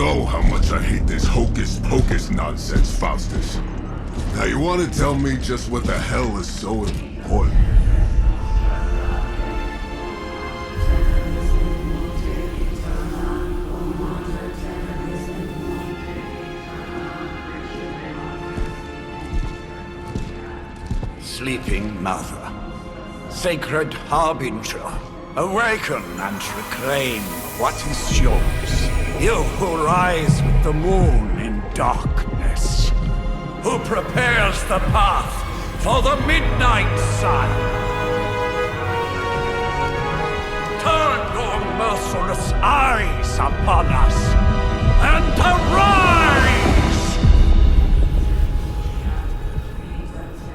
know how much I hate this hocus-pocus nonsense, Faustus. Now you want to tell me just what the hell is so important? Sleeping Mother, Sacred Harbinger, awaken and reclaim what is yours. You who rise with the moon in darkness, who prepares the path for the midnight sun. Turn your merciless eyes upon us, and arise!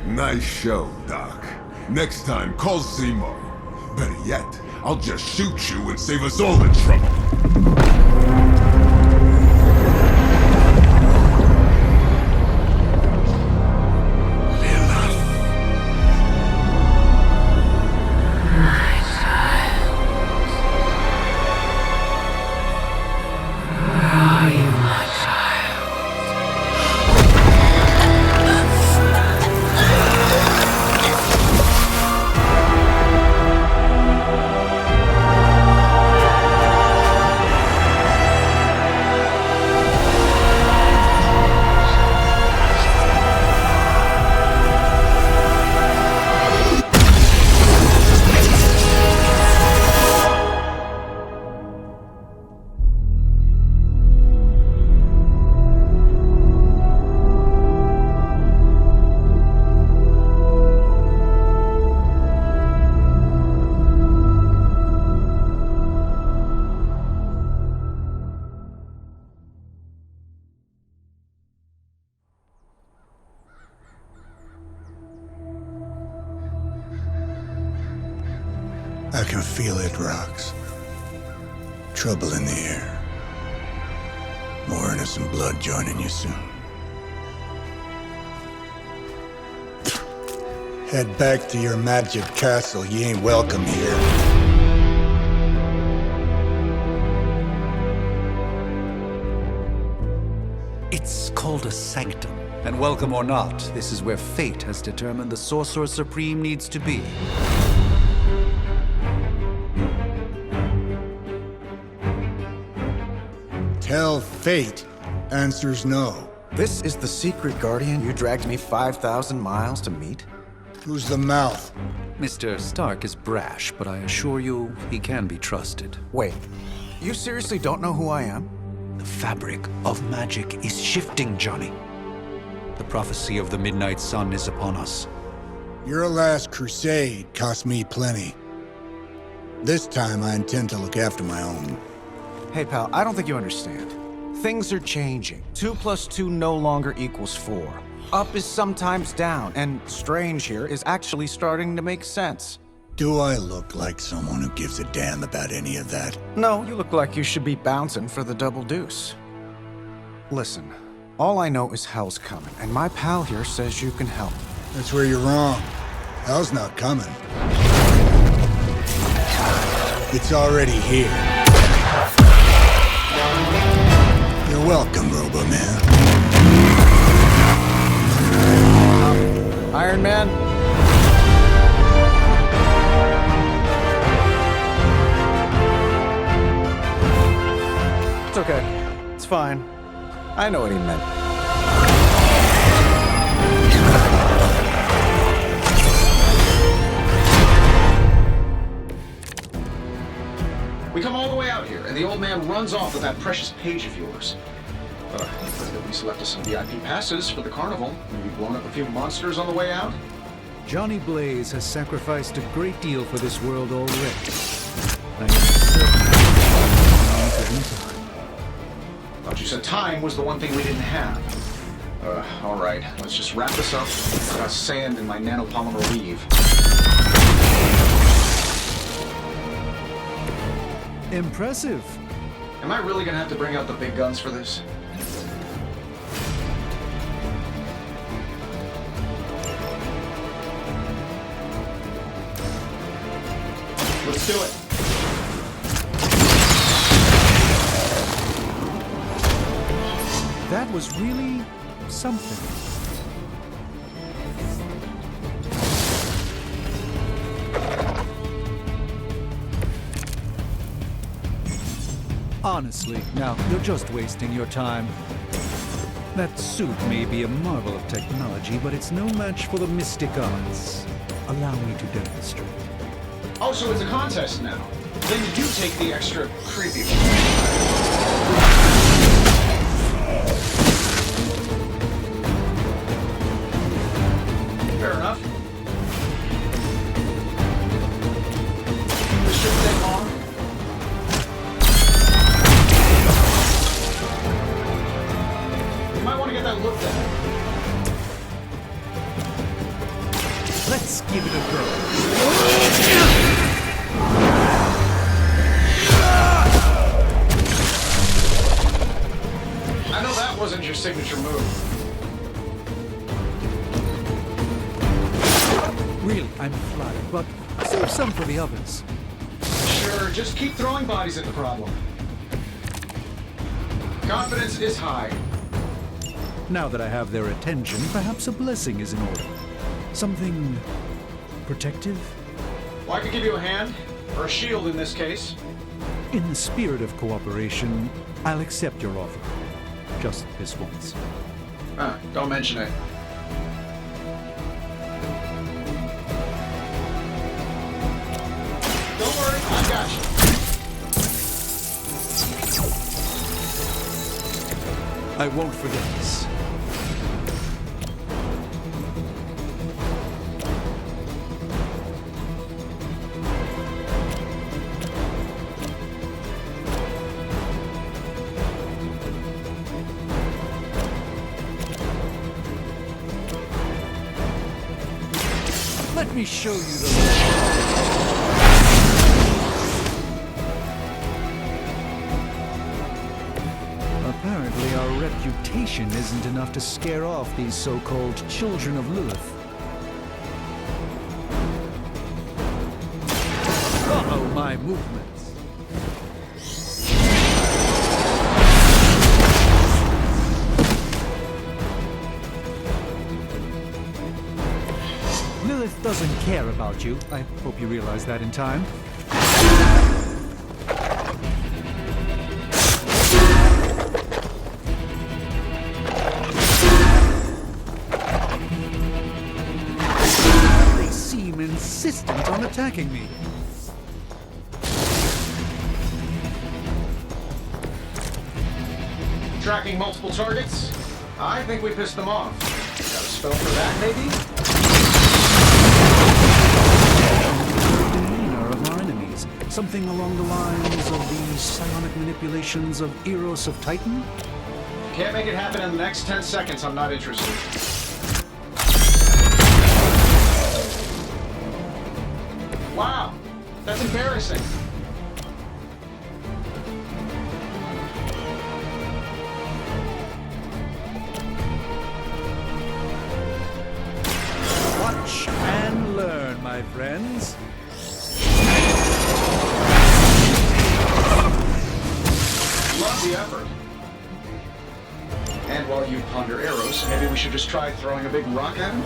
Nice show, Doc. Next time, call Zemo. Better yet, I'll just shoot you and save us all the trouble. I can feel it, Rox. Trouble in the air. More innocent blood joining you soon. Head back to your magic castle. You ain't welcome here. It's called a sanctum. And welcome or not, this is where fate has determined the Sorcerer Supreme needs to be. Tell fate. Answers no. This is the secret guardian you dragged me 5,000 miles to meet? Who's the mouth? Mr. Stark is brash, but I assure you, he can be trusted. Wait, you seriously don't know who I am? The fabric of magic is shifting, Johnny. The prophecy of the Midnight Sun is upon us. Your last crusade cost me plenty. This time I intend to look after my own. Hey pal, I don't think you understand. Things are changing. 2 + 2 no longer equals 4. Up is sometimes down, and strange here is actually starting to make sense. Do I look like someone who gives a damn about any of that? No, you look like you should be bouncing for the double deuce. Listen, all I know is hell's coming, and my pal here says you can help. That's where you're wrong. Hell's not coming. It's already here. You're welcome, Robo-Man. Iron Man? It's okay. It's fine. I know what he meant. We come all the way out here, and the old man runs off with that precious page of yours. He at least left us some VIP passes for the carnival. Maybe blown up a few monsters on the way out? Johnny Blaze has sacrificed a great deal for this world already. I am certain Thought you said time was the one thing we didn't have. All right. Let's just wrap this up. I got sand in my nanopolymer weave. Impressive. Am I really gonna have to bring out the big guns for this? Let's do it. That was really something. Honestly, now, you're just wasting your time. That suit may be a marvel of technology, but it's no match for the mystic arts. Allow me to demonstrate. Oh, so it's a contest now. Then you do take the extra creepy. Fair enough. This shouldn't take long. You might want to get that looked at. Let's give it a go. I know that wasn't your signature move. Really, I'm flattered, but save some for the others. Sure, just keep throwing bodies at the problem. Confidence is high. Now that I have their attention, perhaps a blessing is in order. Something protective? Well, I could give you a hand, or a shield in this case. In the spirit of cooperation, I'll accept your offer. Just this once. Don't mention it. Don't worry, I got you. I won't forget this. Let me show you the... Apparently our reputation isn't enough to scare off these so-called children of Lilith. Uh-oh, my movements. Lilith doesn't care about you. I hope you realize that in time. They seem insistent on attacking me. Tracking multiple targets? I think we pissed them off. Got a spell for that, maybe? Demeanor of our enemies. Something along the lines of the psionic manipulations of Eros of Titan? Can't make it happen in the next 10 seconds, I'm not interested. Wow, that's embarrassing. Watch and learn, my friends. Love the effort. And while you ponder arrows, maybe we should just try throwing a big rock at him?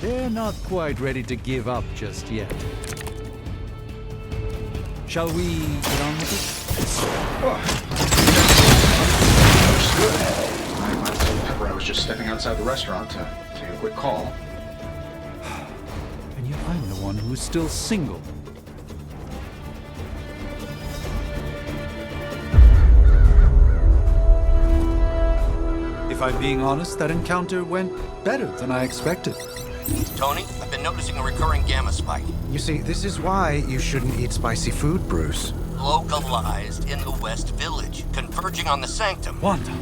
They're not quite ready to give up just yet. Shall we get on with it? I told Pepper I was just stepping outside the restaurant to take a quick call. And yet I'm the one who's still single. If I'm being honest, that encounter went better than I expected. Tony, I've been noticing a recurring gamma spike. You see, this is why you shouldn't eat spicy food, Bruce. Localized in the West Village, converging on the Sanctum. Wanda.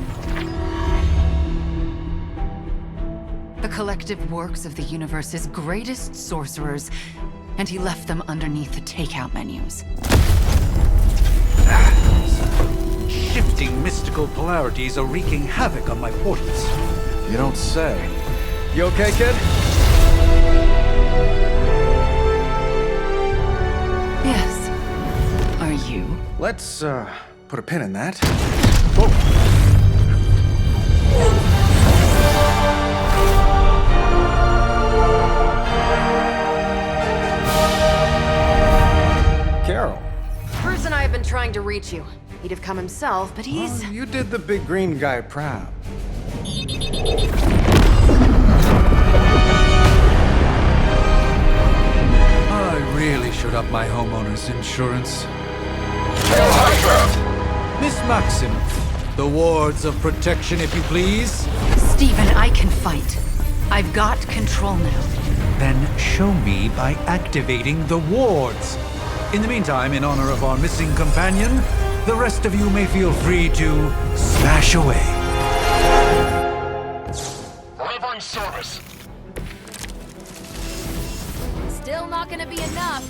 The collective works of the universe's greatest sorcerers, and he left them underneath the takeout menus. Shifting mystical polarities are wreaking havoc on my portals. You don't say. You okay, kid? Yes. Are you? Let's, put a pin in that. Carol. Bruce and I have been trying to reach you. He'd have come himself, but he's... Oh, you did the big green guy proud. I really should up my homeowner's insurance. Miss Maximoff, the wards of protection, if you please. Stephen, I can fight. I've got control now. Then show me by activating the wards. In the meantime, in honor of our missing companion, the rest of you may feel free to smash away. Delivering service. Still not gonna be enough.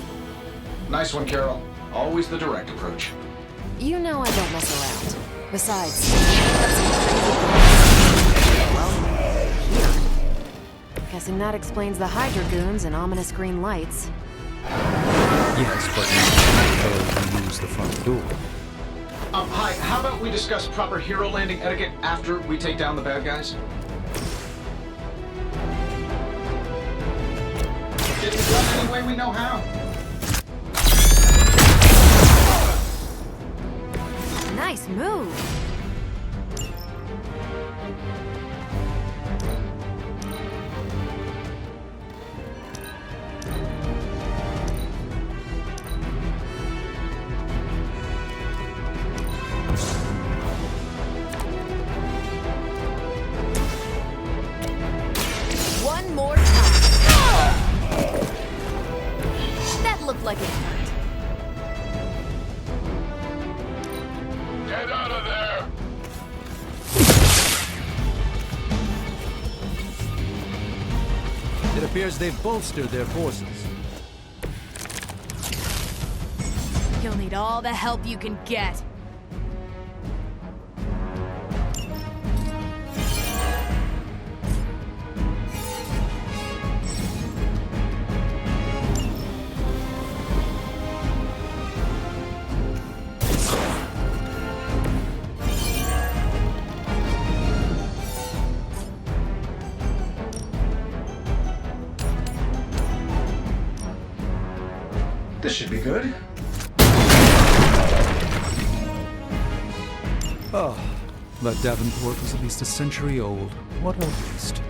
Nice one, Carol. Always the direct approach. You know I don't mess around. Besides... well, here. Guessing that explains the Hydra goons and ominous green lights. Yes, but you can use the front door. Hi, how about we discuss proper hero landing etiquette after we take down the bad guys? Getting it done any way we know how. Nice move. One more time. That looked like it hurt. Get out of there! It appears they've bolstered their forces. You'll need all the help you can get. This should be good. Oh, that Davenport was at least a century old. What a waste.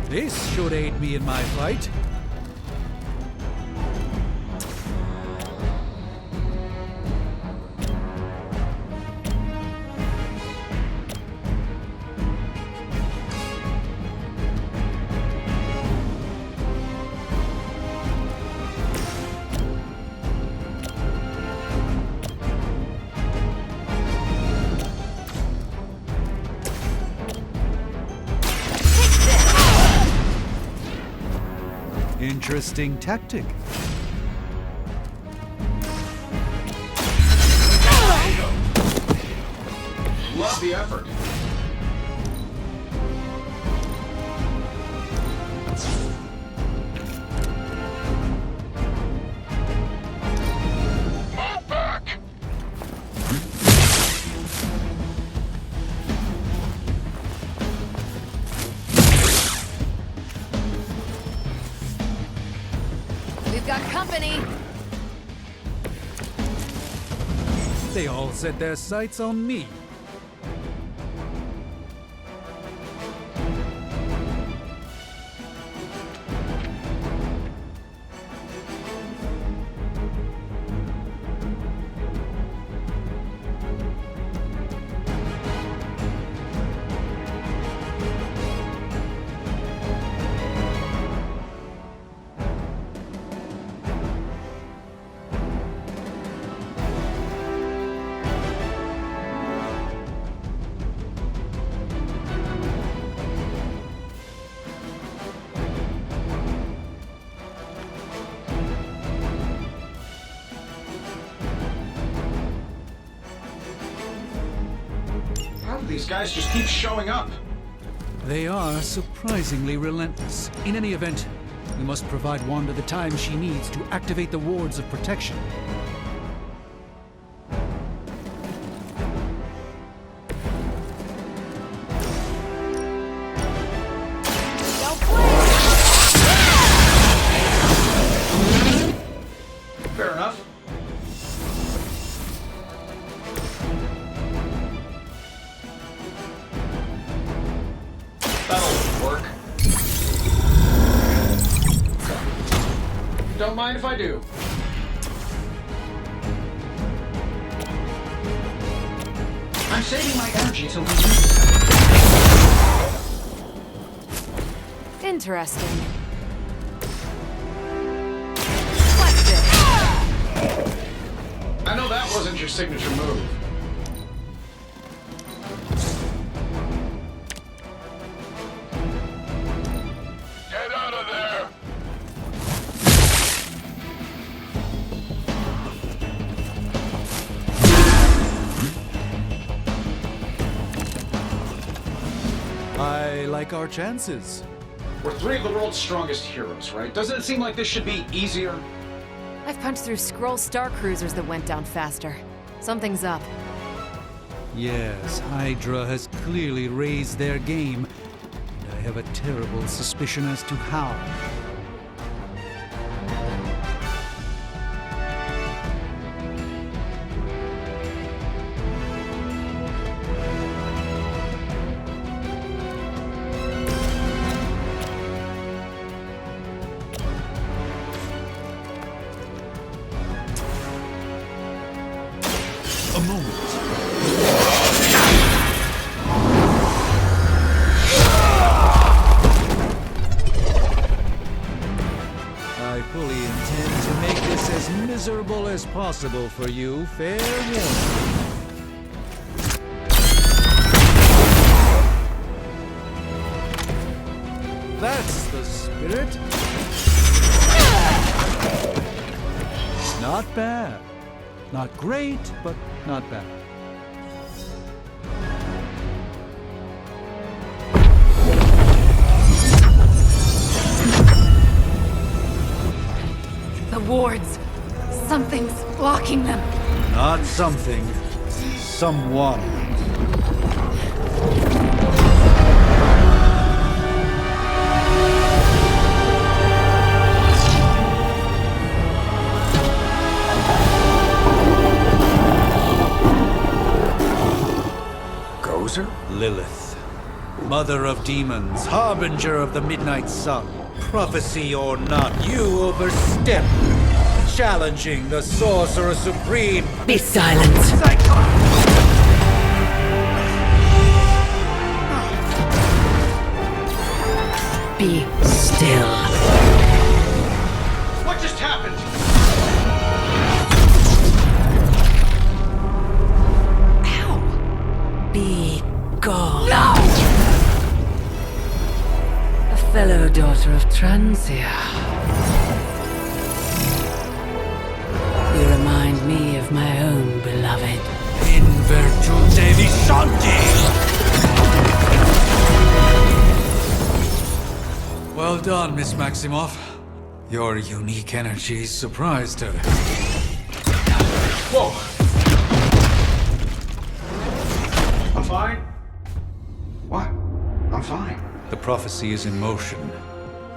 This should aid me in my fight. Interesting tactic. Love the effort. Move back! We've got company. They all set their sights on me. These guys just keep showing up. They are surprisingly relentless. In any event, we must provide Wanda the time she needs to activate the wards of protection. Fair enough. That'll work. Don't mind if I do. I'm saving my energy till we use it. Interesting. What's this? I know that wasn't your signature move. Get out of there! I like our chances. We're three of the world's strongest heroes, right? Doesn't it seem like this should be easier? I've punched through Skrull star cruisers that went down faster. Something's up. Yes, Hydra has clearly raised their game, and I have a terrible suspicion as to how. A moment. I fully intend to make this as miserable as possible for you. Fair warning. That's the spirit. Not bad. Not great, but not bad. The wards. Something's blocking them. Not something. Someone. Gozer? Lilith, mother of demons, harbinger of the midnight sun. Prophecy or not, you overstep, challenging the Sorcerer Supreme. Be silent. Be still. What just happened? Be gone. No! A fellow daughter of Transia. You remind me of my own beloved. In virtute vishanti! Well done, Miss Maximoff. Your unique energies surprised her. Whoa! I'm fine. What? I'm fine. The prophecy is in motion.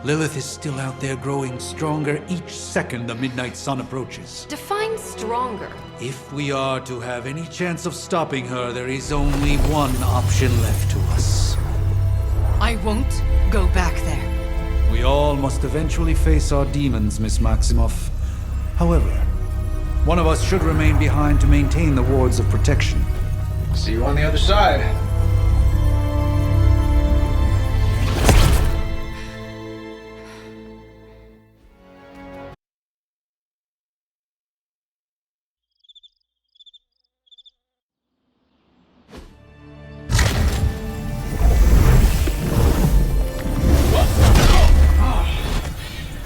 Lilith is still out there growing stronger each second the midnight sun approaches. Define stronger. If we are to have any chance of stopping her, there is only one option left to us. I won't go back there. We all must eventually face our demons, Miss Maximoff. However, one of us should remain behind to maintain the wards of protection. See you on the other side.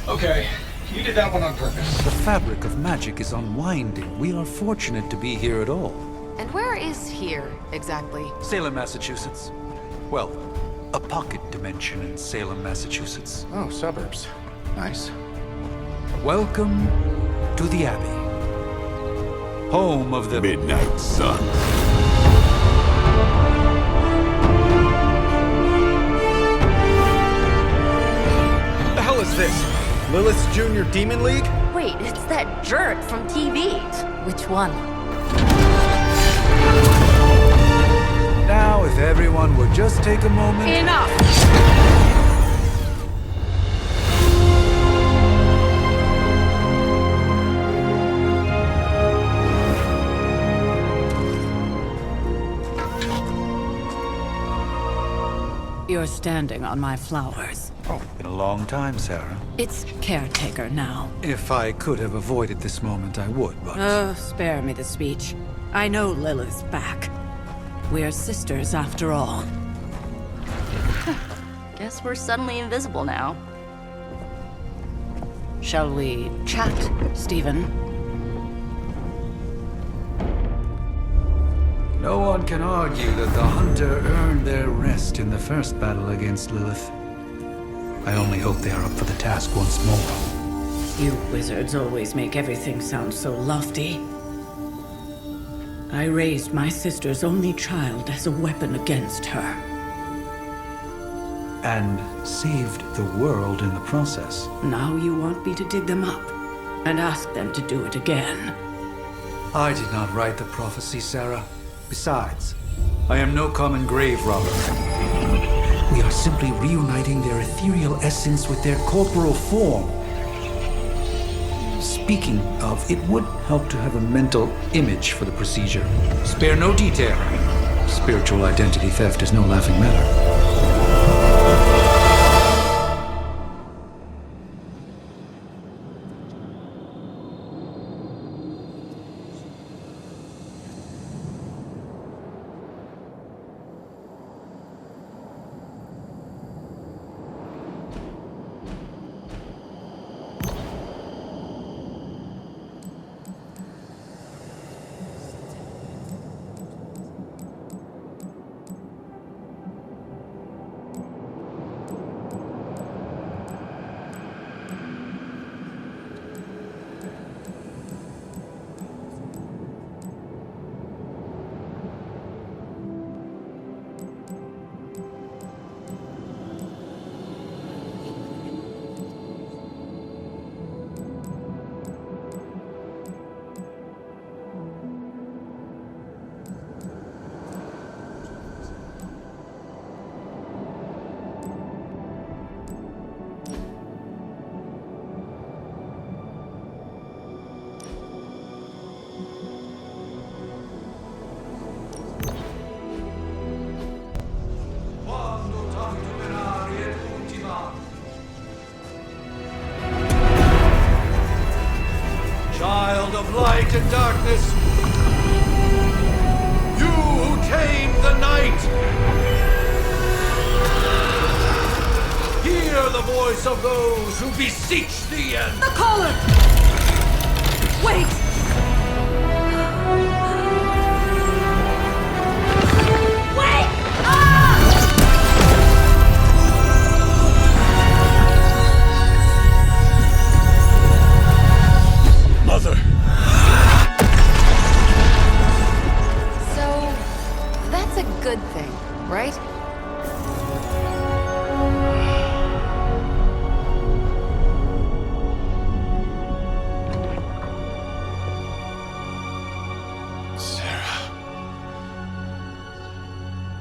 Okay, you did that one on purpose. The fabric of magic is unwinding. We are fortunate to be here at all. And Where is here, exactly? Salem, Massachusetts. Well, a pocket dimension in Salem, Massachusetts. Oh, suburbs. Nice. Welcome to the Abbey. Home of the Midnight Sun. The hell is this? Lilith's Junior Demon League? Wait, it's that jerk from TV. Which one? Now, if everyone would just take a moment. Enough! You're standing on my flowers. Oh, been a long time, Sarah. It's caretaker now. If I could have avoided this moment, I would, but... Oh, spare me the speech. I know Lilith's back. We're sisters after all. Guess we're suddenly invisible now. Shall we chat, Stephen? No one can argue that the Hunter earned their rest in the first battle against Lilith. I only hope they are up for the task once more. You wizards always make everything sound so lofty. I raised my sister's only child as a weapon against her. And saved the world in the process. Now you want me to dig them up and ask them to do it again. I did not write the prophecy, Sarah. Besides, I am no common grave robber. We are simply reuniting their ethereal essence with their corporal form. Speaking of, it would help to have a mental image for the procedure. Spare no detail. Spiritual identity theft is no laughing matter. Child of light and darkness, you who tame the night, hear the voice of those who beseech thee and... The collar! Wait! Wait! Mother! So, that's a good thing, right? Sarah.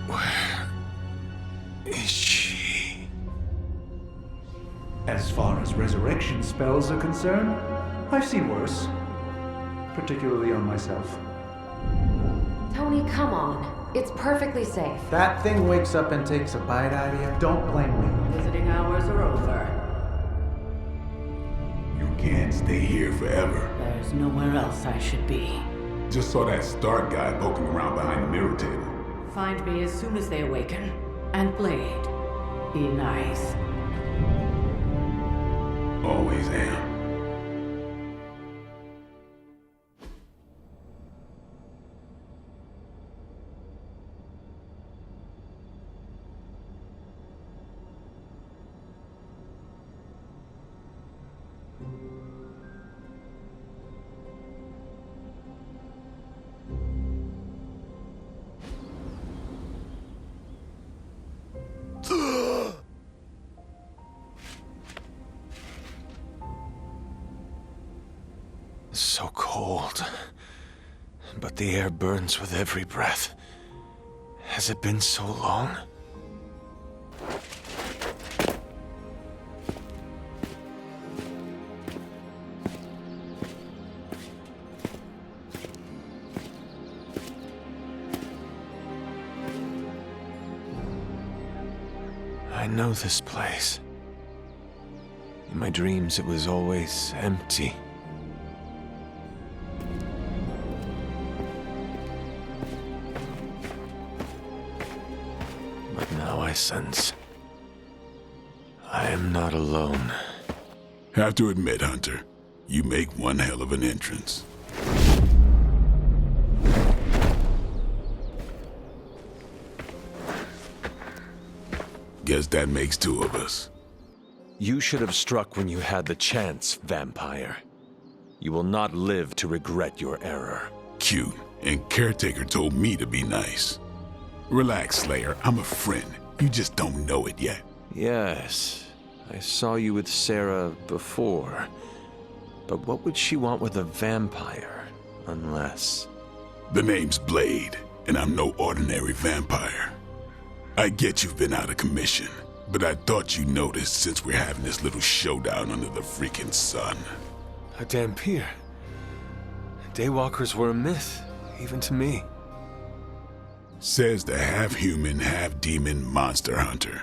Where is she? As far as resurrection spells are concerned, I've seen worse. Particularly on myself. Tony, come on. It's perfectly safe. That thing wakes up and takes a bite out of you. Don't blame me. Visiting hours are over. You can't stay here forever. There's nowhere else I should be. Just saw that Stark guy poking around behind the mirror table. Find me as soon as they awaken. And Blade, be nice. Always am. but the air burns with every breath. Has it been so long? I know this place. In my dreams, it was always empty. But now I sense I am not alone. Have to admit, Hunter, you make one hell of an entrance. Guess that makes two of us. You should have struck when you had the chance, vampire. You will not live to regret your error. Cute, and Caretaker told me to be nice. Relax, Slayer, I'm a friend. You just don't know it yet. Yes, I saw you with Sarah before. But what would she want with a vampire, unless... The name's Blade, and I'm no ordinary vampire. I get you've been out of commission, but I thought you noticed since we're having this little showdown under the freaking sun. A Dhampir. Daywalkers were a myth, even to me. Says the half-human, half-demon monster hunter.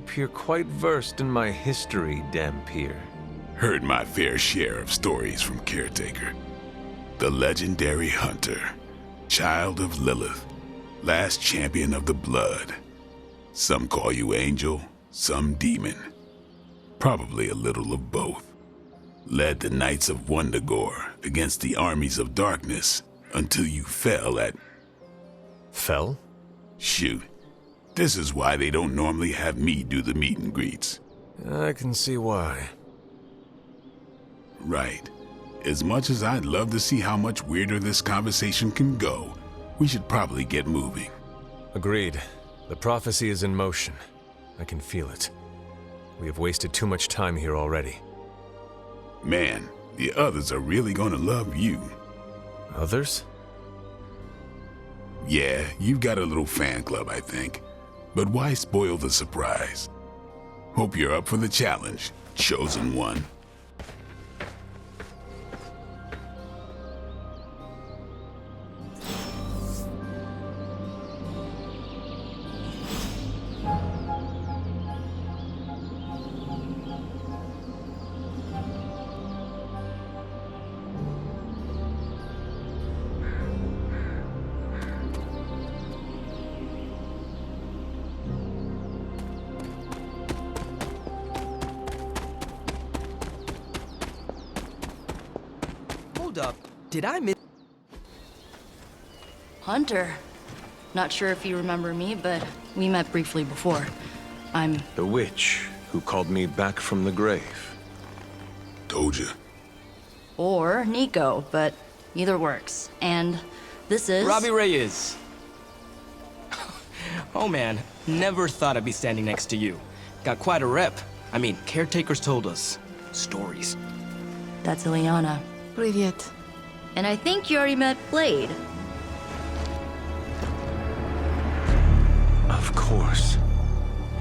appear quite versed in my history, Dhampir. Heard my fair share of stories from Caretaker. The legendary hunter, child of Lilith, last champion of the blood. Some call you angel, some demon. Probably a little of both. Led the Knights of Wundagore against the armies of darkness until you fell at... Fell? Shoot. This is why they don't normally have me do the meet and greets. I can see why. Right. As much as I'd love to see how much weirder this conversation can go, we should probably get moving. Agreed. The prophecy is in motion. I can feel it. We have wasted too much time here already. Man, the others are really gonna love you. Others? Yeah, you've got a little fan club, I think. But why spoil the surprise? Hope you're up for the challenge, Chosen One. Up. Did I miss? Hunter. Not sure if you remember me, but we met briefly before. I'm... The witch who called me back from the grave. Told you. Or Nico, but either works. And this is... Robbie Reyes. Oh man, never thought I'd be standing next to you. Got quite a rep. I mean, caretakers told us stories. That's Ileana. Привет. And I think you already met Blade. Of course.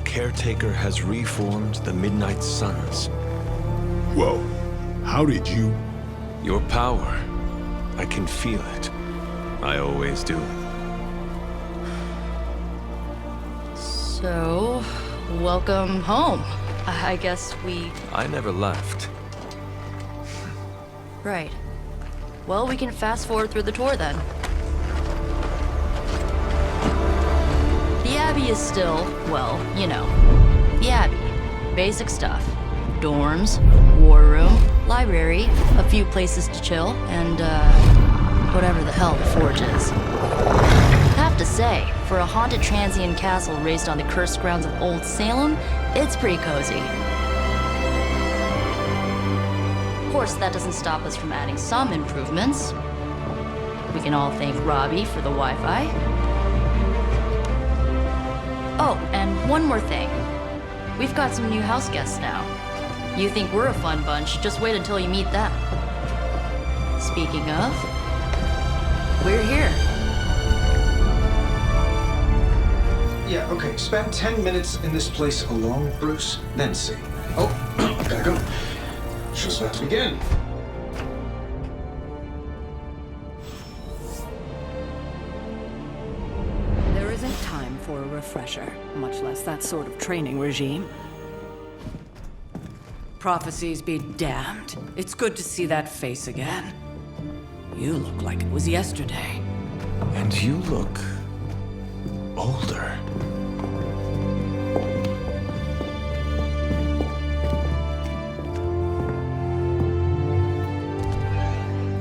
Caretaker has reformed the Midnight Suns. Whoa. How did you... Your power. I can feel it. I always do. So, welcome home. I guess we... I never left. Right. Well, we can fast forward through the tour then. The Abbey is still, well, you know, the Abbey. Basic stuff. Dorms, war room, library, a few places to chill, and, whatever the hell the Forge is. Have to say, for a haunted transient castle raised on the cursed grounds of Old Salem, it's pretty cozy. Of course, that doesn't stop us from adding some improvements. We can all thank Robbie for the Wi-Fi. Oh, and one more thing. We've got some new house guests now. You think we're a fun bunch, just wait until you meet them. Speaking of, we're here. Yeah, okay. Spend 10 minutes in this place alone, Bruce, then see. Oh, gotta go. Show's about to begin. There isn't time for a refresher, much less that sort of training regime. Prophecies be damned. It's good to see that face again. You look like it was yesterday. And you look... older.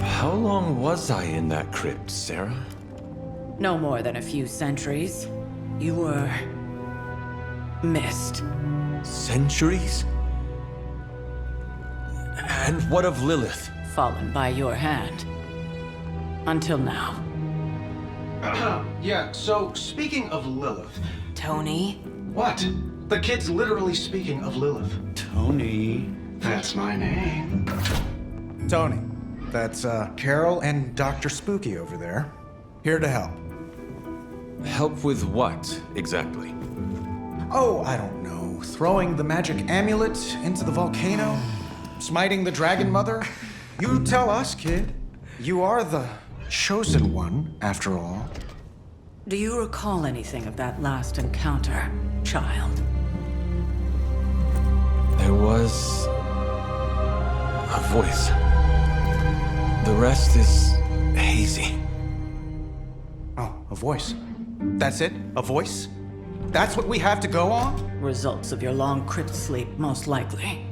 How long was I in that crypt, Sarah? No more than a few centuries. You were... missed. Centuries? And what of Lilith? Fallen by your hand. Until now. Yeah, so speaking of Lilith... Tony? What? The kid's literally speaking of Lilith. Tony. That's my name. Tony. That's, Carol and Dr. Spooky over there. Here to help. Help with what, exactly? Oh, I don't know. Throwing the magic amulet into the volcano? Smiting the Dragon Mother? You tell us, kid. You are the chosen one, after all. Do you recall anything of that last encounter, child? There was a voice. The rest is hazy. Oh, a voice. That's it? A voice? That's what we have to go on? Results of your long crypt sleep, most likely.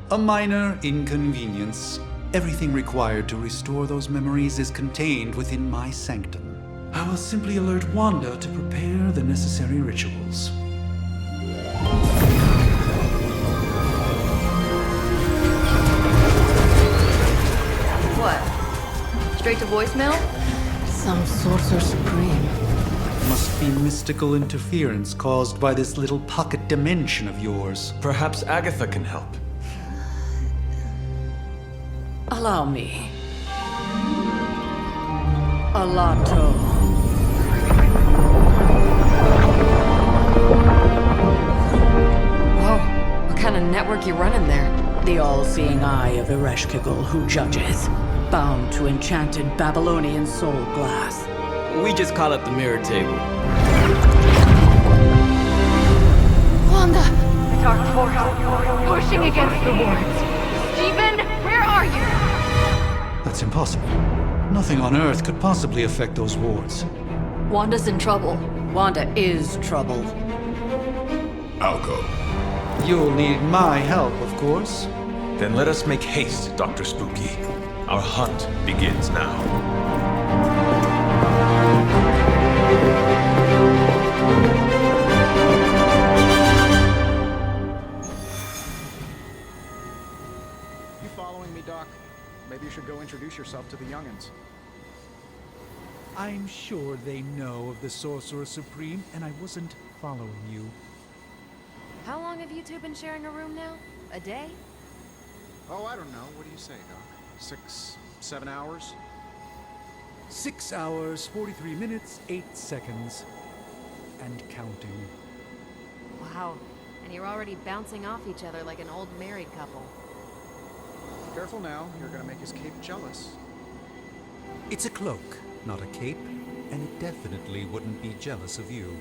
A minor inconvenience. Everything required to restore those memories is contained within my sanctum. I will simply alert Wanda to prepare the necessary rituals. What? Straight to voicemail? Some Sorcerer Supreme. Must be mystical interference caused by this little pocket dimension of yours. Perhaps Agatha can help. Allow me. Alato. Whoa, what kind of network you running there? The all-seeing eye of Ereshkigal who judges, bound to enchanted Babylonian soul glass. We just call it the mirror table. Wanda! The dark force, pushing against the wards. Stephen, where are you? That's impossible. Nothing on Earth could possibly affect those wards. Wanda's in trouble. Wanda is trouble. I'll go. You'll need my help, of course. Then let us make haste, Dr. Spooky. Our hunt begins now. You following me, Doc? Maybe you should go introduce yourself to the youngins. I'm sure they know of the Sorcerer Supreme, and I wasn't following you. How long have you two been sharing a room now? A day? Oh, I don't know. What do you say, Doc? 6, 7 hours? 6 hours, 43 minutes, 8 seconds. And counting. Wow. And you're already bouncing off each other like an old married couple. Careful now. You're gonna make his cape jealous. It's a cloak, not a cape, and it definitely wouldn't be jealous of you.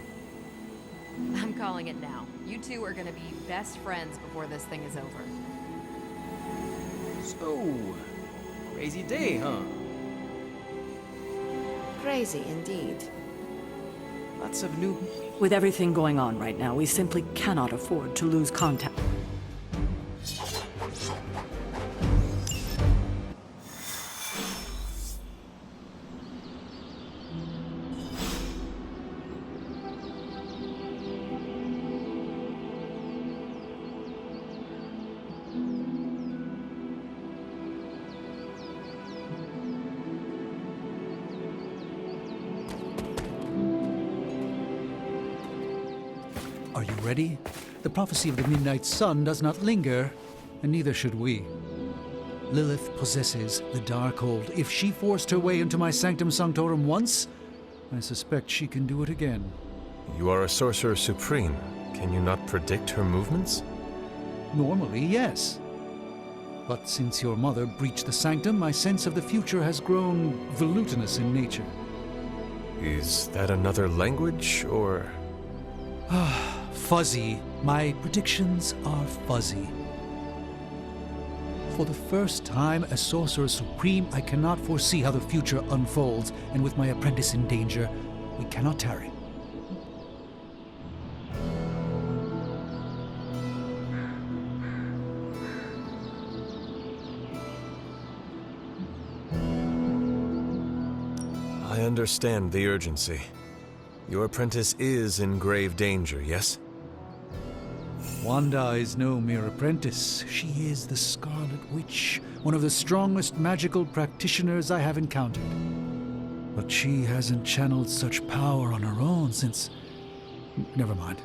I'm calling it now. You two are gonna be best friends before this thing is over. So, crazy day, huh? Crazy indeed. Lots of new... With everything going on right now, we simply cannot afford to lose contact. Are you ready? The prophecy of the Midnight Sun does not linger, and neither should we. Lilith possesses the Darkhold. If she forced her way into my Sanctum Sanctorum once, I suspect she can do it again. You are a Sorcerer Supreme. Can you not predict her movements? Normally, yes. But since your mother breached the Sanctum, my sense of the future has grown volutinous in nature. Is that another language, or...? Fuzzy. My predictions are fuzzy. For the first time as Sorcerer Supreme, I cannot foresee how the future unfolds, and with my apprentice in danger, we cannot tarry. I understand the urgency. Your apprentice is in grave danger, yes? Wanda is no mere apprentice. She is the Scarlet Witch, one of the strongest magical practitioners I have encountered. But she hasn't channeled such power on her own since... Never mind.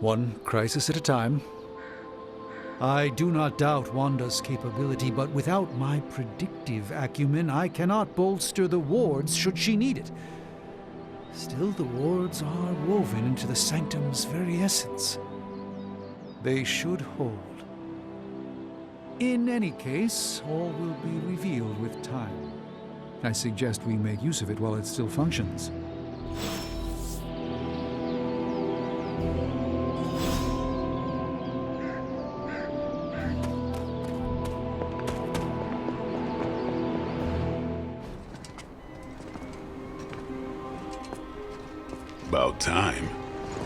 One crisis at a time. I do not doubt Wanda's capability, but without my predictive acumen, I cannot bolster the wards should she need it. Still, the wards are woven into the Sanctum's very essence. They should hold. In any case, all will be revealed with time. I suggest we make use of it while it still functions. About time.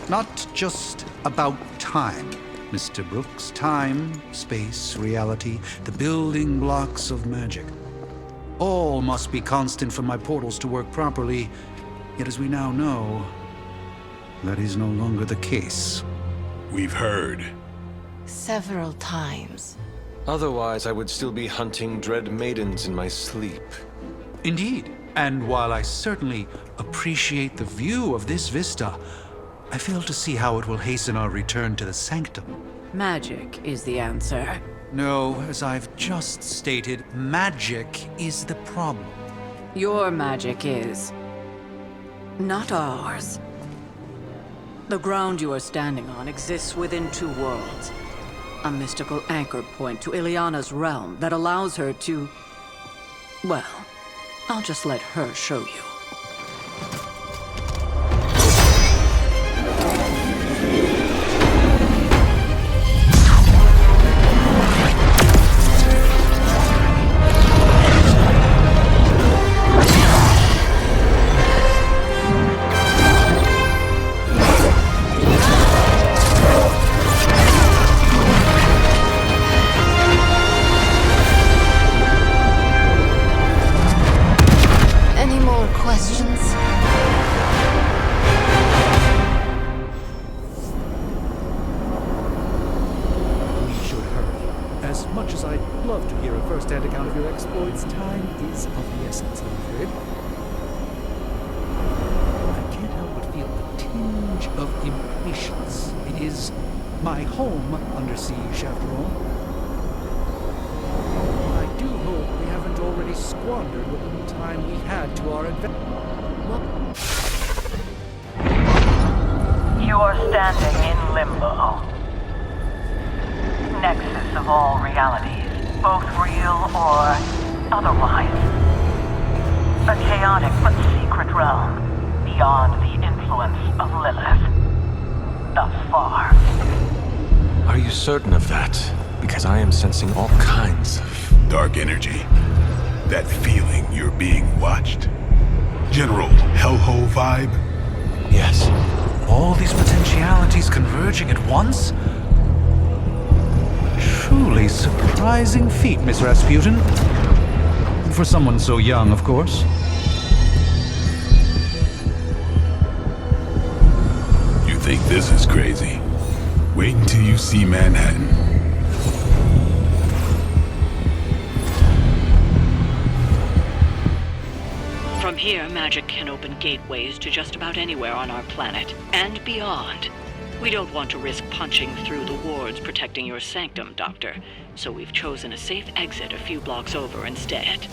Not just about time, Mr. Brooks. Time, space, reality, the building blocks of magic. All must be constant for my portals to work properly. Yet as we now know, that is no longer the case. We've heard. Several times. Otherwise, I would still be hunting dread maidens in my sleep. Indeed. And while I certainly appreciate the view of this vista, I fail to see how it will hasten our return to the Sanctum. Magic is the answer. No, as I've just stated, magic is the problem. Your magic is not ours. The ground you are standing on exists within two worlds. A mystical anchor point to Ileana's realm that allows her to... Well, I'll just let her show you. You are standing in limbo. Nexus of all realities, both real or otherwise. A chaotic but secret realm, beyond the influence of Lilith. Thus far. Are you certain of that? Because I am sensing all kinds of... dark energy. That feeling you're being watched. General hellhole vibe? Yes. All these potentialities converging at once? Truly surprising feat, Miss Rasputin. For someone so young, of course. You think this is crazy? Wait until you see Manhattan. From here, magic can open gateways to just about anywhere on our planet, and beyond. We don't want to risk punching through the wards protecting your sanctum, Doctor, so we've chosen a safe exit a few blocks over instead.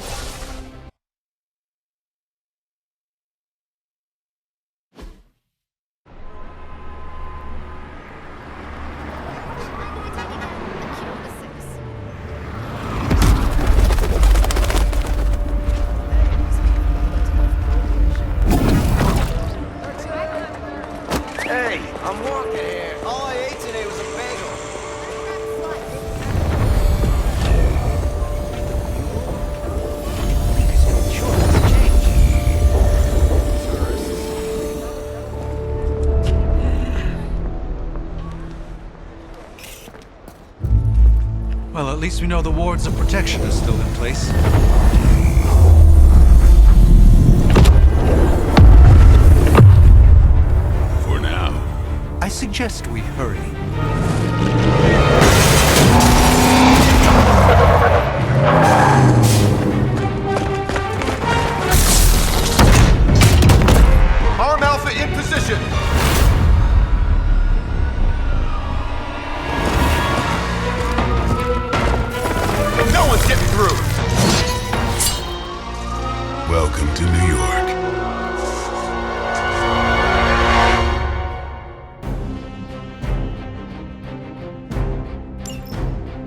Well, at least we know the wards of protection are still in place. For now. I suggest we hurry. Arm Alpha in position! No one's getting through! Welcome to New York.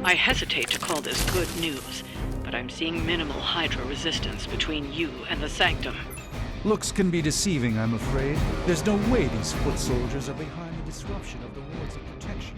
I hesitate to call this good news, but I'm seeing minimal Hydra resistance between you and the Sanctum. Looks can be deceiving, I'm afraid. There's no way these foot soldiers are behind the disruption of the wards of protection.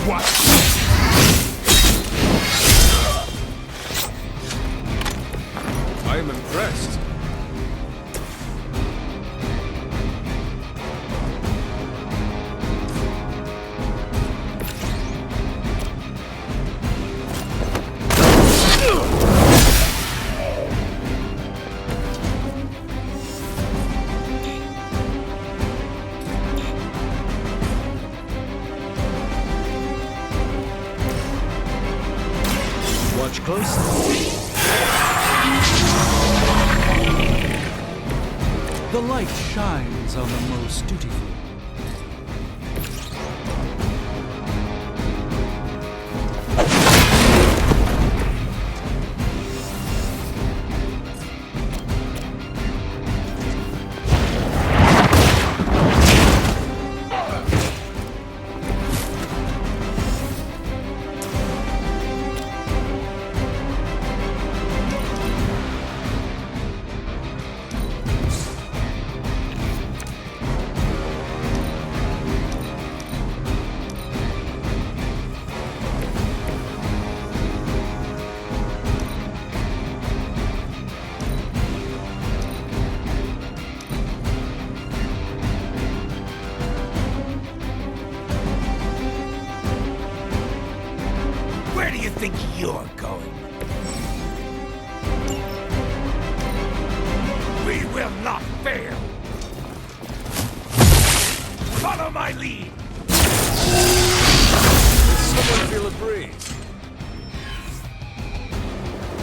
What? I am impressed. Watch closely. The light shines on the most dutiful. Where do you think you're going? We will not fail! Follow my lead! Someone feel a breeze.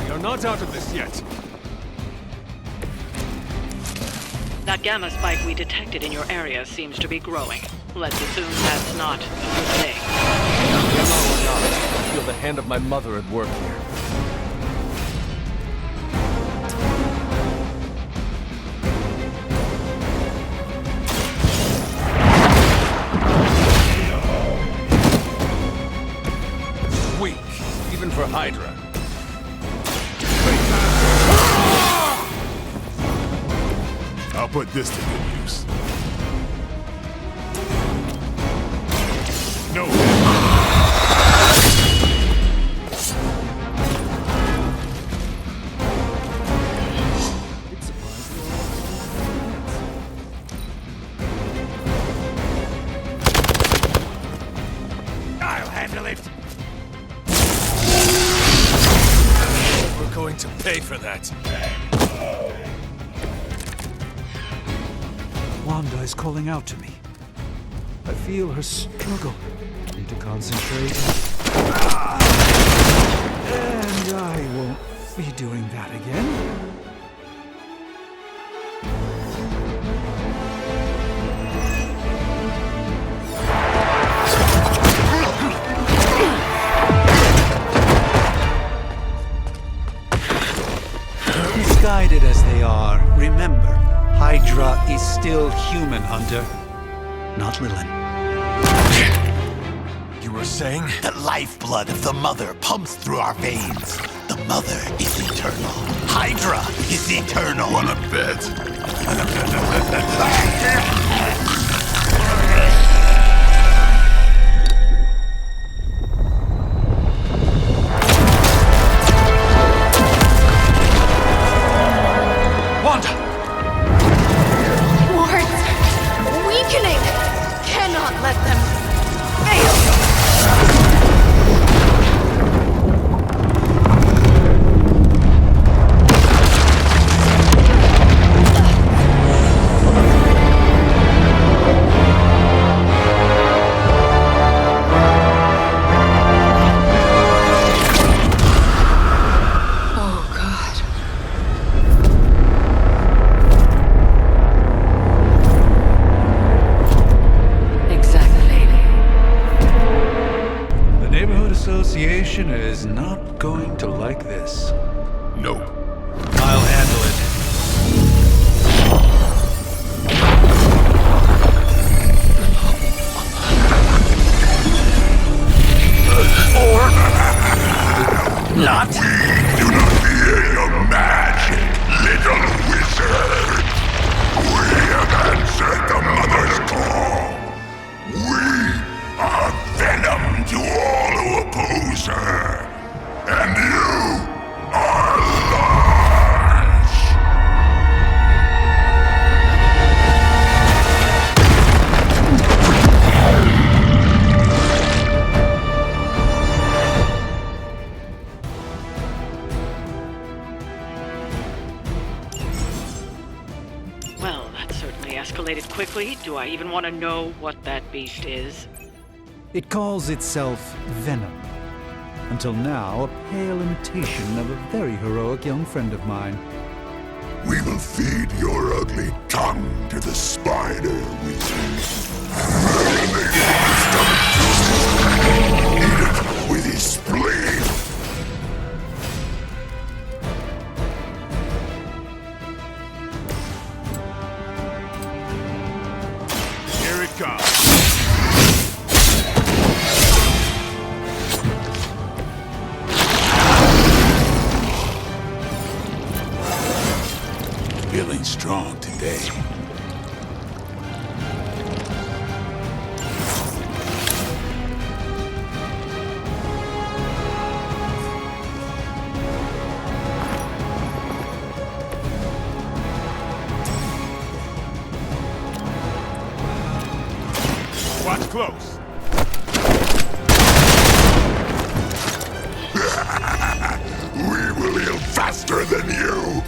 We are not out of this yet. That gamma spike we detected in your area seems to be growing. Let's assume that's not a good thing. Gamma or not, I feel the hand of my mother at work here. Weak, even for Hydra. I'll put this to good use. No. I'll handle it! We're going to pay for that. Wanda is calling out to me. I feel her struggle. Need to concentrate. And I won't be doing that again. Misguided as they are, remember, Hydra is still human, Hunter. Not Lilin. You were saying? The lifeblood of the Mother pumps through our veins. The Mother is eternal. Hydra is eternal. Wanna bet? Wanda! Wards! Weakening! Cannot let them fail! Oh, God. Exactly. The Neighborhood Association is not going to like this. No. I'll handle it. Not? Do not fear your magic, little wizard. We have answered the Mother's call. We are Venom to Frankly, do I even want to know what that beast is? It calls itself Venom. Until now, a pale imitation of a very heroic young friend of mine. We will feed your ugly tongue to the spider wizard. Eat it with his spleen. Here it comes. Feeling strong today. Watch close. We will heal faster than you.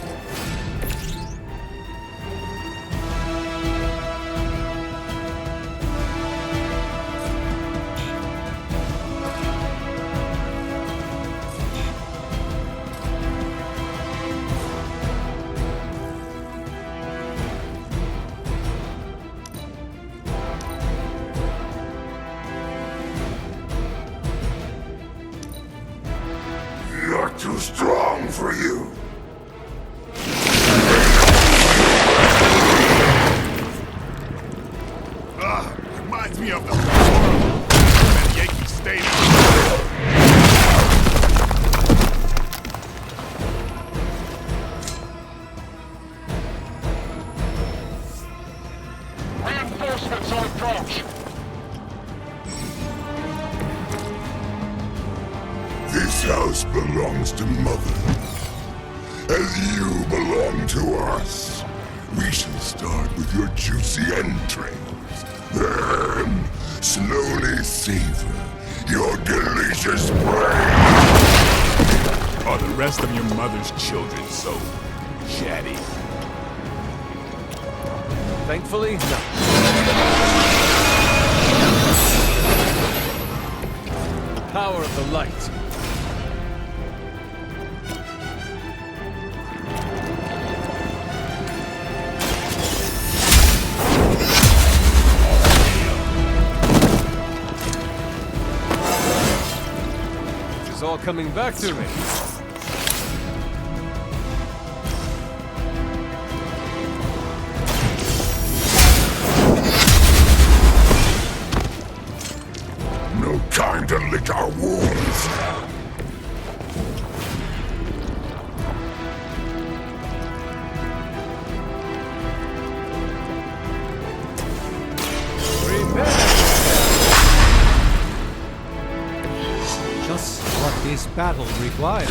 Not too strong for you. Reminds me of the at Yankee Stadium. Reinforcements on approach. This house belongs to Mother, as you belong to us. We shall start with your juicy entrails, then slowly savor your delicious brain. Are the rest of your mother's children so chatty? Thankfully, no. The power of the light. It's all coming back to me. No time to lick our wounds. Just what this battle requires.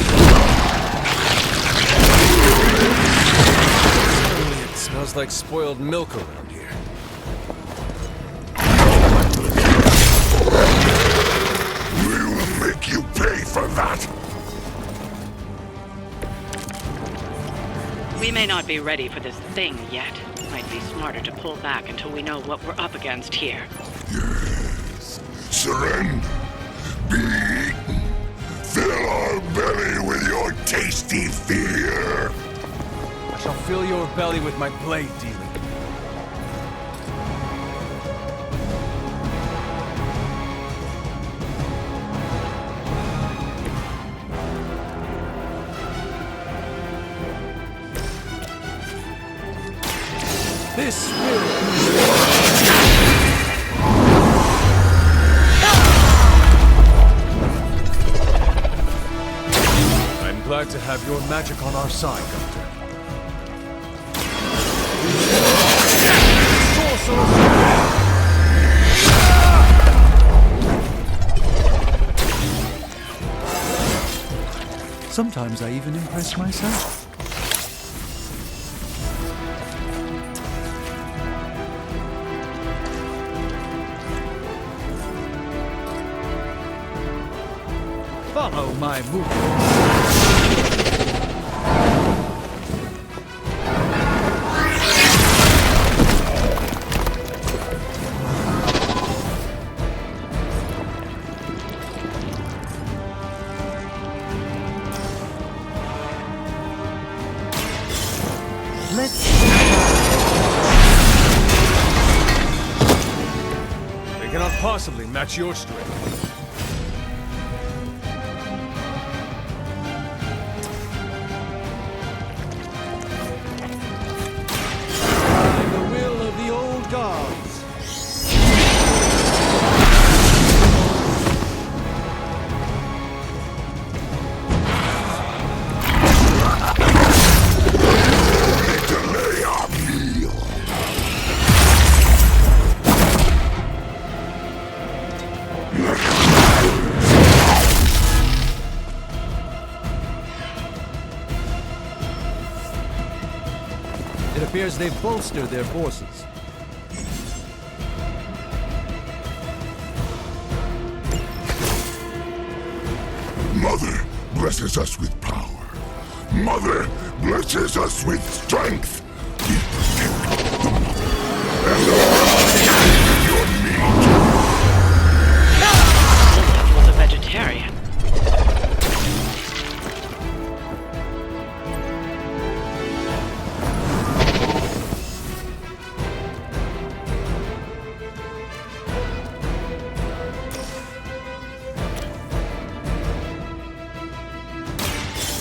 It smells like spoiled milk around here. We will make you pay for that. We may not be ready for this thing yet. Might be smarter to pull back until we know what we're up against here. Yes. Surrender. Be eaten. Fill our belly with your tasty fear. I shall fill your belly with my blade dealing. This I'm glad to have your magic on our side, Doctor. Sometimes I even impress myself. Follow my movement. possibly match your strength. The will of the old gods. It appears they've bolstered their forces. Mother blesses us with power. Mother blesses us with strength. We protect the mother. And the world your meat. Was a vegetarian.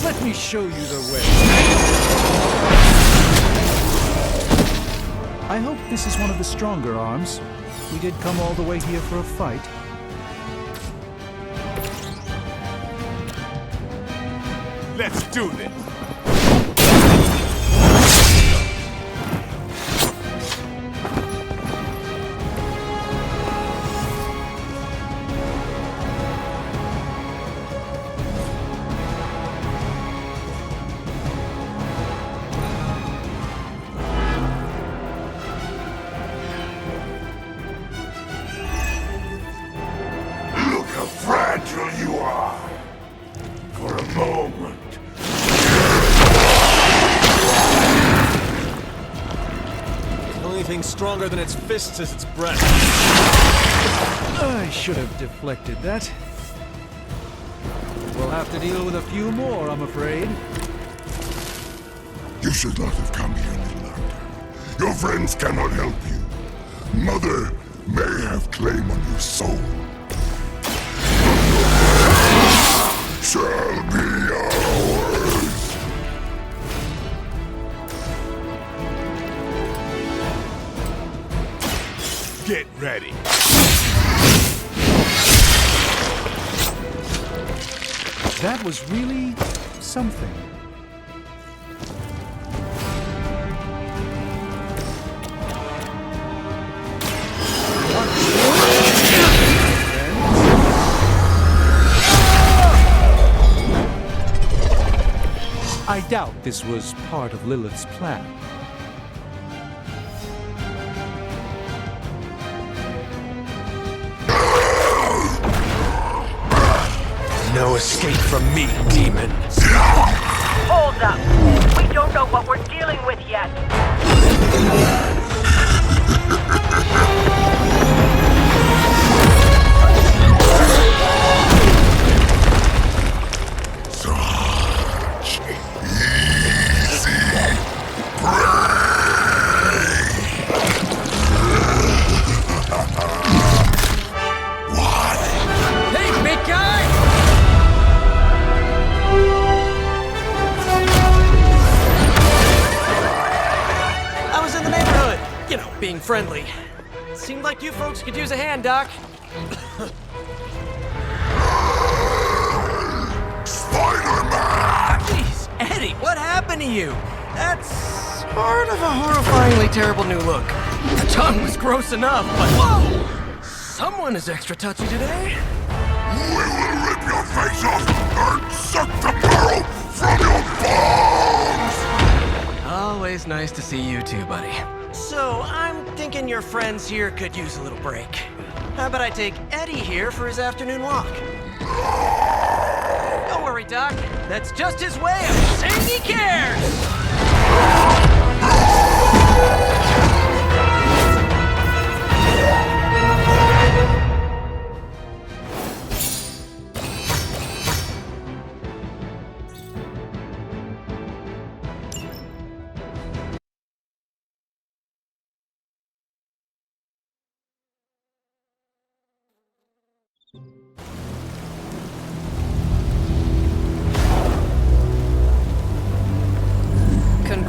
Let me show you the way. I hope this is one of the stronger arms. We did come all the way here for a fight. Let's do this. You are. For a moment. The only thing stronger than its fists is its breath. I should have deflected that. We'll have to deal with a few more, I'm afraid. You should not have come here, little hunter. Your friends cannot help you. Mother may have claim on your soul. Shall be ours. Get ready. That was really something. I doubt this was part of Lilith's plan. No escape from me, demon. Hold up. We don't know what we're dealing with yet. Being friendly. Seemed like you folks could use a hand, Doc. Spider-Man! Jeez, Eddie, what happened to you? That's sort of a horrifyingly terrible new look. The tongue was gross enough, but whoa! Someone is extra touchy today. We will rip your face off and suck the marrow from your bones! Always nice to see you too, buddy. So, I'm thinking your friends here could use a little break. How about I take Eddie here for his afternoon walk? Don't worry, Doc. That's just his way of saying he cares!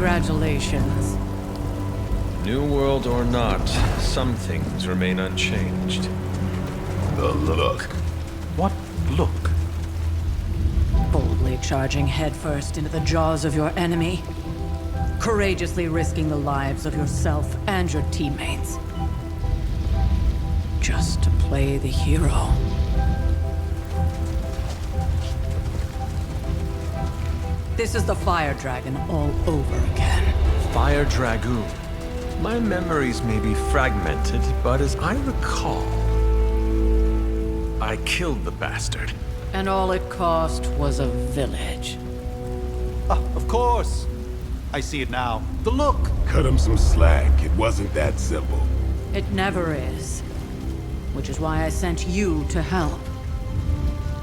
Congratulations. New world or not, some things remain unchanged. The look. What look? Boldly charging headfirst into the jaws of your enemy. Courageously risking the lives of yourself and your teammates. Just to play the hero. This is the Fire Dragon all over again. Fire Dragoon. My memories may be fragmented, but as I recall, I killed the bastard. And all it cost was a village. Of course. I see it now. The look. Cut him some slack. It wasn't that simple. It never is. Which is why I sent you to help.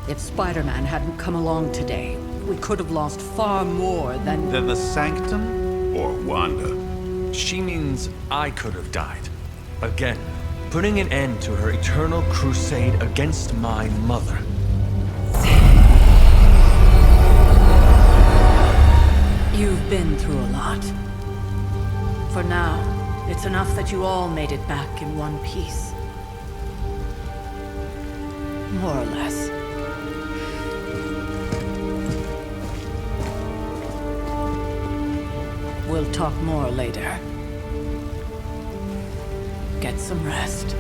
If Spider-Man hadn't come along today, we could have lost far more than the Sanctum? Or Wanda. She means I could have died. Again, putting an end to her eternal crusade against my mother. You've been through a lot. For now, it's enough that you all made it back in one piece. More or less. We'll talk more later. Get some rest.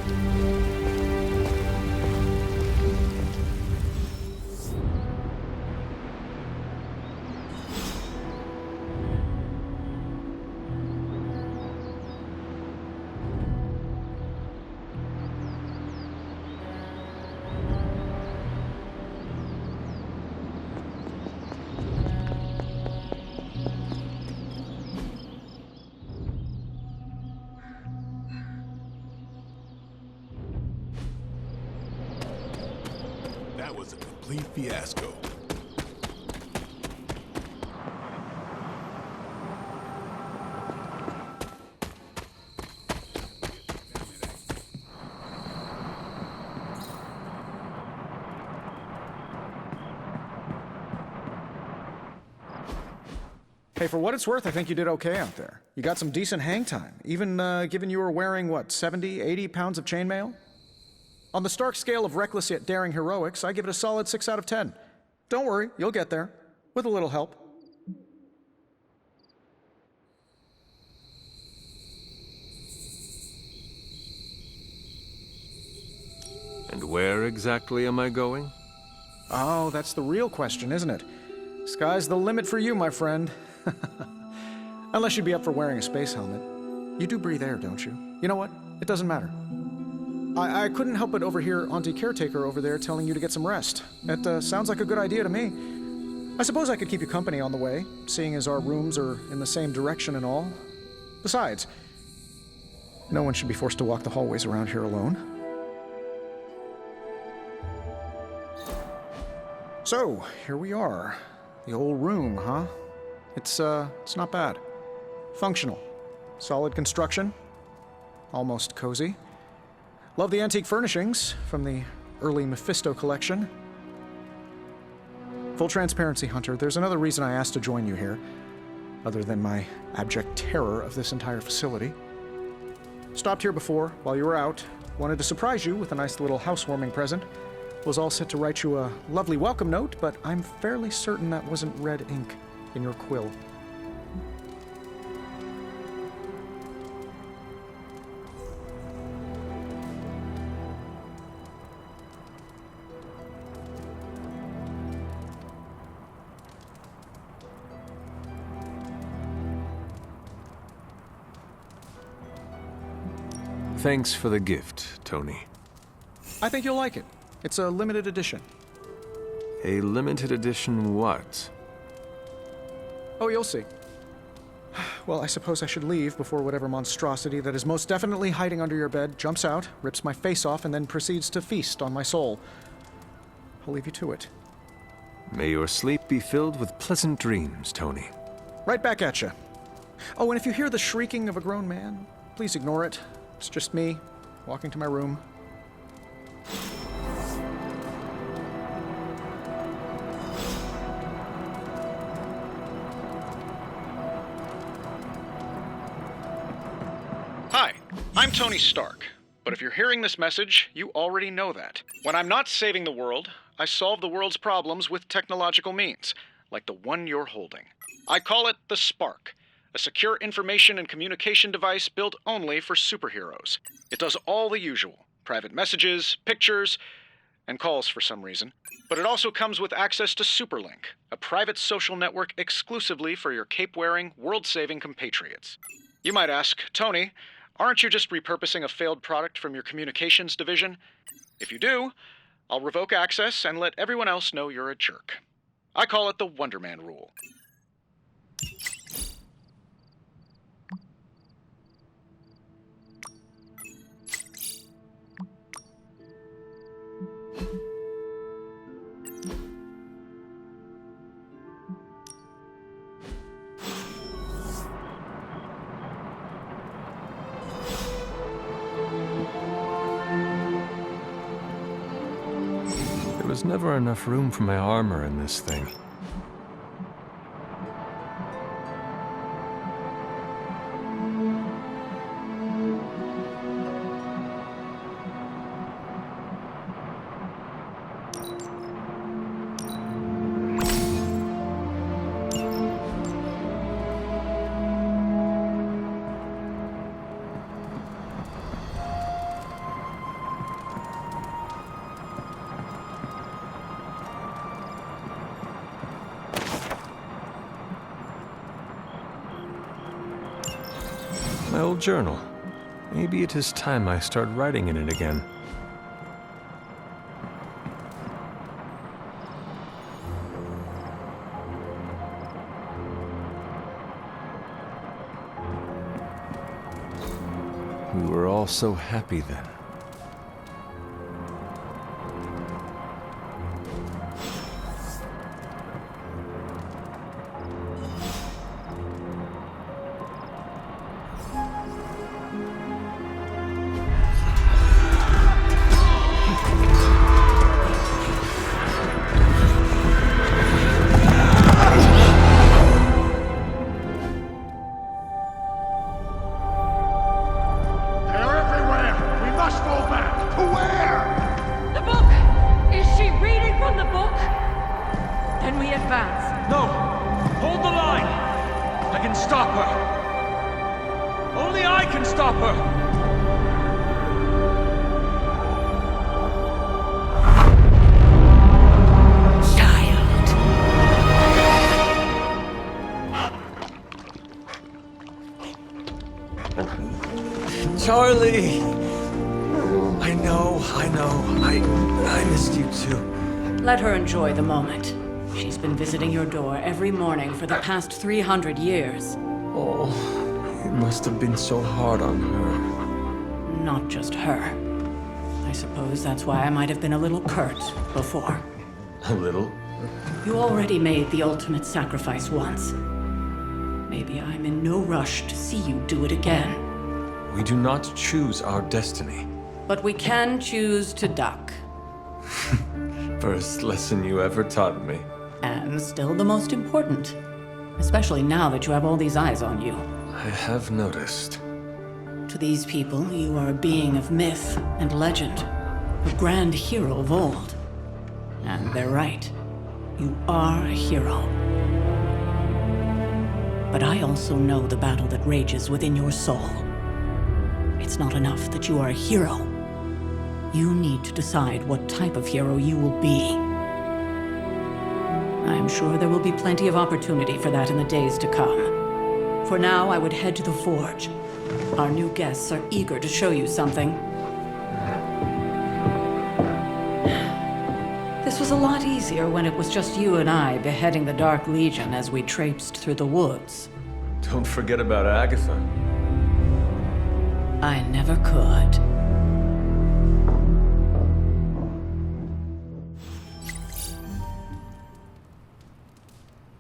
That was a complete fiasco. Hey, for what it's worth, I think you did okay out there. You got some decent hang time, even given you were wearing, what, 70, 80 pounds of chainmail? On the Stark scale of reckless yet daring heroics, I give it a solid 6 out of 10. Don't worry, you'll get there. With a little help. And where exactly am I going? Oh, that's the real question, isn't it? Sky's the limit for you, my friend. Unless you'd be up for wearing a space helmet. You do breathe air, don't you? You know what? It doesn't matter. I couldn't help but overhear Auntie Caretaker over there telling you to get some rest. It sounds like a good idea to me. I suppose I could keep you company on the way, seeing as our rooms are in the same direction and all. Besides, no one should be forced to walk the hallways around here alone. So, here we are. The old room, huh? It's not bad. Functional. Solid construction. Almost cozy. Love the antique furnishings from the early Mephisto collection. Full transparency, Hunter, there's another reason I asked to join you here, other than my abject terror of this entire facility. Stopped here before, while you were out. Wanted to surprise you with a nice little housewarming present. Was all set to write you a lovely welcome note, but I'm fairly certain that wasn't red ink in your quill. Thanks for the gift, Tony. I think you'll like it. It's a limited edition. A limited edition what? Oh, you'll see. Well, I suppose I should leave before whatever monstrosity that is most definitely hiding under your bed jumps out, rips my face off, and then proceeds to feast on my soul. I'll leave you to it. May your sleep be filled with pleasant dreams, Tony. Right back at you. Oh, and if you hear the shrieking of a grown man, please ignore it. It's just me, walking to my room. Tony Stark, but if you're hearing this message, you already know that. When I'm not saving the world, I solve the world's problems with technological means, like the one you're holding. I call it the Spark, a secure information and communication device built only for superheroes. It does all the usual, private messages, pictures, and calls for some reason. But it also comes with access to Superlink, a private social network exclusively for your cape-wearing, world-saving compatriots. You might ask, Tony, aren't you just repurposing a failed product from your communications division? If you do, I'll revoke access and let everyone else know you're a jerk. I call it the Wonder Man rule. There was never enough room for my armor in this thing. My old journal. Maybe it is time I start writing in it again. We were all so happy then. Charlie! I know. I missed you too. Let her enjoy the moment. She's been visiting your door every morning for the past 300 years. Oh, it must have been so hard on her. Not just her. I suppose that's why I might have been a little curt before. A little? You already made the ultimate sacrifice once. Maybe I'm in no rush to see you do it again. We do not choose our destiny. But we can choose to duck. First lesson you ever taught me. And still the most important. Especially now that you have all these eyes on you. I have noticed. To these people, you are a being of myth and legend. A grand hero of old. And they're right. You are a hero. But I also know the battle that rages within your soul. It's not enough that you are a hero. You need to decide what type of hero you will be. I'm sure there will be plenty of opportunity for that in the days to come. For now, I would head to the Forge. Our new guests are eager to show you something. This was a lot easier when it was just you and I beheading the Dark Legion as we traipsed through the woods. Don't forget about Agatha. I never could.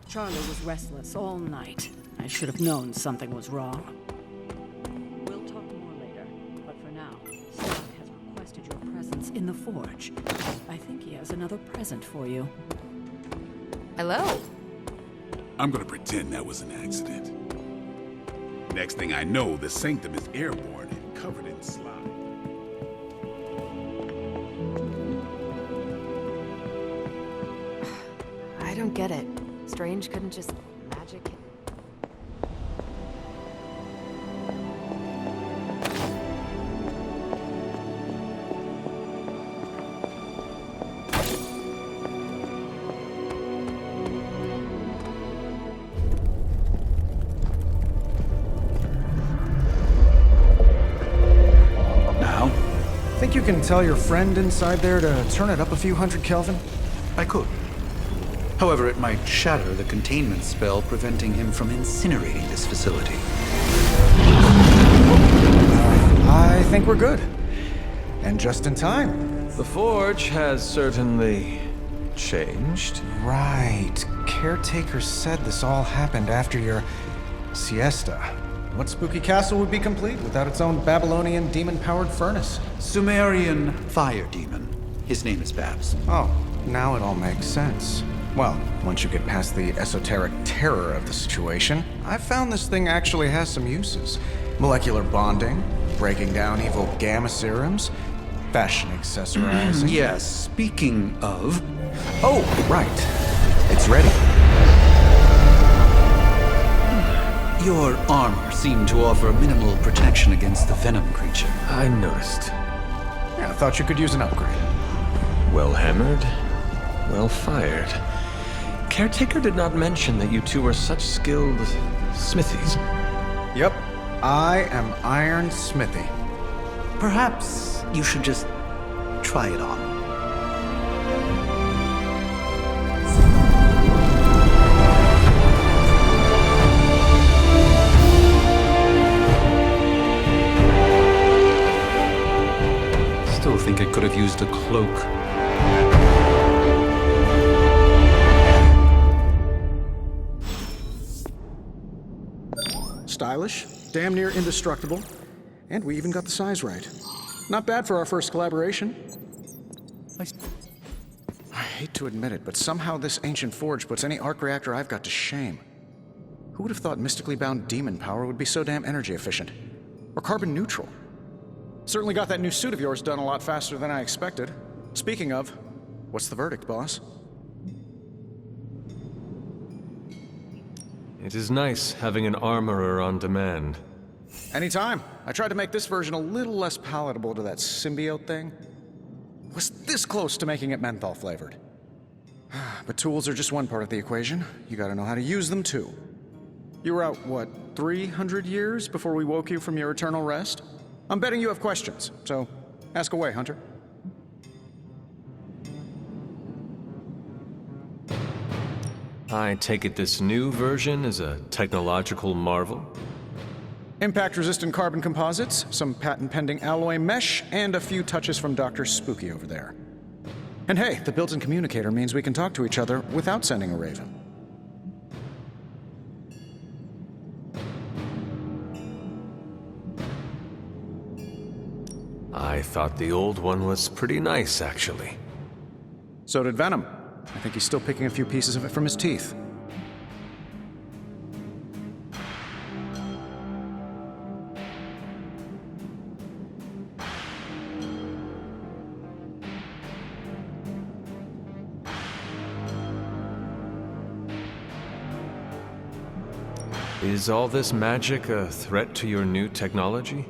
Charlie was restless all night. I should have known something was wrong. We'll talk more later, but for now, Stark has requested your presence in the Forge. I think he has another present for you. Hello. I'm gonna pretend that was an accident. Next thing I know, the Sanctum is airborne and covered in slime. I don't get it. Strange couldn't just magic it. Think you can tell your friend inside there to turn it up a few hundred Kelvin? I could. However, it might shatter the containment spell preventing him from incinerating this facility. I think we're good. And just in time. The Forge has certainly changed. Right. Caretaker said this all happened after your siesta. What spooky castle would be complete without its own Babylonian demon-powered furnace? Sumerian fire demon. His name is Babs. Oh, now it all makes sense. Well, once you get past the esoteric terror of the situation, I've found this thing actually has some uses. Molecular bonding, breaking down evil gamma serums, fashion accessorizing. Yes, speaking of... Oh, right. It's ready. Your armor seemed to offer minimal protection against the venom creature. I noticed. Yeah, I thought you could use an upgrade. Well hammered, well fired. Caretaker did not mention that you two were such skilled smithies. Yep, I am Iron Smithy. Perhaps you should just try it on. Still think it could have used a cloak. Stylish, damn near indestructible, and we even got the size right. Not bad for our first collaboration. I hate to admit it, but somehow this ancient forge puts any arc reactor I've got to shame. Who would have thought mystically bound demon power would be so damn energy efficient? Or carbon neutral? Certainly got that new suit of yours done a lot faster than I expected. Speaking of, what's the verdict, boss? It is nice having an armorer on demand. Anytime. I tried to make this version a little less palatable to that symbiote thing. Was this close to making it menthol flavored. But tools are just one part of the equation. You gotta know how to use them too. You were out, what, 300 years before we woke you from your eternal rest? I'm betting you have questions, so ask away, Hunter. I take it this new version is a technological marvel? Impact-resistant carbon composites, some patent-pending alloy mesh, and a few touches from Dr. Spooky over there. And hey, the built-in communicator means we can talk to each other without sending a raven. I thought the old one was pretty nice, actually. So did Venom. I think he's still picking a few pieces of it from his teeth. Is all this magic a threat to your new technology?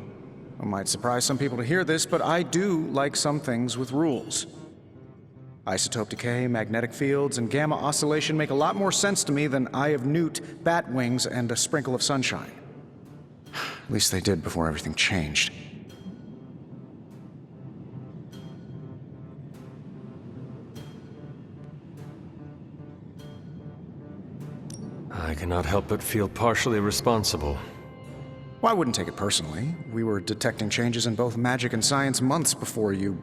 It might surprise some people to hear this, but I do like some things with rules. Isotope decay, magnetic fields, and gamma oscillation make a lot more sense to me than Eye of Newt, bat wings, and a sprinkle of sunshine. At least they did before everything changed. I cannot help but feel partially responsible. Well, I wouldn't take it personally. We were detecting changes in both magic and science months before you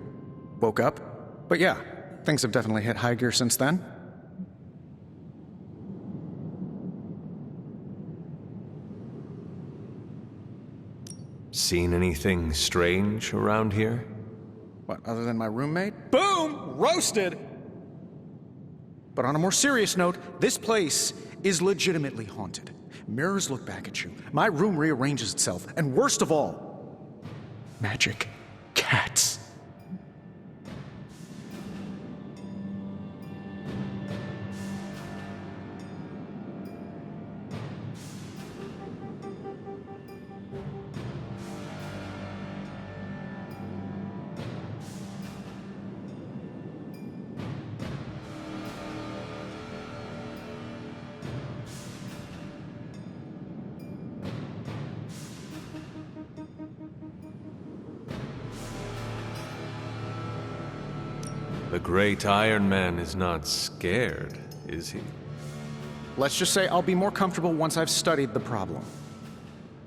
woke up. But yeah, things have definitely hit high gear since then. Seen anything strange around here? What, other than my roommate? Boom! Roasted! But on a more serious note, this place is legitimately haunted. Mirrors look back at you. My room rearranges itself. And worst of all, magic cats. The great Iron Man is not scared, is he? Let's just say I'll be more comfortable once I've studied the problem.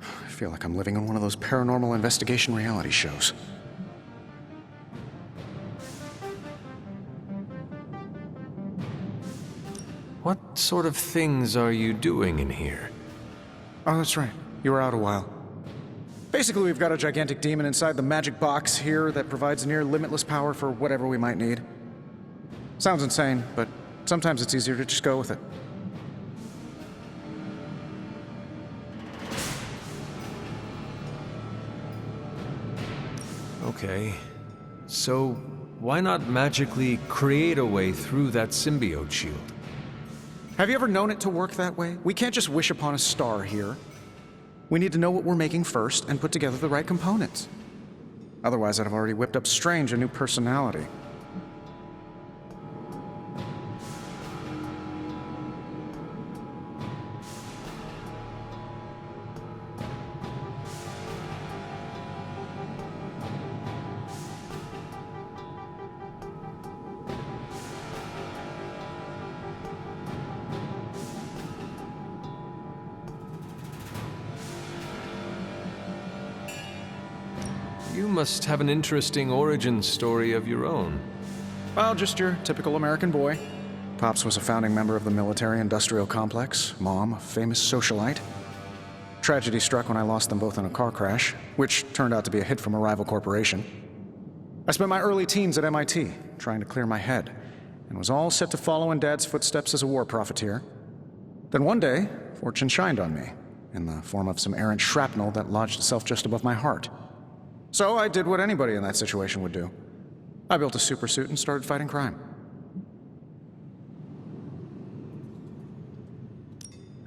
I feel like I'm living in one of those paranormal investigation reality shows. What sort of things are you doing in here? Oh, that's right. You were out a while. Basically, we've got a gigantic demon inside the magic box here that provides near limitless power for whatever we might need. Sounds insane, but sometimes it's easier to just go with it. Okay. So, why not magically create a way through that symbiote shield? Have you ever known it to work that way? We can't just wish upon a star here. We need to know what we're making first and put together the right components. Otherwise, I'd have already whipped up Strange a new personality. You must have an interesting origin story of your own. Well, just your typical American boy. Pops was a founding member of the military-industrial complex. Mom, a famous socialite. Tragedy struck when I lost them both in a car crash, which turned out to be a hit from a rival corporation. I spent my early teens at MIT, trying to clear my head, and was all set to follow in Dad's footsteps as a war profiteer. Then one day, fortune shined on me, in the form of some errant shrapnel that lodged itself just above my heart. So I did what anybody in that situation would do. I built a supersuit and started fighting crime.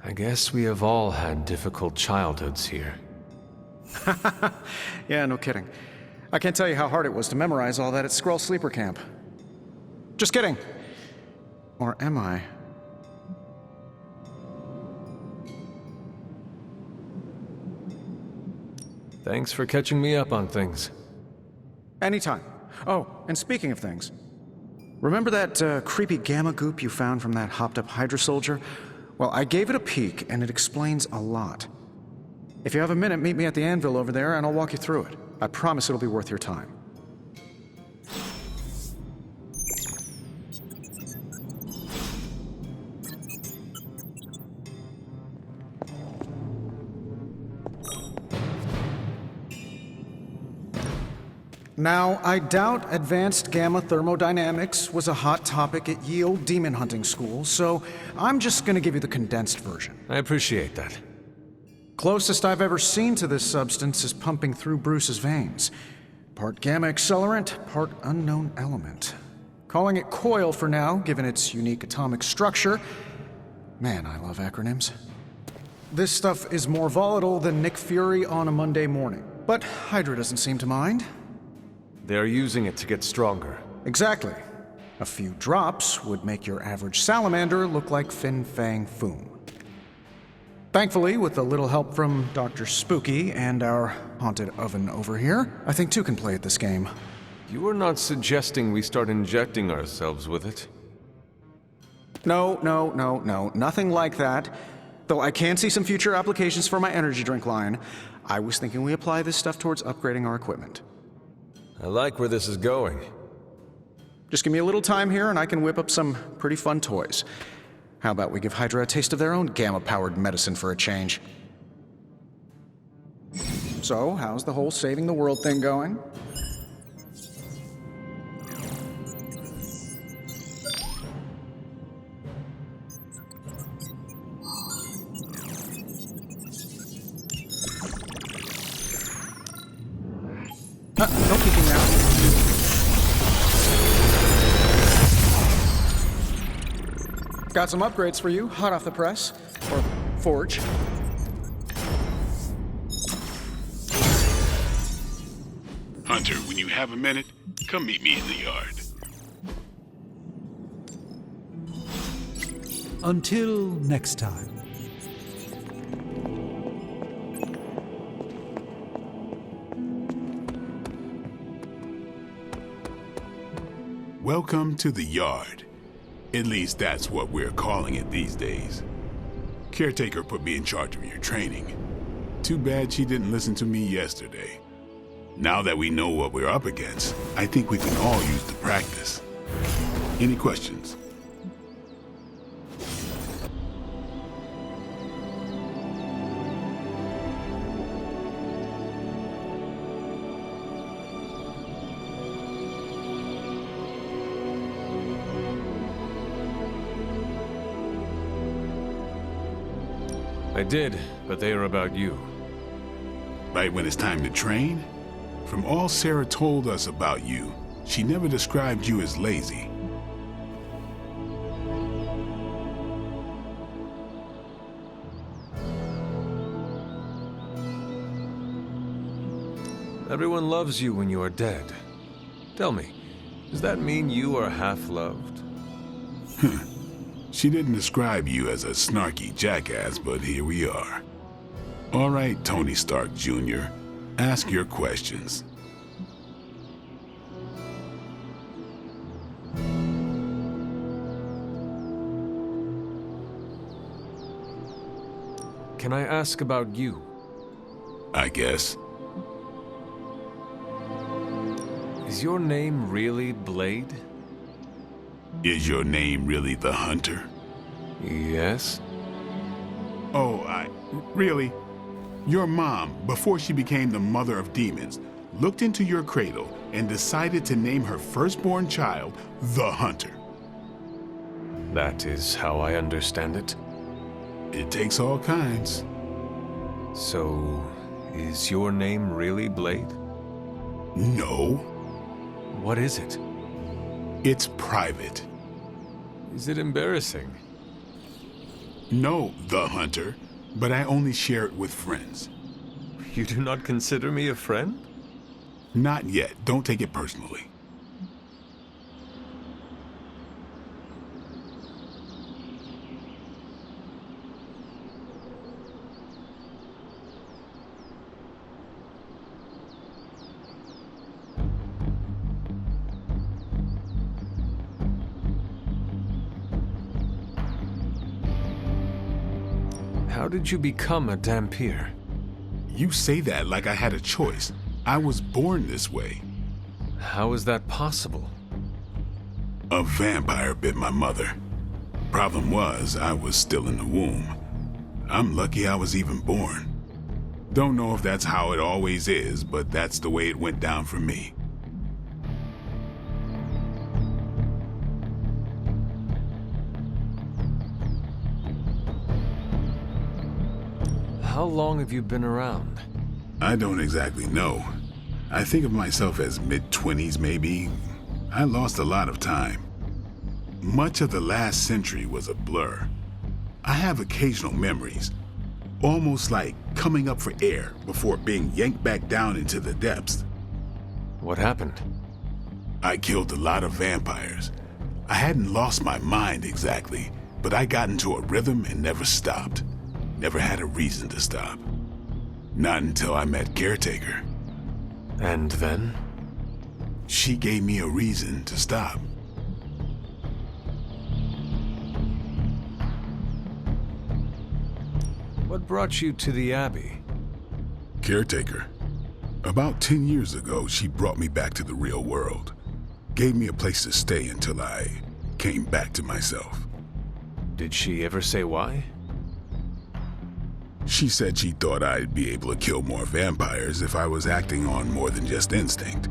I guess we have all had difficult childhoods here. Yeah, no kidding. I can't tell you how hard it was to memorize all that at Skrull Sleeper Camp. Just kidding. Or am I? Thanks for catching me up on things. Anytime. Oh, and speaking of things, remember that creepy gamma goop you found from that hopped-up Hydra soldier? Well, I gave it a peek, and it explains a lot. If you have a minute, meet me at the anvil over there, and I'll walk you through it. I promise it'll be worth your time. Now, I doubt advanced gamma thermodynamics was a hot topic at ye olde demon hunting school, so I'm just gonna give you the condensed version. I appreciate that. Closest I've ever seen to this substance is pumping through Bruce's veins. Part gamma accelerant, part unknown element. Calling it Coil for now, given its unique atomic structure. Man, I love acronyms. This stuff is more volatile than Nick Fury on a Monday morning, but Hydra doesn't seem to mind. They're using it to get stronger. Exactly. A few drops would make your average salamander look like Fin Fang Foom. Thankfully, with a little help from Dr. Spooky and our haunted oven over here, I think two can play at this game. You are not suggesting we start injecting ourselves with it? No, nothing like that. Though I can see some future applications for my energy drink line. I was thinking we apply this stuff towards upgrading our equipment. I like where this is going. Just give me a little time here and I can whip up some pretty fun toys. How about we give Hydra a taste of their own gamma-powered medicine for a change? So, how's the whole saving the world thing going? No peeking now. Got some upgrades for you, hot off the press. Or forge. Hunter, when you have a minute, come meet me in the yard. Until next time. Welcome to the yard. At least that's what we're calling it these days. Caretaker put me in charge of your training. Too bad she didn't listen to me yesterday. Now that we know what we're up against, I think we can all use the practice. Any questions? I did, but they are about you. Right when it's time to train? From all Sarah told us about you, she never described you as lazy. Everyone loves you when you are dead. Tell me, does that mean you are half-loved? She didn't describe you as a snarky jackass, but here we are. All right, Tony Stark Jr., ask your questions. Can I ask about you? I guess. Is your name really Blade? Is your name really the Hunter? Yes. Oh, really? Your mom, before she became the mother of demons, looked into your cradle and decided to name her firstborn child the Hunter. That is how I understand it. It takes all kinds. So, is your name really Blade? No. What is it? It's private. Is it embarrassing? No, the Hunter, but I only share it with friends. You do not consider me a friend? Not yet. Don't take it personally. How did you become a Dhampir? You say that like I had a choice. I was born this way. How is that possible? A vampire bit my mother. Problem was, I was still in the womb. I'm lucky I was even born. Don't know if that's how it always is, but that's the way it went down for me. How long have you been around? I don't exactly know. I think of myself as mid-20s, maybe. I lost a lot of time. Much of the last century was a blur. I have occasional memories, almost like coming up for air before being yanked back down into the depths. What happened? I killed a lot of vampires. I hadn't lost my mind exactly, but I got into a rhythm and never stopped. Never had a reason to stop. Not until I met Caretaker. And then? She gave me a reason to stop. What brought you to the Abbey? Caretaker. About 10 years ago, she brought me back to the real world. Gave me a place to stay until I came back to myself. Did she ever say why? She said she thought I'd be able to kill more vampires if I was acting on more than just instinct.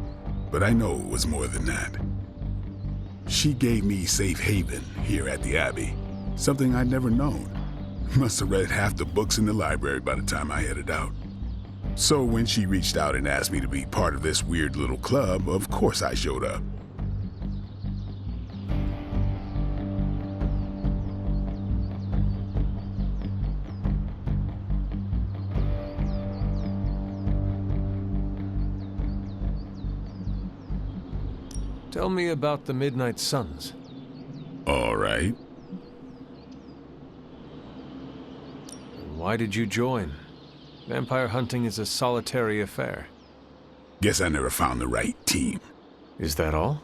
But I know it was more than that. She gave me safe haven here at the Abbey. Something I'd never known. Must have read half the books in the library by the time I headed out. So when she reached out and asked me to be part of this weird little club, of course I showed up. Tell me about the Midnight Suns. All right. Why did you join? Vampire hunting is a solitary affair. Guess I never found the right team. Is that all?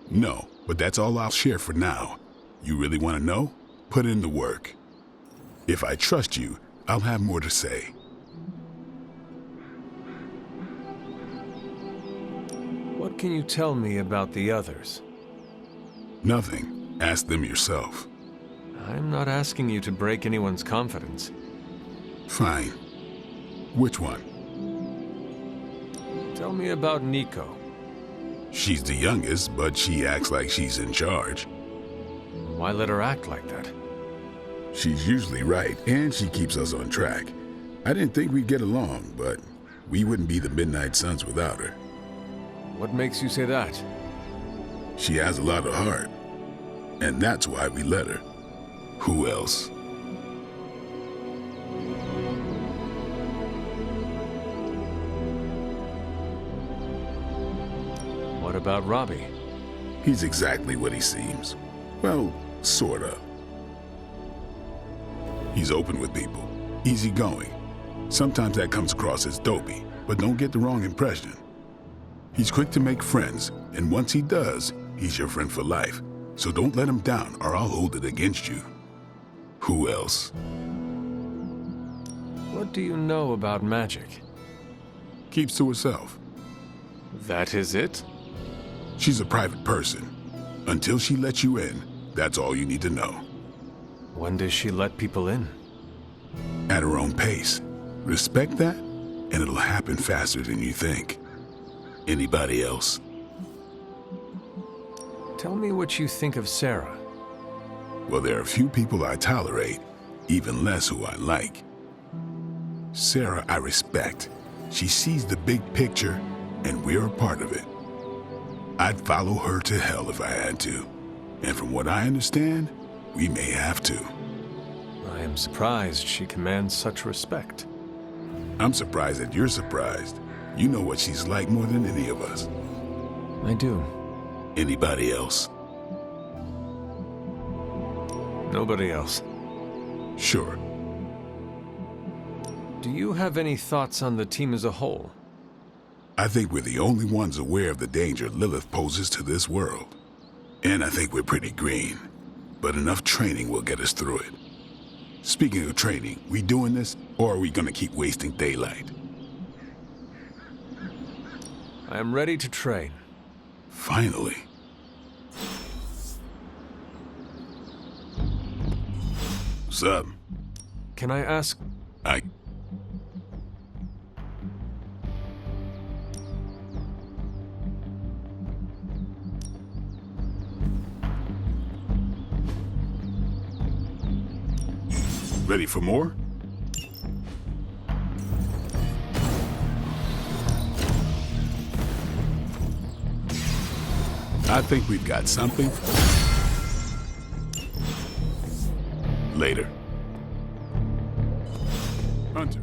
No, but that's all I'll share for now. You really want to know? Put in the work. If I trust you, I'll have more to say. What can you tell me about the others? Nothing. Ask them yourself. I'm not asking you to break anyone's confidence. Fine. Which one? Tell me about Nico. She's the youngest, but she acts like she's in charge. Why let her act like that? She's usually right, and she keeps us on track. I didn't think we'd get along, but we wouldn't be the Midnight Suns without her. What makes you say that? She has a lot of heart, and that's why we let her. Who else? What about Robbie? He's exactly what he seems. Well, sorta. He's open with people, easygoing. Sometimes that comes across as dopey, but don't get the wrong impression. He's quick to make friends, and once he does, he's your friend for life. So don't let him down, or I'll hold it against you. Who else? What do you know about magic? Keeps to herself. That is it? She's a private person. Until she lets you in, that's all you need to know. When does she let people in? At her own pace. Respect that, and it'll happen faster than you think. Anybody else? Tell me what you think of Sarah. Well, there are a few people I tolerate, even less who I like. Sarah, I respect. She sees the big picture, and we're a part of it. I'd follow her to hell if I had to. And from what I understand, we may have to. I am surprised she commands such respect. I'm surprised that you're surprised. You know what she's like more than any of us. I do. Anybody else? Nobody else. Sure. Do you have any thoughts on the team as a whole? I think we're the only ones aware of the danger Lilith poses to this world. And I think we're pretty green. But enough training will get us through it. Speaking of training, we doing this, or are we gonna keep wasting daylight? I am ready to train. Finally. What's up? Can I ask... Ready for more? I think we've got something. Later. Hunter.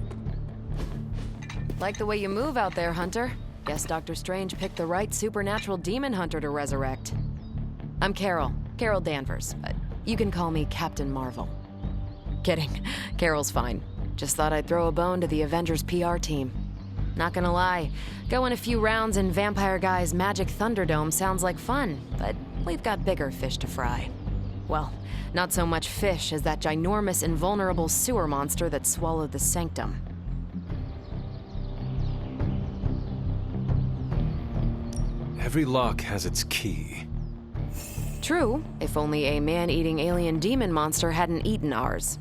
Like the way you move out there, Hunter. Guess Dr. Strange picked the right supernatural demon hunter to resurrect. I'm Carol Danvers, but you can call me Captain Marvel. Kidding, Carol's fine. Just thought I'd throw a bone to the Avengers PR team. Not gonna lie, going a few rounds in Vampire Guy's Magic Thunderdome sounds like fun, but we've got bigger fish to fry. Well, not so much fish as that ginormous invulnerable sewer monster that swallowed the Sanctum. Every lock has its key. True, if only a man-eating alien demon monster hadn't eaten ours.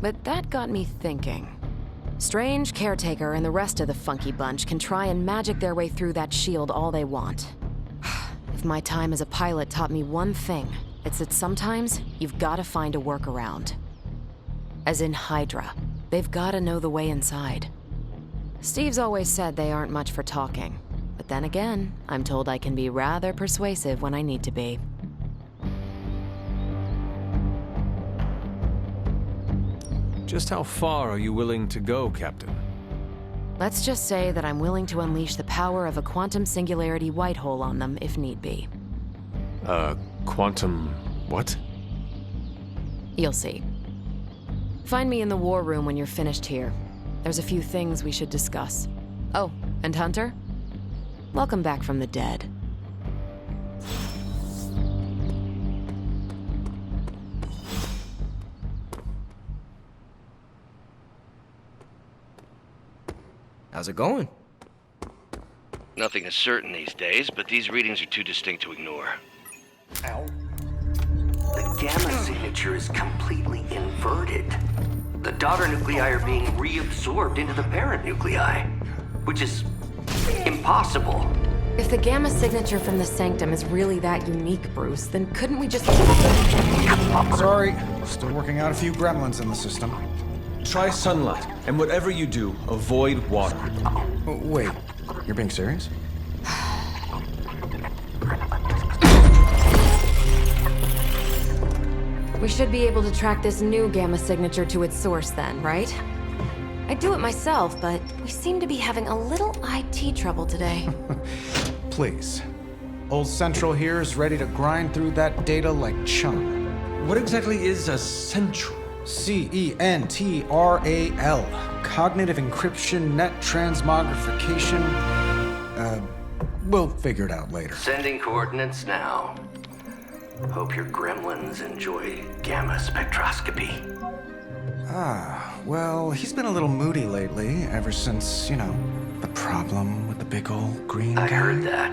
But that got me thinking. Strange, Caretaker, and the rest of the funky bunch can try and magic their way through that shield all they want. If my time as a pilot taught me one thing, it's that sometimes you've got to find a workaround. As in Hydra, they've got to know the way inside. Steve's always said they aren't much for talking. But then again, I'm told I can be rather persuasive when I need to be. Just how far are you willing to go, Captain? Let's just say that I'm willing to unleash the power of a quantum singularity white hole on them if need be. Quantum... what? You'll see. Find me in the war room when you're finished here. There's a few things we should discuss. Oh, and Hunter? Welcome back from the dead. How's it going? Nothing is certain these days, but these readings are too distinct to ignore. Ow. The gamma signature is completely inverted. The daughter nuclei are being reabsorbed into the parent nuclei, which is impossible. If the gamma signature from the Sanctum is really that unique, Bruce, then couldn't we just... Sorry, still working out a few gremlins in the system. Try sunlight, and whatever you do, avoid water. Oh, wait, you're being serious? We should be able to track this new gamma signature to its source then, right? I'd do it myself, but we seem to be having a little IT trouble today. Please. Old Central here is ready to grind through that data like chum. What exactly is a Central? CENTRAL. Cognitive encryption, net transmogrification. We'll figure it out later. Sending coordinates now. Hope your gremlins enjoy gamma spectroscopy. Well, he's been a little moody lately, ever since, the problem with the big old green guy. I heard that.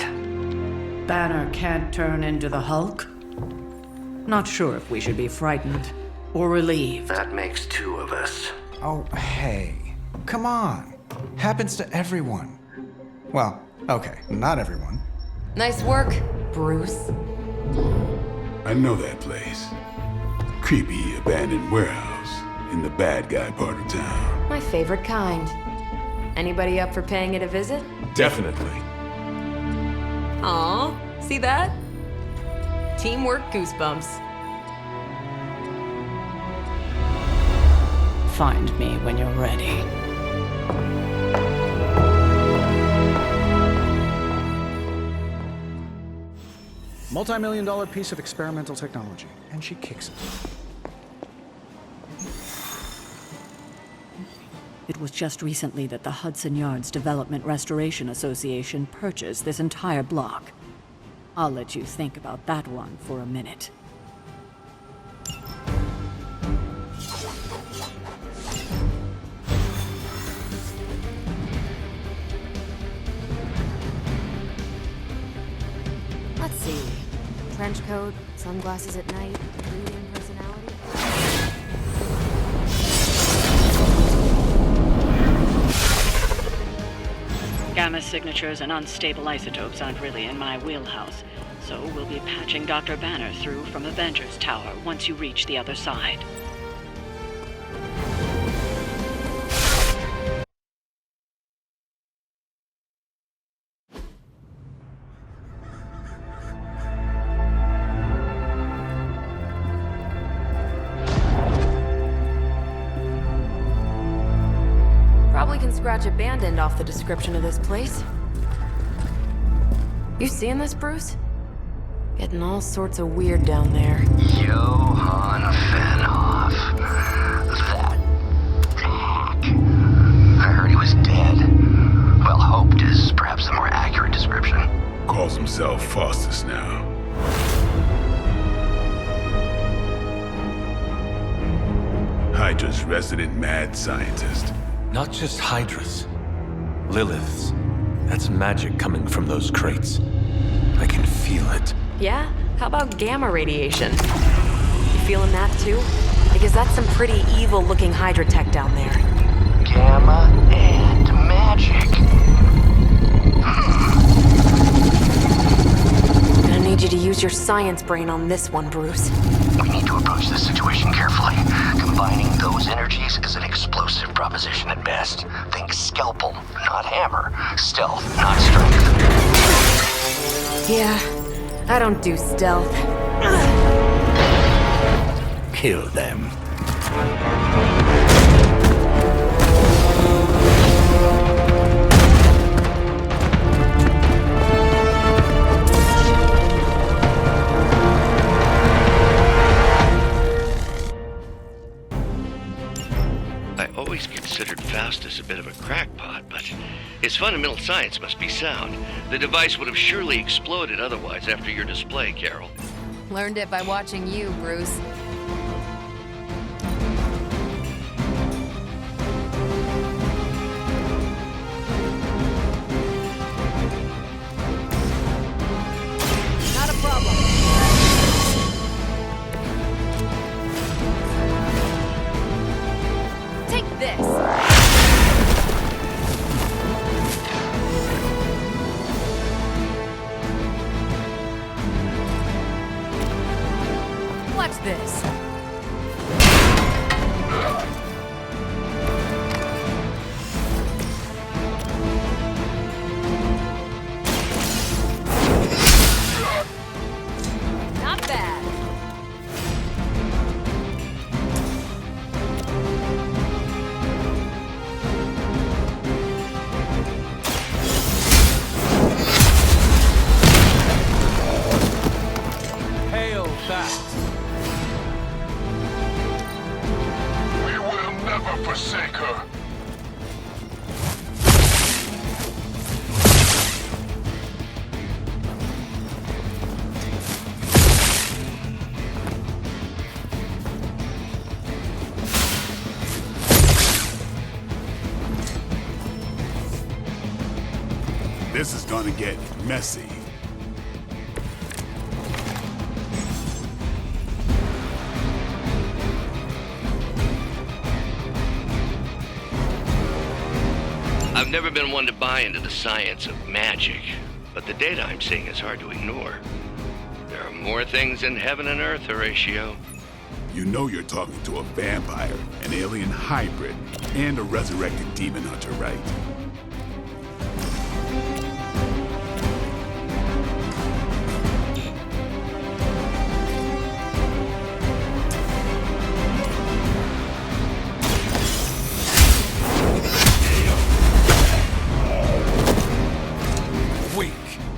Banner can't turn into the Hulk? Not sure if we should be frightened or relieved. That makes two of us. Oh, hey. Come on. Happens to everyone. Well, okay, not everyone. Nice work, Bruce. I know that place. Creepy abandoned warehouse in the bad guy part of town. My favorite kind. Anybody up for paying it a visit? Definitely. Aw, see that? Teamwork goosebumps. Find me when you're ready. Multi-million-dollar piece of experimental technology, and she kicks it. It was just recently that the Hudson Yards Development Restoration Association purchased this entire block. I'll let you think about that one for a minute. Let's see. Trench coat, sunglasses at night, brooding personality. Gamma signatures and unstable isotopes aren't really in my wheelhouse, so we'll be patching Dr. Banner through from Avengers Tower once you reach the other side. Probably can scratch abandoned off the description of this place. You seeing this, Bruce? Getting all sorts of weird down there. Johann Fenhoff. That hack. I heard he was dead. Well, hoped is perhaps the more accurate description. Calls himself Faustus now. Hydra's resident mad scientist. Not just Hydra's. Lilith's. That's magic coming from those crates. I can feel it. Yeah? How about gamma radiation? You feeling that too? Because that's some pretty evil-looking Hydra tech down there. Gamma and magic. Gonna need need you to use your science brain on this one, Bruce. We need to approach this situation carefully. Combining those energies is an explosive proposition at best. Think scalpel, not hammer. Stealth, not strength. Yeah, I don't do stealth. Kill them. I always considered Faustus a bit of a crackpot, but his fundamental science must be sound. The device would have surely exploded otherwise after your display, Carol. Learned it by watching you, Bruce. Not a problem. Take this. Watch this. Not bad. Hail that! We will never forsake her. This is gonna get messy. I've never been one to buy into the science of magic, but the data I'm seeing is hard to ignore. There are more things in heaven and earth, Horatio. You know you're talking to a vampire, an alien hybrid, and a resurrected demon hunter, right? Weak,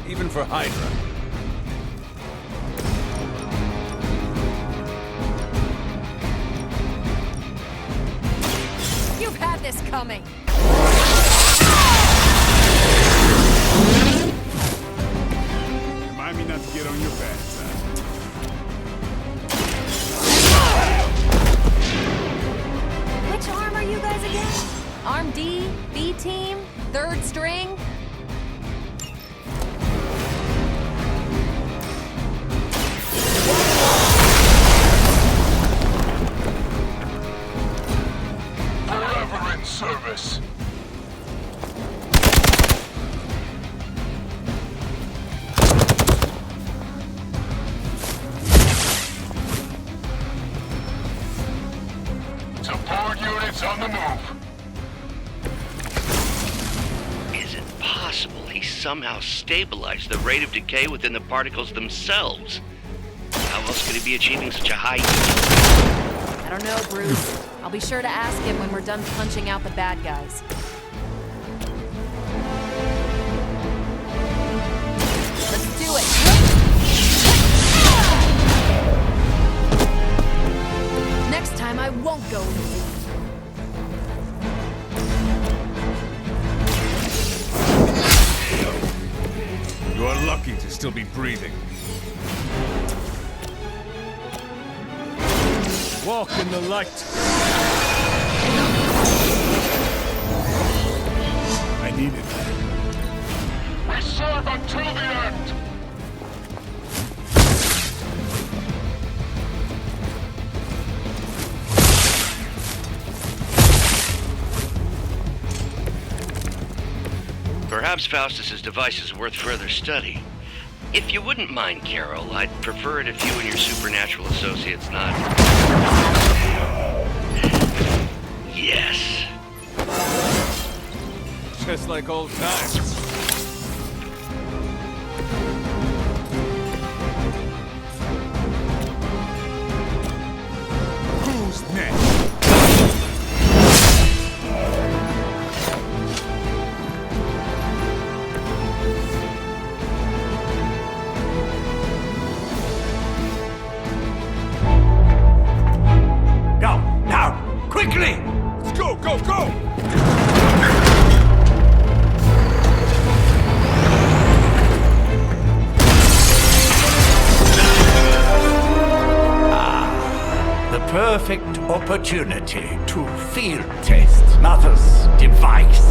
even for Hydra. You've had this coming. Remind me not to get on your bad side. Which arm are you guys again? Arm D, B team, third string? Forever in service. Support units on the move. Is it possible he somehow stabilized the rate of decay within the particles themselves? How else could he be achieving such a high... I don't know, Bruce. I'll be sure to ask him when we're done punching out the bad guys. Let's do it! Next time I won't go easy. You are lucky to still be breathing. Walk in the light. I needed that. We serve until the end. Perhaps Faustus's device is worth further study. If you wouldn't mind, Carol, I'd prefer it if you and your supernatural associates not... Yes. Just like old times. Who's next? Now, quickly! Let's go, go, go! The perfect opportunity to field test Mother's device.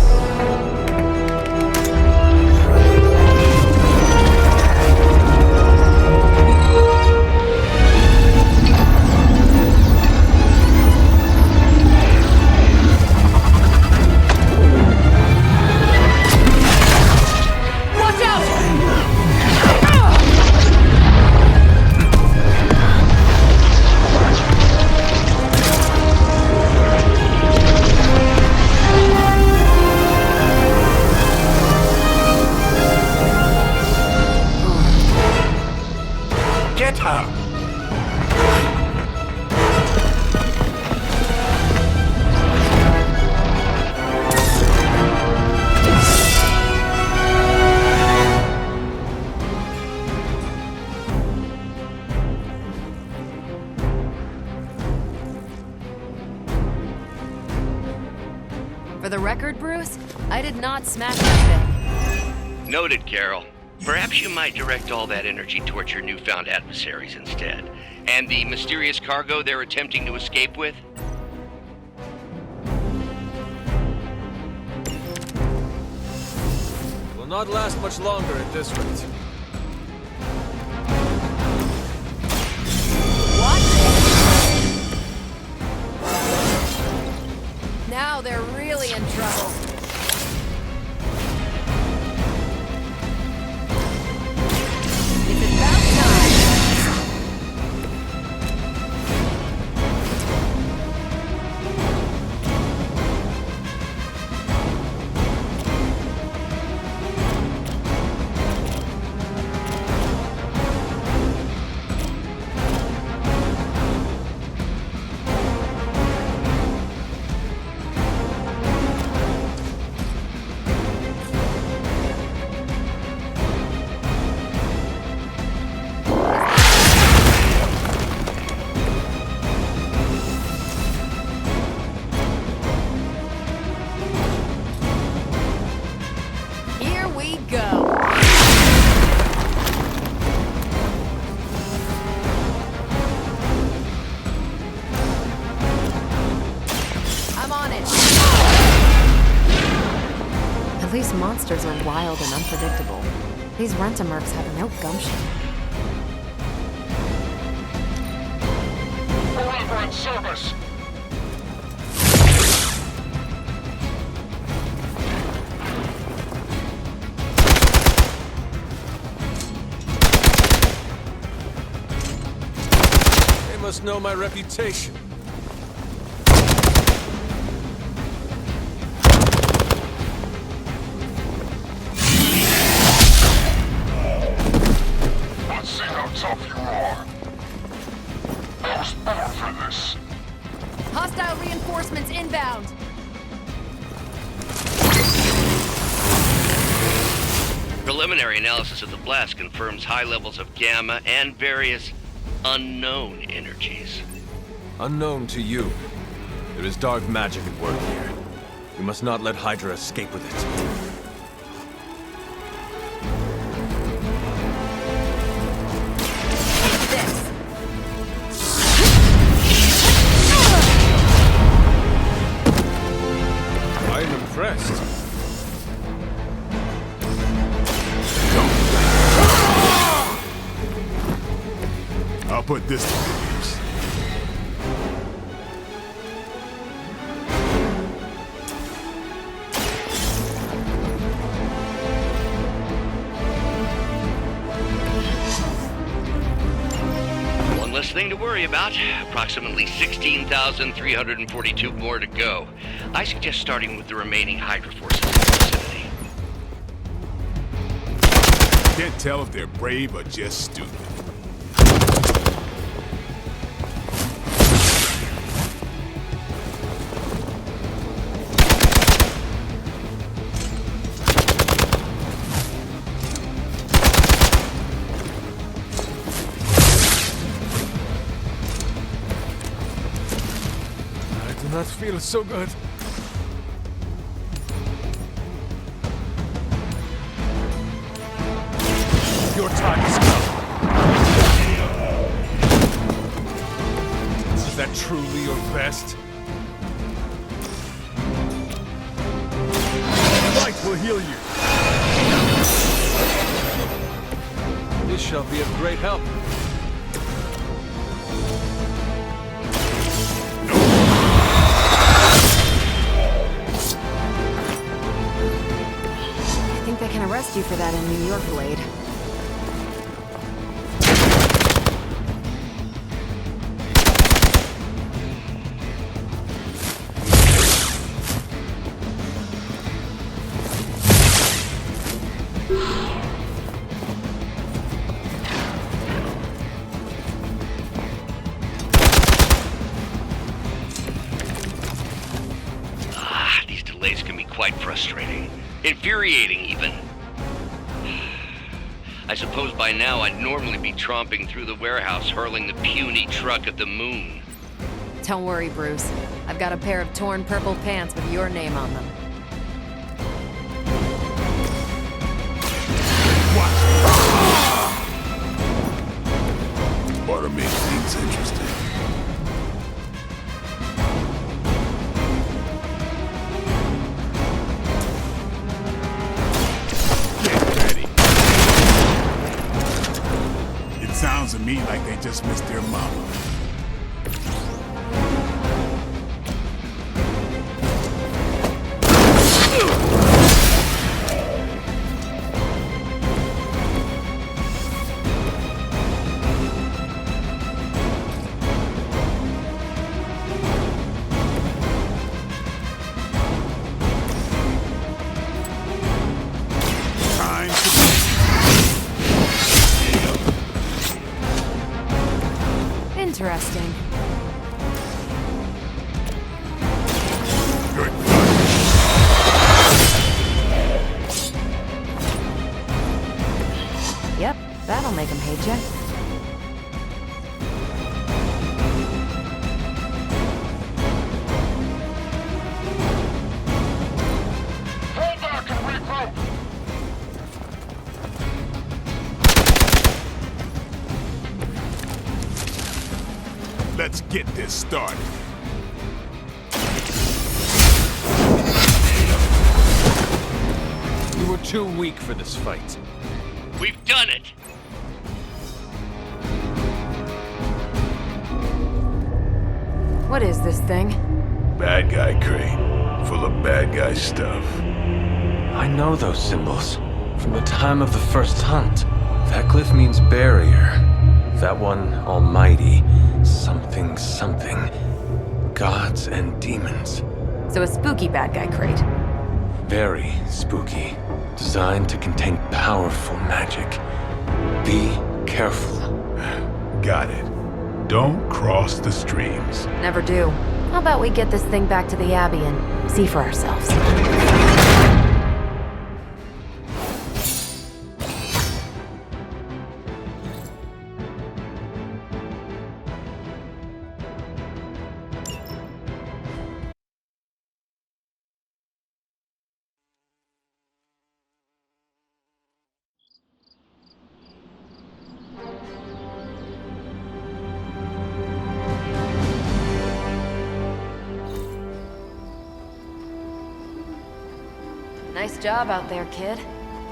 Get her! For the record, Bruce, I did not smash that thing. Noted, Carol. Perhaps you might direct all that energy towards your newfound adversaries instead. And the mysterious cargo they're attempting to escape with? Will not last much longer at this rate. Now they're really in trouble. It's about time. Here we go. I'm on it. At least monsters are wild and unpredictable. These Rent-A-Mercs have no gumption. Arrival in service. They must know my reputation. Let's see how tough you are. I was born for this. Hostile reinforcements inbound. Preliminary analysis of the blast confirms high levels of gamma and various unknown energies. Unknown to you. There is dark magic at work here. We must not let Hydra escape with it. I am impressed. I'll put this to good use. to worry about. Approximately 16,342 more to go. I suggest starting with the remaining Hydra forces in the vicinity. Can't tell if they're brave or just stupid. That feels so good. Your time has come. Is that truly your best? Light will heal you. This shall be of great help. They can arrest you for that in New York, Blade. These delays can be quite frustrating. Infuriating, even. I suppose by now I'd normally be tromping through the warehouse hurling the puny truck at the moon. Don't worry, Bruce. I've got a pair of torn purple pants with your name on them. Ought to make things interesting. Sounds to me like they just missed their mama. Interesting. Yep, that'll make him hate you. Fall back and regroup! Let's get this started. You were too weak for this fight. We've done it! What is this thing? Bad guy crate, full of bad guy stuff. I know those symbols from the time of the first hunt. That glyph means barrier. That one, almighty. Something, something. Gods and demons. So a spooky bad guy crate. Very spooky. Designed to contain powerful magic. Be careful. Got it. Don't cross the streams. Never do. How about we get this thing back to the Abbey and see for ourselves? Nice job out there, kid.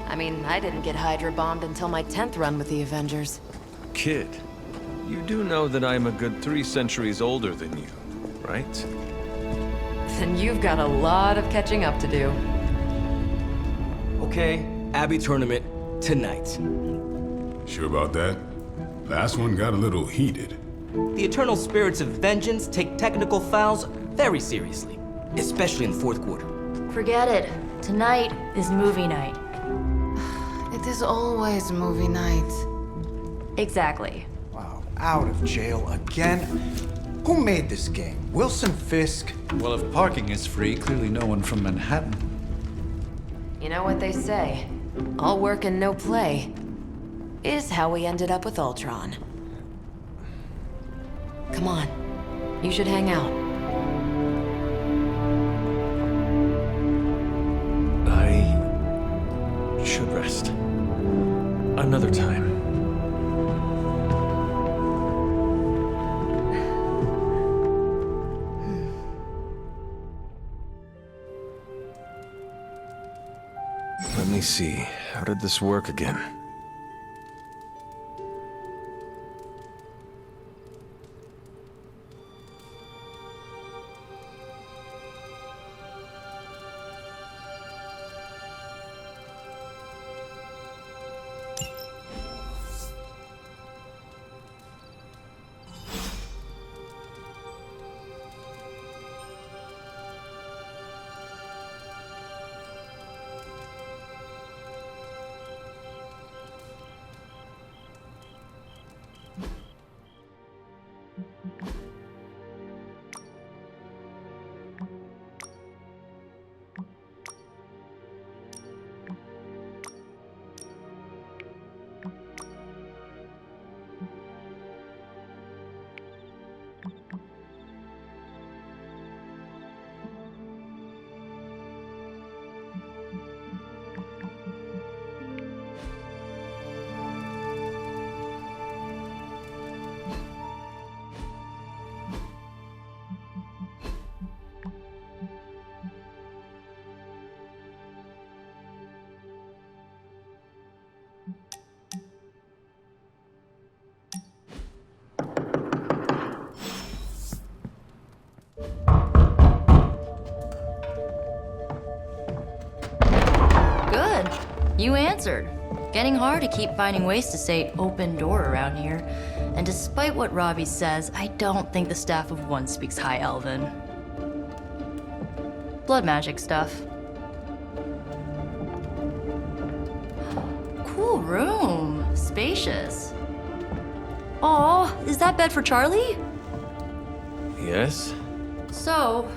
I mean, I didn't get Hydra bombed until my 10th run with the Avengers. Kid, you do know that I'm a good 3 centuries older than you, right? Then you've got a lot of catching up to do. Okay, Abbey tournament tonight. Sure about that? Last one got a little heated. The Eternal Spirits of Vengeance take technical fouls very seriously, especially in the fourth quarter. Forget it. Tonight is movie night. It is always movie night. Exactly. Wow, out of jail again? Who made this game? Wilson Fisk? Well, if parking is free, clearly no one from Manhattan. You know what they say? All work and no play is how we ended up with Ultron. Come on. You should hang out. I should rest. Another time. Let me see. How did this work again? You answered. Getting hard to keep finding ways to say open door around here. And despite what Robbie says, I don't think the staff of One speaks High Elven. Blood magic stuff. Cool room. Spacious. Aw, is that bed for Charlie? Yes? So,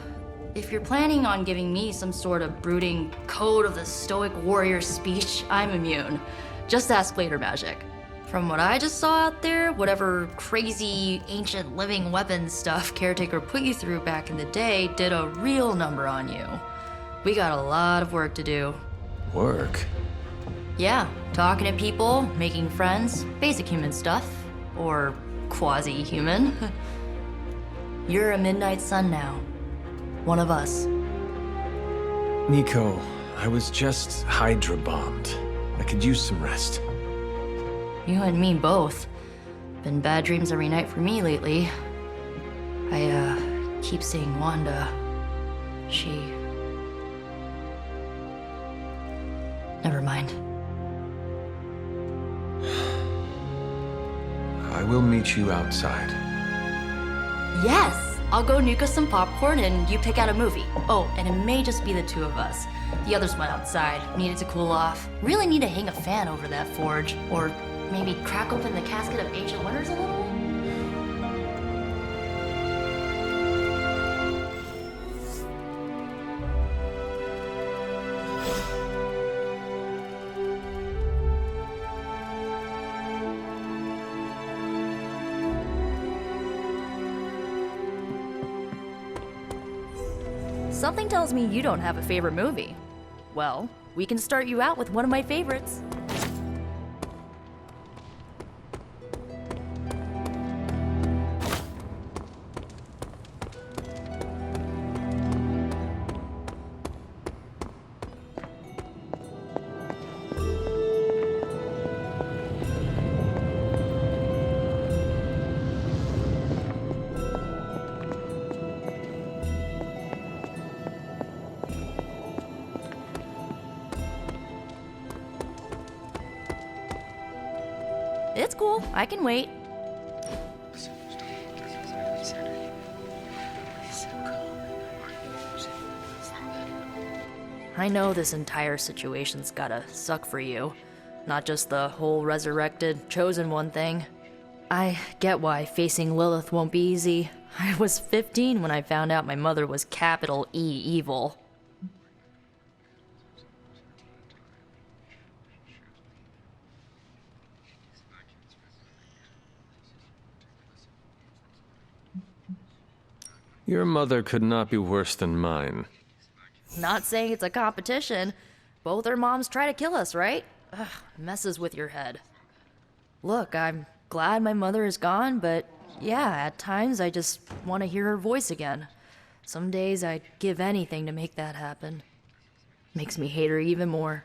if you're planning on giving me some sort of brooding code of the stoic warrior speech, I'm immune. Just ask Blader Magic. From what I just saw out there, whatever crazy ancient living weapons stuff Caretaker put you through back in the day did a real number on you. We got a lot of work to do. Work? Yeah, talking to people, making friends, basic human stuff. Or quasi-human. You're a Midnight Sun now. One of us. Nico, I was just Hydra bombed. I could use some rest. You and me both. Been bad dreams every night for me lately. I keep seeing Wanda. She... Never mind. I will meet you outside. Yes! I'll go nuke us some popcorn and you pick out a movie. Oh, and it may just be the two of us. The others went outside, needed to cool off. Really need to hang a fan over that forge. Or maybe crack open the casket of Ancient Wonders a little? Something tells me you don't have a favorite movie. Well, we can start you out with one of my favorites. It's cool. I can wait. I know this entire situation's gotta suck for you. Not just the whole resurrected, chosen one thing. I get why facing Lilith won't be easy. I was 15 when I found out my mother was capital E evil. Your mother could not be worse than mine. Not saying it's a competition. Both our moms try to kill us, right? Ugh, messes with your head. Look, I'm glad my mother is gone, but yeah, at times I just want to hear her voice again. Some days I'd give anything to make that happen. Makes me hate her even more.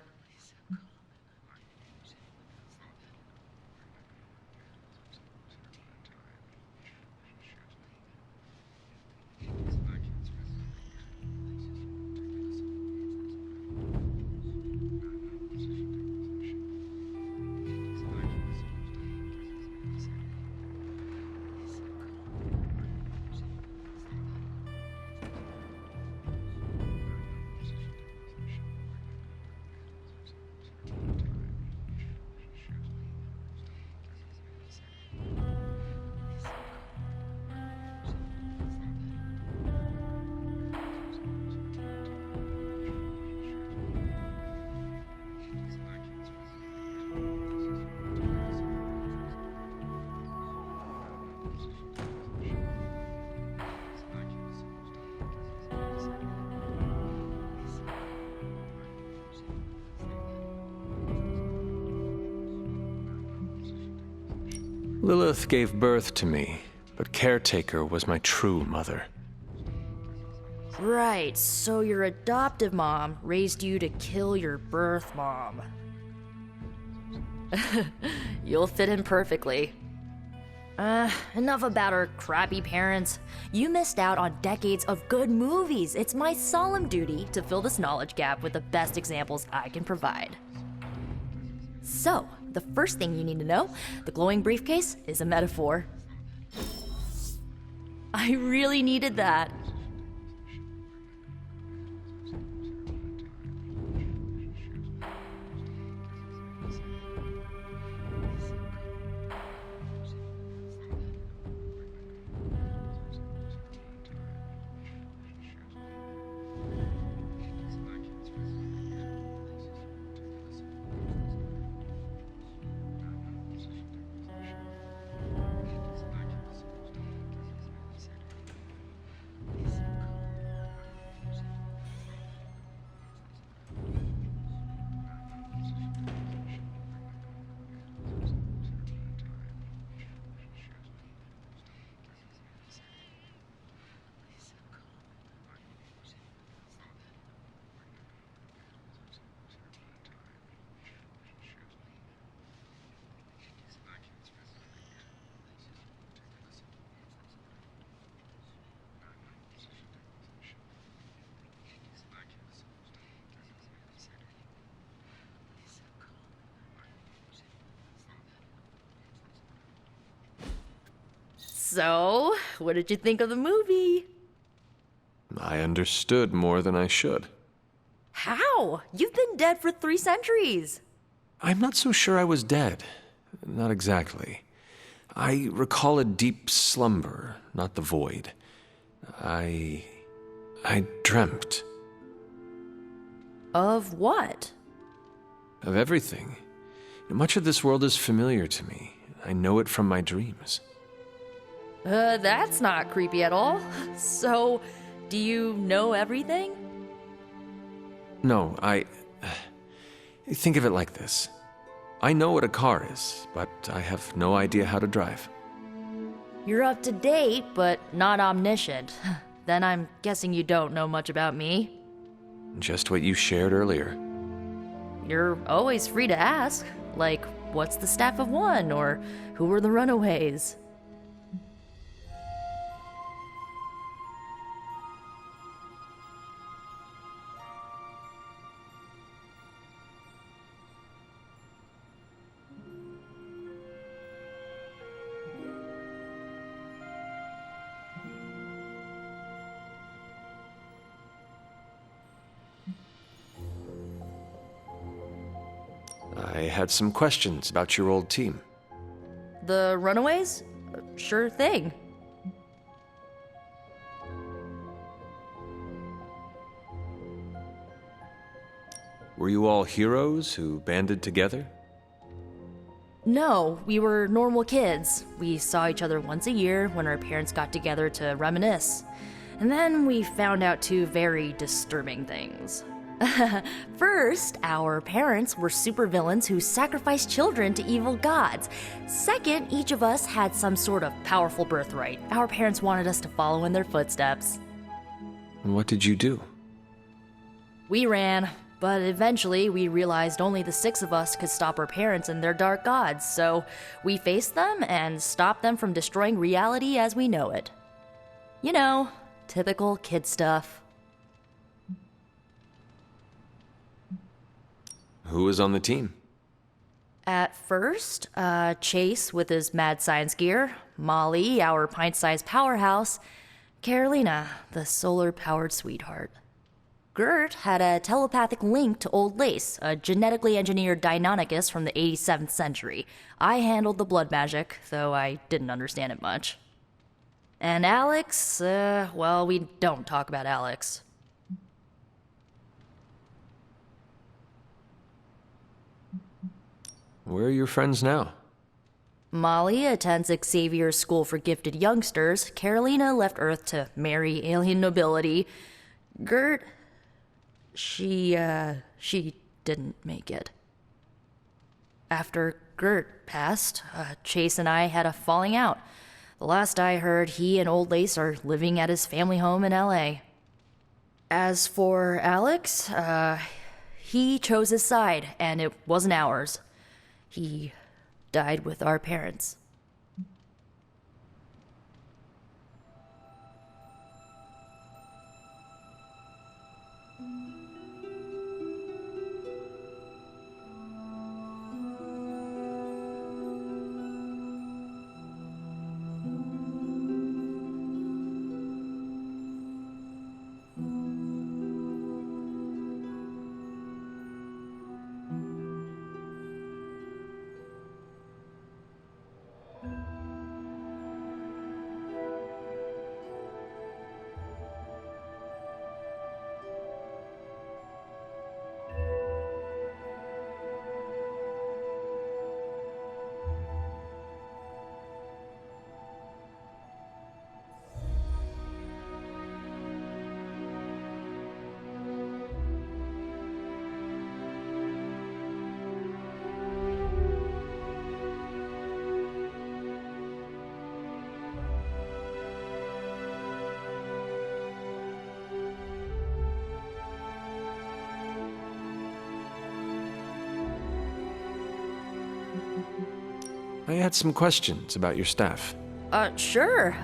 Lilith gave birth to me, but Caretaker was my true mother. Right, so your adoptive mom raised you to kill your birth mom. You'll fit in perfectly. Enough about our crappy parents. You missed out on decades of good movies. It's my solemn duty to fill this knowledge gap with the best examples I can provide. So, the first thing you need to know, the glowing briefcase is a metaphor. I really needed that. So, what did you think of the movie? I understood more than I should. How? You've been dead for 3 centuries. I'm not so sure I was dead. Not exactly. I recall a deep slumber, not the void. I dreamt. Of what? Of everything. Much of this world is familiar to me. I know it from my dreams. That's not creepy at all. So, do you know everything? No, think of it like this. I know what a car is, but I have no idea how to drive. You're up to date, but not omniscient. Then I'm guessing you don't know much about me. Just what you shared earlier. You're always free to ask. Like, what's the Staff of One? Or who were the Runaways? I had some questions about your old team. The Runaways? Sure thing. Were you all heroes who banded together? No, we were normal kids. We saw each other once a year when our parents got together to reminisce. And then we found out two very disturbing things. First, our parents were supervillains who sacrificed children to evil gods. Second, each of us had some sort of powerful birthright. Our parents wanted us to follow in their footsteps. And what did you do? We ran, but eventually we realized only the 6 of us could stop our parents and their dark gods, so we faced them and stopped them from destroying reality as we know it. You know, typical kid stuff. Who was on the team? At first, Chase with his mad science gear, Molly, our pint-sized powerhouse, Carolina, the solar-powered sweetheart. Gert had a telepathic link to Old Lace, a genetically engineered Deinonychus from the 87th century. I handled the blood magic, though I didn't understand it much. And Alex, well, we don't talk about Alex. Where are your friends now? Molly attends Xavier's School for Gifted Youngsters. Carolina left Earth to marry alien nobility. Gert, she didn't make it. After Gert passed, Chase and I had a falling out. The last I heard, he and Old Lace are living at his family home in LA. As for Alex, he chose his side, and it wasn't ours. He died with our parents. I had some questions about your staff. Sure.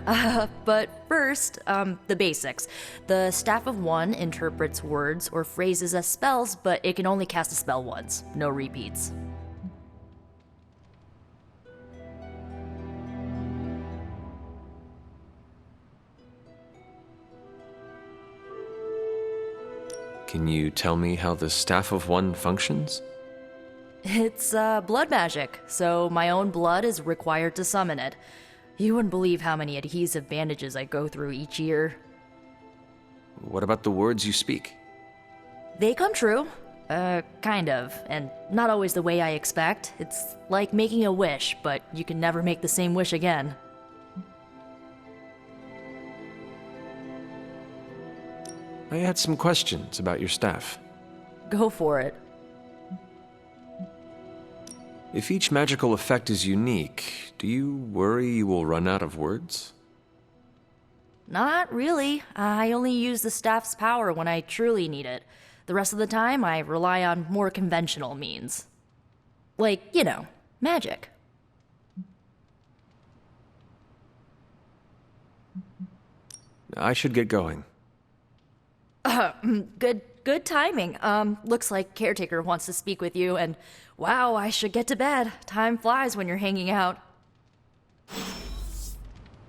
But first, the basics. The Staff of One interprets words or phrases as spells, but it can only cast a spell once. No repeats. Can you tell me how the Staff of One functions? It's, blood magic, so my own blood is required to summon it. You wouldn't believe how many adhesive bandages I go through each year. What about the words you speak? They come true. Kind of, and not always the way I expect. It's like making a wish, but you can never make the same wish again. I had some questions about your staff. Go for it. If each magical effect is unique, do you worry you will run out of words? Not really. I only use the staff's power when I truly need it. The rest of the time, I rely on more conventional means. Like, you know, magic. I should get going. Good timing. Looks like Caretaker wants to speak with you, and wow, I should get to bed. Time flies when you're hanging out.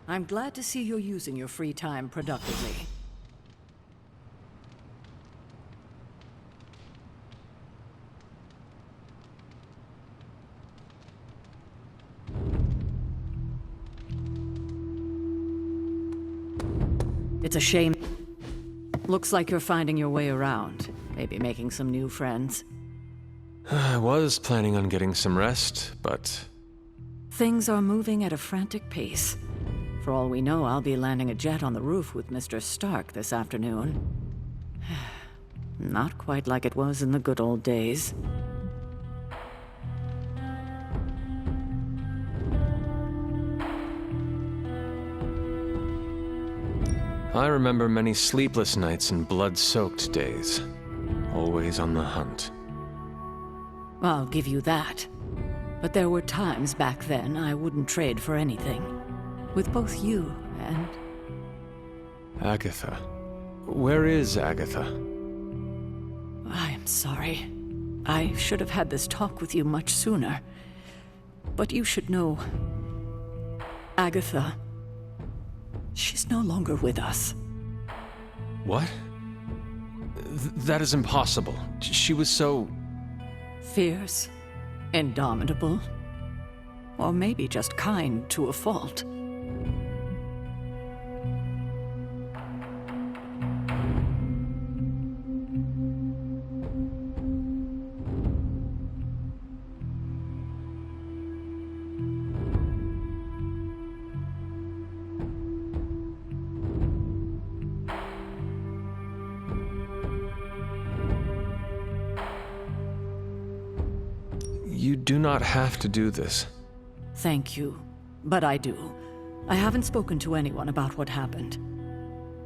I'm glad to see you're using your free time productively. It's a shame. Looks like you're finding your way around. Maybe making some new friends. I was planning on getting some rest, but... Things are moving at a frantic pace. For all we know, I'll be landing a jet on the roof with Mr. Stark this afternoon. Not quite like it was in the good old days. I remember many sleepless nights and blood-soaked days. Always on the hunt. I'll give you that. But there were times back then I wouldn't trade for anything. With both you and... Agatha. Where is Agatha? I am sorry. I should have had this talk with you much sooner. But you should know... Agatha... She's no longer with us. What? That is impossible. She was so... Fierce, indomitable, or maybe just kind to a fault. You do not have to do this. Thank you, but I do. I haven't spoken to anyone about what happened.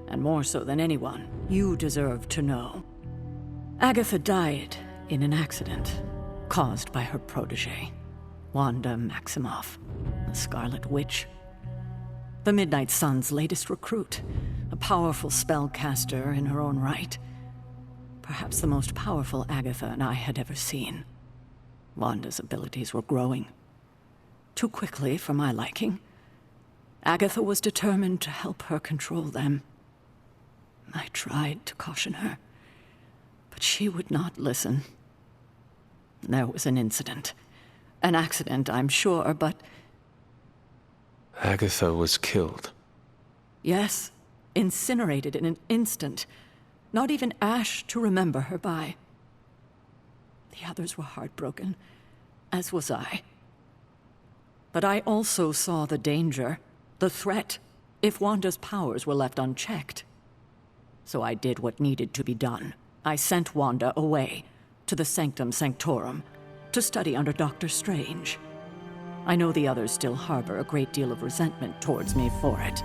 And more so than anyone, you deserve to know. Agatha died in an accident caused by her protege, Wanda Maximoff, the Scarlet Witch. The Midnight Sun's latest recruit, a powerful spellcaster in her own right. Perhaps the most powerful Agatha and I had ever seen. Wanda's abilities were growing. Too quickly for my liking. Agatha was determined to help her control them. I tried to caution her, but she would not listen. There was an incident. An accident, I'm sure, but... Agatha was killed. Yes, incinerated in an instant. Not even ash to remember her by. The others were heartbroken, as was I. But I also saw the danger, the threat, if Wanda's powers were left unchecked. So I did what needed to be done. I sent Wanda away, to the Sanctum Sanctorum, to study under Doctor Strange. I know the others still harbor a great deal of resentment towards me for it.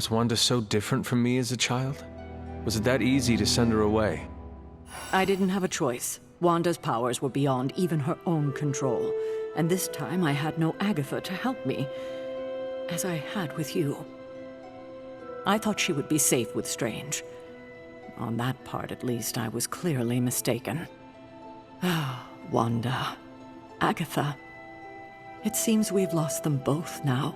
Was Wanda so different from me as a child? Was it that easy to send her away? I didn't have a choice. Wanda's powers were beyond even her own control. And this time I had no Agatha to help me, as I had with you. I thought she would be safe with Strange. On that part, at least, I was clearly mistaken. Ah, Wanda. Agatha. It seems we've lost them both now.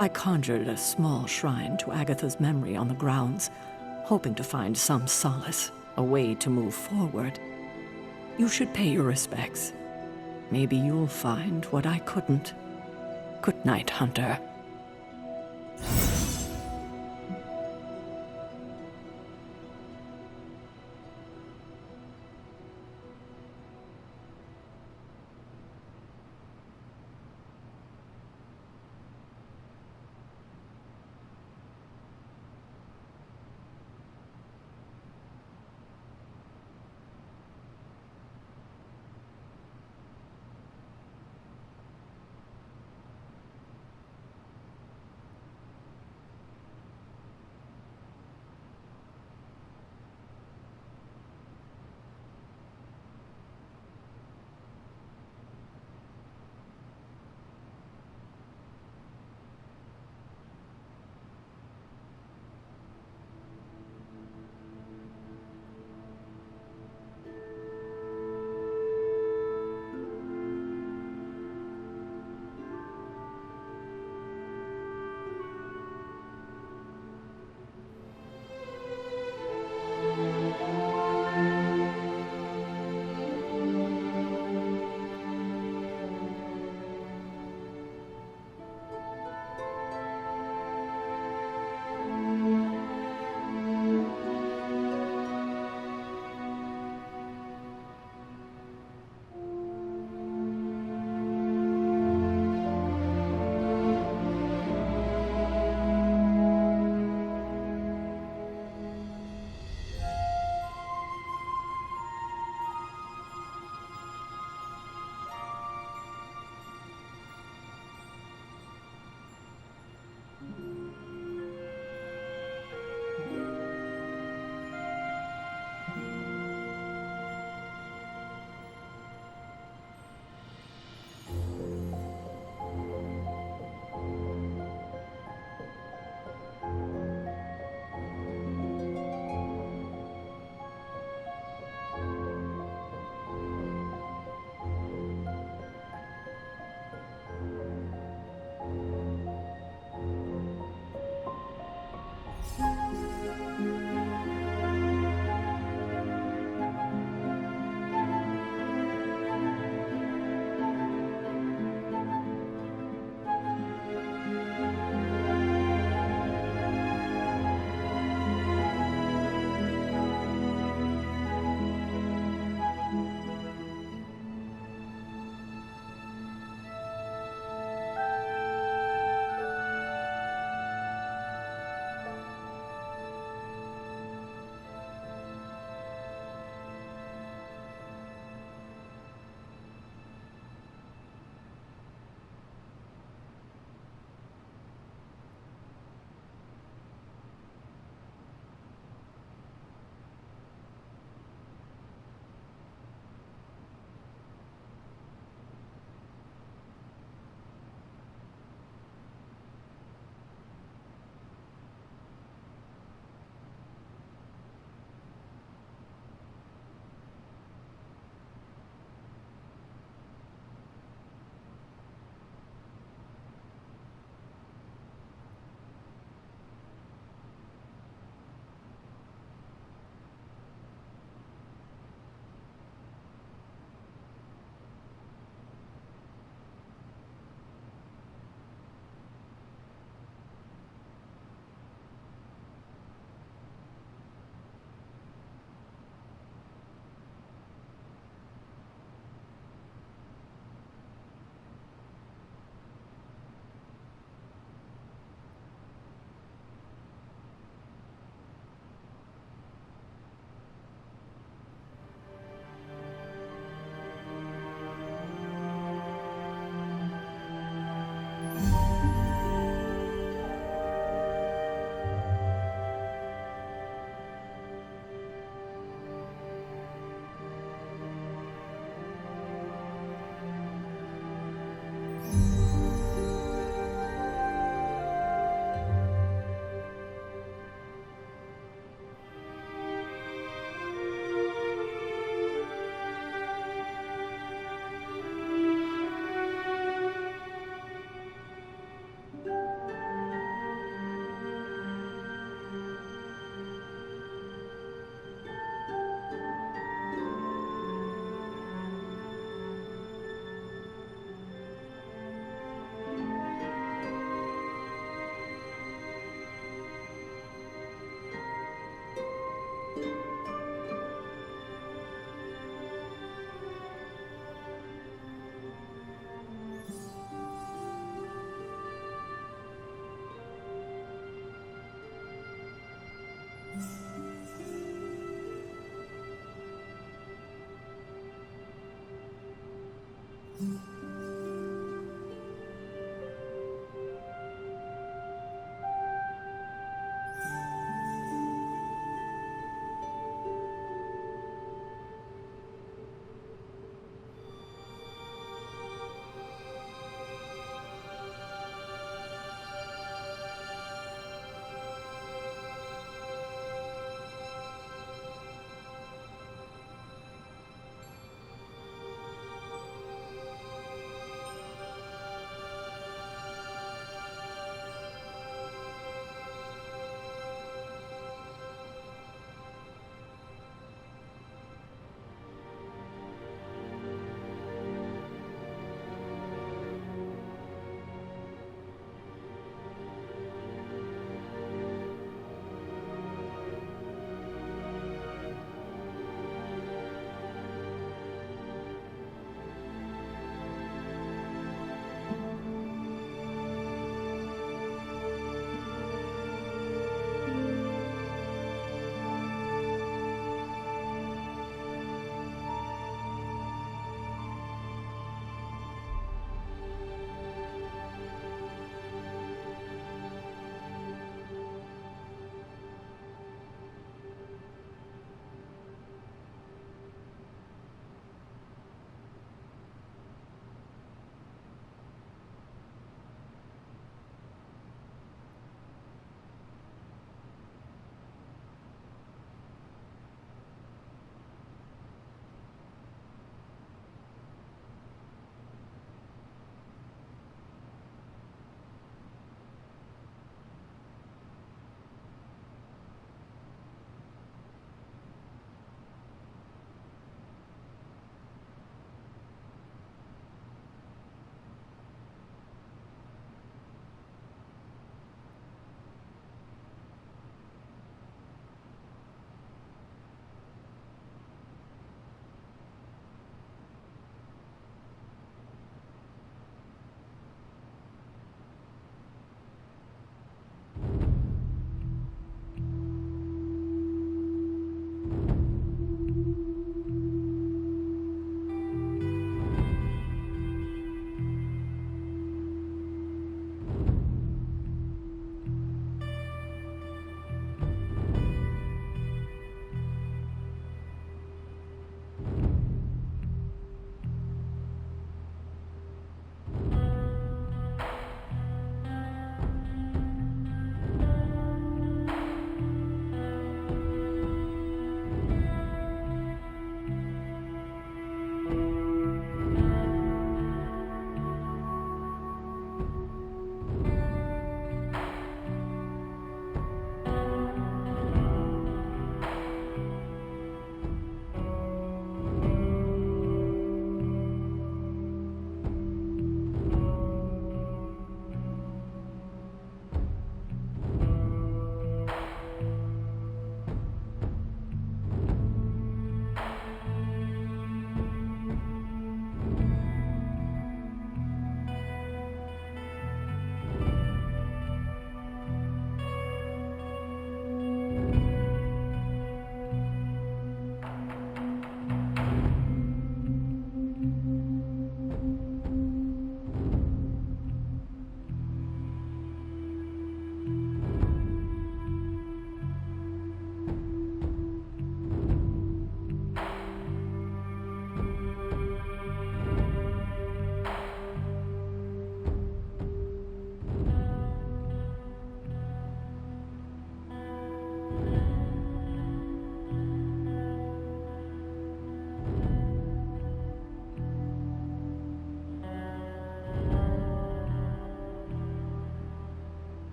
I conjured a small shrine to Agatha's memory on the grounds, hoping to find some solace, a way to move forward. You should pay your respects. Maybe you'll find what I couldn't. Good night, Hunter.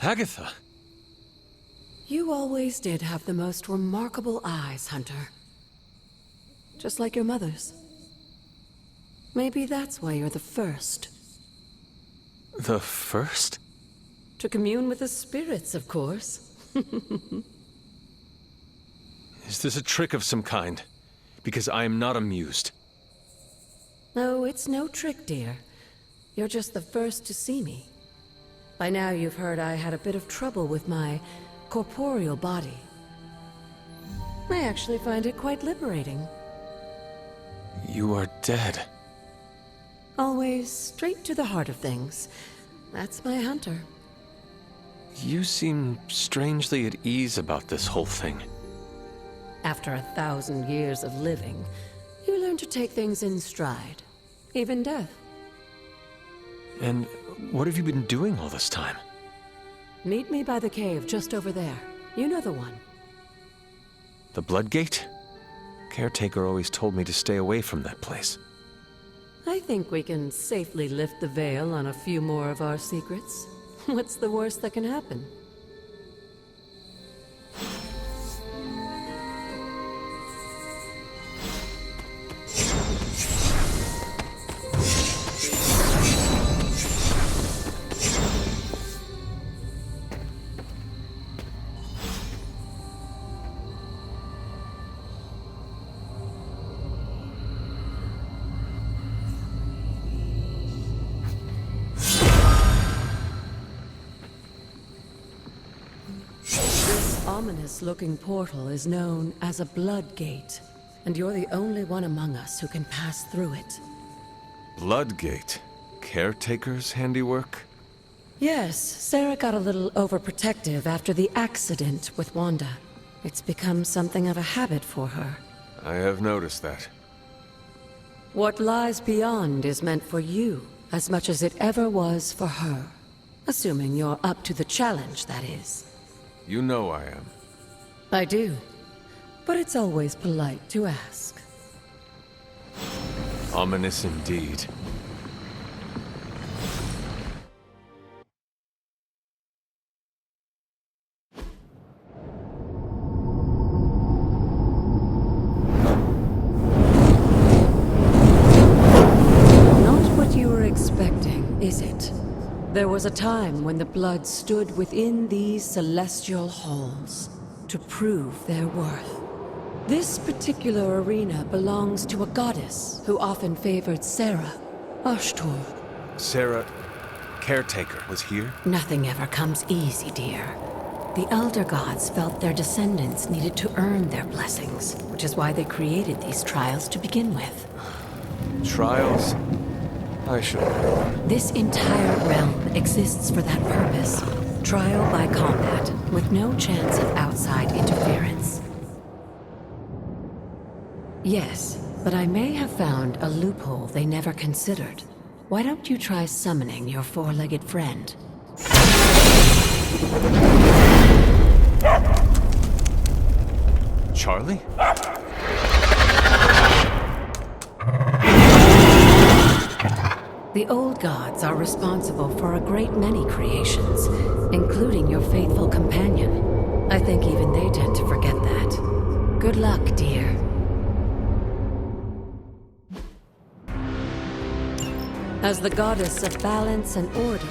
Agatha! You always did have the most remarkable eyes, Hunter. Just like your mother's. Maybe that's why you're the first. The first? To commune with the spirits, of course. Is this a trick of some kind? Because I am not amused. No, it's no trick, dear. You're just the first to see me. By now you've heard I had a bit of trouble with my corporeal body. I actually find it quite liberating. You are dead. Always straight to the heart of things. That's my Hunter. You seem strangely at ease about this whole thing. After 1,000 years of living, you learn to take things in stride. Even death. And what have you been doing all this time? Meet me by the cave just over there. You know the one. The Bloodgate? Caretaker always told me to stay away from that place. I think we can safely lift the veil on a few more of our secrets. What's the worst that can happen? Ominous-looking portal is known as a Bloodgate, and you're the only one among us who can pass through it. Bloodgate? Caretaker's handiwork? Yes, Sarah got a little overprotective after the accident with Wanda. It's become something of a habit for her. I have noticed that. What lies beyond is meant for you, as much as it ever was for her. Assuming you're up to the challenge, that is. You know I am. I do. But it's always polite to ask. Ominous indeed. Not what you were expecting, is it? There was a time when the blood stood within these celestial halls to prove their worth. This particular arena belongs to a goddess who often favored Sarah, Ashtor. Sarah, Caretaker, was here? Nothing ever comes easy, dear. The Elder Gods felt their descendants needed to earn their blessings, which is why they created these trials to begin with. Trials? I should have known. This entire realm exists for that purpose. Trial by combat, with no chance of outside interference. Yes, but I may have found a loophole they never considered. Why don't you try summoning your four-legged friend? Charlie? The old gods are responsible for a great many creations, including your faithful companion. I think even they tend to forget that. Good luck, dear. As the goddess of balance and order,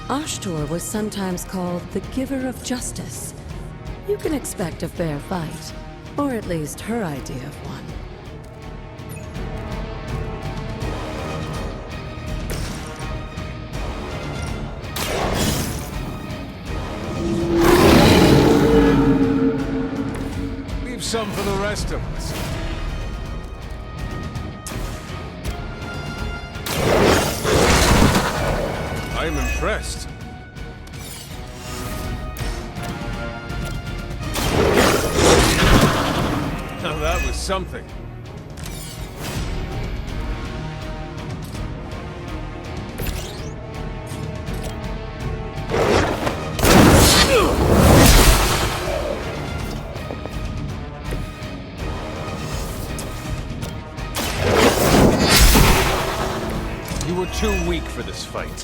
Ashtor was sometimes called the giver of justice. You can expect a fair fight, or at least her idea of one. Some for the rest of us. I'm impressed. Now that was something. You were too weak for this fight.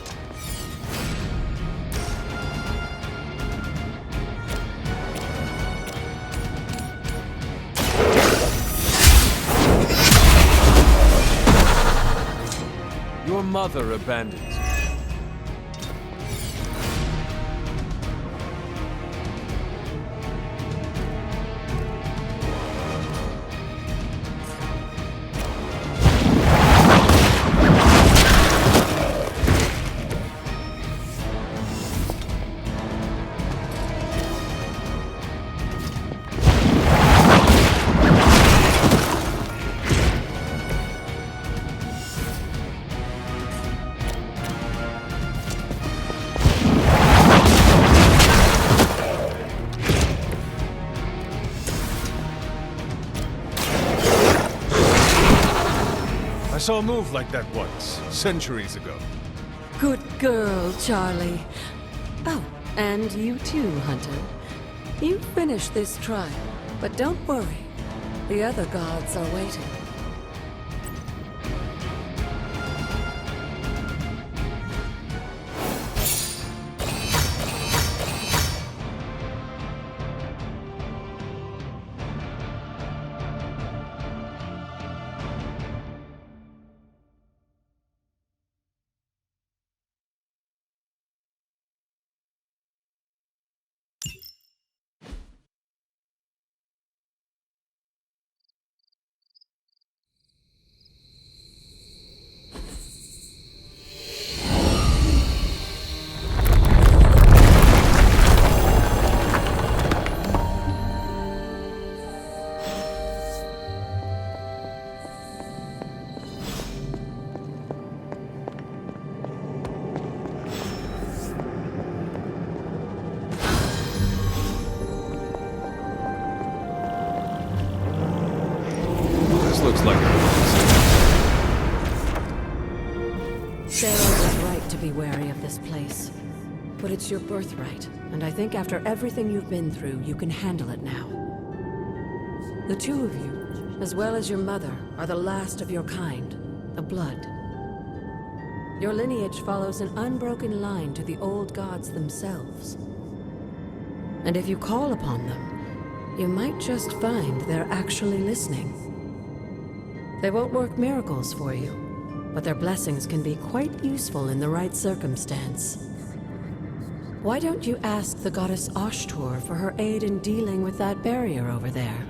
mother abandons you. I saw a move like that once, centuries ago. Good girl, Charlie. Oh, and you too, Hunter. You finished this trial, but don't worry. The other gods are waiting. Looks like it. Sarah was right to be wary of this place. But it's your birthright, and I think after everything you've been through, you can handle it now. The two of you, as well as your mother, are the last of your kind, the Blood. Your lineage follows an unbroken line to the old gods themselves. And if you call upon them, you might just find they're actually listening. They won't work miracles for you, but their blessings can be quite useful in the right circumstance. Why don't you ask the goddess Ashtur for her aid in dealing with that barrier over there?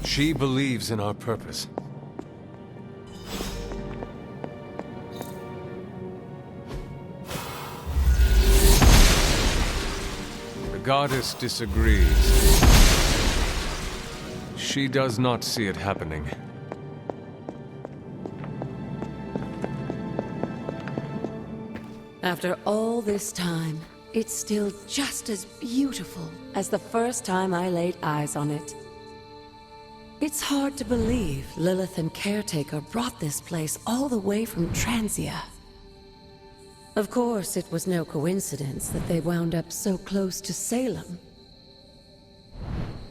She believes in our purpose. The goddess disagrees. She does not see it happening. After all this time, it's still just as beautiful as the first time I laid eyes on it. It's hard to believe Lilith and Caretaker brought this place all the way from Transia. Of course, it was no coincidence that they wound up so close to Salem.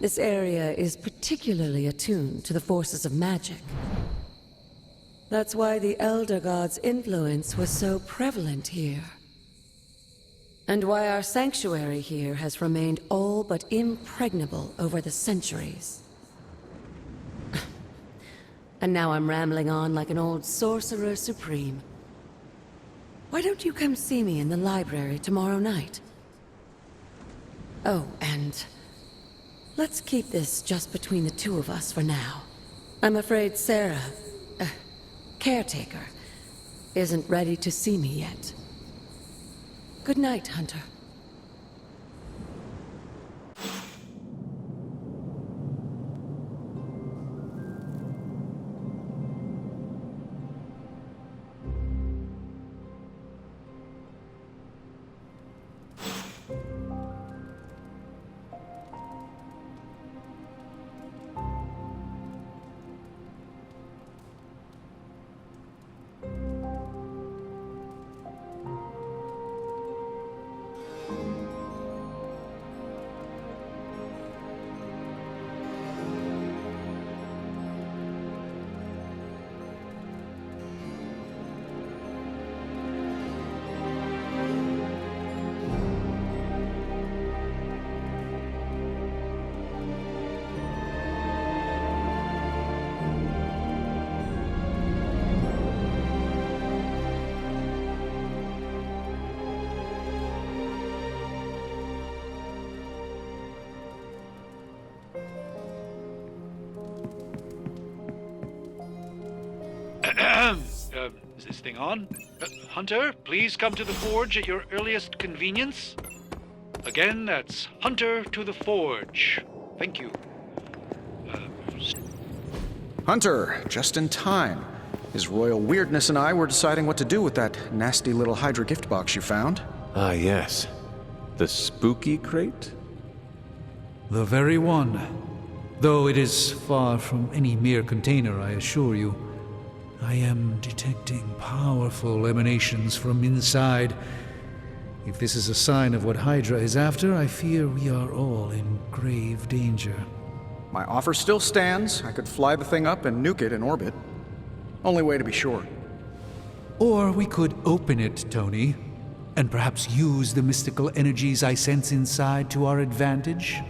This area is particularly attuned to the forces of magic. That's why the Elder God's influence was so prevalent here. And why our sanctuary here has remained all but impregnable over the centuries. And now I'm rambling on like an old sorcerer supreme. Why don't you come see me in the library tomorrow night? Oh, and let's keep this just between the two of us for now. I'm afraid Sarah, Caretaker, isn't ready to see me yet. Good night, Hunter. Is this thing on? Hunter, please come to the forge at your earliest convenience. Again, that's Hunter to the forge. Thank you. Hunter, just in time. His royal weirdness and I were deciding what to do with that nasty little Hydra gift box you found. Ah, yes. The spooky crate? The very one. Though it is far from any mere container, I assure you. I am detecting powerful emanations from inside. If this is a sign of what Hydra is after, I fear we are all in grave danger. My offer still stands. I could fly the thing up and nuke it in orbit. Only way to be sure. Or we could open it, Tony, and perhaps use the mystical energies I sense inside to our advantage.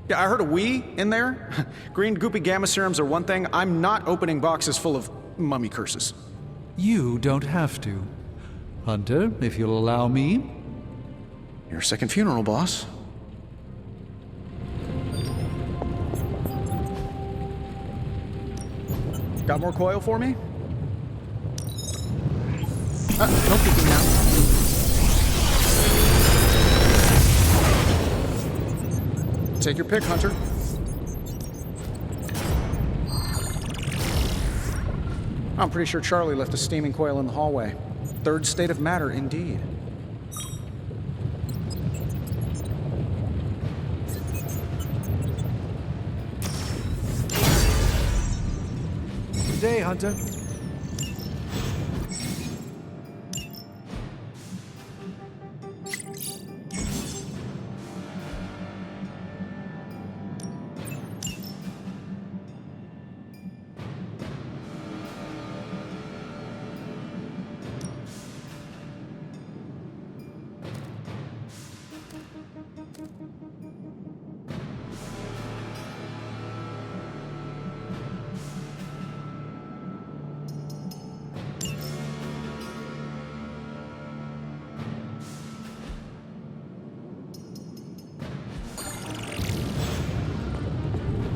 Yeah, I heard a we in there. Green goopy gamma serums are one thing. I'm not opening boxes full of mummy curses. You don't have to. Hunter, if you'll allow me. Your second funeral, boss. Got more coil for me? No peeking now. Take your pick, Hunter. I'm pretty sure Charlie left a steaming coil in the hallway. Third state of matter, indeed. Good day, Hunter.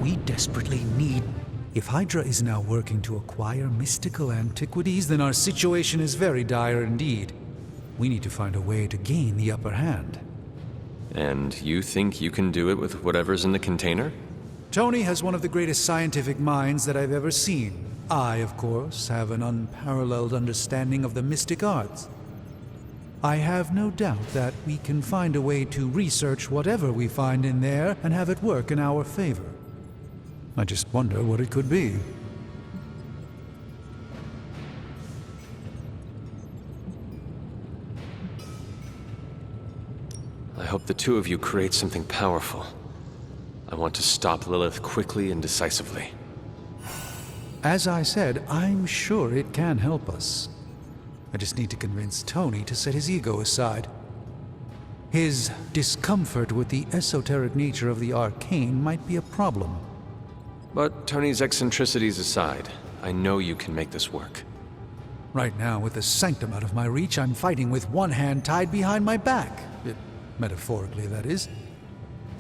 We desperately need... If Hydra is now working to acquire mystical antiquities, then our situation is very dire indeed. We need to find a way to gain the upper hand. And you think you can do it with whatever's in the container? Tony has one of the greatest scientific minds that I've ever seen. I, of course, have an unparalleled understanding of the mystic arts. I have no doubt that we can find a way to research whatever we find in there and have it work in our favor. I just wonder what it could be. I hope the two of you create something powerful. I want to stop Lilith quickly and decisively. As I said, I'm sure it can help us. I just need to convince Tony to set his ego aside. His discomfort with the esoteric nature of the arcane might be a problem. But Tony's eccentricities aside, I know you can make this work. Right now, with the sanctum out of my reach, I'm fighting with one hand tied behind my back. Metaphorically, that is.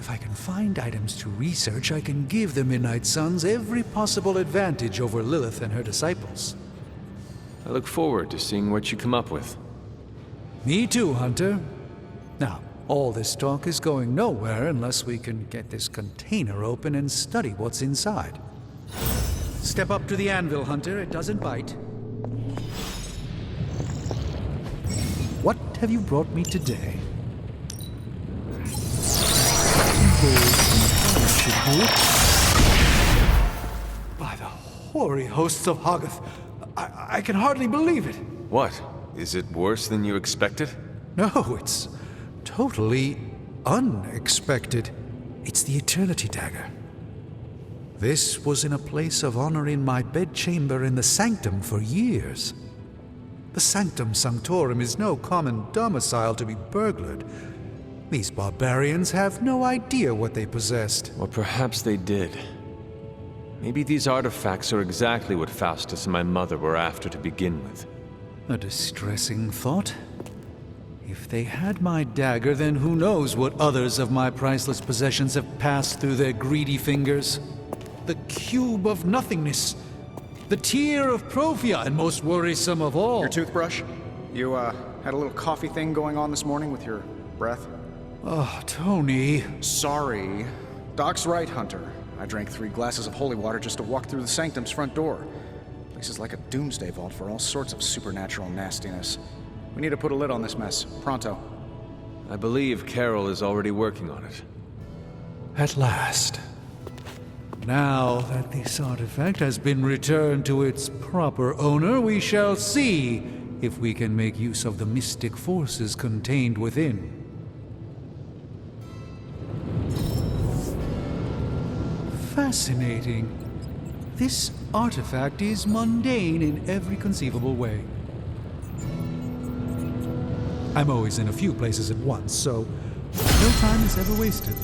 If I can find items to research, I can give the Midnight Suns every possible advantage over Lilith and her disciples. I look forward to seeing what you come up with. Me too, Hunter. Now, all this talk is going nowhere unless we can get this container open and study what's inside. Step up to the anvil, Hunter. It doesn't bite. What have you brought me today? By the hoary hosts of Hoggoth, I can hardly believe it. What? Is it worse than you expected? No, it's totally unexpected. It's the Eternity Dagger. This was in a place of honor in my bedchamber in the Sanctum for years. The Sanctum Sanctorum is no common domicile to be burglared. These barbarians have no idea what they possessed. Or perhaps they did. Maybe these artifacts are exactly what Faustus and my mother were after to begin with. A distressing thought. If they had my dagger, then who knows what others of my priceless possessions have passed through their greedy fingers. The cube of nothingness. The tear of Profia, and most worrisome of all. Your toothbrush? You, had a little coffee thing going on this morning with your breath? Oh, Tony. Sorry. Doc's right, Hunter. I drank 3 glasses of holy water just to walk through the sanctum's front door. Place is like a doomsday vault for all sorts of supernatural nastiness. We need to put a lid on this mess. Pronto. I believe Carol is already working on it. At last. Now that this artifact has been returned to its proper owner, we shall see if we can make use of the mystic forces contained within. Fascinating. This artifact is mundane in every conceivable way. I'm always in a few places at once, so no time is ever wasted.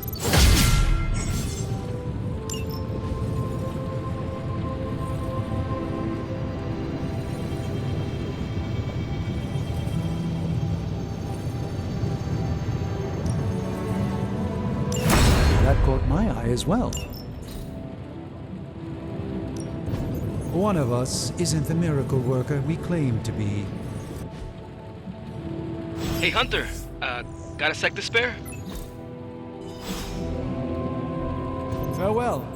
That caught my eye as well. One of us isn't the miracle worker we claim to be. Hey, Hunter. Got a sec to spare? Farewell.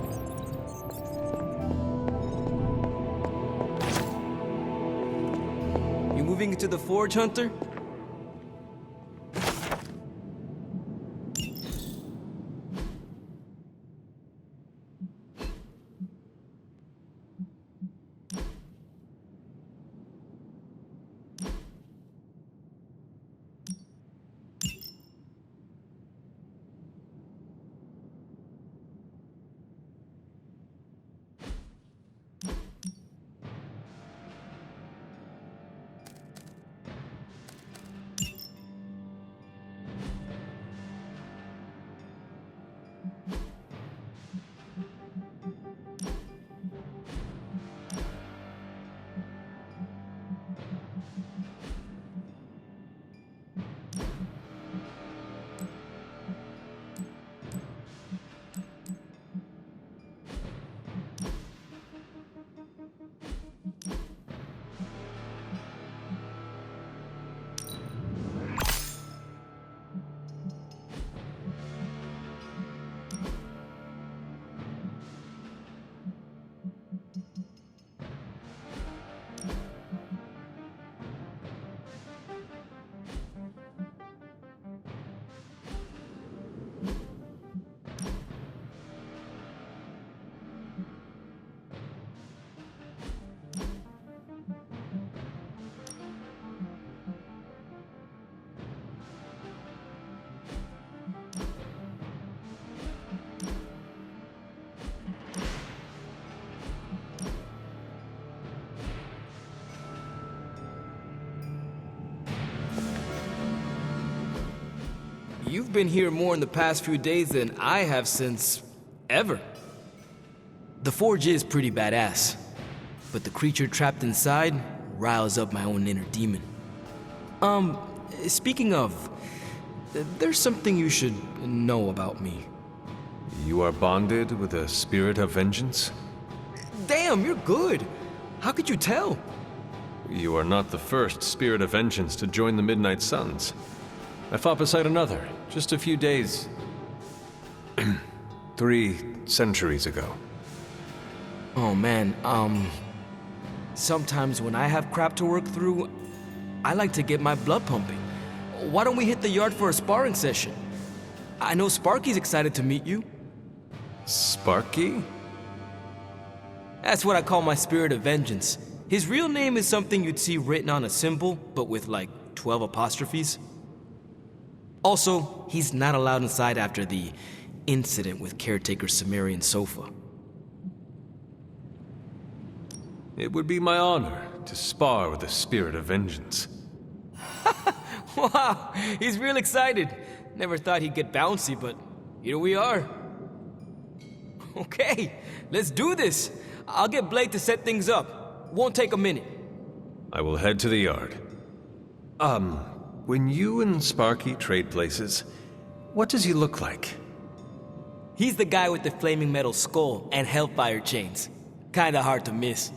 You moving into the forge, Hunter? You've been here more in the past few days than I have since... ever. The forge is pretty badass, but the creature trapped inside riles up my own inner demon. Speaking of, there's something you should know about me. You are bonded with a spirit of vengeance? Damn, you're good. How could you tell? You are not the first spirit of vengeance to join the Midnight Suns. I fought beside another, just a few days... 3 centuries ago. Oh man, sometimes when I have crap to work through, I like to get my blood pumping. Why don't we hit the yard for a sparring session? I know Sparky's excited to meet you. Sparky? That's what I call my spirit of vengeance. His real name is something you'd see written on a symbol, but with like 12 apostrophes. Also, he's not allowed inside after the incident with Caretaker Sumerian Sofa. It would be my honor to spar with the spirit of vengeance. Wow, he's real excited. Never thought he'd get bouncy, but here we are. Okay, let's do this. I'll get Blade to set things up. Won't take a minute. I will head to the yard. When you and Sparky trade places, what does he look like? He's the guy with the flaming metal skull and hellfire chains. Kinda hard to miss.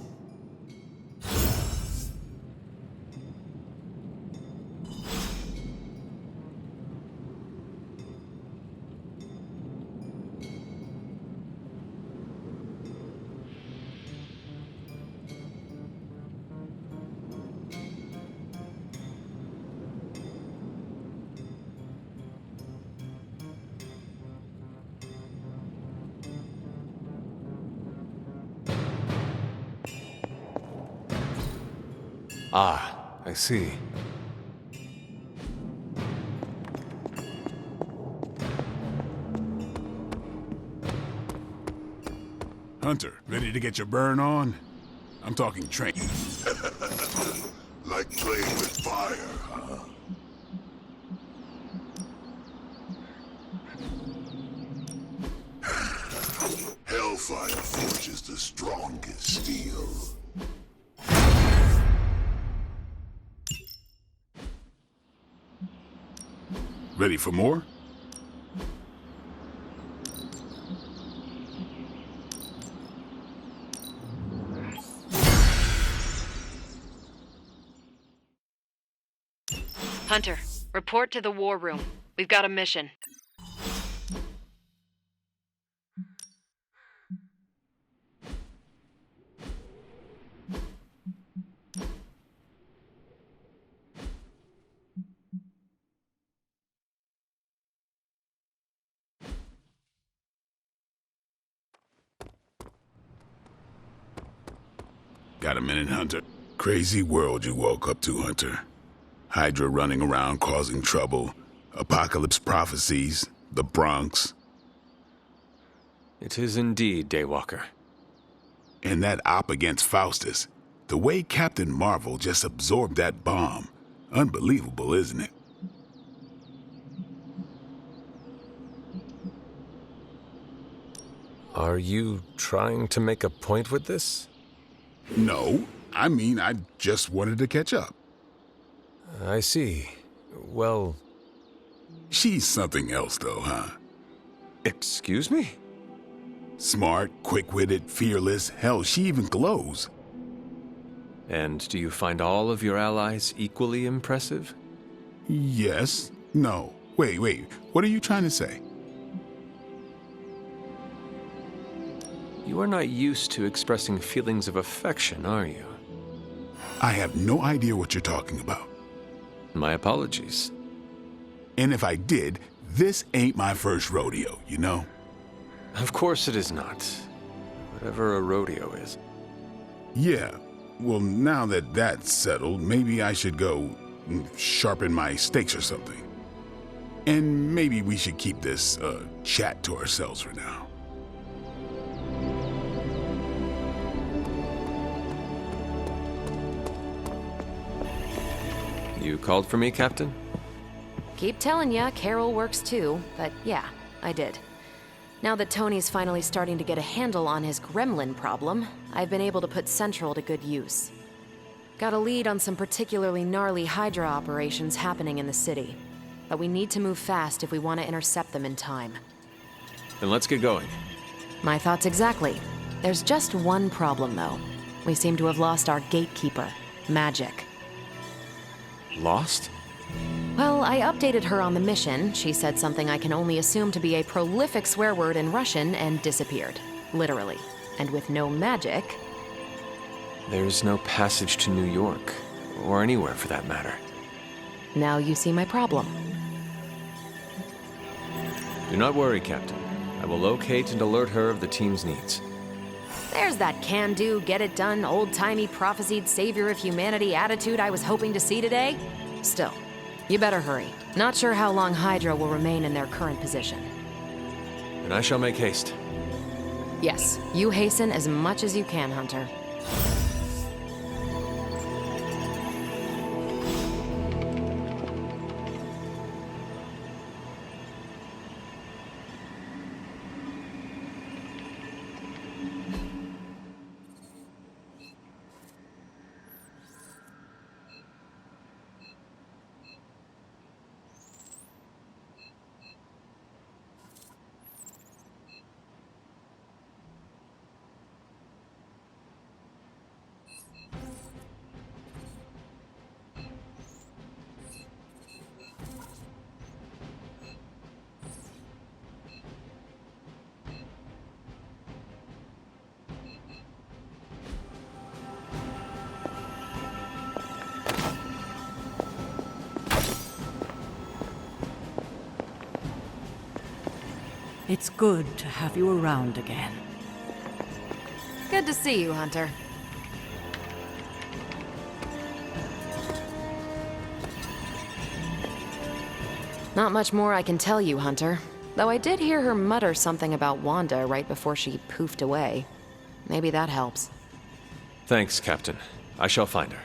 Ah, I see. Hunter, ready to get your burn on? I'm talking train. Like playing with fire, huh? Hellfire forges the strongest steel. Ready for more? Hunter, report to the war room. We've got a mission. Got a minute, Hunter? Crazy world you woke up to, Hunter. Hydra running around causing trouble, apocalypse prophecies, the Bronx. It is indeed, Daywalker. And that op against Faustus. The way Captain Marvel just absorbed that bomb. Unbelievable, isn't it? Are you trying to make a point with this? No, I mean, I just wanted to catch up. I see. Well... She's something else, though, huh? Excuse me? Smart, quick-witted, fearless. Hell, she even glows. And do you find all of your allies equally impressive? Yes. No. Wait. What are you trying to say? You are not used to expressing feelings of affection, are you? I have no idea what you're talking about. My apologies. And if I did, this ain't my first rodeo, you know? Of course it is not. Whatever a rodeo is. Yeah. Well, now that that's settled, maybe I should go sharpen my stakes or something. And maybe we should keep this chat to ourselves for now. You called for me, Captain? Keep telling ya, Carol works too, but yeah, I did. Now that Tony's finally starting to get a handle on his gremlin problem, I've been able to put Central to good use. Got a lead on some particularly gnarly Hydra operations happening in the city. But we need to move fast if we want to intercept them in time. Then let's get going. My thoughts exactly. There's just one problem, though. We seem to have lost our gatekeeper, Magic. Lost? Well, I updated her on the mission. She said something I can only assume to be a prolific swear word in Russian and disappeared. Literally. And with no magic... There's no passage to New York, or anywhere for that matter. Now you see my problem. Do not worry, Captain. I will locate and alert her of the team's needs. There's that can-do, get-it-done, old-timey prophesied savior of humanity attitude I was hoping to see today. Still, you better hurry. Not sure how long Hydra will remain in their current position. And I shall make haste. Yes, you hasten as much as you can, Hunter. It's good to have you around again. Good to see you, Hunter. Not much more I can tell you, Hunter. Though I did hear her mutter something about Wanda right before she poofed away. Maybe that helps. Thanks, Captain. I shall find her.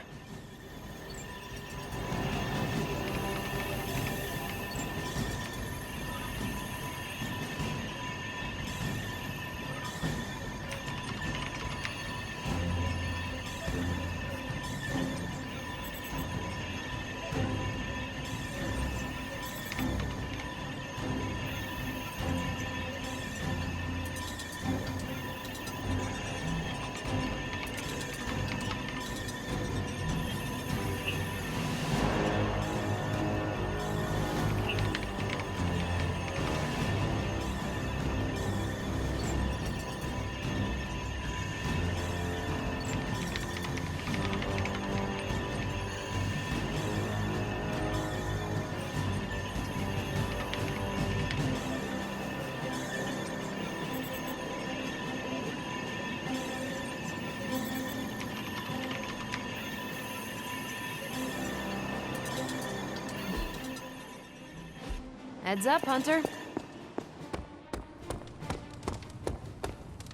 Heads up, Hunter.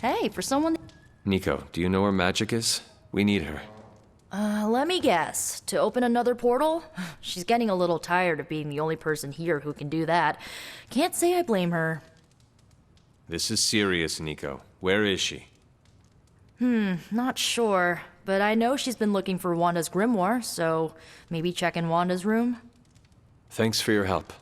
Hey, for someone... Nico, do you know where Magic is? We need her. Let me guess. To open another portal? She's getting a little tired of being the only person here who can do that. Can't say I blame her. This is serious, Nico. Where is she? Not sure. But I know she's been looking for Wanda's grimoire, so maybe check in Wanda's room? Thanks for your help.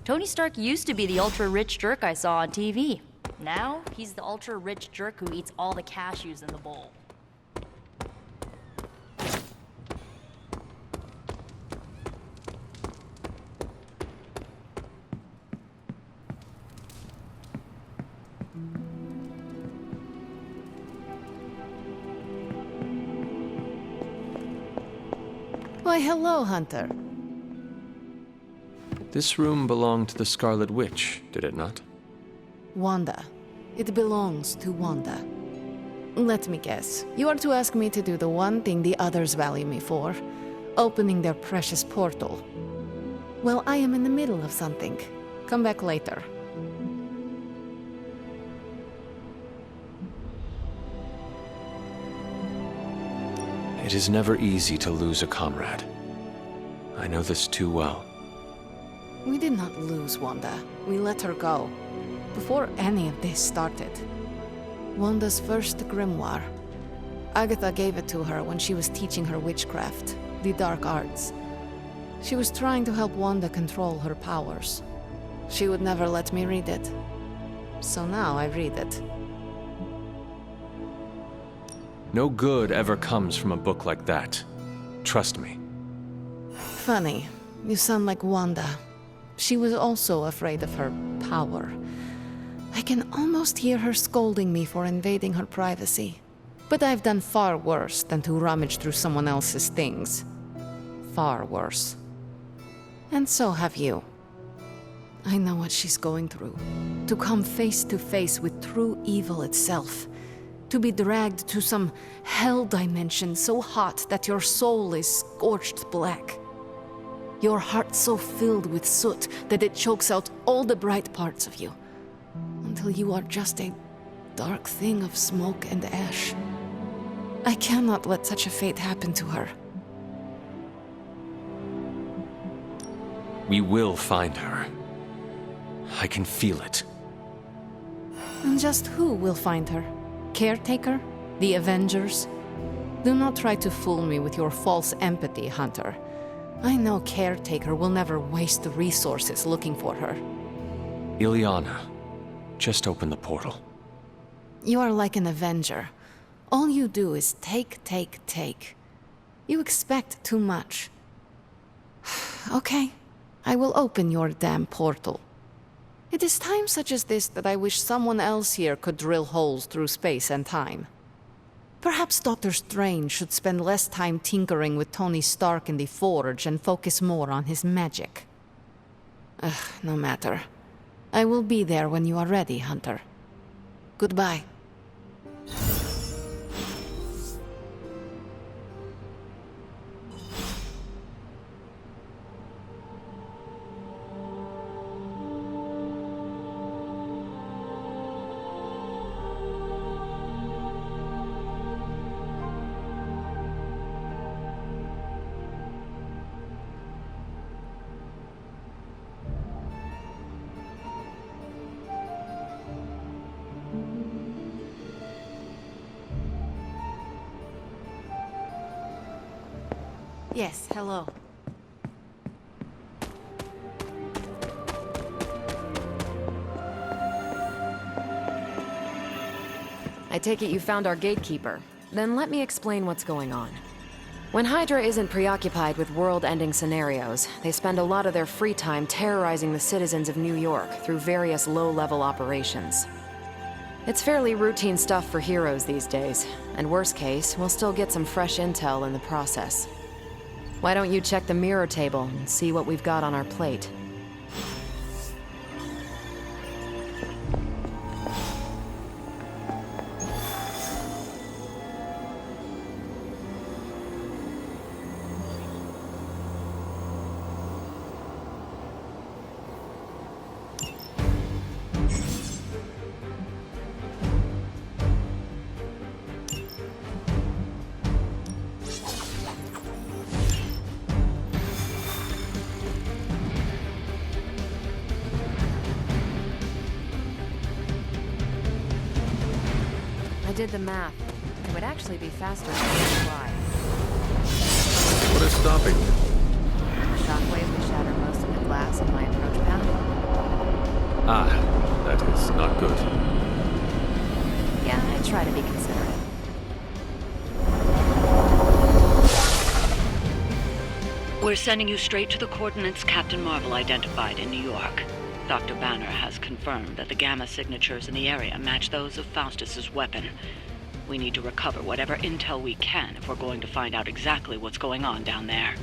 Tony Stark used to be the ultra-rich jerk I saw on TV. Now, he's the ultra-rich jerk who eats all the cashews in the bowl. Why, hello, Hunter. This room belonged to the Scarlet Witch, did it not? Wanda. It belongs to Wanda. Let me guess. You are to ask me to do the one thing the others value me for. Opening their precious portal. Well, I am in the middle of something. Come back later. It is never easy to lose a comrade. I know this too well. We did not lose Wanda. We let her go. Before any of this started. Wanda's first grimoire. Agatha gave it to her when she was teaching her witchcraft, the dark arts. She was trying to help Wanda control her powers. She would never let me read it. So now I read it. No good ever comes from a book like that. Trust me. Funny. You sound like Wanda. She was also afraid of her power. I can almost hear her scolding me for invading her privacy. But I've done far worse than to rummage through someone else's things. Far worse. And so have you. I know what she's going through. To come face to face with true evil itself. To be dragged to some hell dimension so hot that your soul is scorched black. Your heart so filled with soot that it chokes out all the bright parts of you. Until you are just a dark thing of smoke and ash. I cannot let such a fate happen to her. We will find her. I can feel it. And just who will find her? Caretaker? The Avengers? Do not try to fool me with your false empathy, Hunter. I know Caretaker will never waste the resources looking for her. Illyana, just open the portal. You are like an Avenger. All you do is take. You expect too much. Okay, I will open your damn portal. It is times such as this that I wish someone else here could drill holes through space and time. Perhaps Doctor Strange should spend less time tinkering with Tony Stark in the Forge and focus more on his magic. No matter. I will be there when you are ready, Hunter. Goodbye. Yes, hello. I take it you found our gatekeeper. Then let me explain what's going on. When Hydra isn't preoccupied with world-ending scenarios, they spend a lot of their free time terrorizing the citizens of New York through various low-level operations. It's fairly routine stuff for heroes these days, and worst case, we'll still get some fresh intel in the process. Why don't you check the mirror table and see what we've got on our plate? I did the math. It would actually be faster to fly. What is stopping you? The shockwave would shatter most of the glass in my approach path. Ah, that is not good. Yeah, I try to be considerate. We're sending you straight to the coordinates Captain Marvel identified in New York. Dr. Banner has confirmed that the gamma signatures in the area match those of Faustus's weapon. We need to recover whatever intel we can if we're going to find out exactly what's going on down there.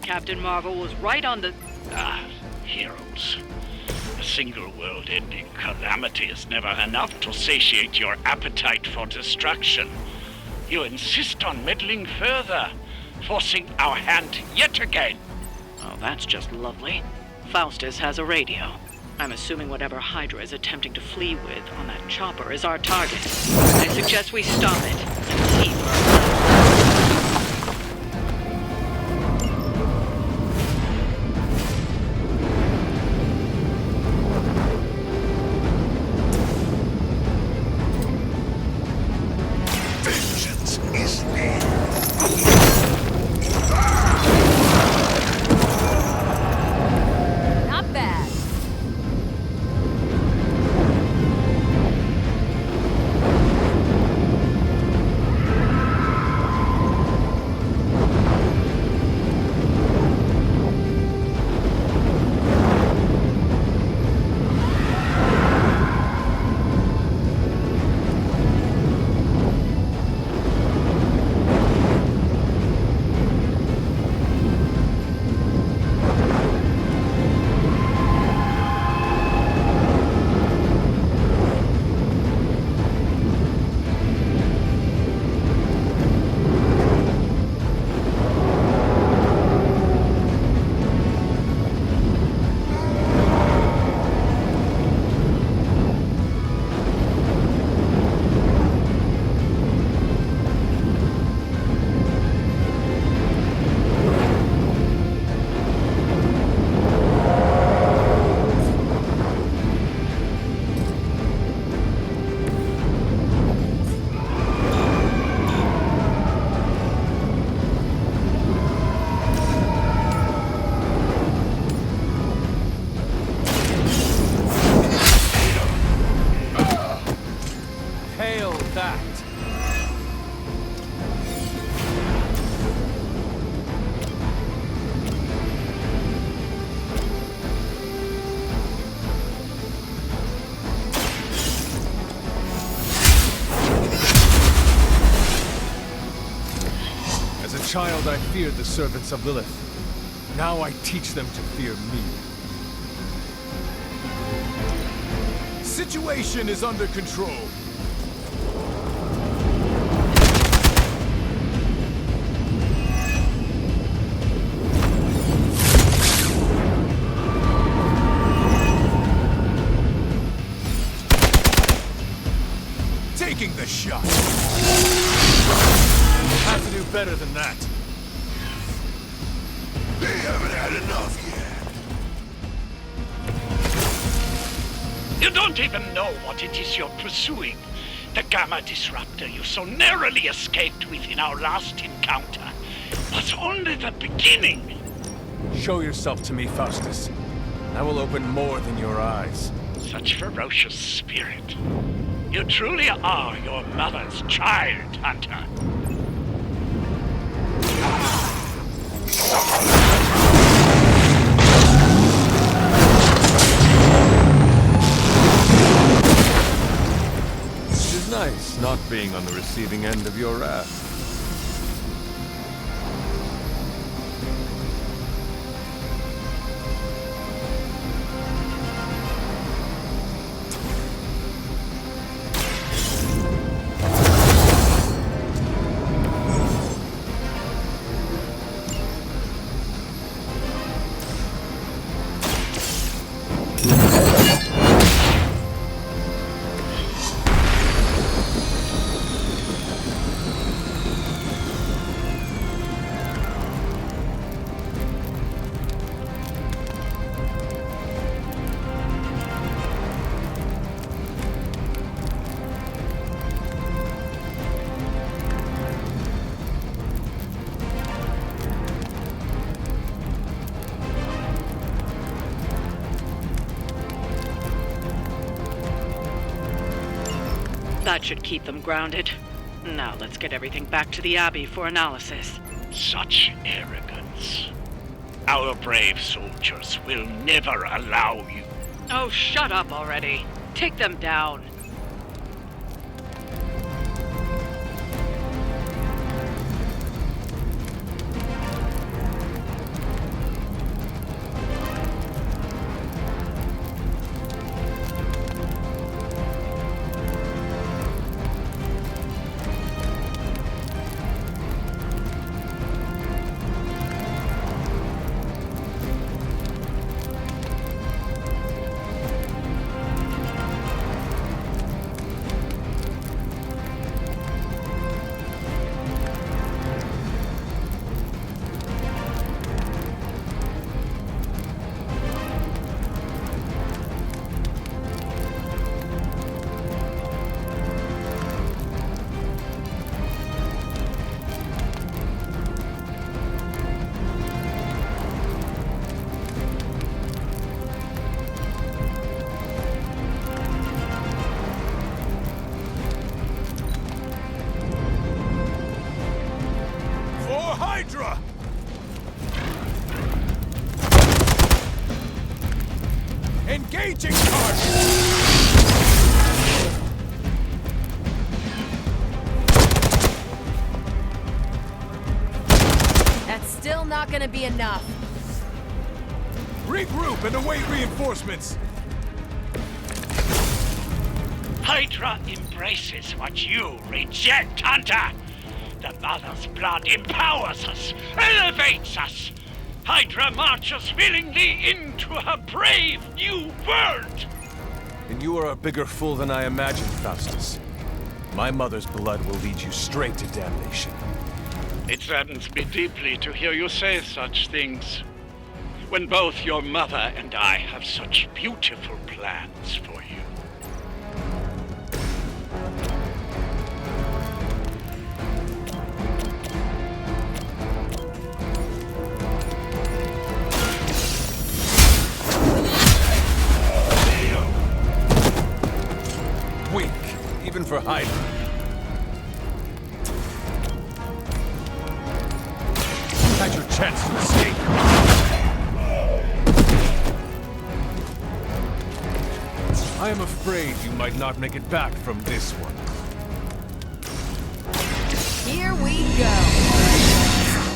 Captain Marvel was right on the... Heroes. A single world-ending calamity is never enough to satiate your appetite for destruction. You insist on meddling further, forcing our hand yet again. Oh, that's just lovely. Faustus has a radio. I'm assuming whatever Hydra is attempting to flee with on that chopper is our target. I suggest we stop it and see for ourselves. child, I feared the servants of Lilith. Now I teach them to fear me. Situation is under control. Taking the shot. Have to do better than that. They haven't had enough yet. You don't even know what it is you're pursuing. The Gamma Disruptor you so narrowly escaped with in our last encounter was only the beginning. Show yourself to me, Faustus. And I will open more than your eyes. Such ferocious spirit. You truly are your mother's child, Hunter. It is nice not being on the receiving end of your wrath. That should keep them grounded. Now let's get everything back to the Abbey for analysis. Such arrogance. Our brave soldiers will never allow you. Oh, shut up already. Take them down. Hydra! Engaging target! That's still not gonna be enough. Regroup and await reinforcements! Hydra embraces what you reject, Hunter! The Mother's blood empowers us, elevates us! Hydra marches willingly into her brave new world! And you are a bigger fool than I imagined, Faustus. My mother's blood will lead you straight to damnation. It saddens me deeply to hear you say such things, when both your mother and I have such beautiful plans for you. Weak, even for Hydra. Had your chance to escape. I am afraid you might not make it back from this one. Here we go.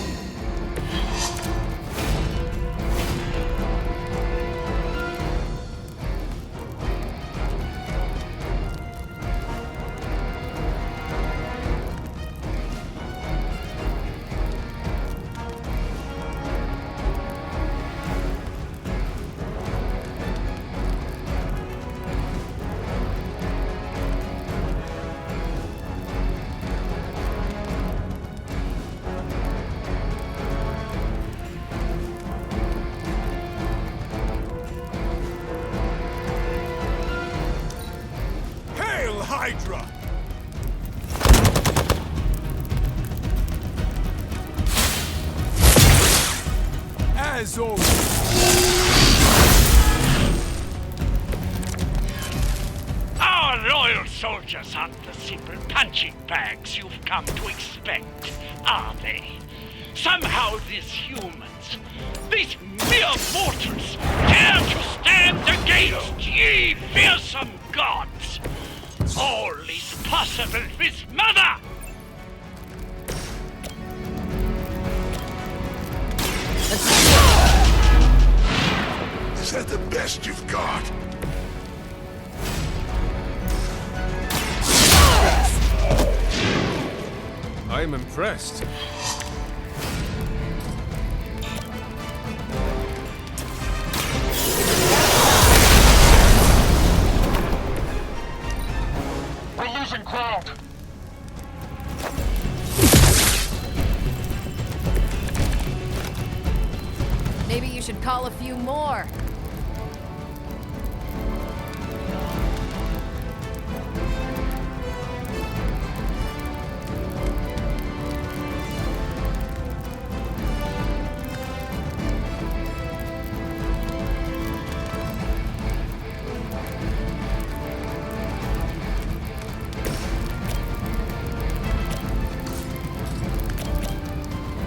Hydra! As always. Our loyal soldiers aren't the simple punching bags you've come to expect, are they? Somehow these humans, these mere mortals, dare to stand against ye fearsome gods! All is possible with Mother! Is that the best you've got? I'm impressed. We're losing ground. Maybe you should call a few more.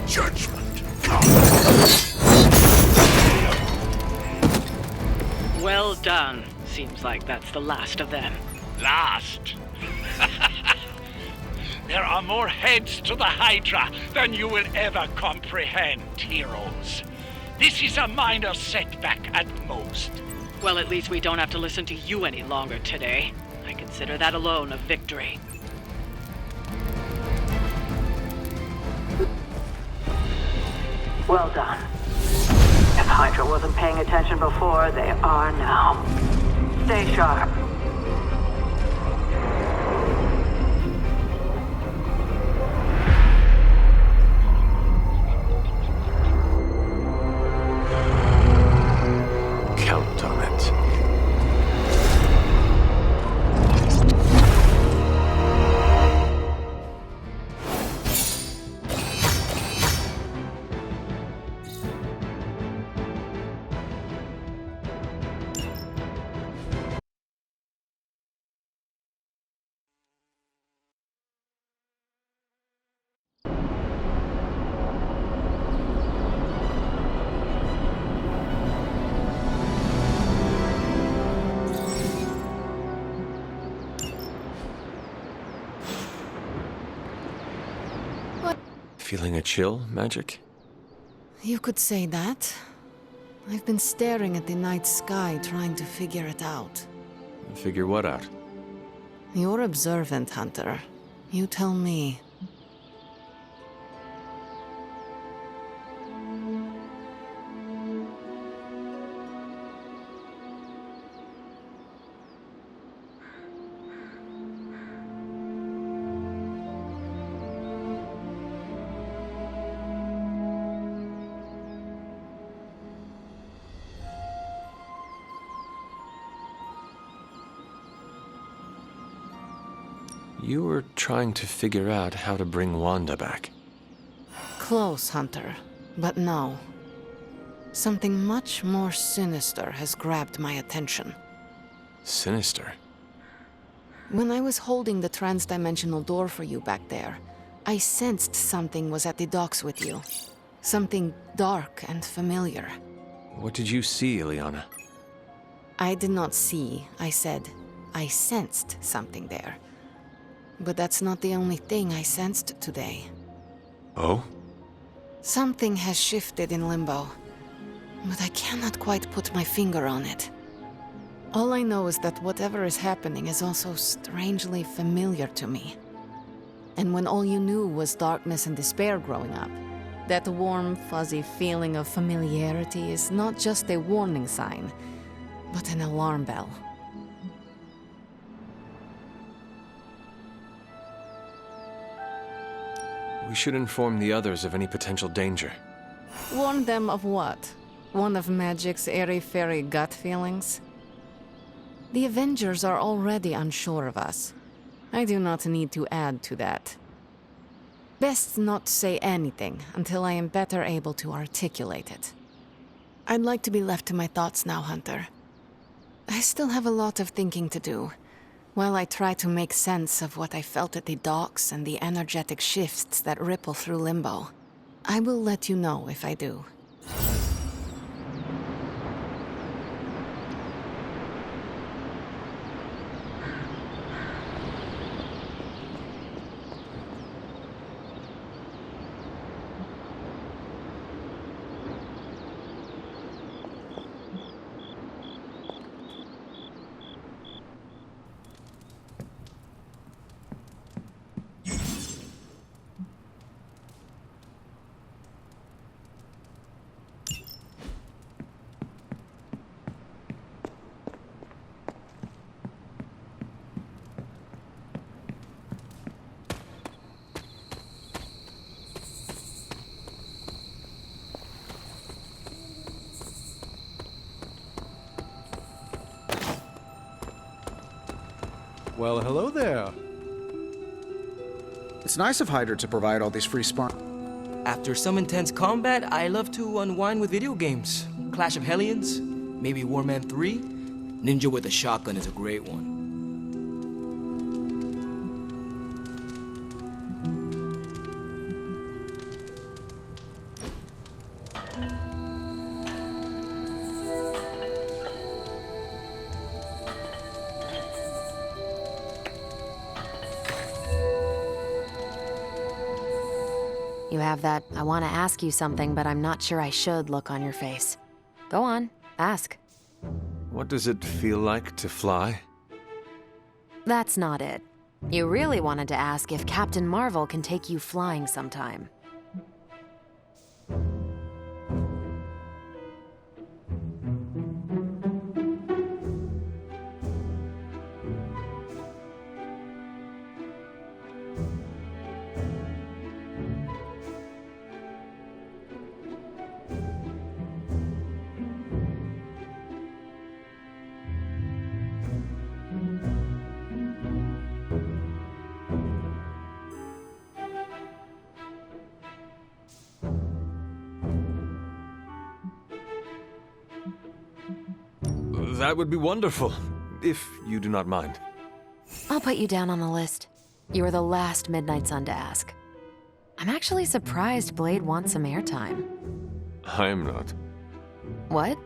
Judgment Well done. Seems like that's the last of them. Last? There are more heads to the Hydra than you will ever comprehend, heroes. This is a minor setback at most. Well, at least we don't have to listen to you any longer today. I consider that alone a victory. Well done. If Hydra wasn't paying attention before, they are now. Stay sharp. Count on it. Feeling a chill, Magic? You could say that. I've been staring at the night sky trying to figure it out. Figure what out? You're observant, Hunter. You tell me. You were trying to figure out how to bring Wanda back. Close, Hunter. But no. Something much more sinister has grabbed my attention. Sinister? When I was holding the transdimensional door for you back there, I sensed something was at the docks with you. Something dark and familiar. What did you see, Illyana? I did not see, I said. I sensed something there. But that's not the only thing I sensed today. Oh? Something has shifted in Limbo, but I cannot quite put my finger on it. All I know is that whatever is happening is also strangely familiar to me. And when all you knew was darkness and despair growing up, that warm, fuzzy feeling of familiarity is not just a warning sign, but an alarm bell. We should inform the others of any potential danger. Warn them of what? One of Magic's airy-fairy gut feelings? The Avengers are already unsure of us. I do not need to add to that. Best not to say anything until I am better able to articulate it. I'd like to be left to my thoughts now, Hunter. I still have a lot of thinking to do, while I try to make sense of what I felt at the docks and the energetic shifts that ripple through Limbo. I will let you know if I do. Well, hello there. It's nice of Hydra to provide all these free spawn. After some intense combat, I love to unwind with video games. Clash of Hellions, maybe Warman 3. Ninja with a shotgun is a great one. You have that I want to ask you something, but I'm not sure I should look on your face. Go on, ask. What does it feel like to fly? That's not it. You really wanted to ask if Captain Marvel can take you flying sometime. That would be wonderful, if you do not mind. I'll put you down on the list. You were the last Midnight Sun to ask. I'm actually surprised Blade wants some airtime. I am not. What?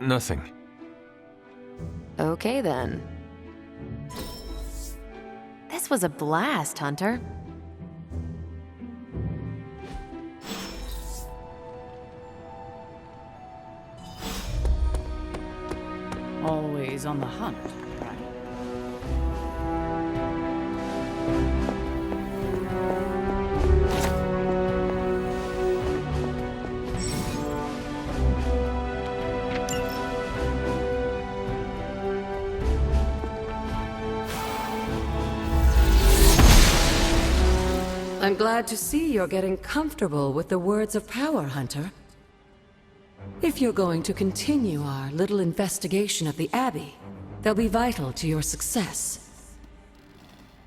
Nothing. Okay then. This was a blast, Hunter. Always on the hunt, right? I'm glad to see you're getting comfortable with the words of power, Hunter. If you're going to continue our little investigation of the Abbey, they'll be vital to your success.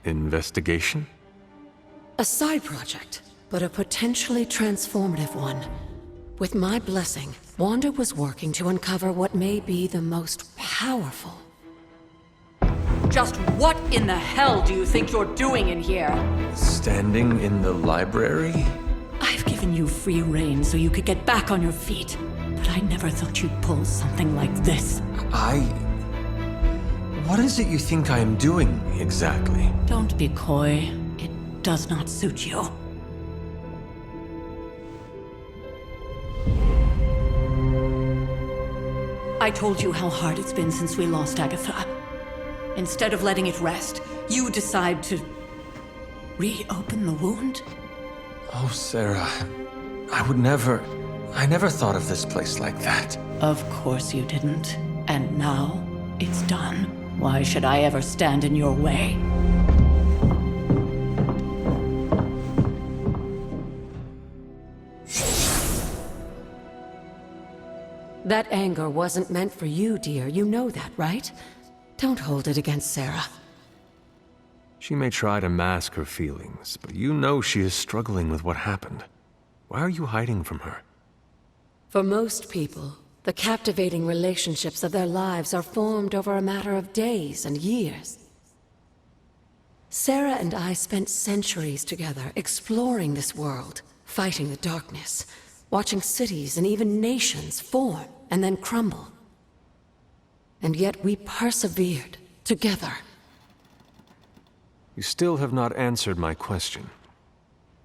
Investigation? A side project, but a potentially transformative one. With my blessing, Wanda was working to uncover what may be the most powerful. Just what in the hell do you think you're doing in here? Standing in the library? I've given you free rein so you could get back on your feet. But I never thought you'd pull something like this. What is it you think I am doing, exactly? Don't be coy. It does not suit you. I told you how hard it's been since we lost Agatha. Instead of letting it rest, you decide to reopen the wound? Oh, Sarah, I never thought of this place like that. Of course you didn't. And now, it's done. Why should I ever stand in your way? That anger wasn't meant for you, dear. You know that, right? Don't hold it against Sarah. She may try to mask her feelings, but you know she is struggling with what happened. Why are you hiding from her? For most people, the captivating relationships of their lives are formed over a matter of days and years. Sarah and I spent centuries together exploring this world, fighting the darkness, watching cities and even nations form and then crumble. And yet we persevered together. You still have not answered my question.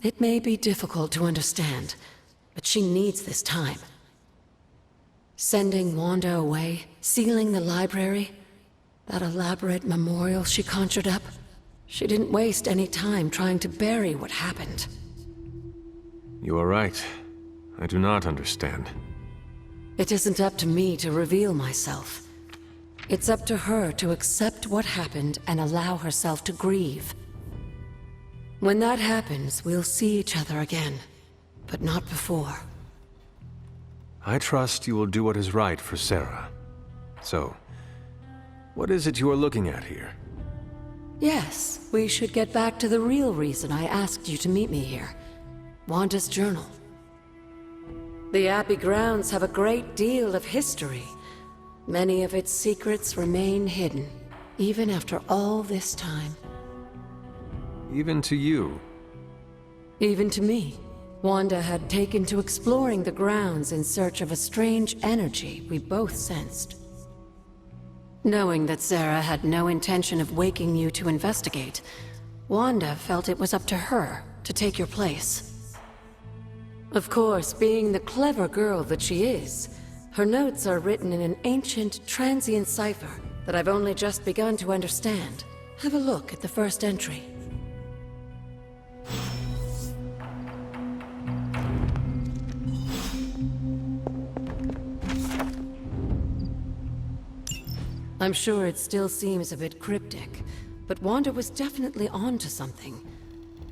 It may be difficult to understand, but she needs this time. Sending Wanda away, sealing the library, that elaborate memorial she conjured up, she didn't waste any time trying to bury what happened. You are right. I do not understand. It isn't up to me to reveal myself. It's up to her to accept what happened and allow herself to grieve. When that happens, we'll see each other again, but not before. I trust you will do what is right for Sarah. So, what is it you are looking at here? Yes, we should get back to the real reason I asked you to meet me here. Wanda's journal. The Abbey grounds have a great deal of history. Many of its secrets remain hidden, even after all this time. Even to you? Even to me. Wanda had taken to exploring the grounds in search of a strange energy we both sensed. Knowing that Sarah had no intention of waking you to investigate, Wanda felt it was up to her to take your place. Of course, being the clever girl that she is, her notes are written in an ancient, transient cipher that I've only just begun to understand. Have a look at the first entry. I'm sure it still seems a bit cryptic, but Wanda was definitely onto something.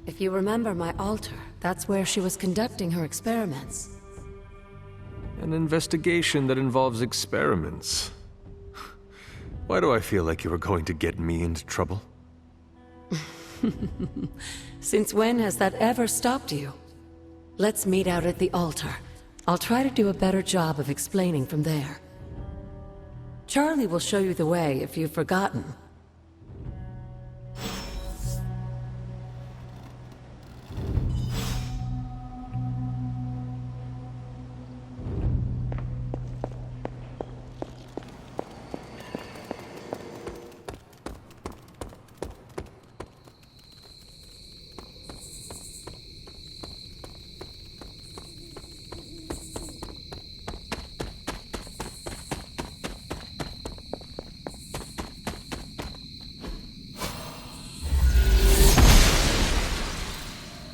If you remember my altar, that's where she was conducting her experiments. An investigation that involves experiments. Why do I feel like you are going to get me into trouble? Since when has that ever stopped you? Let's meet out at the altar. I'll try to do a better job of explaining from there. Charlie will show you the way if you've forgotten.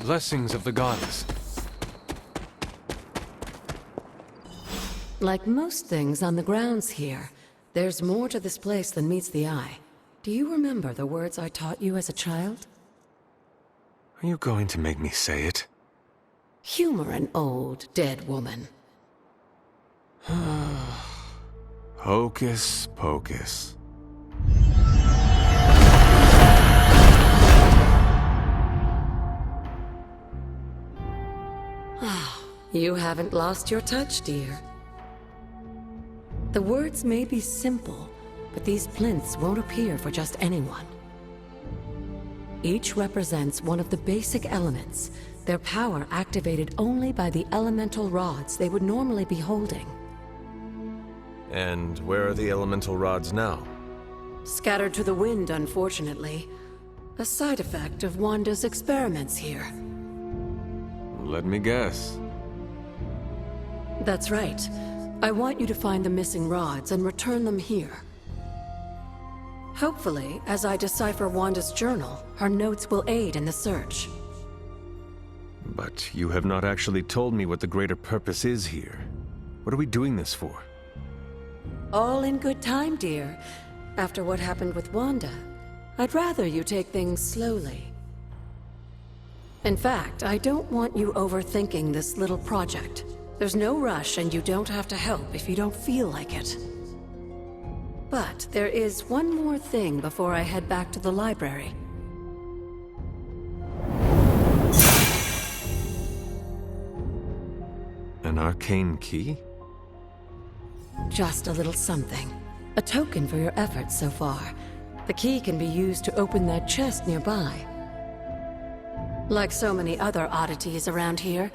Blessings of the goddess. Like most things on the grounds here, there's more to this place than meets the eye. Do you remember the words I taught you as a child? Are you going to make me say it? Humor an old, dead woman. Hocus pocus. You haven't lost your touch, dear. The words may be simple, but these plinths won't appear for just anyone. Each represents one of the basic elements, their power activated only by the elemental rods they would normally be holding. And where are the elemental rods now? Scattered to the wind, unfortunately. A side effect of Wanda's experiments here. Let me guess. That's right. I want you to find the missing rods and return them here. Hopefully, as I decipher Wanda's journal, her notes will aid in the search. But you have not actually told me what the greater purpose is here. What are we doing this for? All in good time, dear. After what happened with Wanda, I'd rather you take things slowly. In fact, I don't want you overthinking this little project. There's no rush, and you don't have to help if you don't feel like it. But there is one more thing before I head back to the library. An arcane key? Just a little something. A token for your efforts so far. The key can be used to open that chest nearby. Like so many other oddities around here,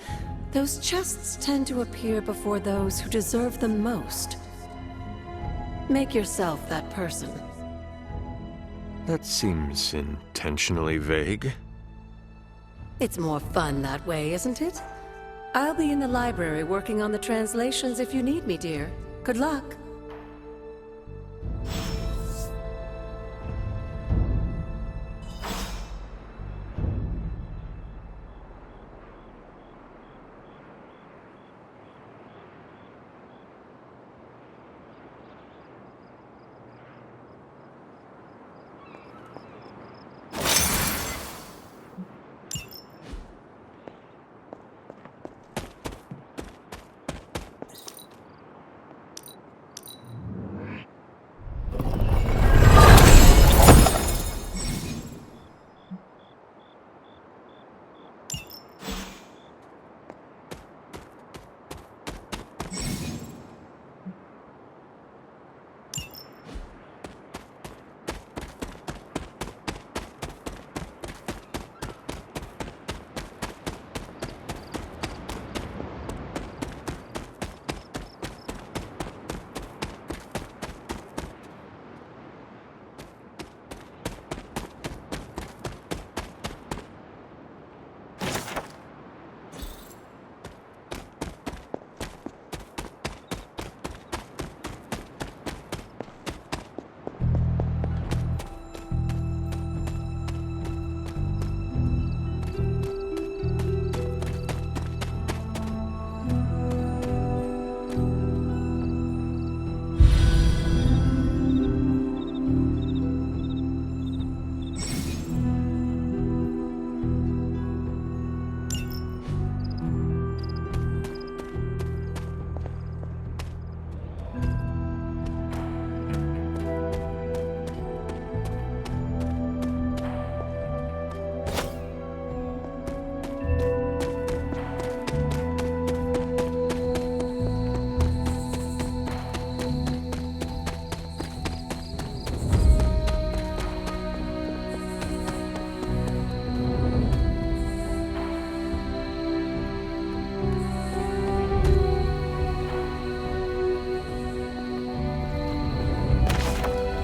those chests tend to appear before those who deserve them most. Make yourself that person. That seems intentionally vague. It's more fun that way, isn't it? I'll be in the library working on the translations if you need me, dear. Good luck.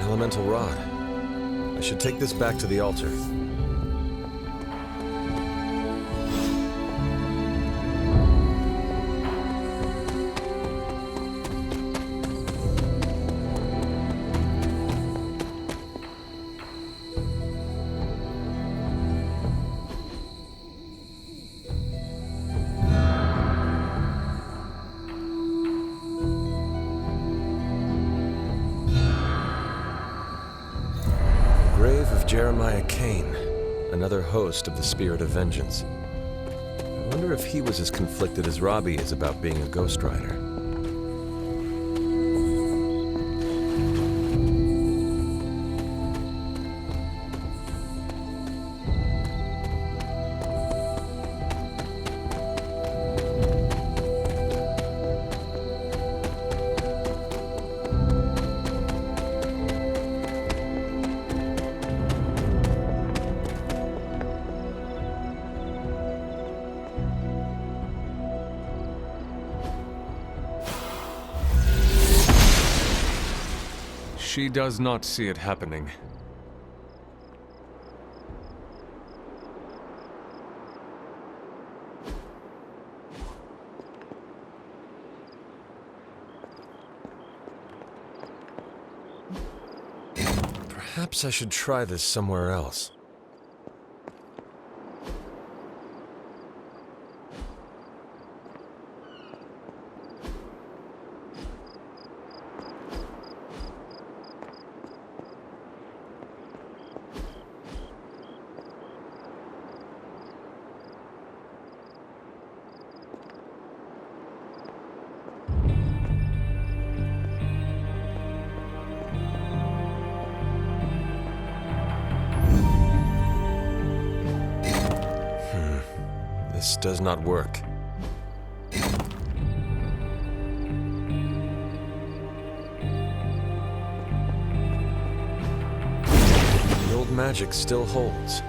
Elemental rod. I should take this back to the altar. Jeremiah Kane, another host of the Spirit of Vengeance. I wonder if he was as conflicted as Robbie is about being a Ghost Rider. She does not see it happening. Perhaps I should try this somewhere else. This does not work. old magic still holds.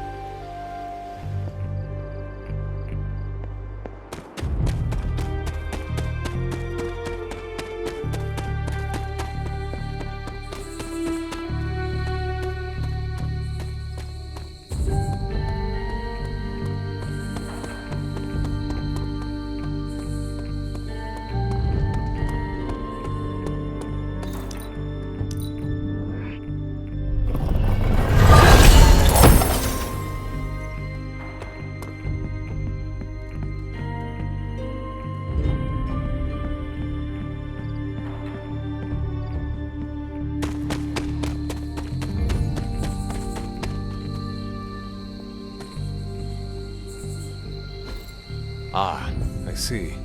Ah, I see.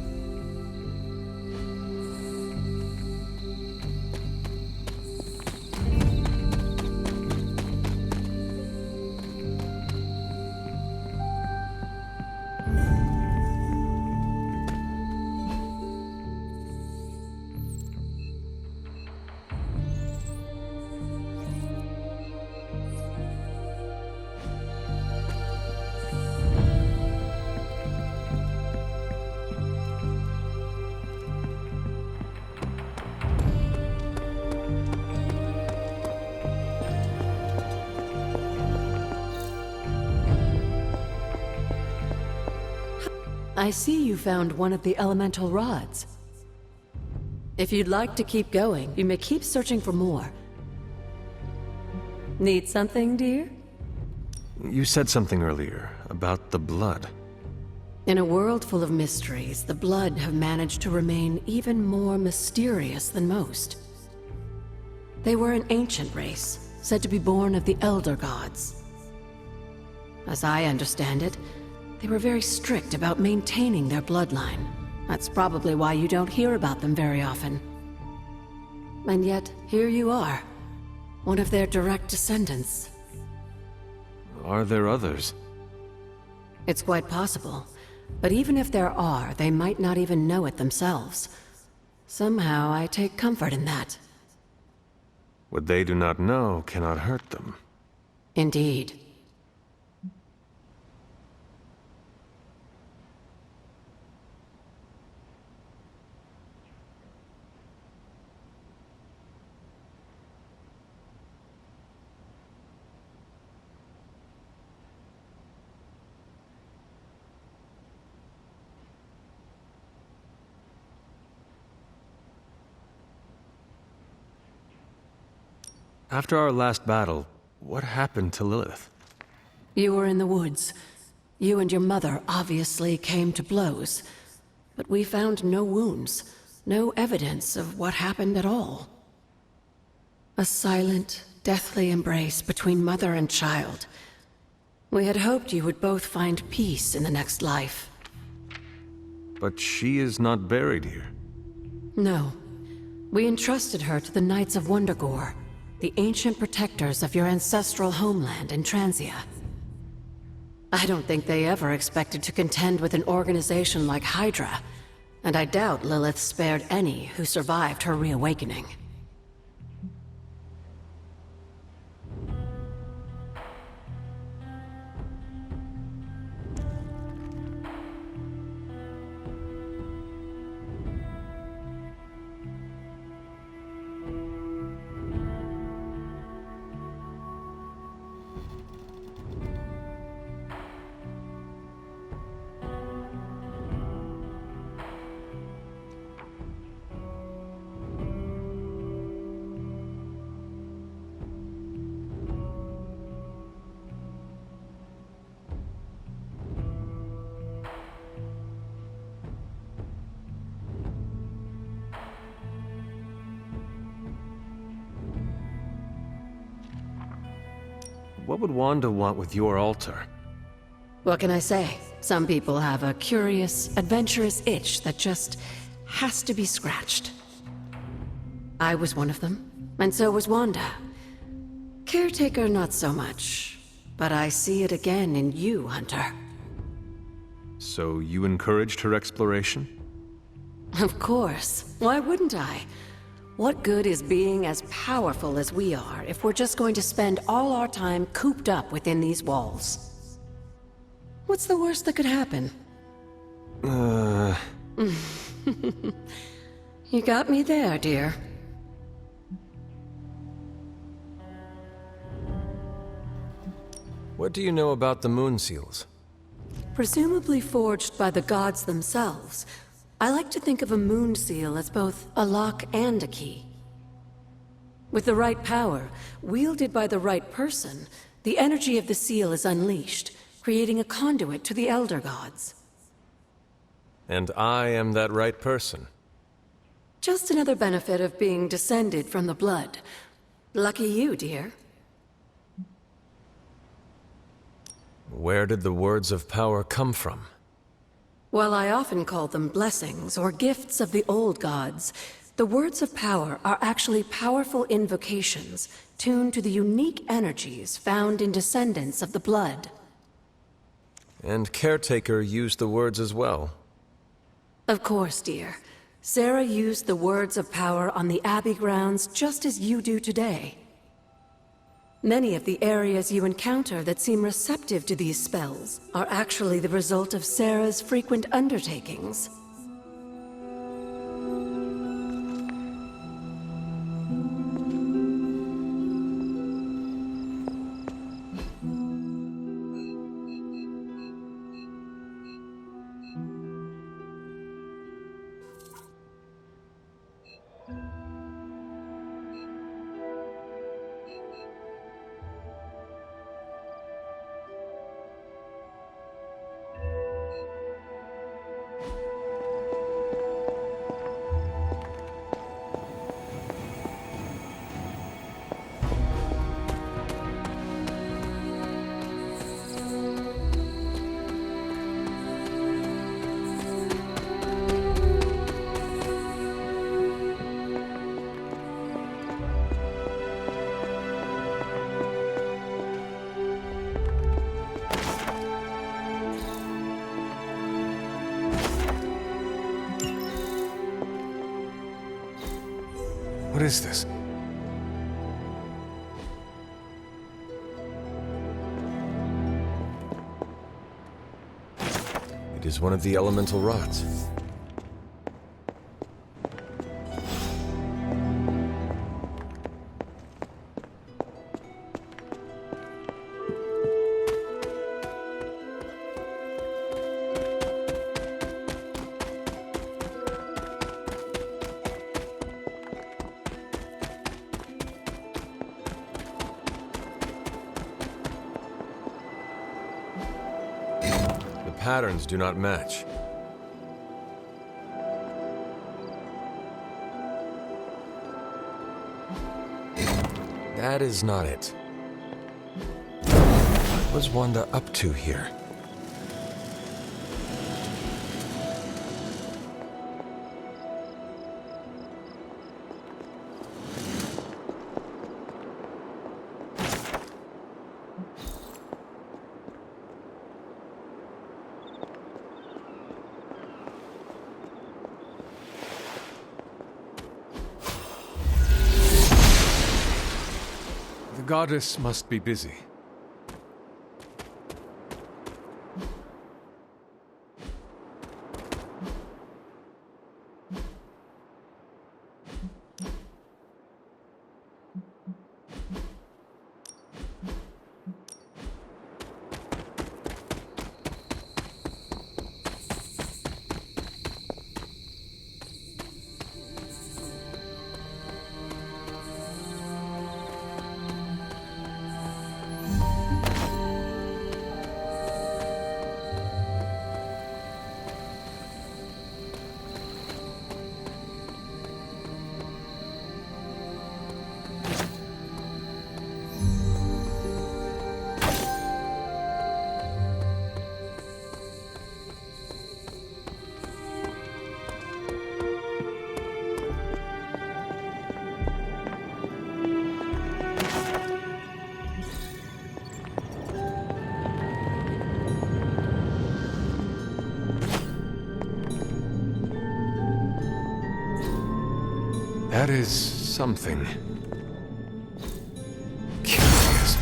I see you found one of the elemental rods. If you'd like to keep going, you may keep searching for more. Need something, dear? You said something earlier about the blood. In a world full of mysteries, the Blood have managed to remain even more mysterious than most. They were an ancient race, said to be born of the Elder Gods. As I understand it, they were very strict about maintaining their bloodline. That's probably why you don't hear about them very often. And yet, here you are, one of their direct descendants. Are there others? It's quite possible. But even if there are, they might not even know it themselves. Somehow, I take comfort in that. What they do not know cannot hurt them. Indeed. After our last battle, what happened to Lilith? You were in the woods. You and your mother obviously came to blows. But we found no wounds, no evidence of what happened at all. A silent, deathly embrace between mother and child. We had hoped you would both find peace in the next life. But she is not buried here. No. We entrusted her to the Knights of Wundagore, the ancient protectors of your ancestral homeland in Transia. I don't think they ever expected to contend with an organization like Hydra, and I doubt Lilith spared any who survived her reawakening. What would Wanda want with your altar? What can I say? Some people have a curious, adventurous itch that just has to be scratched. I was one of them, and so was Wanda. Caretaker, not so much. But I see it again in you, Hunter. So you encouraged her exploration? Of course. Why wouldn't I? What good is being as powerful as we are if we're just going to spend all our time cooped up within these walls? What's the worst that could happen? You got me there, dear. What do you know about the Moon Seals? Presumably forged by the gods themselves, I like to think of a moon seal as both a lock and a key. With the right power, wielded by the right person, the energy of the seal is unleashed, creating a conduit to the Elder Gods. And I am that right person. Just another benefit of being descended from the blood. Lucky you, dear. Where did the words of power come from? While I often call them blessings or gifts of the old gods, the words of power are actually powerful invocations tuned to the unique energies found in descendants of the blood. And Caretaker used the words as well. Of course, dear. Sarah used the words of power on the Abbey grounds just as you do today. Many of the areas you encounter that seem receptive to these spells are actually the result of Sarah's frequent undertakings. What is this? It is one of the elemental rods. Patterns do not match. That is not it. What was Wanda up to here? The goddess must be busy. That is something. Curious.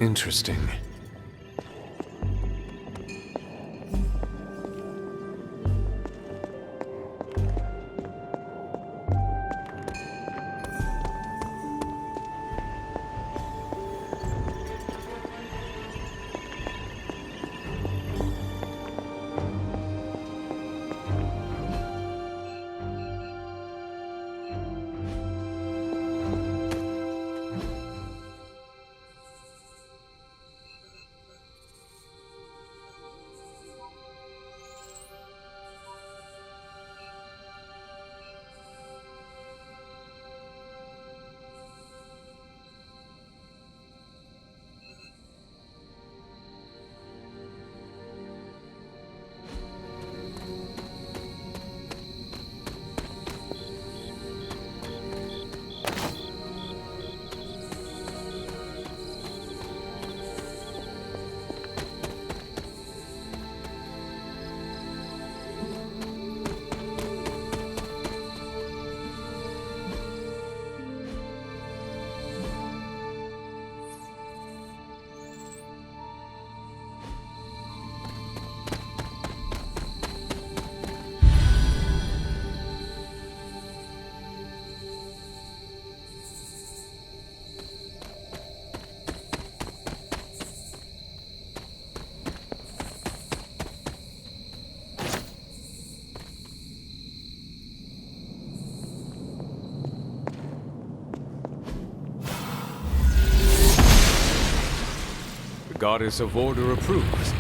Interesting. The Goddess of Order approves.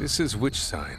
This is which sign?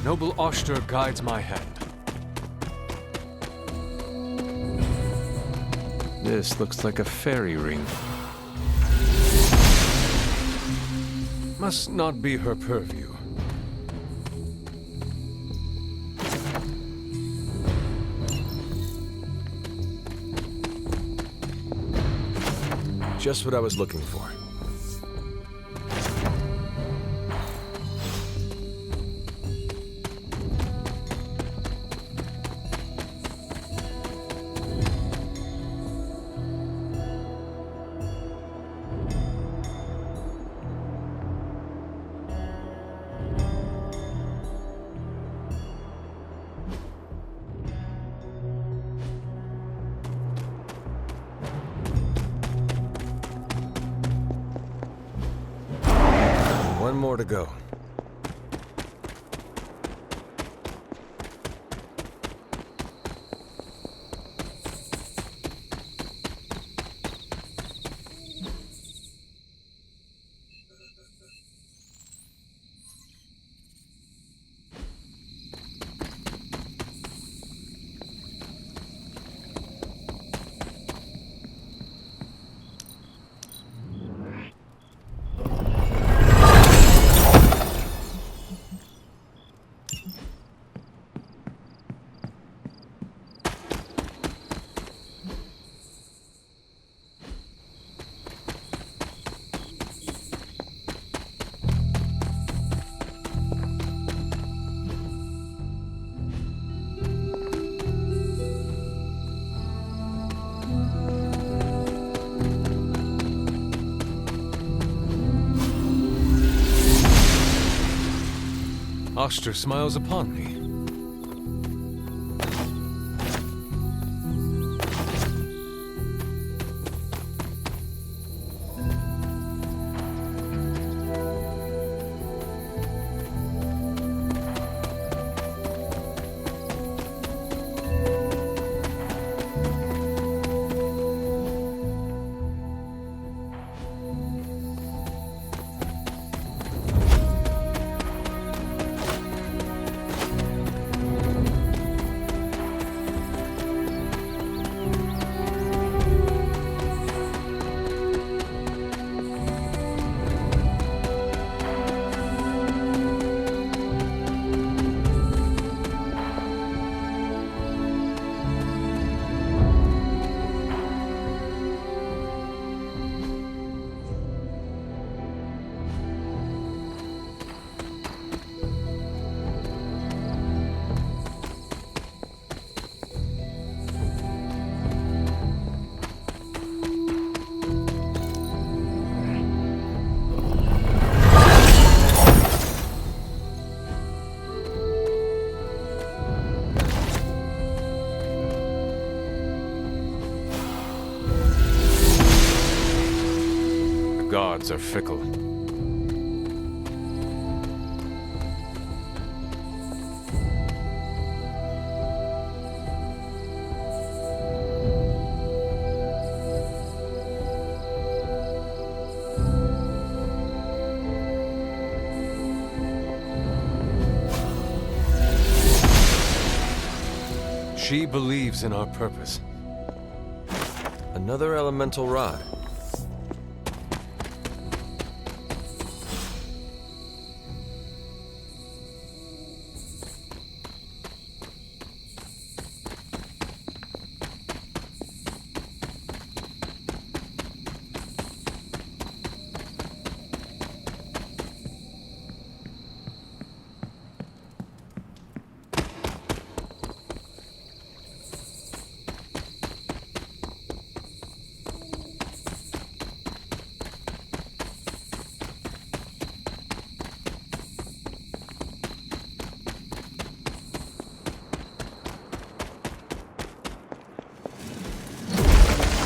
Noble Oster guides my hand. This looks like a fairy ring. Must not be her purview. Just what I was looking for. One more to go. Oster smiles upon me. Gods are fickle. She believes in our purpose. Another elemental rod.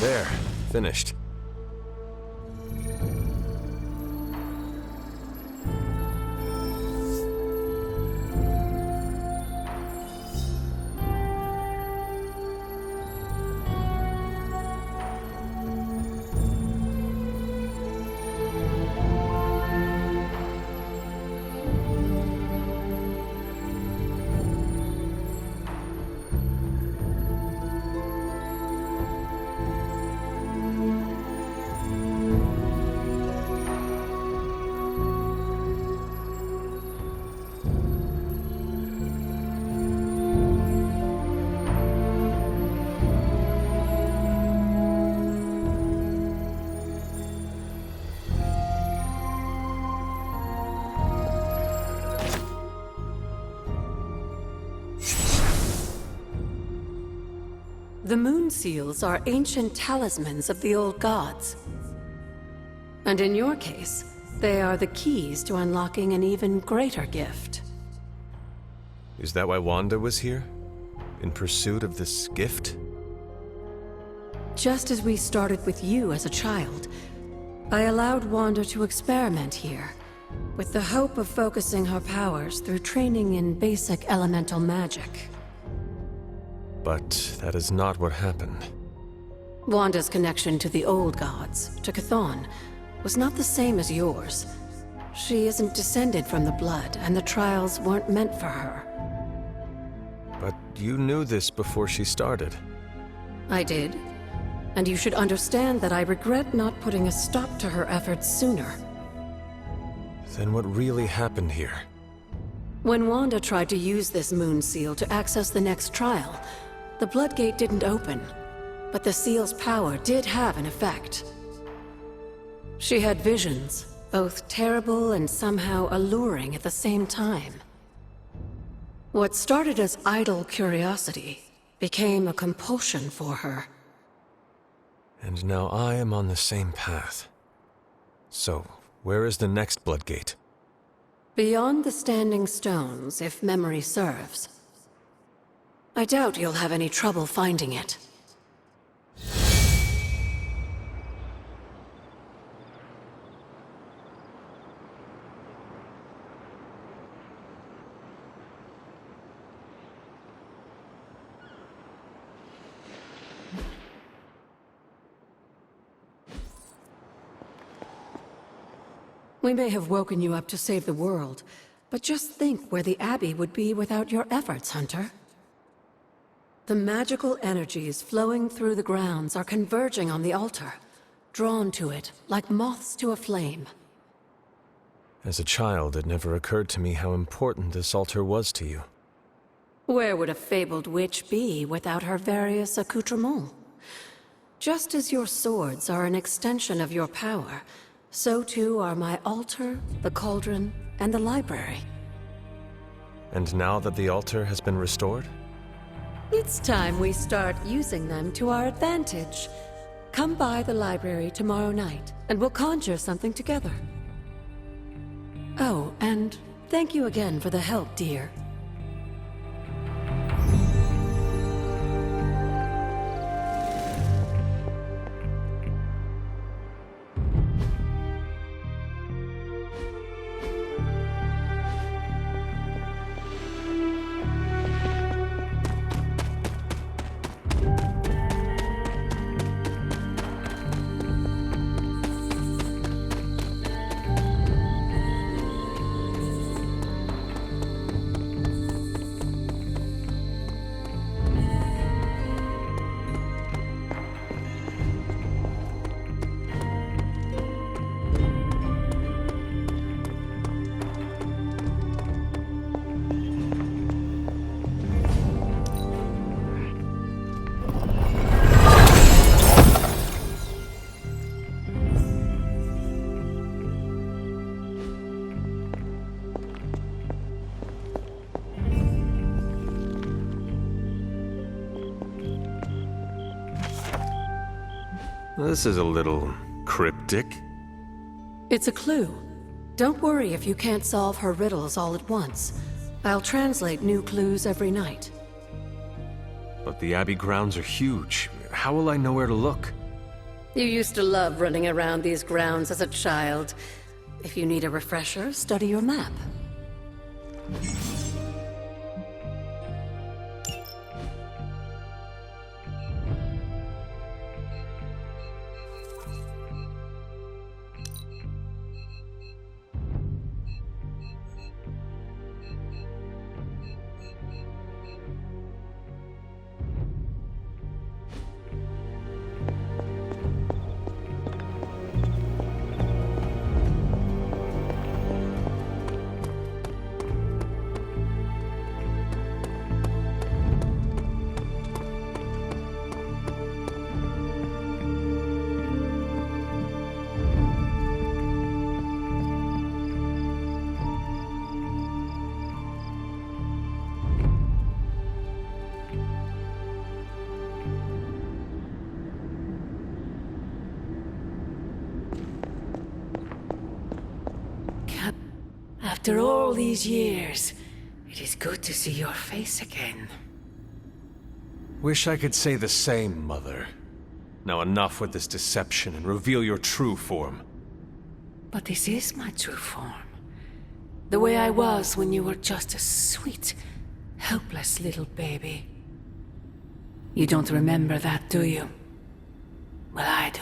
There, finished. The moon seals are ancient talismans of the old gods. And in your case, they are the keys to unlocking an even greater gift. Is that why Wanda was here? In pursuit of this gift? Just as we started with you as a child, I allowed Wanda to experiment here, with the hope of focusing her powers through training in basic elemental magic. But that is not what happened. Wanda's connection to the old gods, to Chthon, was not the same as yours. She isn't descended from the blood, and the trials weren't meant for her. But you knew this before she started. I did. And you should understand that I regret not putting a stop to her efforts sooner. Then what really happened here? When Wanda tried to use this moon seal to access the next trial, the Bloodgate didn't open, but the seal's power did have an effect. She had visions, both terrible and somehow alluring at the same time. What started as idle curiosity became a compulsion for her. And now I am on the same path. So, where is the next Bloodgate? Beyond the Standing Stones, if memory serves. I doubt you'll have any trouble finding it. We may have woken you up to save the world, but just think where the Abbey would be without your efforts, Hunter. The magical energies flowing through the grounds are converging on the altar, drawn to it like moths to a flame. As a child, it never occurred to me how important this altar was to you. Where would a fabled witch be without her various accoutrements? Just as your swords are an extension of your power, so too are my altar, the cauldron, and the library. And now that the altar has been restored? It's time we start using them to our advantage. Come by the library tomorrow night, and we'll conjure something together. Oh, and thank you again for the help, dear. This is a little cryptic. It's a clue. Don't worry if you can't solve her riddles all at once. I'll translate new clues every night. But the Abbey grounds are huge. How will I know where to look? You used to love running around these grounds as a child. If you need a refresher, study your map. After all these years, it is good to see your face again. Wish I could say the same, Mother. Now enough with this deception and reveal your true form. But this is my true form. The way I was when you were just a sweet, helpless little baby. You don't remember that, do you? Well, I do.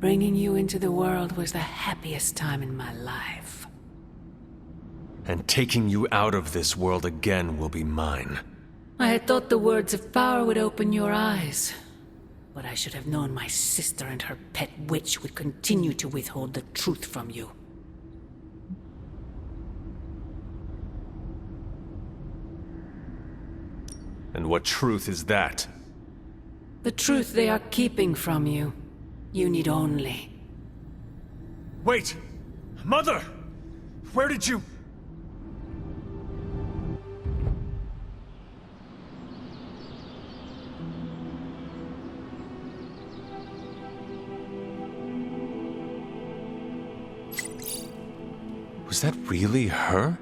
Bringing you into the world was the happiest time in my life. And taking you out of this world again will be mine. I had thought the words of power would open your eyes. But I should have known my sister and her pet witch would continue to withhold the truth from you. And what truth is that? The truth they are keeping from you. You need only... Wait! Mother! Where did you... Was that really her?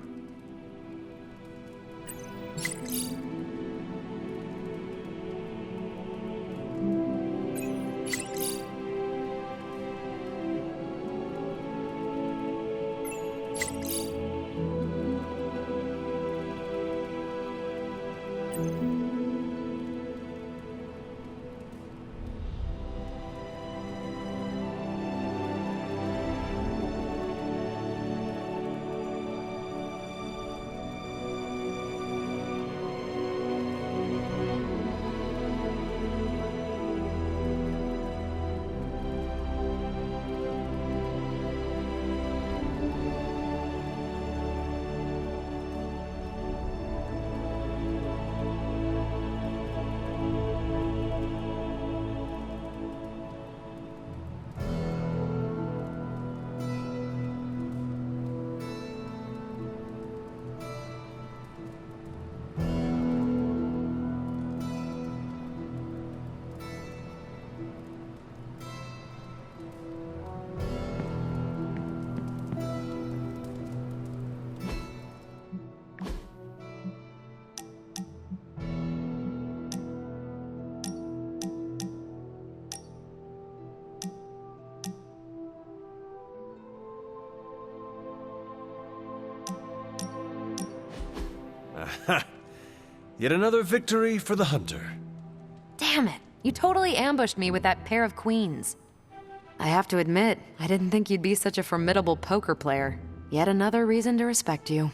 Yet another victory for the hunter. Damn it. You totally ambushed me with that pair of queens. I have to admit, I didn't think you'd be such a formidable poker player. Yet another reason to respect you.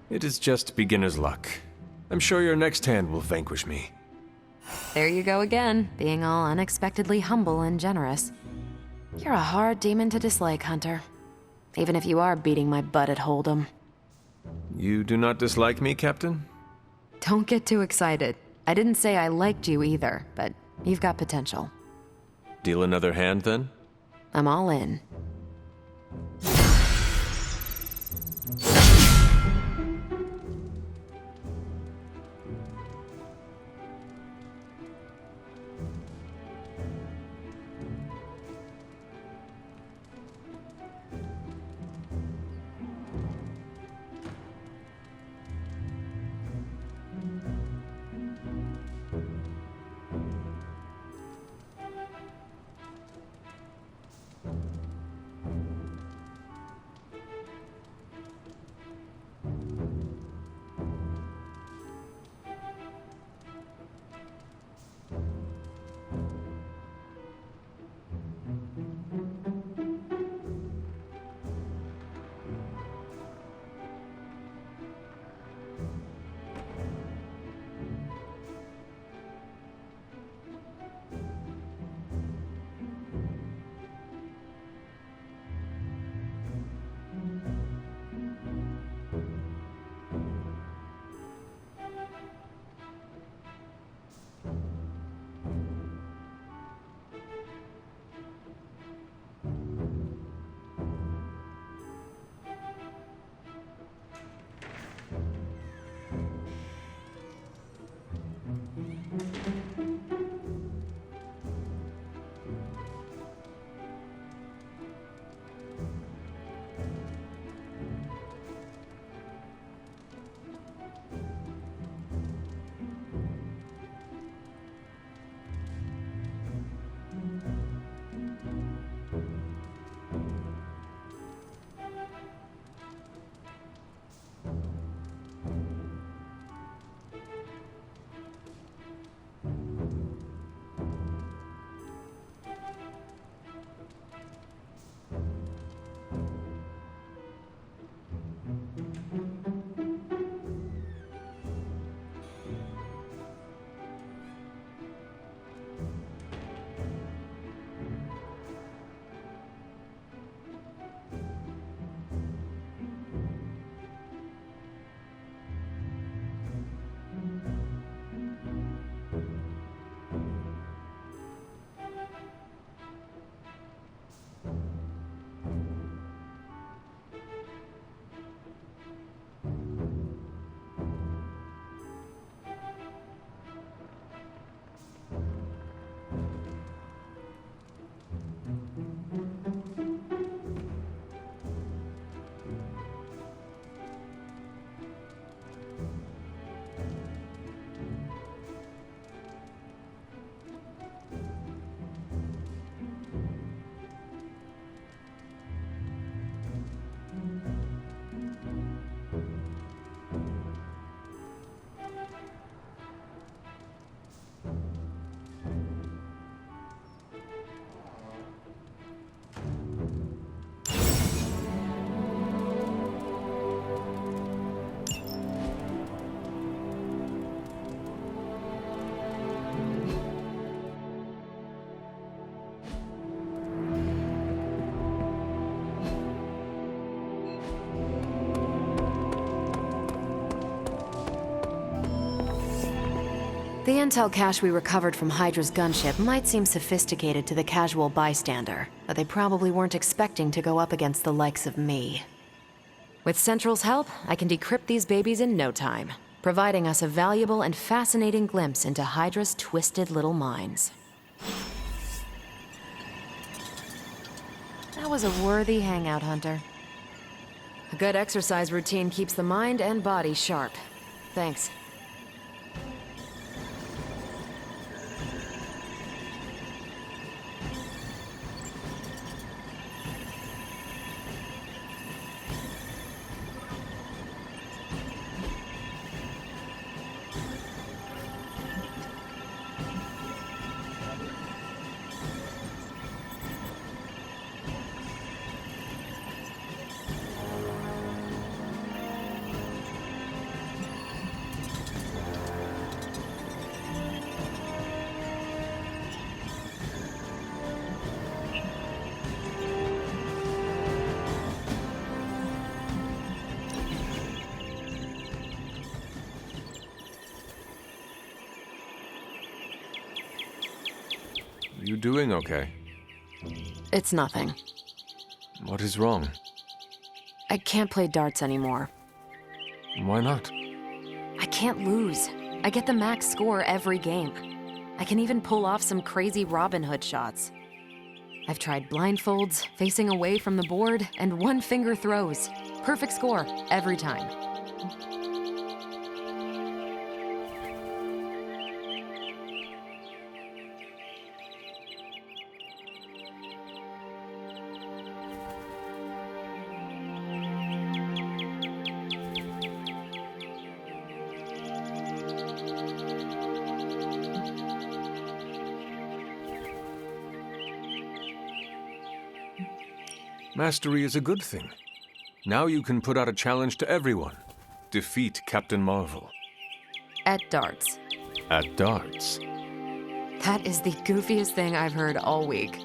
It is just beginner's luck. I'm sure your next hand will vanquish me. There you go again, being all unexpectedly humble and generous. You're a hard demon to dislike, Hunter. Even if you are beating my butt at Hold'em. You do not dislike me, Captain? Don't get too excited. I didn't say I liked you either, but you've got potential. Deal another hand, then? I'm all in. The intel cache we recovered from Hydra's gunship might seem sophisticated to the casual bystander, but they probably weren't expecting to go up against the likes of me. With Central's help, I can decrypt these babies in no time, providing us a valuable and fascinating glimpse into Hydra's twisted little minds. That was a worthy hangout, Hunter. A good exercise routine keeps the mind and body sharp. Thanks. Are you doing okay? It's nothing. What is wrong? I can't play darts anymore. Why not? I can't lose. I get the max score every game. I can even pull off some crazy Robin Hood shots. I've tried blindfolds, facing away from the board, and one-finger throws. Perfect score every time. Mastery is a good thing. Now you can put out a challenge to everyone. Defeat Captain Marvel. At darts. At darts. That is the goofiest thing I've heard all week.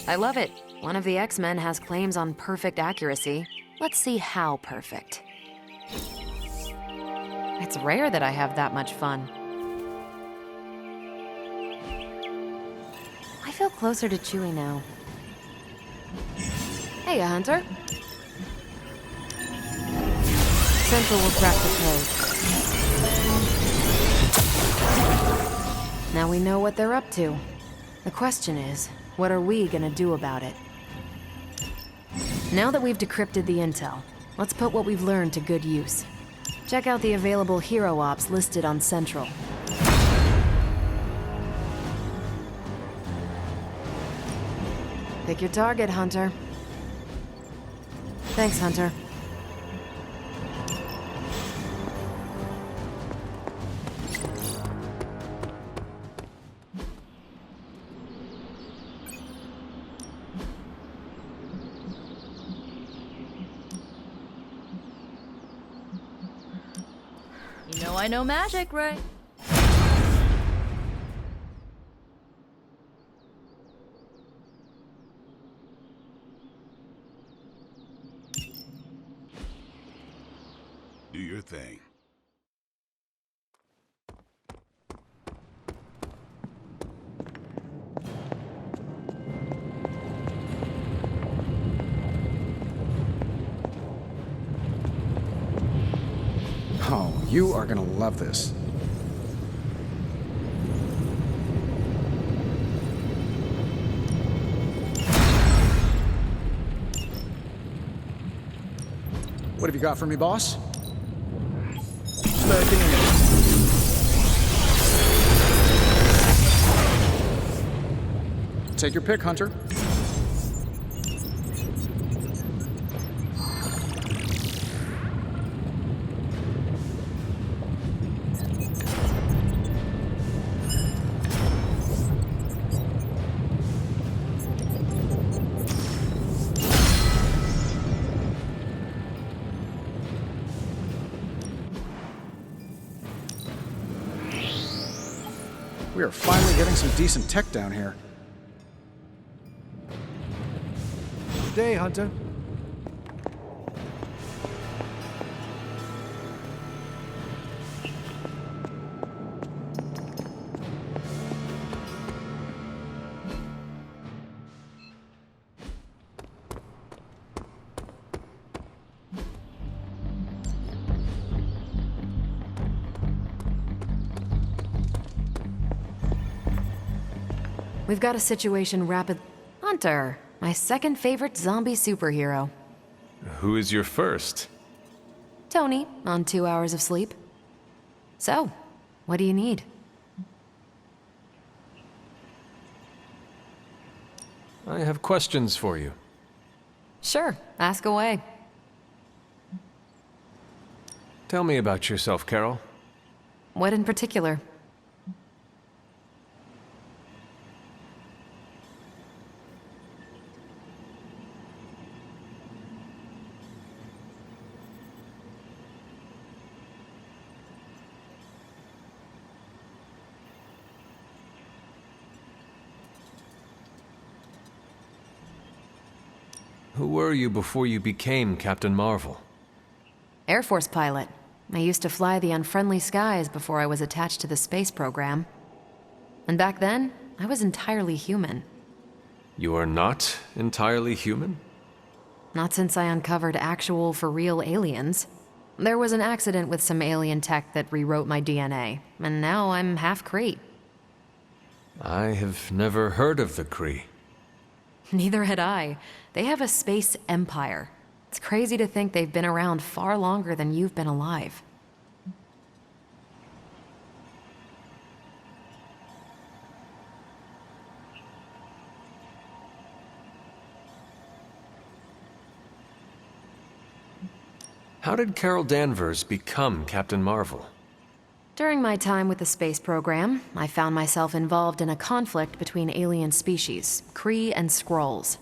I love it. One of the X-Men has claims on perfect accuracy. Let's see how perfect. It's rare that I have that much fun. I feel closer to Chewie now. Hey, Hunter. Central will crack the code. Now we know what they're up to. The question is, what are we gonna do about it? Now that we've decrypted the intel, let's put what we've learned to good use. Check out the available hero ops listed on Central. Pick your target, Hunter. Thanks, Hunter. You know I know magic, right? Do your thing. Oh, you are gonna love this. What have you got for me, boss? Start getting it. Take your pick, Hunter. We are finally getting some decent tech down here. Good day, Hunter. We've got a situation rapid... Hunter, my second favorite zombie superhero. Who is your first? Tony, on 2 hours of sleep. So, what do you need? I have questions for you. Sure, ask away. Tell me about yourself, Carol. What in particular? Who were you before you became Captain Marvel? Air Force pilot. I used to fly the unfriendly skies before I was attached to the space program. And back then, I was entirely human. You are not entirely human? Not since I uncovered actual, for real aliens. There was an accident with some alien tech that rewrote my DNA, and now I'm half Kree. I have never heard of the Kree. Neither had I. They have a space empire. It's crazy to think they've been around far longer than you've been alive. How did Carol Danvers become Captain Marvel? During my time with the space program, I found myself involved in a conflict between alien species, Kree and Skrulls.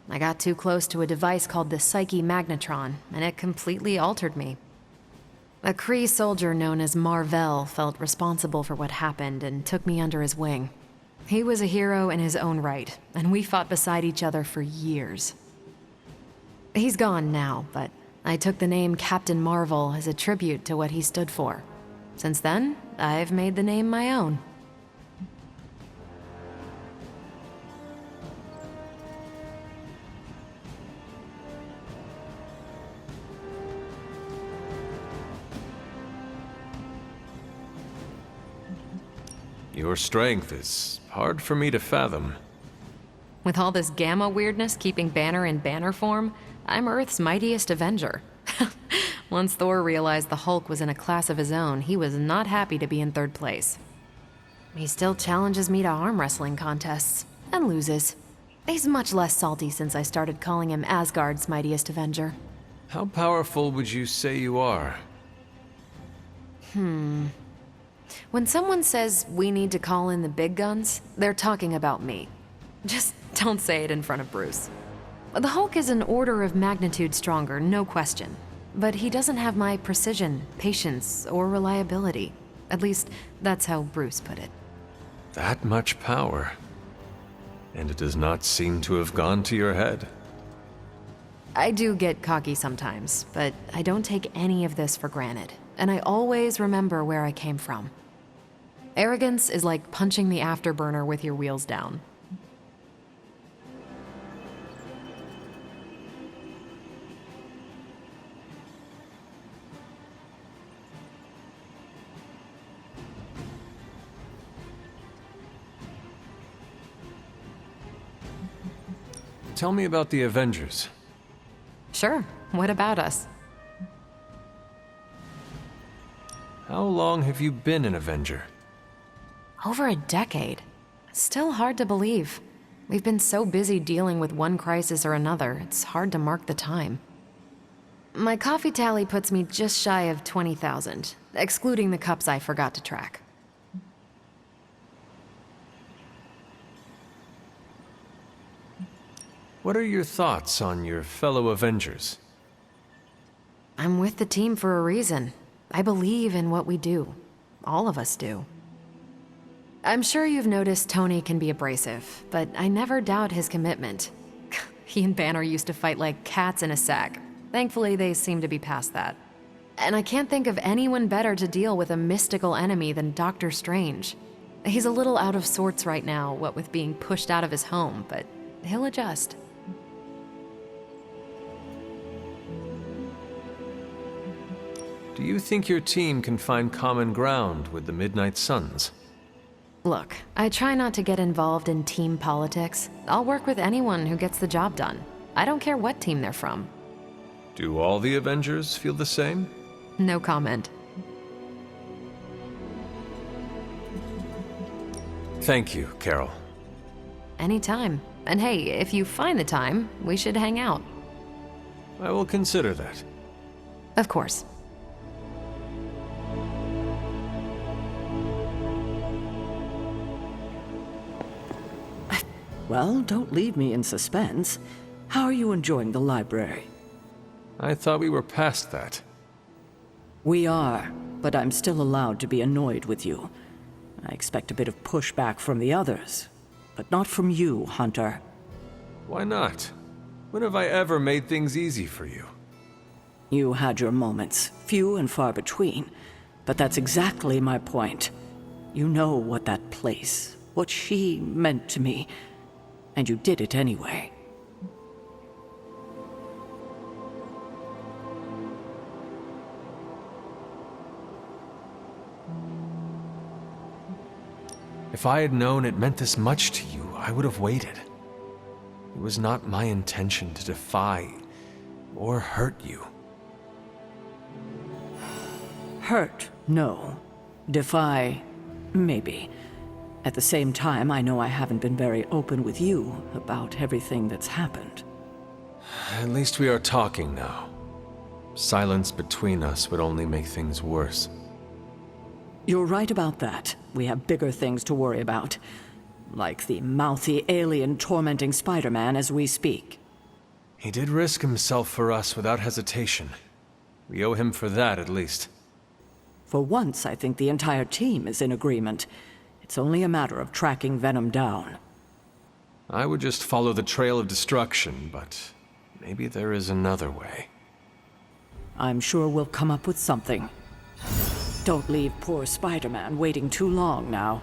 I got too close to a device called the Psyche Magnetron, and it completely altered me. A Kree soldier known as Mar-Vell felt responsible for what happened and took me under his wing. He was a hero in his own right, and we fought beside each other for years. He's gone now, but I took the name Captain Marvel as a tribute to what he stood for. Since then, I've made the name my own. Your strength is hard for me to fathom. With all this Gamma weirdness keeping Banner in Banner form, I'm Earth's mightiest Avenger. Once Thor realized the Hulk was in a class of his own, he was not happy to be in third place. He still challenges me to arm wrestling contests, and loses. He's much less salty since I started calling him Asgard's mightiest Avenger. How powerful would you say you are? When someone says we need to call in the big guns, they're talking about me. Just don't say it in front of Bruce. The Hulk is an order of magnitude stronger, no question. But he doesn't have my precision, patience, or reliability. At least, that's how Bruce put it. That much power. And it does not seem to have gone to your head. I do get cocky sometimes, but I don't take any of this for granted. And I always remember where I came from. Arrogance is like punching the afterburner with your wheels down. Tell me about the Avengers. Sure. What about us? How long have you been an Avenger? Over a decade. Still hard to believe. We've been so busy dealing with one crisis or another, it's hard to mark the time. My coffee tally puts me just shy of 20,000, excluding the cups I forgot to track. What are your thoughts on your fellow Avengers? I'm with the team for a reason. I believe in what we do. All of us do. I'm sure you've noticed Tony can be abrasive, but I never doubt his commitment. He and Banner used to fight like cats in a sack. Thankfully, they seem to be past that. And I can't think of anyone better to deal with a mystical enemy than Doctor Strange. He's a little out of sorts right now, what with being pushed out of his home, but he'll adjust. Do you think your team can find common ground with the Midnight Suns? Look, I try not to get involved in team politics. I'll work with anyone who gets the job done. I don't care what team they're from. Do all the Avengers feel the same? No comment. Thank you, Carol. Anytime. And hey, if you find the time, we should hang out. I will consider that. Of course. Well, don't leave me in suspense. How are you enjoying the library? I thought we were past that. We are, but I'm still allowed to be annoyed with you. I expect a bit of pushback from the others, but not from you, Hunter. Why not? When have I ever made things easy for you? You had your moments, few and far between, but that's exactly my point. You know what that place, what she meant to me. And you did it anyway. If I had known it meant this much to you, I would have waited. It was not my intention to defy or hurt you. Hurt, no. Defy, maybe. At the same time, I know I haven't been very open with you about everything that's happened. At least we are talking now. Silence between us would only make things worse. You're right about that. We have bigger things to worry about. Like the mouthy alien tormenting Spider-Man as we speak. He did risk himself for us without hesitation. We owe him for that, at least. For once, I think the entire team is in agreement. It's only a matter of tracking Venom down. I would just follow the trail of destruction, but maybe there is another way. I'm sure we'll come up with something. Don't leave poor Spider-Man waiting too long now.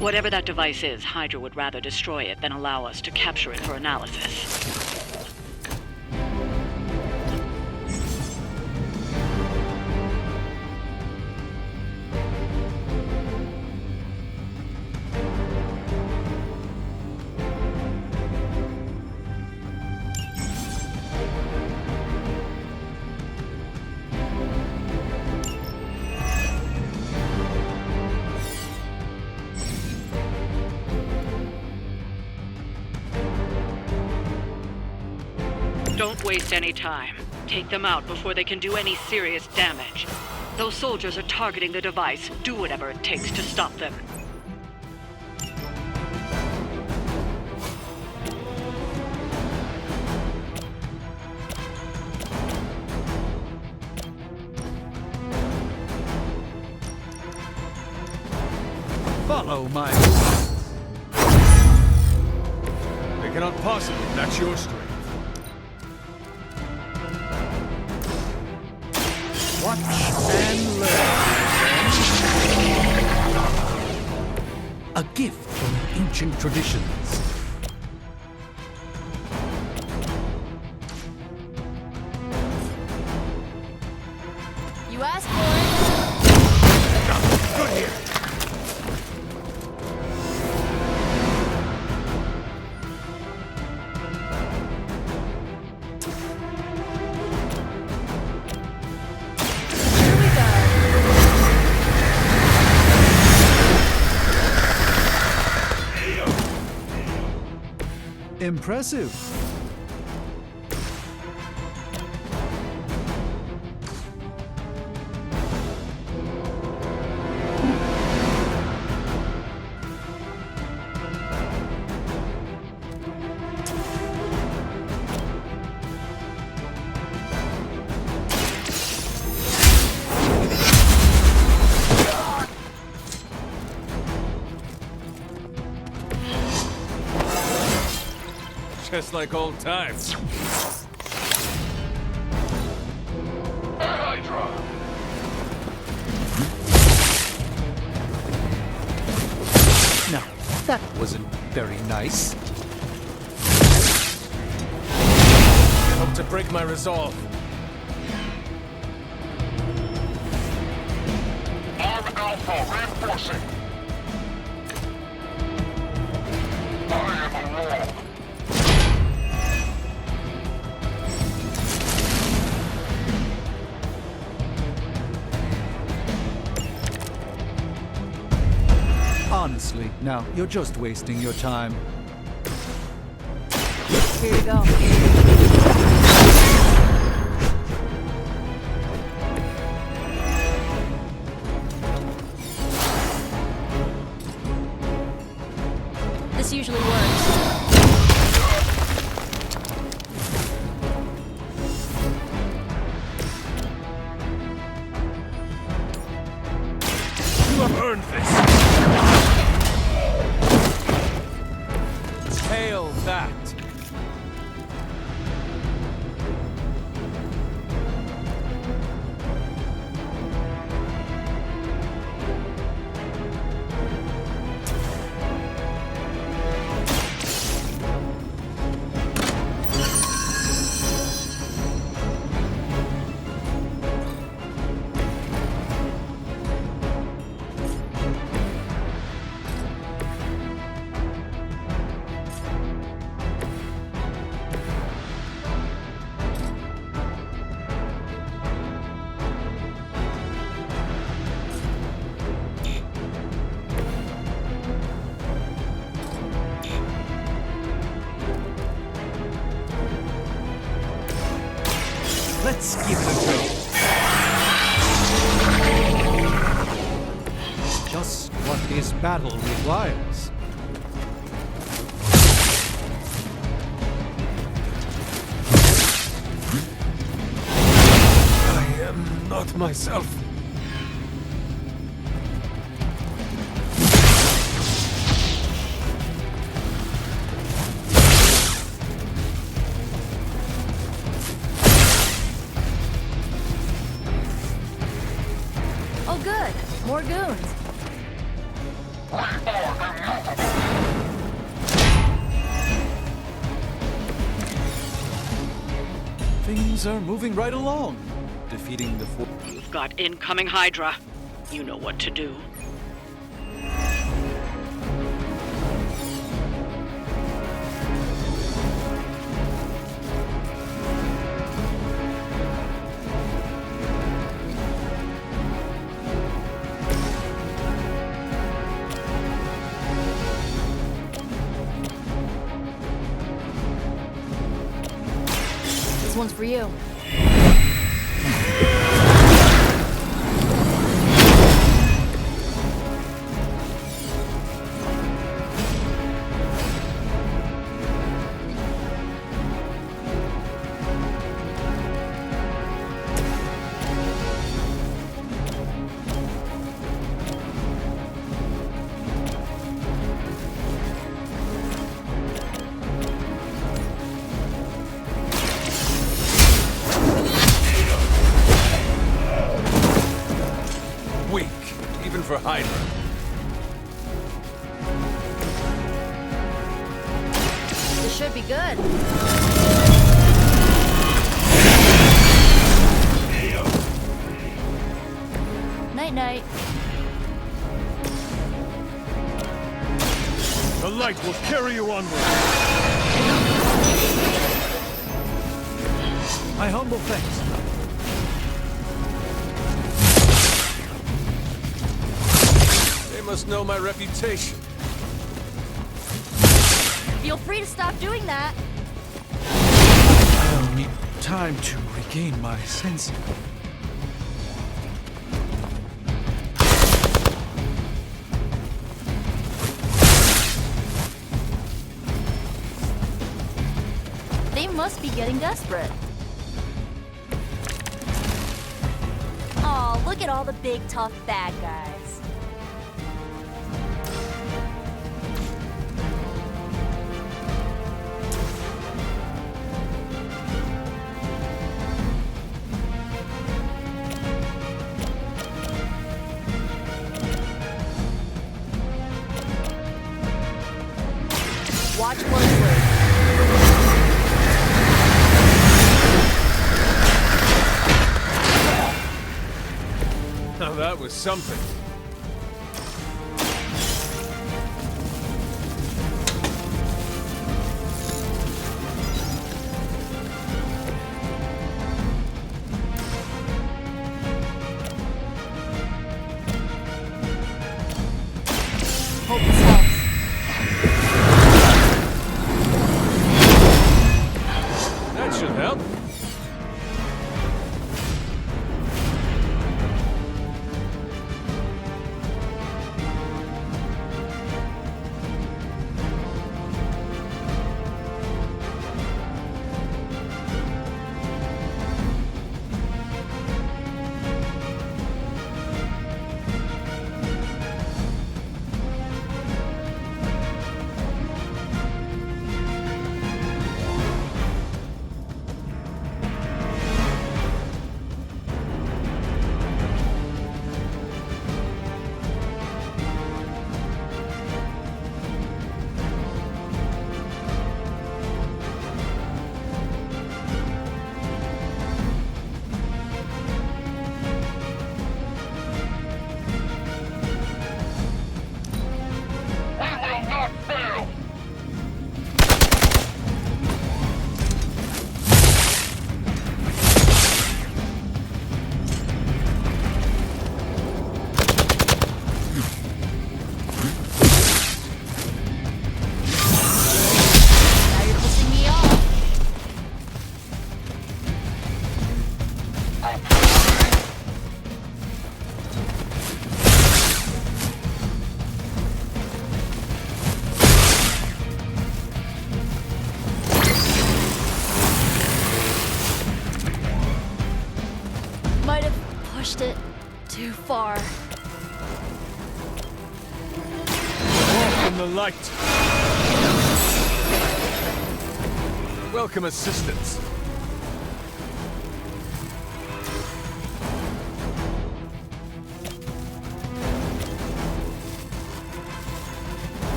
Whatever that device is, Hydra would rather destroy it than allow us to capture it for analysis. Don't waste any time. Take them out before they can do any serious damage. Those soldiers are targeting the device. Do whatever it takes to stop them. Follow my... They cannot possibly match your strength. Watch and learn. A gift from ancient traditions. You asked for it. Good here. Impressive. Just like old times. Hydra! Now, that wasn't very nice. I hope to break my resolve. Arm Alpha reinforcing. I am alone. Honestly, now, you're just wasting your time. Here you go. This usually works. You have earned this. Hail that. Let's give it a go. Just what this battle requires. I am not myself. Oh, good. More goons. Things are moving right along. Defeating the You've got incoming Hydra. You know what to do. This one's for you. Weak, even for Hydra. This should be good. Night-night. The light will carry you onward. My humble thanks. They must know my reputation. Feel free to stop doing that. I'll need time to regain my senses. They must be getting desperate. Aw, look at all the big, tough bad guys. Watch closely. Now that was something. Hope this helps. That should help. Might have pushed it too far. Walk in the light. Welcome assistance.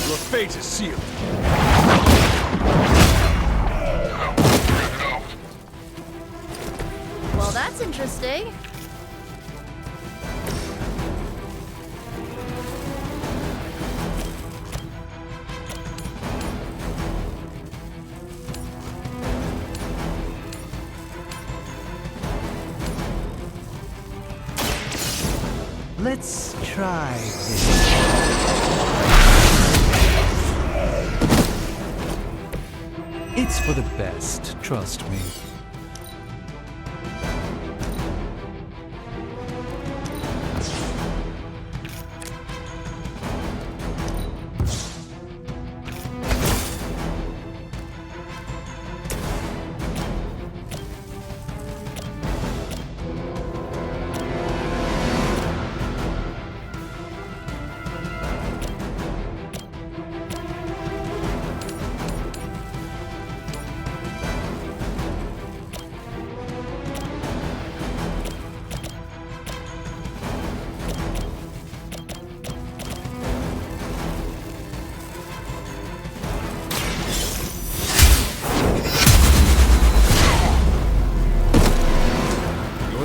Your fate is sealed. Well, that's interesting. Let's try this. It's for the best, trust me.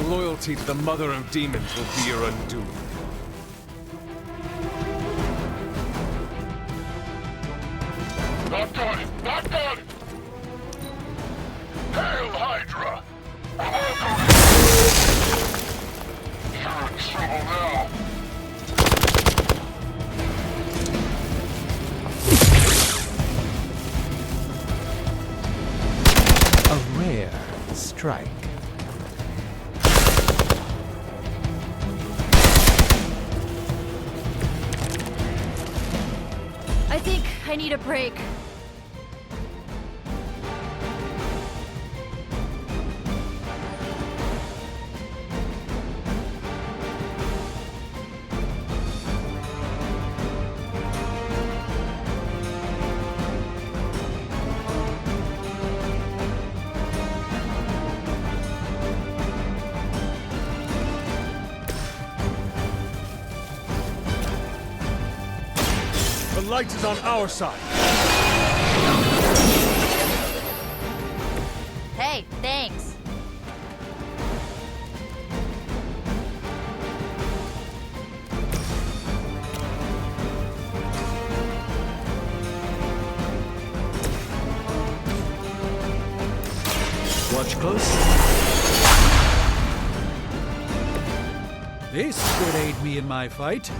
Loyalty to the Mother of Demons will be your undoing. Not good! Not good! Hail Hydra! Welcome! Sure in trouble now. A rare strike. I think I need a break. The light is on our side. Hey, thanks. Watch close. This could aid me in my fight.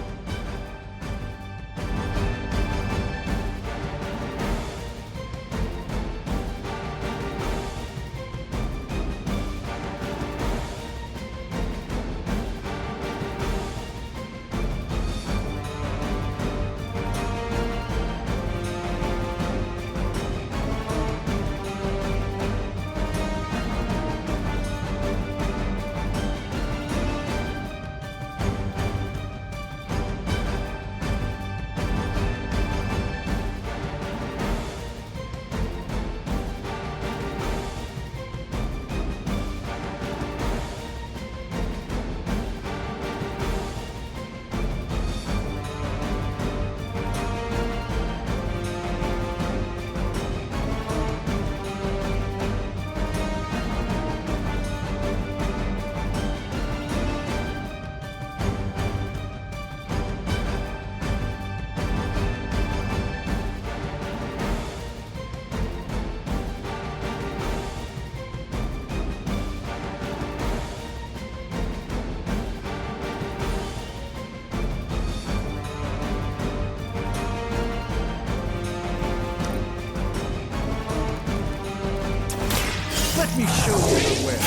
Let me show you the way.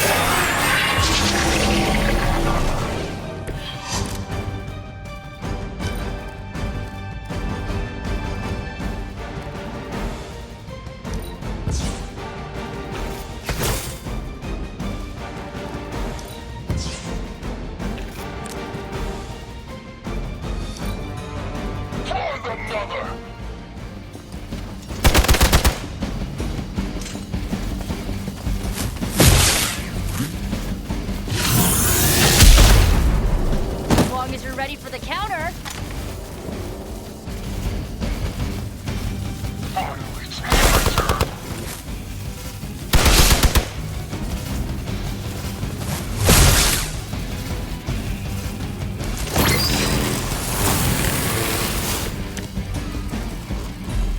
As long as you're ready for the counter.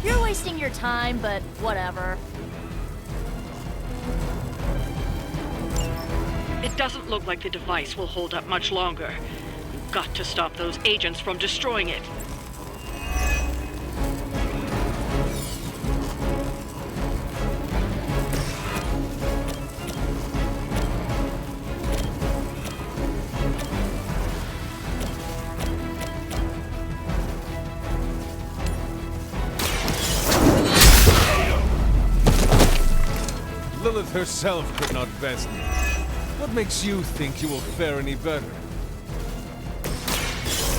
You're wasting your time, but whatever. It doesn't look like the device will hold up much longer. You've got to stop those agents from destroying it. Lilith herself could not best me. What makes you think you will fare any better?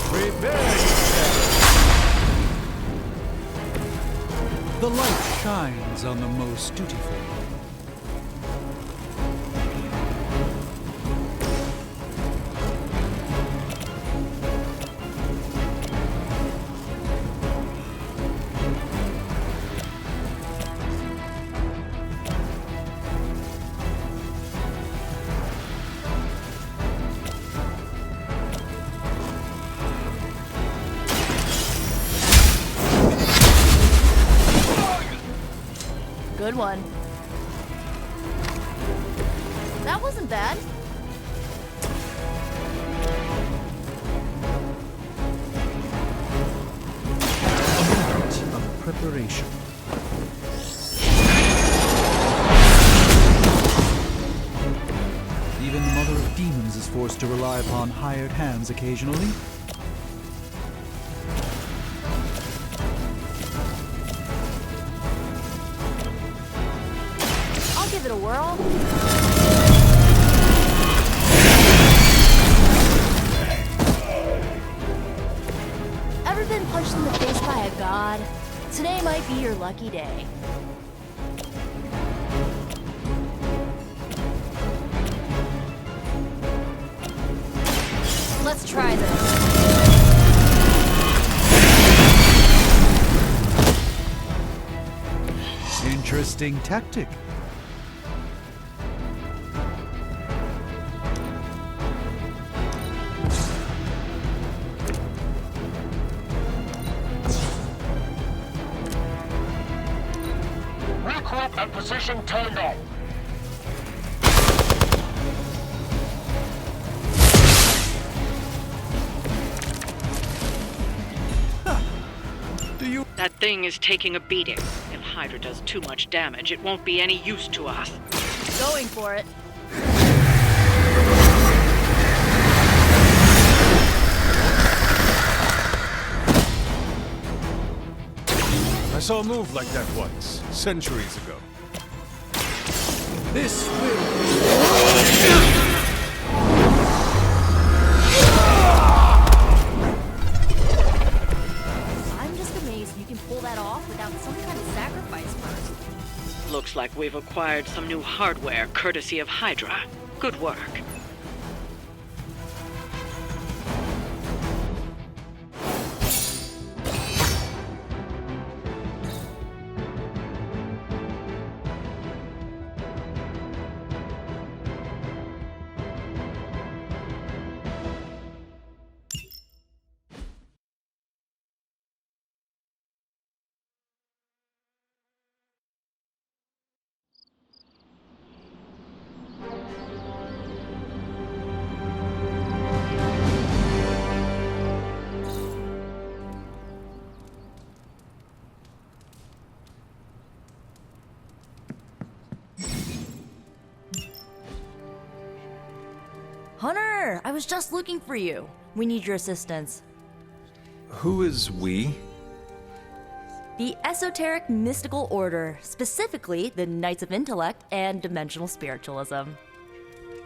Prepare yourself! The light shines on the most dutiful. Good one. That wasn't bad. A moment of preparation. forced to rely upon hired hands occasionally. I'll give it a whirl. Ever been punched in the face by a god? Today might be your lucky day. Let's try this. Interesting tactic. Regroup and position Tango. That thing is taking a beating. If Hydra does too much damage, it won't be any use to us. Going for it. I saw a move like that once, centuries ago. This will... I'm just amazed you can pull that off without some kind of sacrifice first. Looks like we've acquired some new hardware courtesy of Hydra. Good work. Hunter, I was just looking for you. We need your assistance. Who is we? The Esoteric Mystical Order, specifically the Knights of Intellect and Dimensional Spiritualism.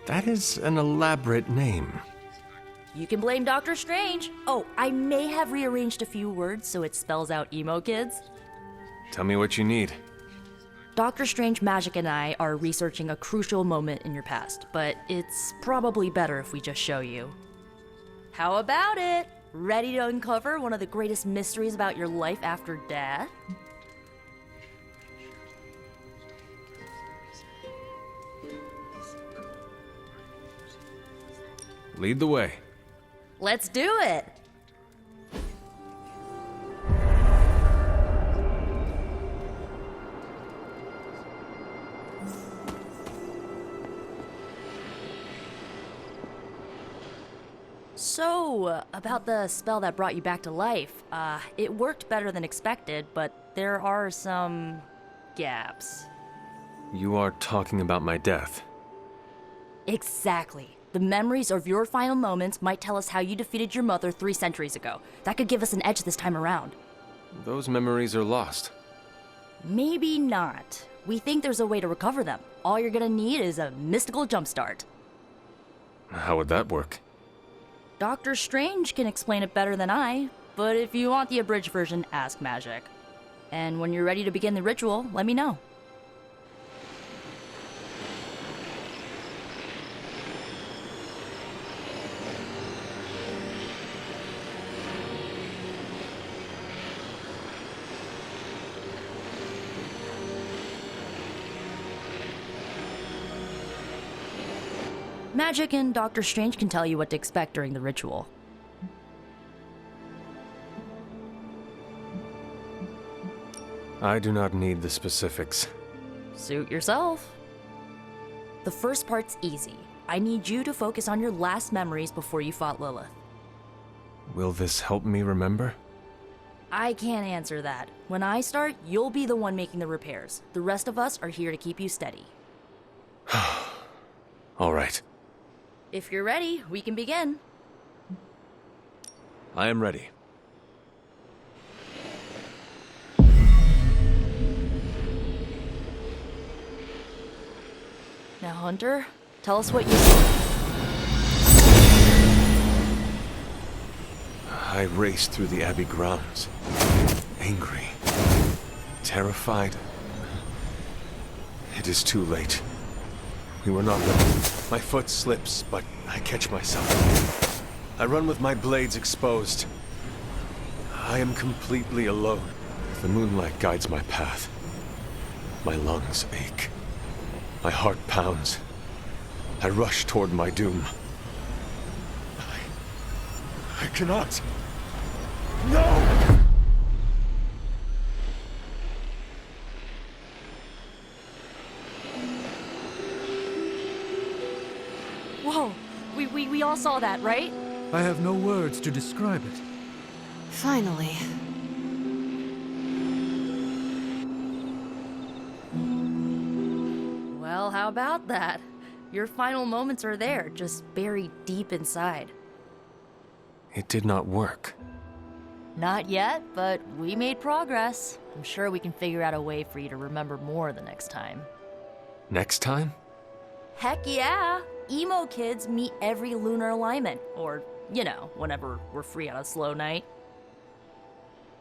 That is an elaborate name. You can blame Dr. Strange. Oh, I may have rearranged a few words so it spells out emo kids. Tell me what you need. Dr. Strange Magic and I are researching a crucial moment in your past, but it's probably better if we just show you. How about it? Ready to uncover one of the greatest mysteries about your life after death? Lead the way. Let's do it! So, about the spell that brought you back to life, it worked better than expected, but there are some gaps. You are talking about my death. Exactly. The memories of your final moments might tell us how you defeated your mother 3 centuries ago. That could give us an edge this time around. Those memories are lost. Maybe not. We think there's a way to recover them. All you're gonna need is a mystical jumpstart. How would that work? Doctor Strange can explain it better than I, but if you want the abridged version, ask Magic. And when you're ready to begin the ritual, let me know. Magic and Doctor Strange can tell you what to expect during the ritual. I do not need the specifics. Suit yourself. The first part's easy. I need you to focus on your last memories before you fought Lilith. Will this help me remember? I can't answer that. When I start, you'll be the one making the repairs. The rest of us are here to keep you steady. All right. If you're ready, we can begin. I am ready. Now, Hunter, tell us what you see. I raced through the Abbey grounds. Angry. Terrified. It is too late. We were not ready. My foot slips, but I catch myself. I run with my blades exposed. I am completely alone. The moonlight guides my path. My lungs ache. My heart pounds. I rush toward my doom. I cannot. No! Whoa, we all saw that, right? I have no words to describe it. Finally. Well, how about that? Your final moments are there, just buried deep inside. It did not work. Not yet, but we made progress. I'm sure we can figure out a way for you to remember more the next time. Next time? Heck yeah! Emo kids meet every lunar alignment, or, you know, whenever we're free on a slow night.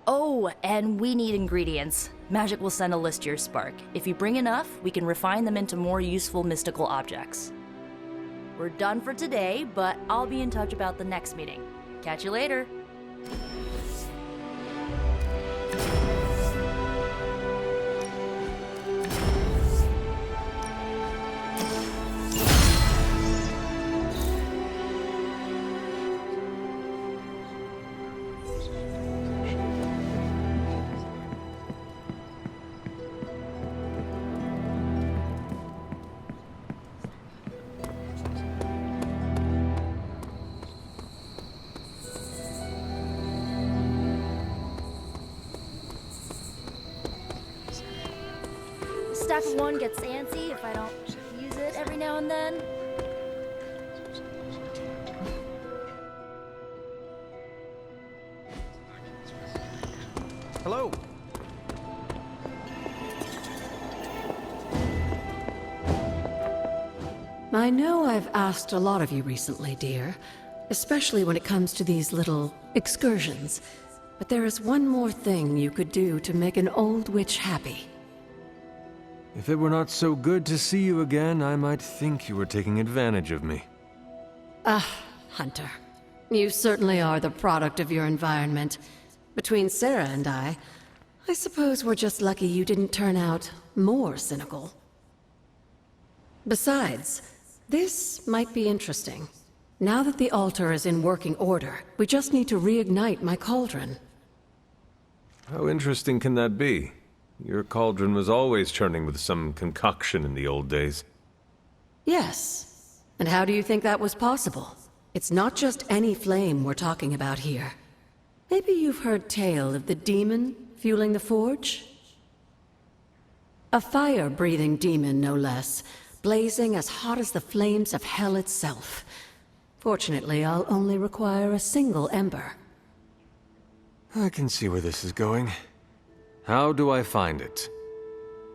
Oh, and we need ingredients. Magic will send a list to your Spark. If you bring enough, we can refine them into more useful mystical objects. We're done for today, but I'll be in touch about the next meeting. Catch you later. Stack of one gets antsy if I don't use it every now and then. Hello. I know I've asked a lot of you recently, dear, especially when it comes to these little excursions. But there is one more thing you could do to make an old witch happy. If it were not so good to see you again, I might think you were taking advantage of me. Hunter. You certainly are the product of your environment. Between Sarah and I suppose we're just lucky you didn't turn out more cynical. Besides, this might be interesting. Now that the altar is in working order, we just need to reignite my cauldron. How interesting can that be? Your cauldron was always churning with some concoction in the old days. Yes. And how do you think that was possible? It's not just any flame we're talking about here. Maybe you've heard tale of the demon fueling the forge? A fire-breathing demon, no less, blazing as hot as the flames of hell itself. Fortunately, I'll only require a single ember. I can see where this is going. How do I find it?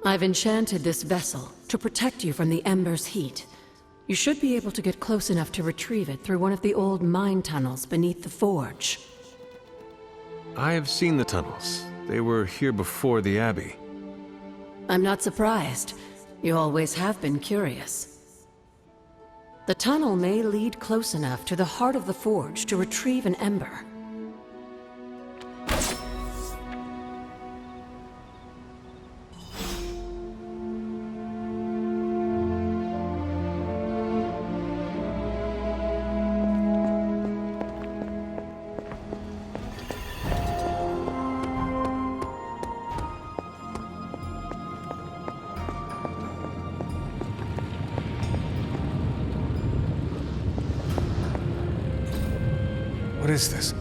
I've enchanted this vessel to protect you from the ember's heat. You should be able to get close enough to retrieve it through one of the old mine tunnels beneath the forge. I have seen the tunnels. They were here before the Abbey. I'm not surprised. You always have been curious. The tunnel may lead close enough to the heart of the forge to retrieve an ember. What is this?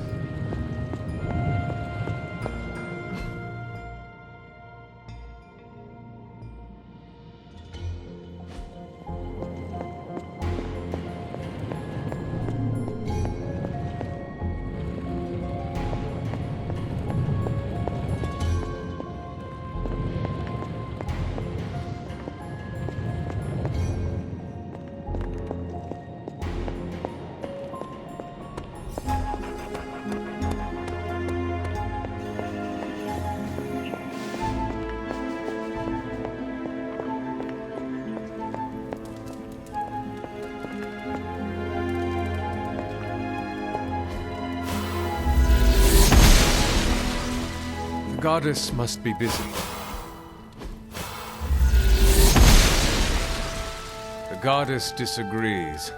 goddess must be busy. The goddess disagrees.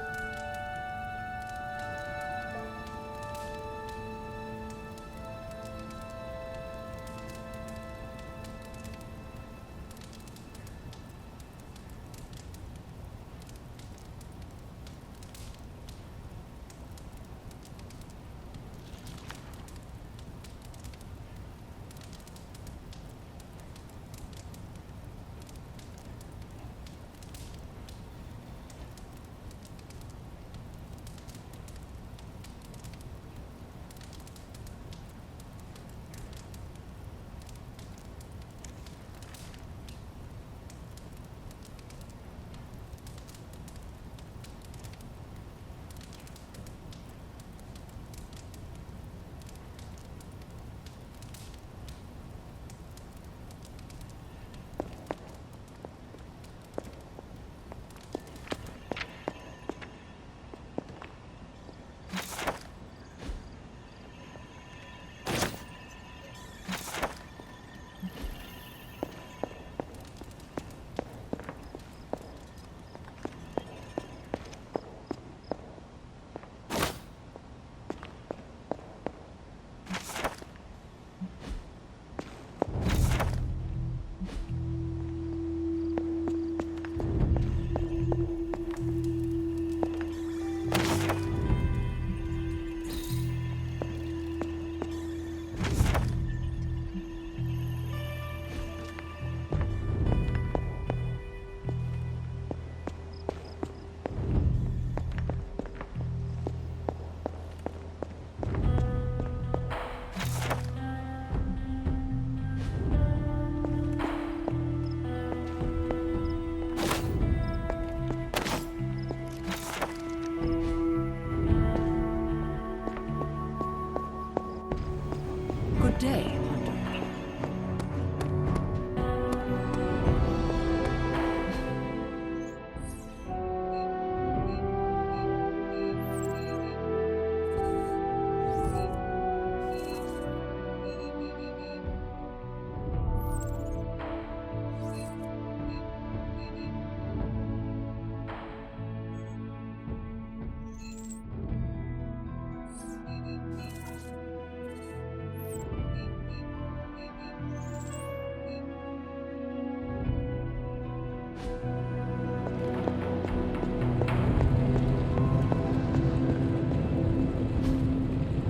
Good day, Hunter.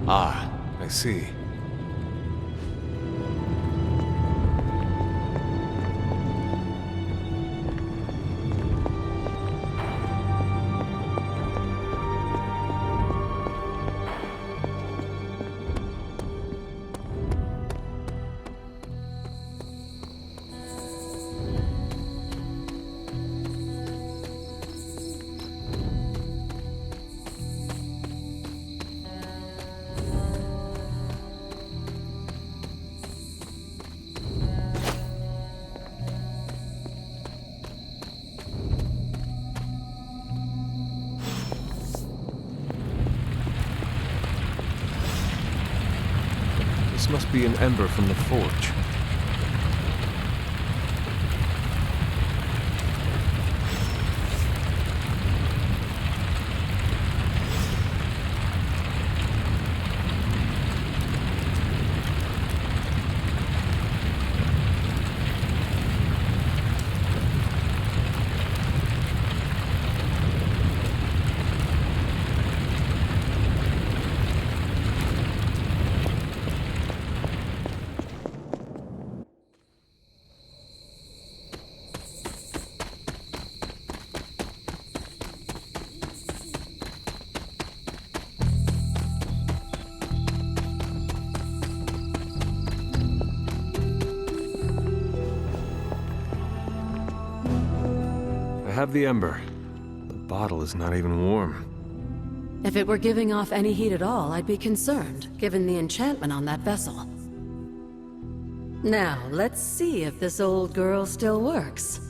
Ah, I see. This must be an ember from the forge. I have the ember. The bottle is not even warm. If it were giving off any heat at all, I'd be concerned, given the enchantment on that vessel. Now, let's see if this old girl still works.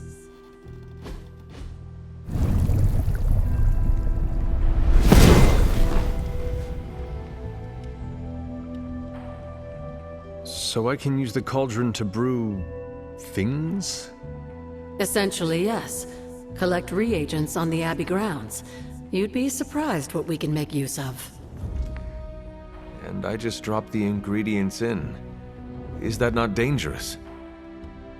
So I can use the cauldron to brew... things? Essentially, yes. Collect reagents on the Abbey grounds. You'd be surprised what we can make use of. And I just drop the ingredients in. Is that not dangerous?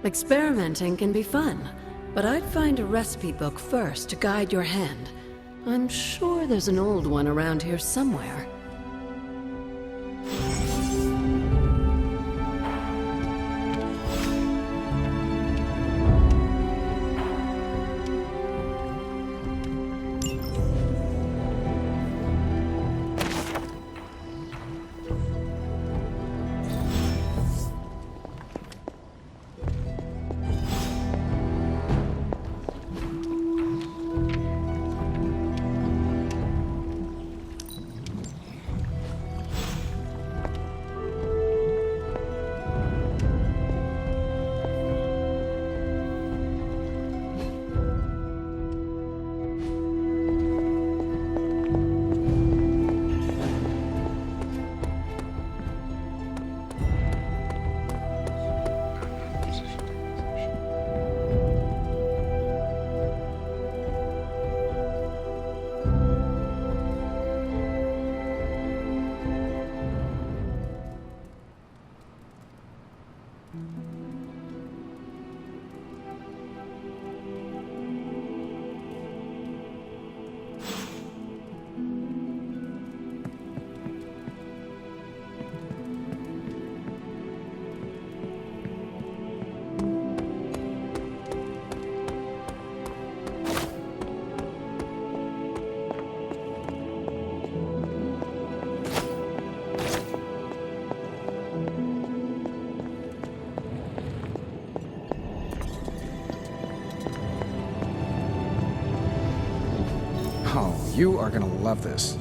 Experimenting can be fun, but I'd find a recipe book first to guide your hand. I'm sure there's an old one around here somewhere. Oh, you are gonna love this.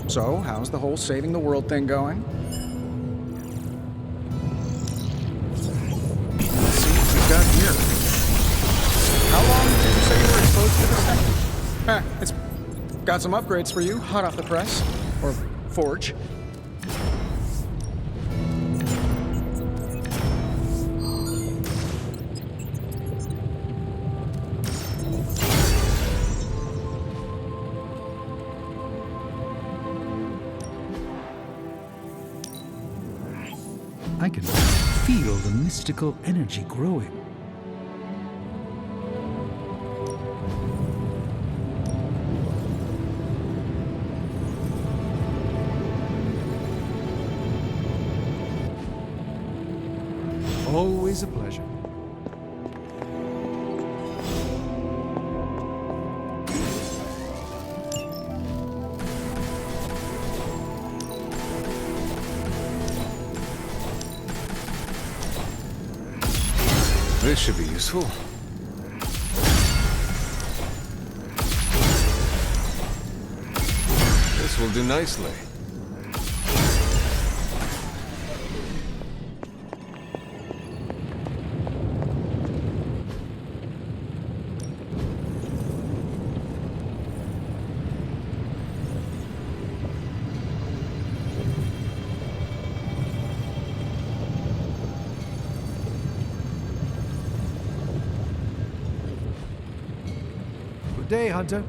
So, how's the whole saving the world thing going? Let's see what we've got here. How long did you say you were exposed to this thing? It's got some upgrades for you, hot off the press. Or forge. I can feel the mystical energy growing. Always a pleasure. This should be useful. This will do nicely. Good day, Hunter.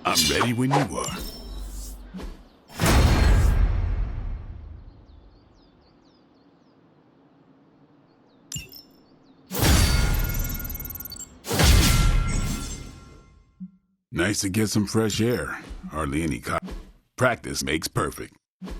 I'm ready when you are. Nice to get some fresh air. 'Hardly any practice makes perfect. I'll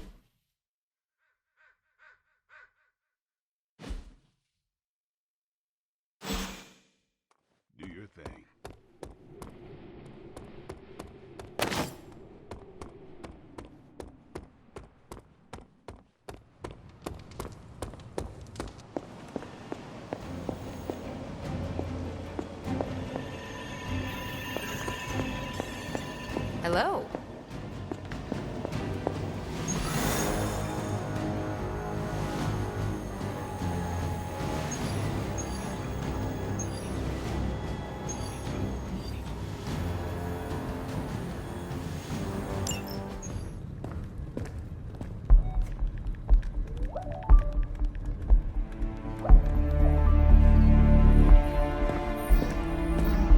Hello.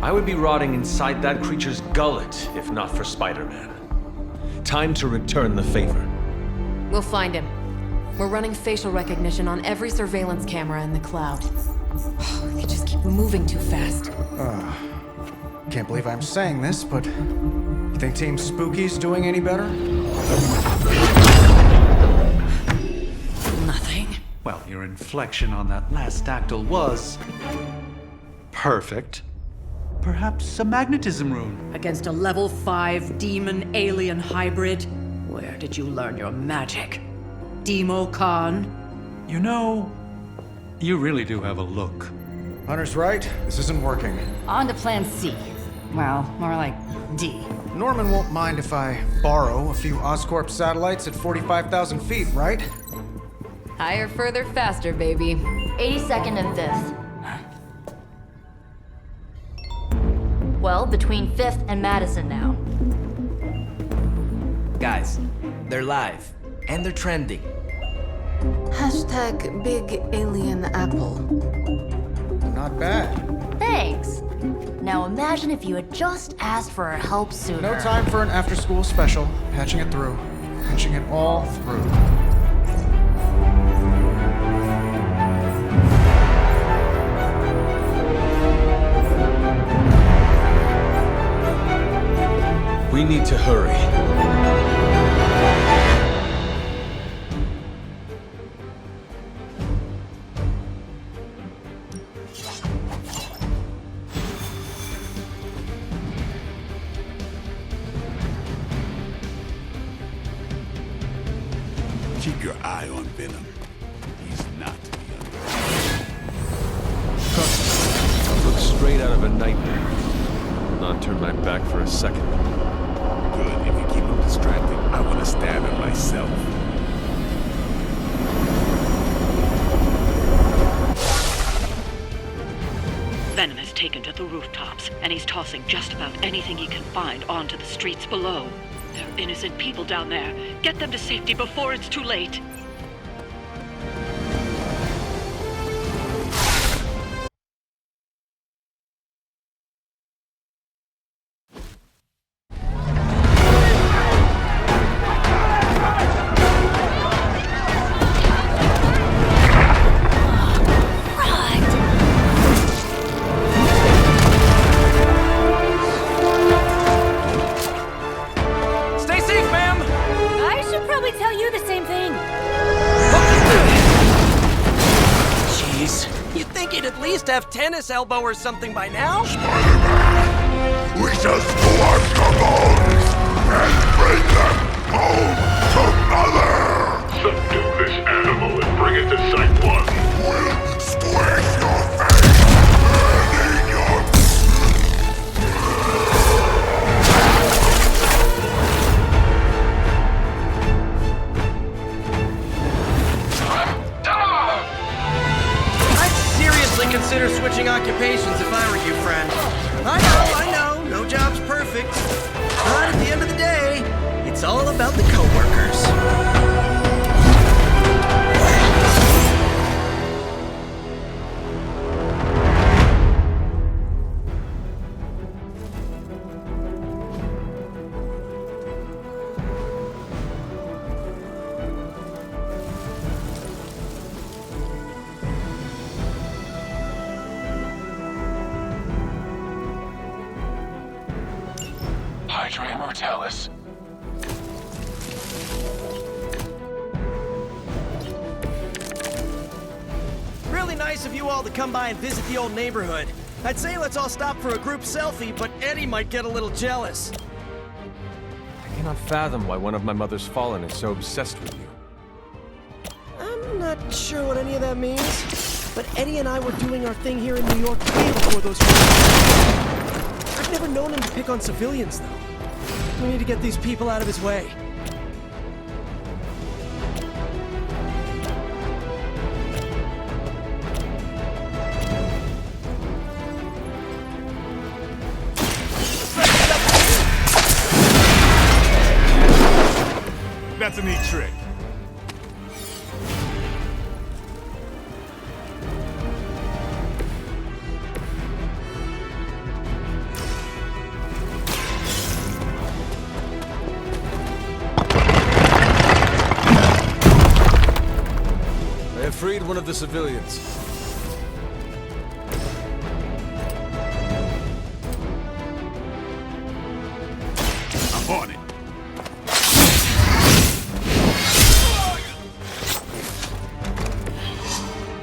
I would be rotting inside that creature's gullet if not for Spider-Man. Time to return the favor. We'll find him. We're running facial recognition on every surveillance camera in the cloud. They just keep moving too fast. Can't believe I'm saying this, but you think Team Spooky's doing any better? Nothing. Well, your inflection on that last dactyl was perfect. Perhaps a magnetism rune. Against a level 5 demon alien hybrid? Where did you learn your magic? Demo Khan? You know, you really do have a look. Hunter's right. This isn't working. On to plan C. Well, more like D. Norman won't mind if I borrow a few Oscorp satellites at 45,000 feet, right? Higher, further, faster, baby. 82nd and 5th. Well, between 5th and Madison now. Guys, they're live. And they're trending. Hashtag Big Alien Apple. Not bad. Thanks. Now imagine if you had just asked for our help sooner. No time for an after-school special. Patching it through. Patching it all through. We need to hurry. Keep your eye on Venom. He's not to be I look straight out of a nightmare. I'll not turn my back for a second. Good. If you keep him distracted, I want to stab him myself. Venom has taken to the rooftops, and he's tossing just about anything he can find onto the streets below. There are innocent people down there. Get them to safety before it's too late. Have tennis elbow or something by now? Spider-Man, we shall scorch the bones and bring them home to Mother! Subdue this animal and bring it to Site 1. We'll squish your face and eat your... Consider switching occupations if I were you, friend. I know, no job's perfect. But at the end of the day, it's all about the coworkers. Hydra Immortalis. Really nice of you all to come by and visit the old neighborhood. I'd say let's all stop for a group selfie, but Eddie might get a little jealous. I cannot fathom why one of my mother's fallen is so obsessed with you. I'm not sure what any of that means, but Eddie and I were doing our thing here in New York way before those. I've never known him to pick on civilians, though. We need to get these people out of his way. That's a neat trick. I have freed one of the civilians. I'm on it.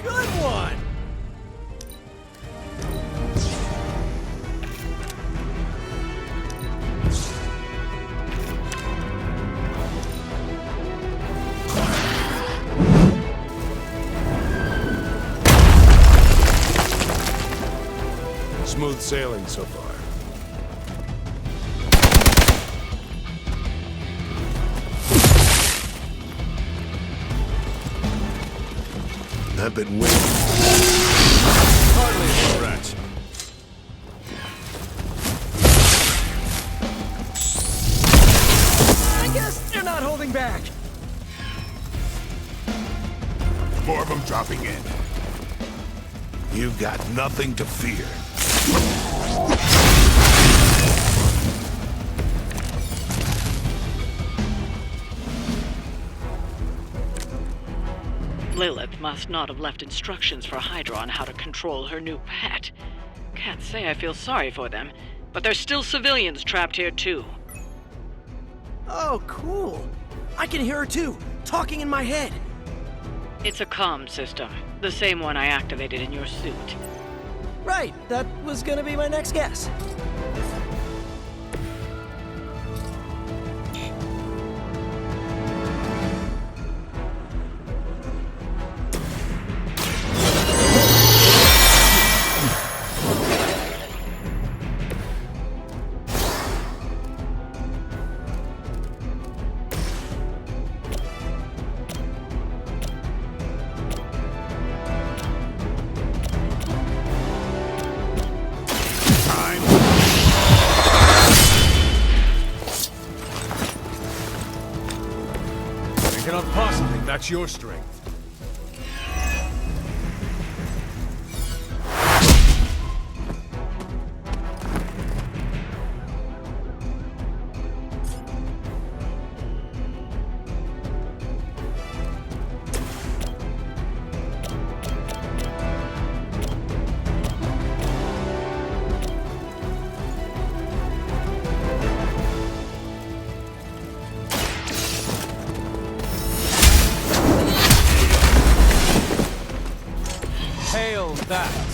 Good one! Smooth sailing so far. I've been waiting. Hardly a scratch. I guess they're not holding back. More of them dropping in. You've got nothing to fear. Lilith must not have left instructions for Hydra on how to control her new pet. Can't say I feel sorry for them, but there's still civilians trapped here too. Oh, cool. I can hear her too, talking in my head. It's a comm system, the same one I activated in your suit. Right, that was gonna be my next guess. They cannot possibly match your strength. Hail that!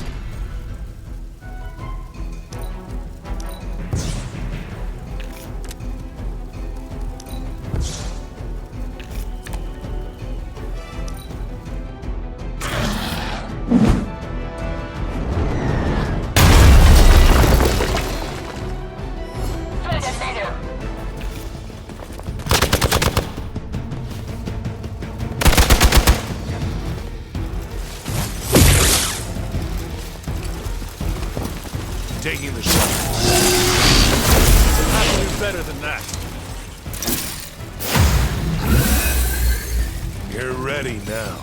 Taking the shot. We'll have to do better than that. You're ready now.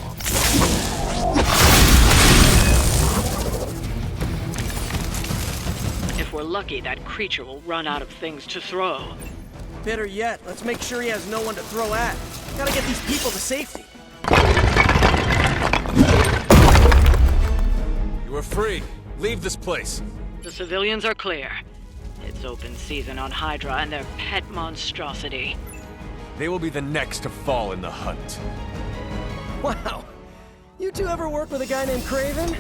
If we're lucky, that creature will run out of things to throw. Better yet, let's make sure he has no one to throw at. Gotta get these people to safety. You are free. Leave this place. The civilians are clear. It's open season on Hydra and their pet monstrosity. They will be the next to fall in the hunt. Wow. You two ever work with a guy named Kraven?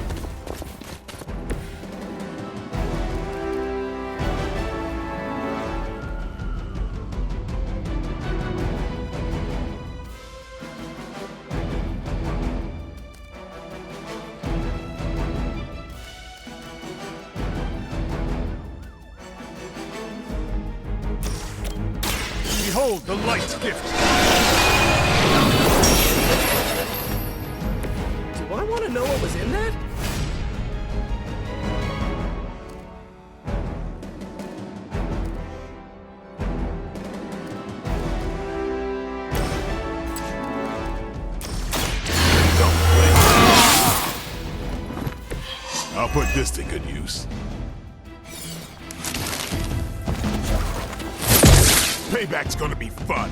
Behold the light's gift! Do I want to know what was in that? I'll put this to good use. Payback's gonna be fun.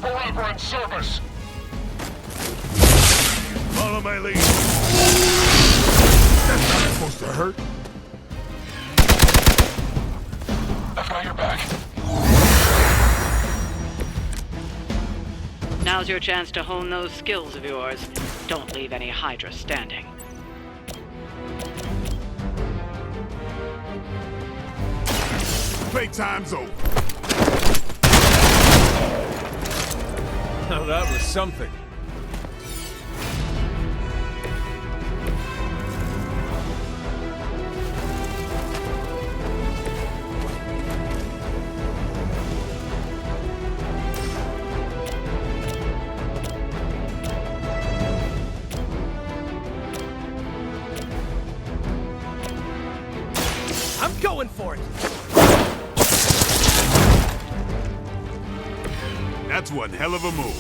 Forever in service! Follow my lead. That's not supposed to hurt. I've got your back. Now's your chance to hone those skills of yours. Don't leave any Hydra standing. Playtime's over. Now that was something. I'm going for it! That's one hell of a move.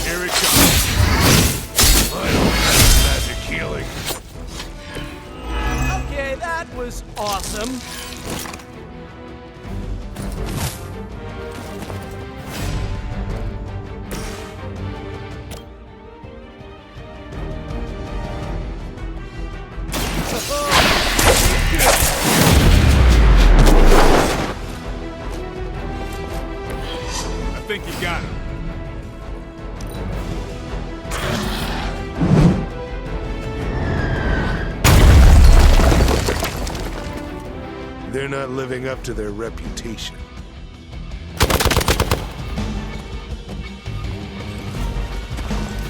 Here it comes. I don't have magic healing. Okay, that was awesome. I think you got him. They're not living up to their reputation.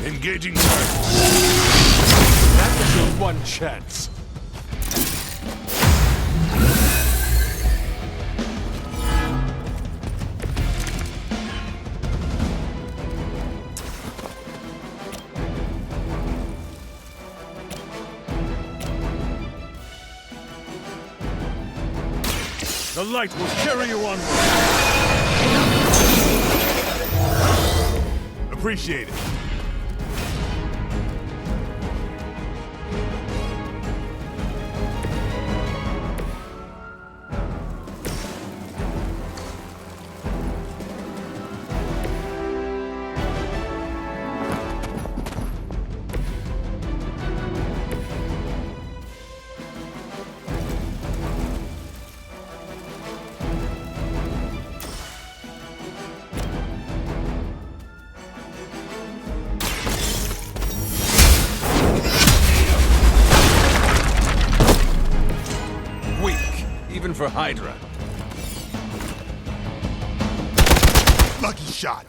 Engaging target. That was your one chance. The light will carry you onward. Appreciate it. Even for Hydra. Lucky shot.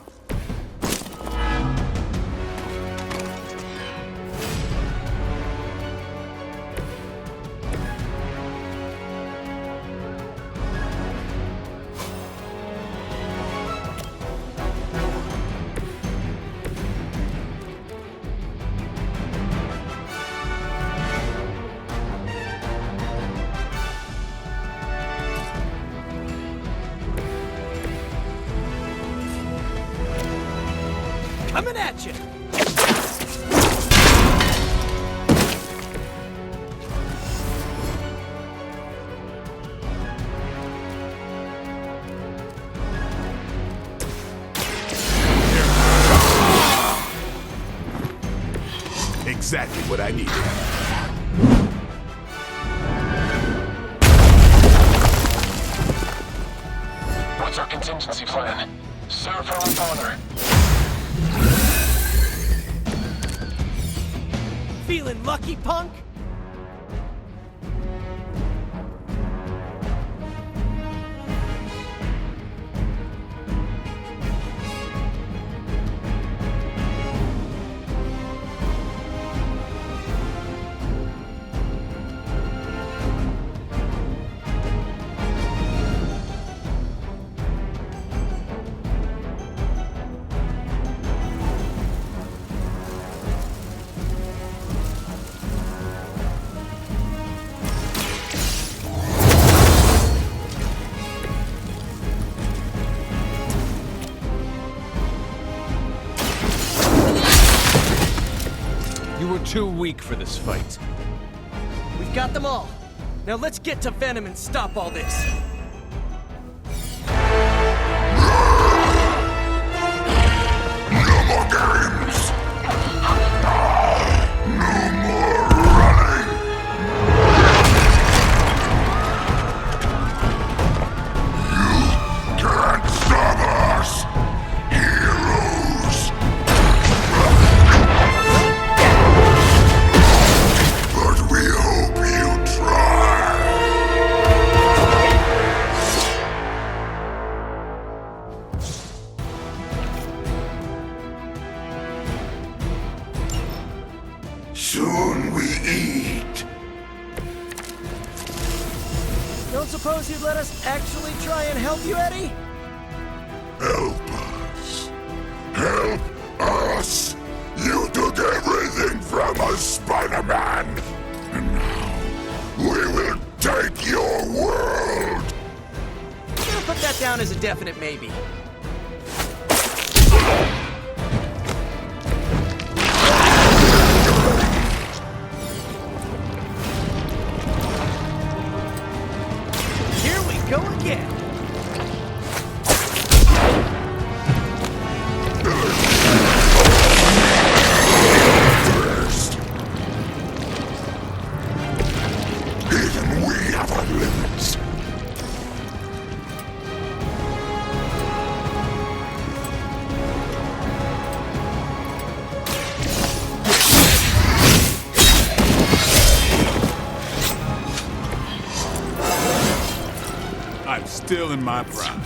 Coming at you! Exactly what I needed. What's our contingency plan? Serve her with honor. feeling lucky, punk? Too weak for this fight. We've got them all. Now let's get to Venom and stop all this. No more games! No more running! You can't stop us! Heroes! But we hope you try! Soon we eat. Don't suppose you'd let us actually try and help you, Eddie? Help us. Help us. You took everything from us, Spider-Man. And now we will take your world. I'm gonna put that down as a definite maybe. Here we go again. Even we have our limits. I'm still in my prime.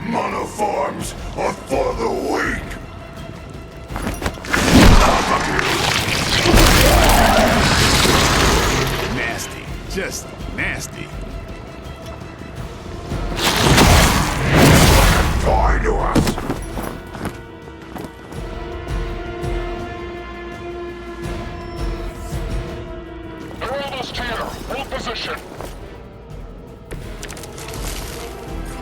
Monoforms are for the weak. Nasty. Just nasty. Fine to us. Heraldus Tanner, hold position.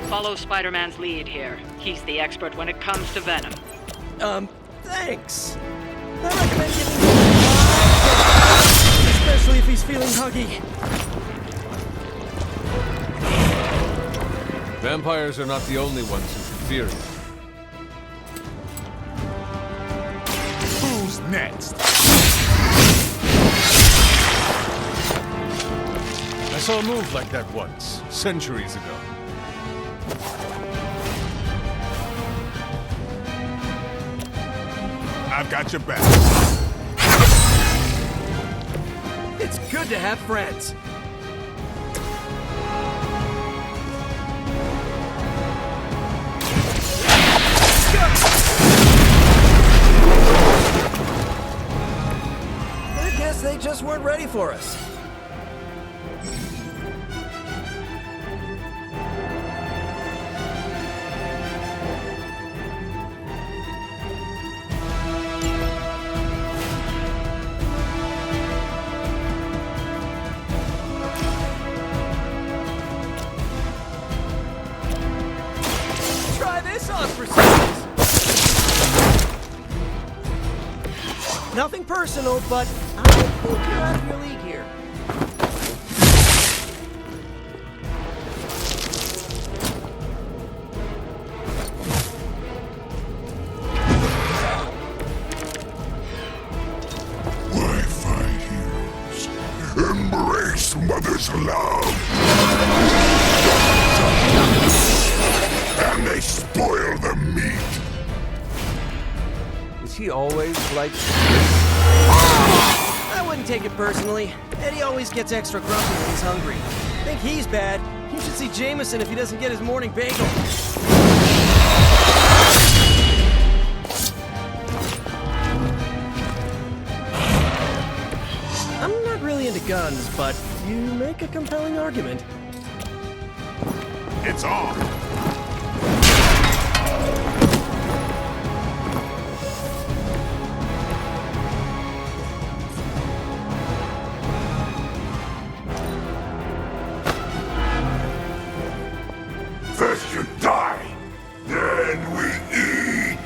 Follow Spider-Man's lead here. He's the expert when it comes to Venom. Thanks. I recommend giving him a especially if he's feeling huggy. Vampires are not the only ones who should fear you. Who's next? I saw a move like that once, centuries ago. I've got your back. It's good to have friends. I guess they just weren't ready for us. Try this on for size. Nothing personal, but I think you're out of your league here. Why fight heroes? Embrace mother's love. And they spoil their he always like... I wouldn't take it personally. Eddie always gets extra grumpy when he's hungry. Think he's bad. You should see Jameson if he doesn't get his morning bagel. I'm not really into guns, but you make a compelling argument. It's on! First you die, then we eat.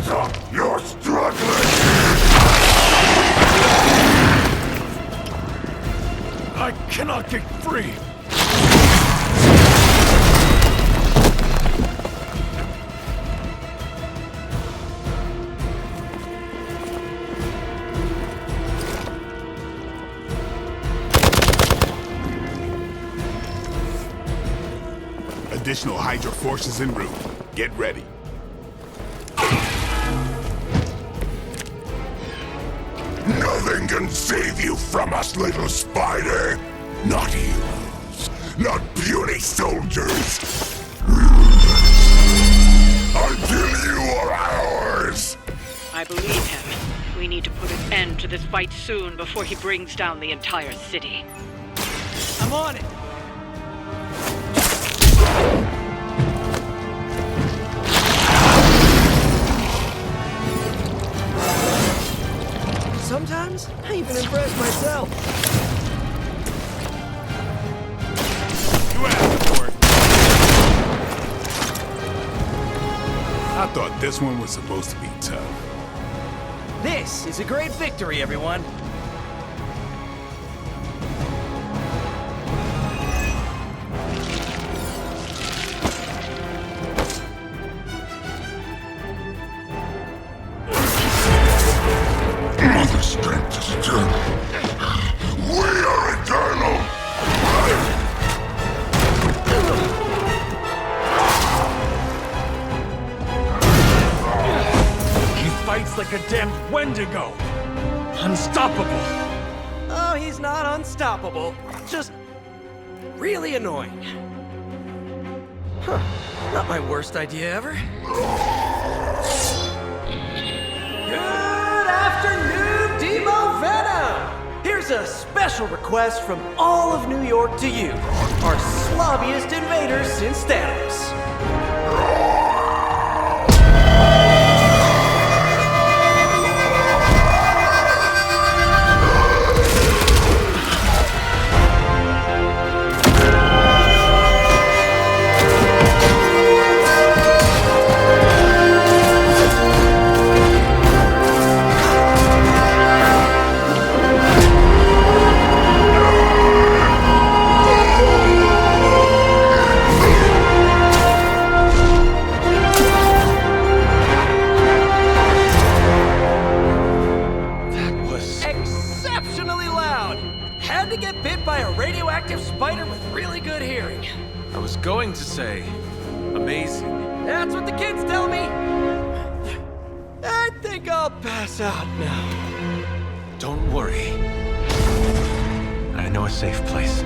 Stop your struggling. I cannot get free! Additional Hydra forces en route. Get ready. Nothing can save you from us, little spider. Not heroes, not puny soldiers. Until you are ours. I believe him. We need to put an end to this fight soon before he brings down the entire city. I'm on it! Sometimes, I even impress myself. You asked for it. I thought this one was supposed to be tough. This is a great victory, everyone. Mother strength is eternal. We are eternal. He fights like a damned Wendigo! Unstoppable! Oh, he's not unstoppable. Just really annoying. Huh. Not my worst idea ever. Good afternoon, Demo Venom! Here's a special request from all of New York to you, our slobbiest invaders since Thanos. Exceptionally loud! Had to get bit by a radioactive spider with really good hearing. I was going to say, amazing. That's what the kids tell me! I think I'll pass out now. Don't worry. I know a safe place.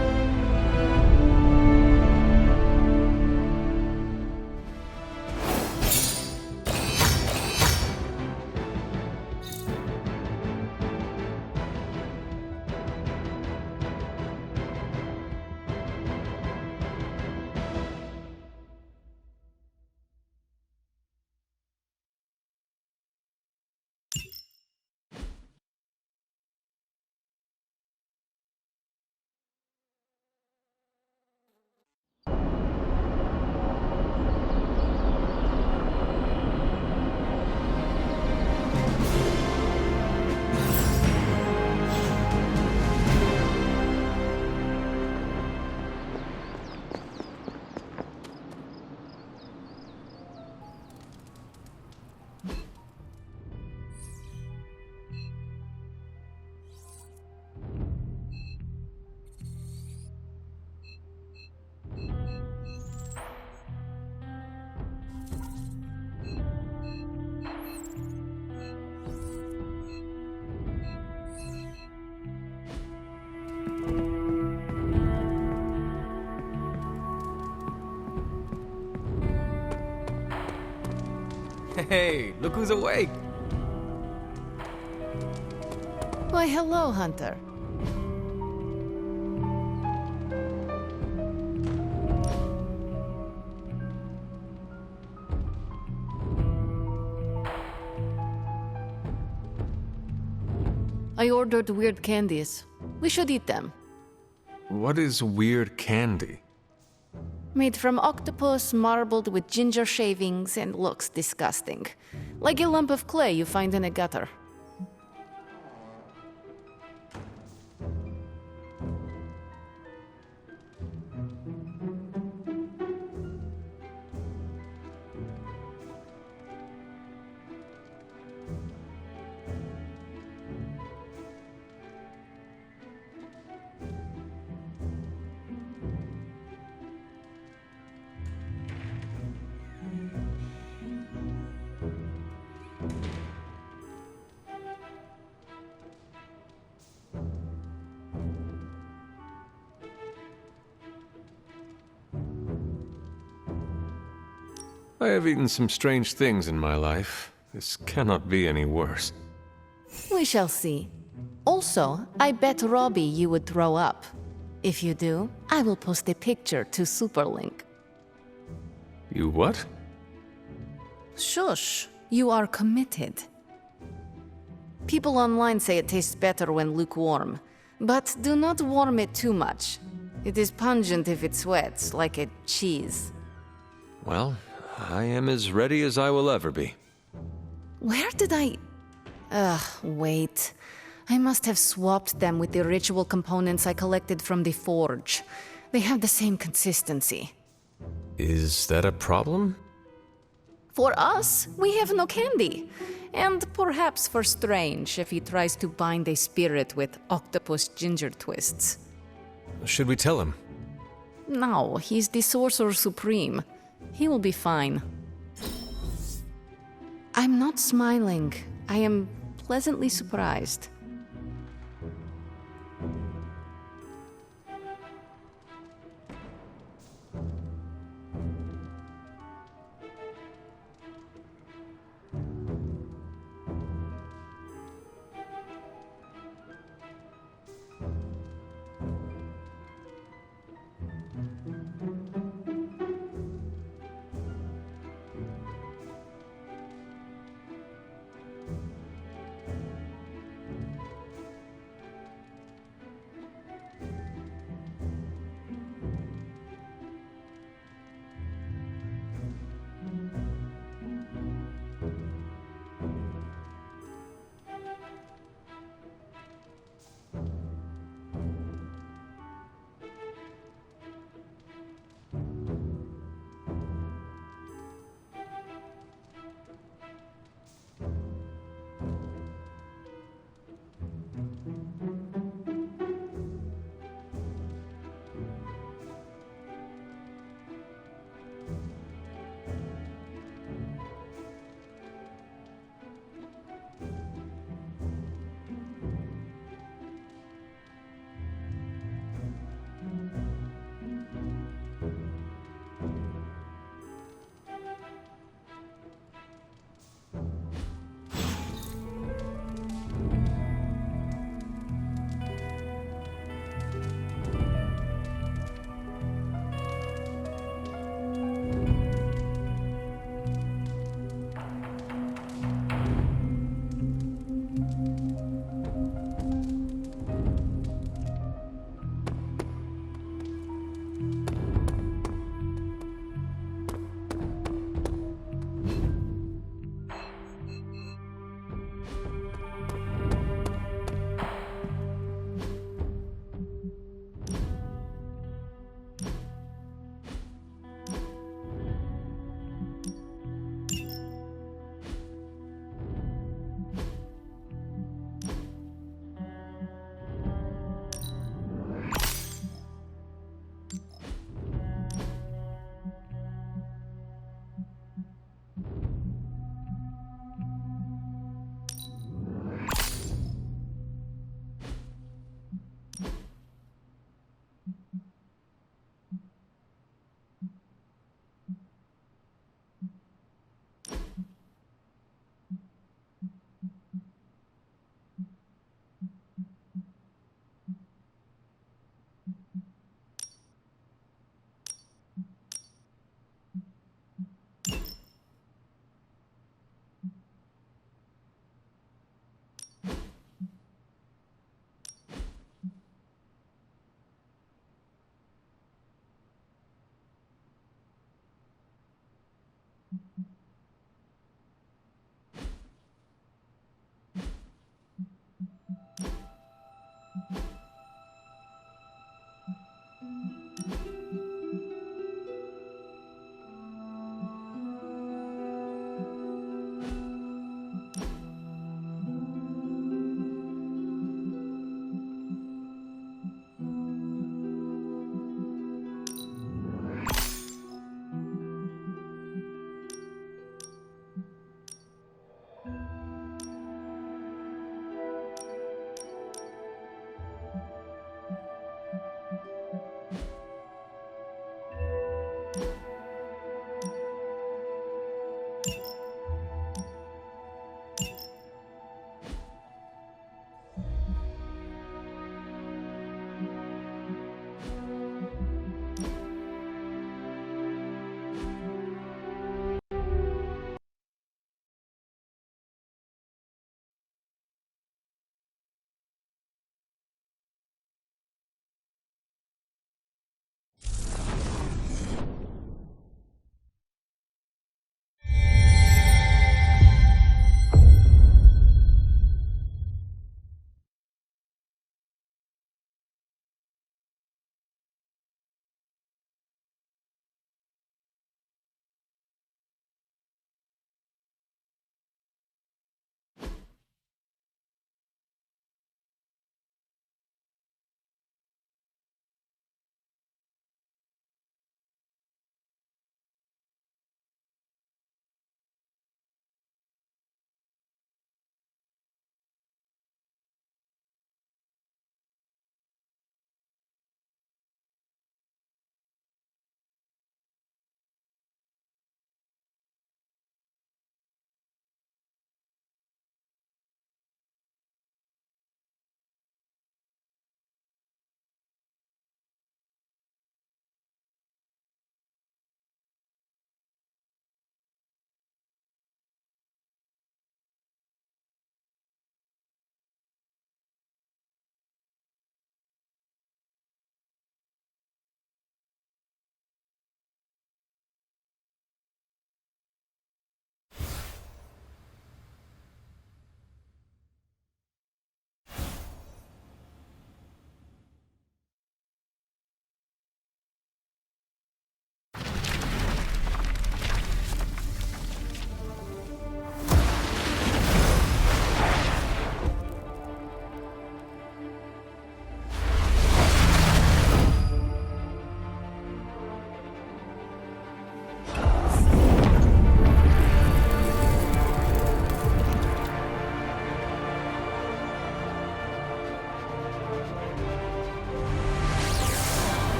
Hey, look who's awake! Why, hello, Hunter. I ordered weird candies. We should eat them. What is weird candy? Made from octopus, marbled with ginger shavings, and looks disgusting. Like a lump of clay you find in a gutter. I have eaten some strange things in my life. This cannot be any worse. We shall see. Also, I bet Robbie you would throw up. If you do, I will post a picture to Superlink. You what? Shush, you are committed. People online say it tastes better when lukewarm, but do not warm it too much. It is pungent if it sweats, like a cheese. Well, I am as ready as I will ever be. Where did I... wait. I must have swapped them with the ritual components I collected from the forge. They have the same consistency. Is that a problem? For us, we have no candy. And perhaps for Strange if he tries to bind a spirit with octopus ginger twists. Should we tell him? No, he's the Sorcerer Supreme. He will be fine. I'm not smiling. I am pleasantly surprised.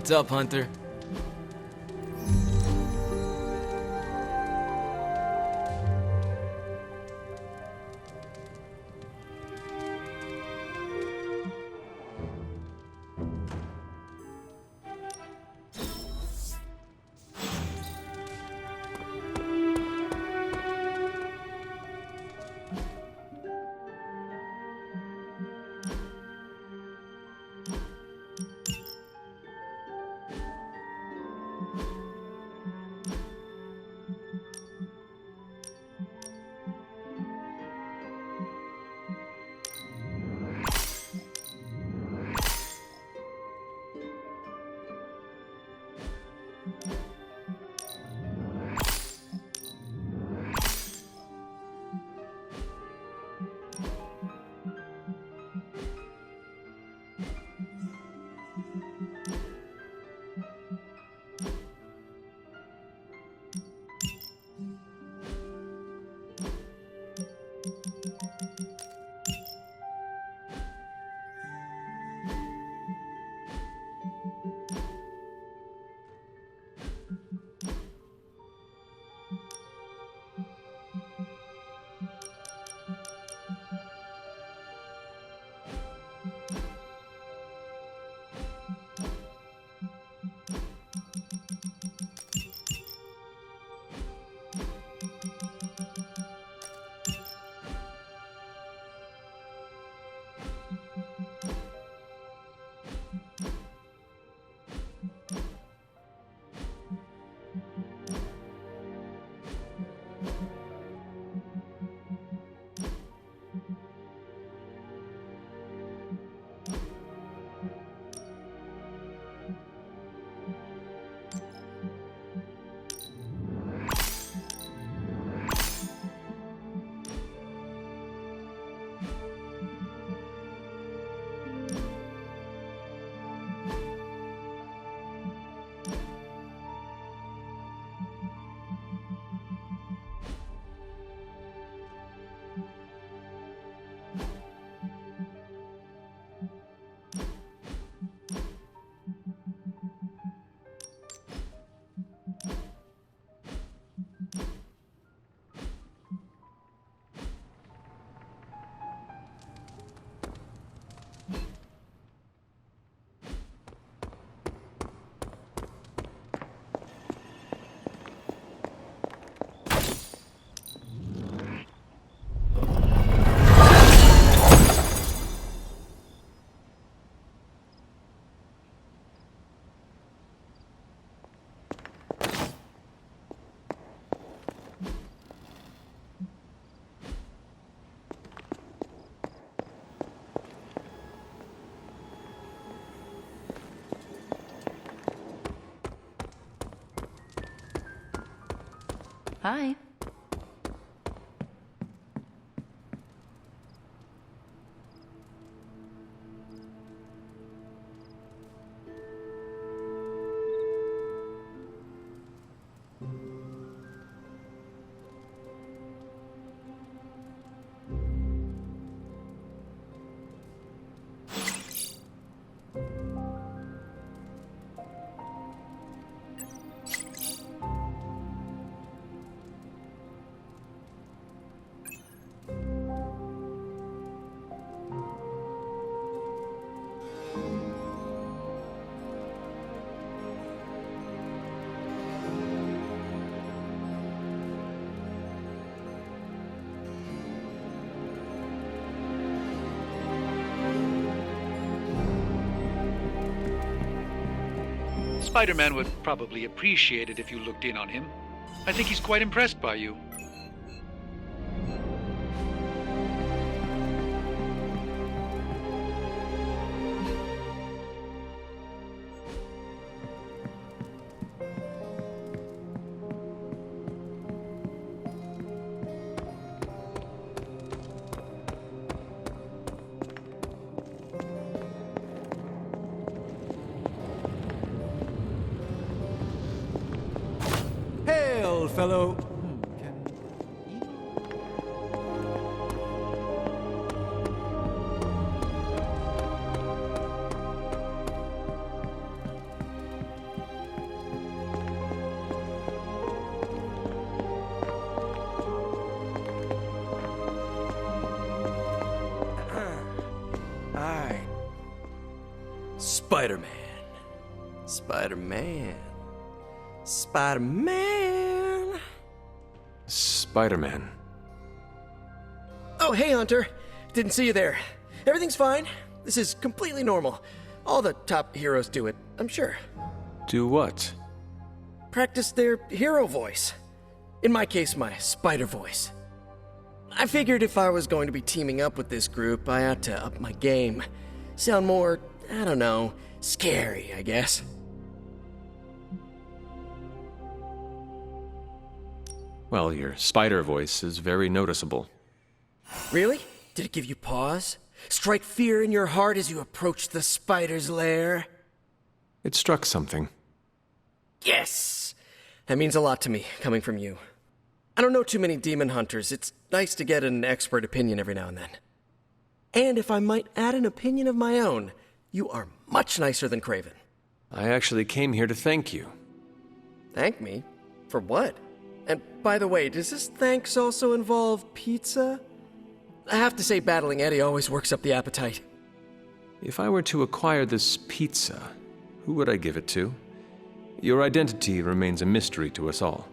What's up, Hunter? Hi. Spider-Man would probably appreciate it if you looked in on him. I think he's quite impressed by you. Hail, fellow. Spider-Man. Spider-Man. Spider-Man. Spider-Man. Oh, hey, Hunter. Didn't see you there. Everything's fine. This is completely normal. All the top heroes do it, I'm sure. Do what? Practice their hero voice. In my case, my spider voice. I figured if I was going to be teaming up with this group, I ought to up my game. Sound more, I don't know, scary, I guess. Well, your spider voice is very noticeable. Really? Did it give you pause? Strike fear in your heart as you approach the spider's lair? It struck something. Yes! That means a lot to me, coming from you. I don't know too many demon hunters. It's nice to get an expert opinion every now and then. And if I might add an opinion of my own, you are much nicer than Kraven. I actually came here to thank you. Thank me? For what? And by the way, does this thanks also involve pizza? I have to say, battling Eddie always works up the appetite. If I were to acquire this pizza, who would I give it to? Your identity remains a mystery to us all.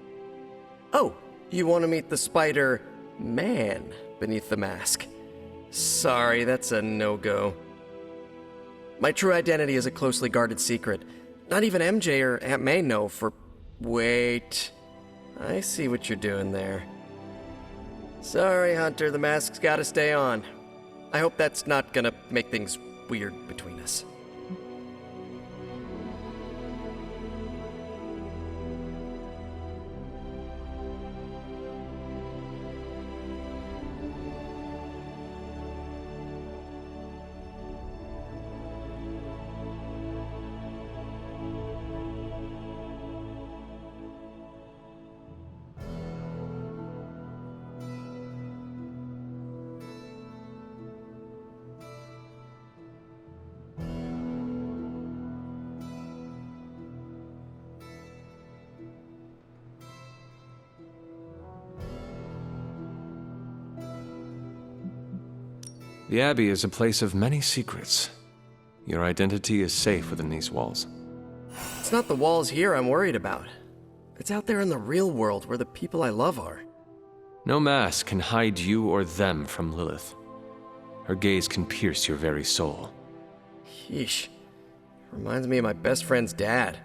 Oh, you want to meet the Spider-Man beneath the mask? Sorry, that's a no-go. My true identity is a closely guarded secret. Not even MJ or Aunt May know for... Wait... I see what you're doing there. Sorry, Hunter, the mask's gotta stay on. I hope that's not gonna make things weird between us. The Abbey is a place of many secrets. Your identity is safe within these walls. It's not the walls here I'm worried about. It's out there in the real world where the people I love are. No mask can hide you or them from Lilith. Her gaze can pierce your very soul. Yeesh. Reminds me of my best friend's dad.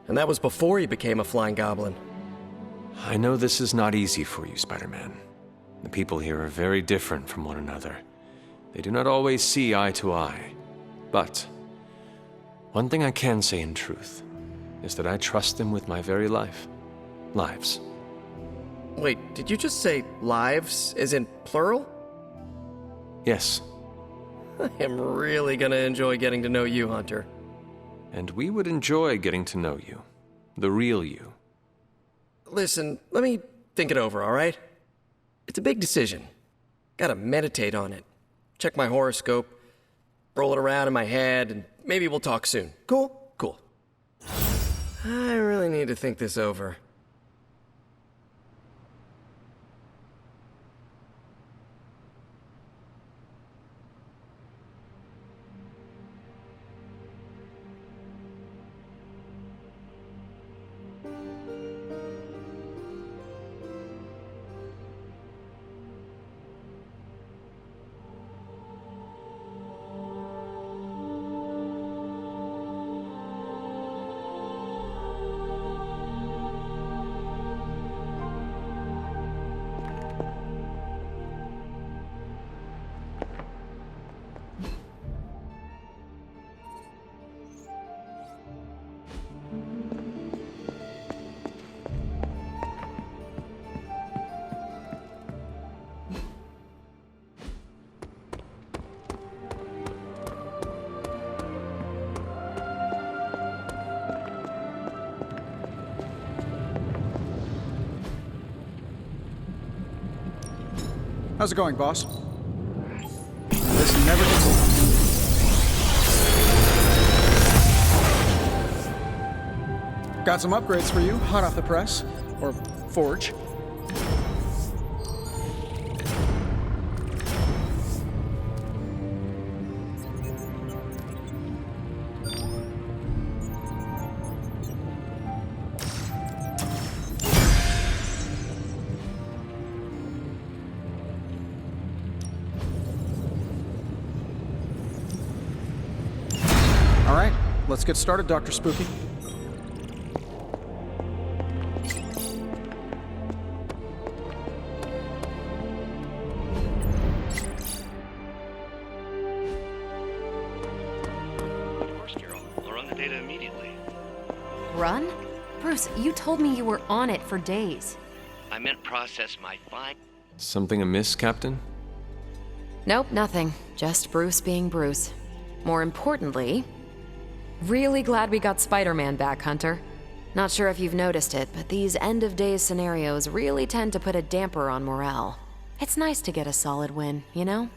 And that was before he became a flying goblin. I know this is not easy for you, Spider-Man. The people here are very different from one another. They do not always see eye to eye. But one thing I can say in truth is that I trust them with my very life. Lives. Wait, did you just say lives, as in plural? Yes. I am really gonna enjoy getting to know you, Hunter. And we would enjoy getting to know you. The real you. Listen, let me think it over, all right? It's a big decision. Gotta meditate on it. Check my horoscope, roll it around in my head, and maybe we'll talk soon. Cool? Cool. I really need to think this over. How's it going, boss? This never gets old. Got some upgrades for you, hot off the press. Or forge. All right, let's get started, Dr. Spooky. I'll run the data immediately. Run? Bruce, you told me you were on it for days. I meant process my find. Something amiss, Captain? Nope, nothing. Just Bruce being Bruce. More importantly, really glad we got Spider-Man back, Hunter. Not sure if you've noticed it, but these end-of-days scenarios really tend to put a damper on morale. It's nice to get a solid win, you know?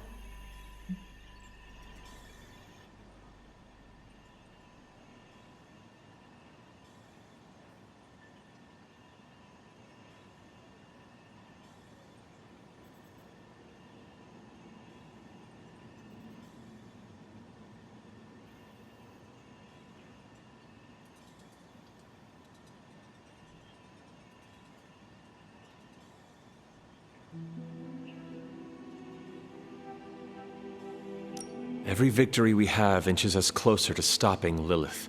Every victory we have inches us closer to stopping Lilith.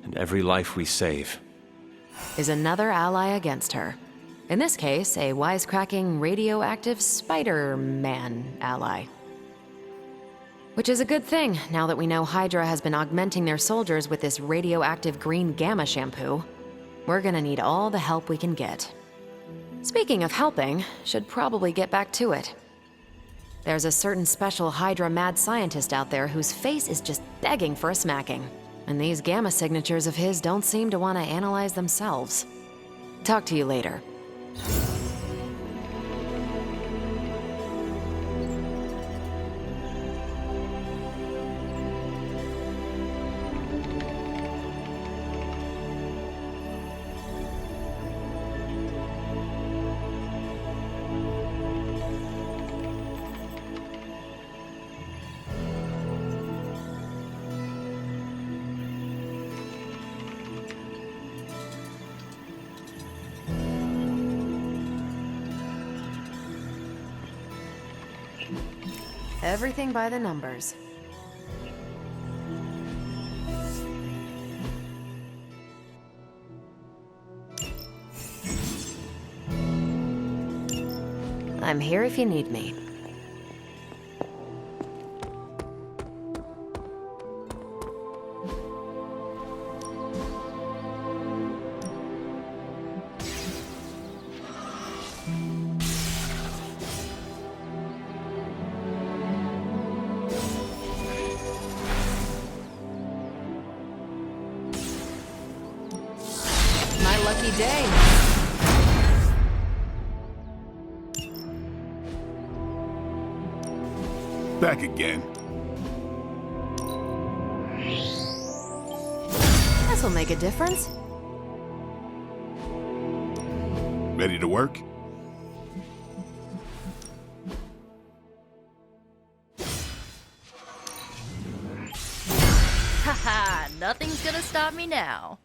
And every life we save is another ally against her. In this case, a wisecracking, radioactive Spider-Man ally. Which is a good thing, now that we know Hydra has been augmenting their soldiers with this radioactive green gamma shampoo. We're gonna need all the help we can get. Speaking of helping, should probably get back to it. There's a certain special Hydra mad scientist out there whose face is just begging for a smacking. And these gamma signatures of his don't seem to want to analyze themselves. Talk to you later. Everything by the numbers. I'm here if you need me. Lucky day. Back again. This'll make a difference. Ready to work? Haha, nothing's gonna stop me now.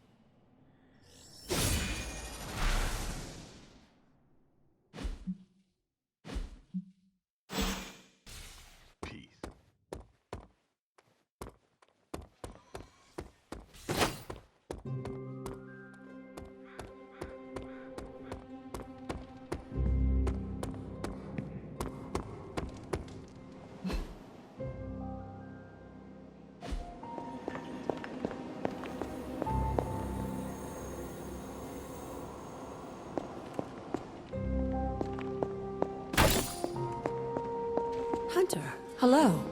Hunter, hello.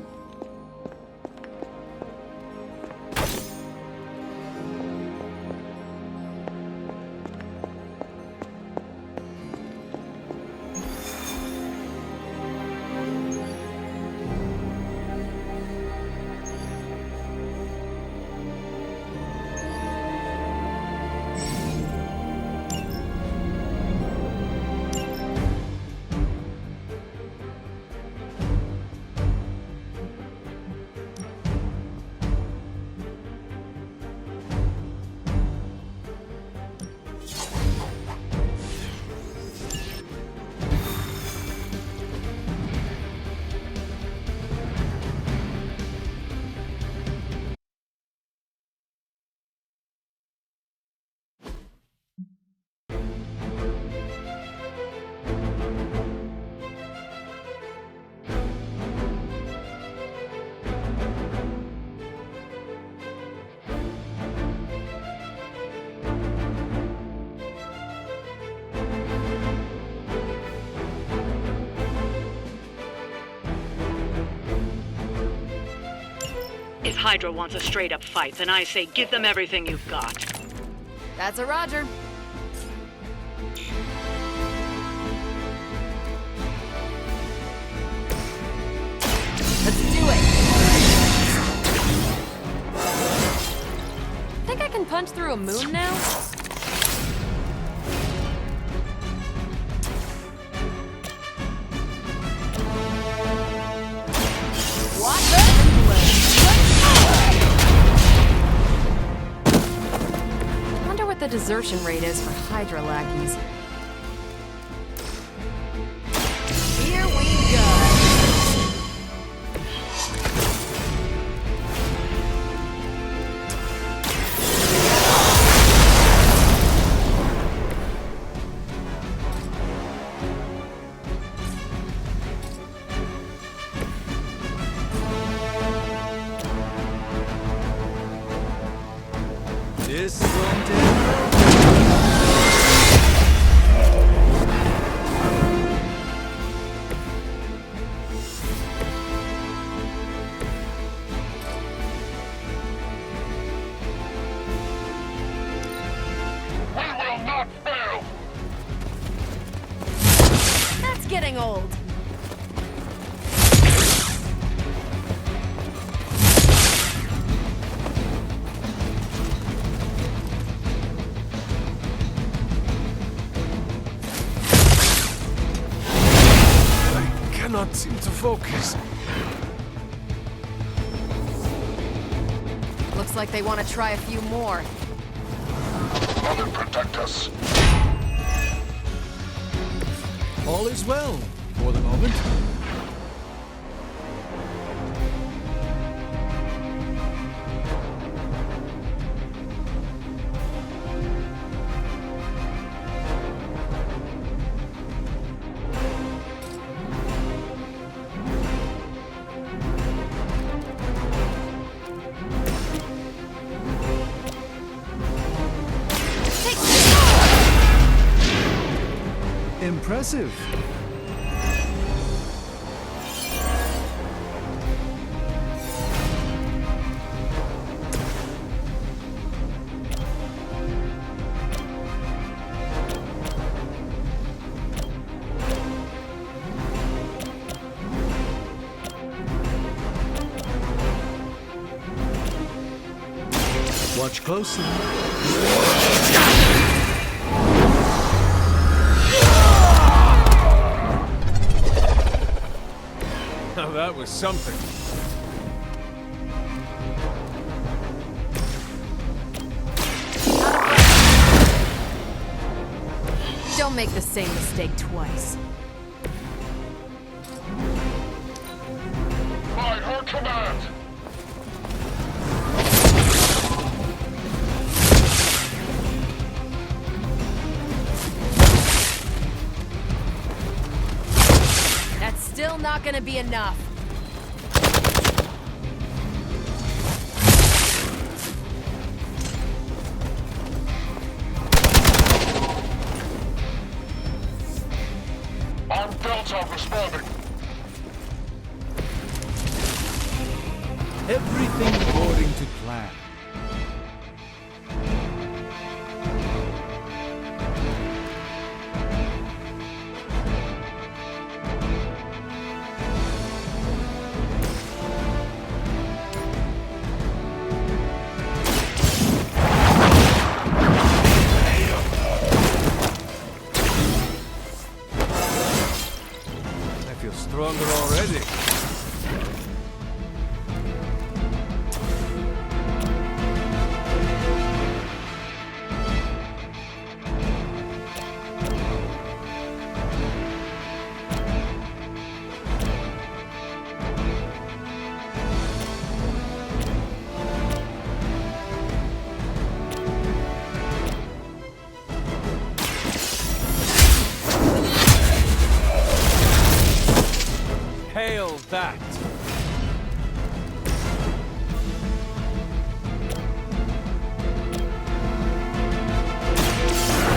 Hydra wants a straight-up fight, then I say give them everything you've got. That's a Roger. Let's do it! Think I can punch through a moon now? What the? Wonder what the desertion rate is for Hydra lackeys. Here we go! This won't end. We will not fail! That's getting old. Cannot seem to focus. Looks like they want to try a few more. Mother, protect us. All is well, for the moment. Impressive. Watch closely. Now that was something. Don't make the same mistake twice. By her command! That's still not gonna be enough. Armed belts are responding. Everything according to plan. I feel stronger already. Hail that!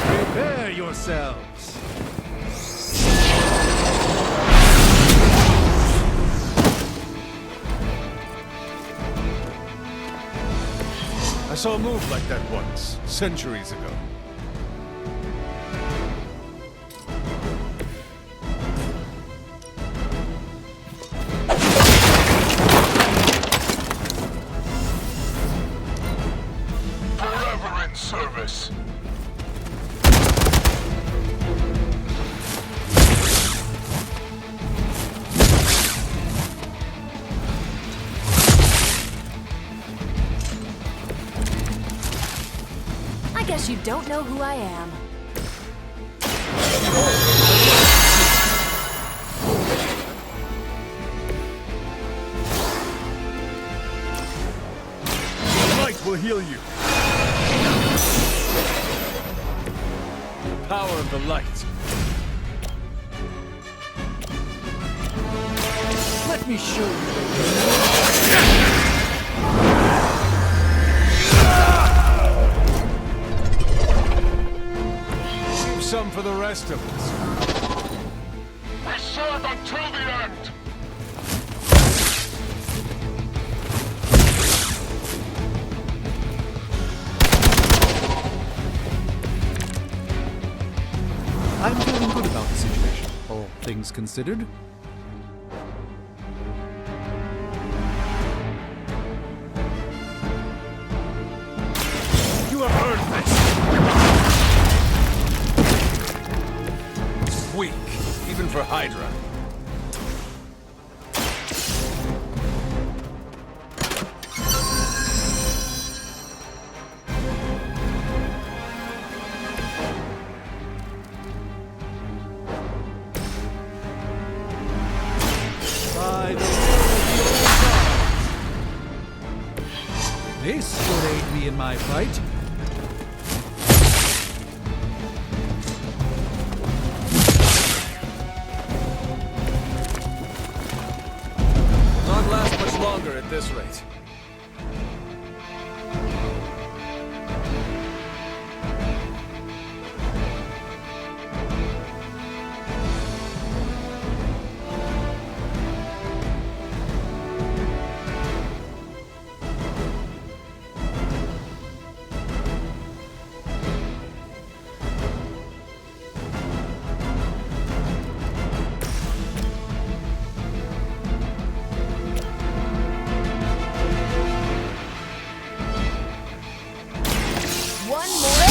Prepare yourselves! I saw a move like that once, centuries ago. Forever in service. I guess you don't know who I am. The light will heal you. The power of the light. Let me show you. Leave some for the rest of us. We serve until the end. I'm feeling good about the situation, all things considered. You have earned this! Weak, even for Hydra. By the will of the old gods. This will aid me in my fight. Will not last much longer at this rate. One more.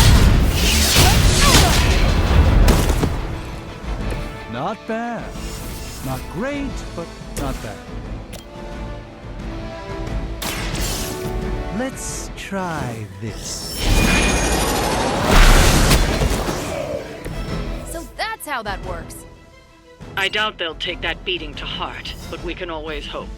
Not bad. Not great, but not bad. Let's try this. So that's how that works. I doubt they'll take that beating to heart, but we can always hope.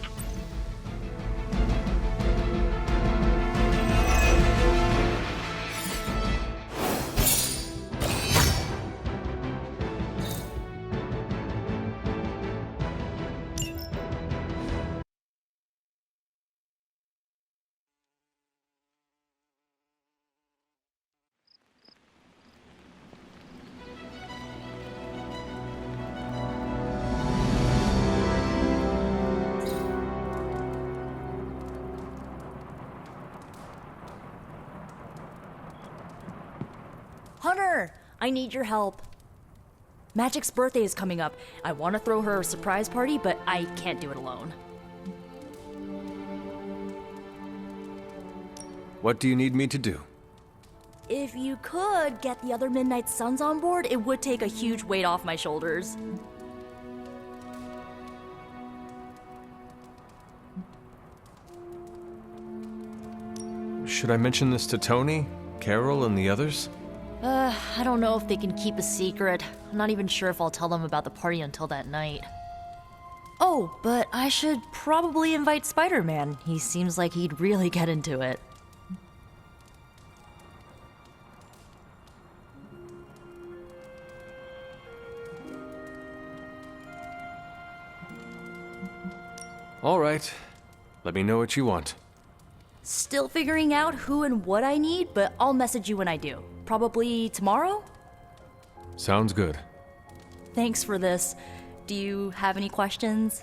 Hunter, I need your help. Magic's birthday is coming up. I want to throw her a surprise party, but I can't do it alone. What do you need me to do? If you could get the other Midnight Suns on board, it would take a huge weight off my shoulders. Should I mention this to Tony, Carol, and the others? I don't know if they can keep a secret. I'm not even sure if I'll tell them about the party until that night. Oh, but I should probably invite Spider-Man. He seems like he'd really get into it. All right. Let me know what you want. Still figuring out who and what I need, but I'll message you when I do. Probably tomorrow? Sounds good. Thanks for this. Do you have any questions?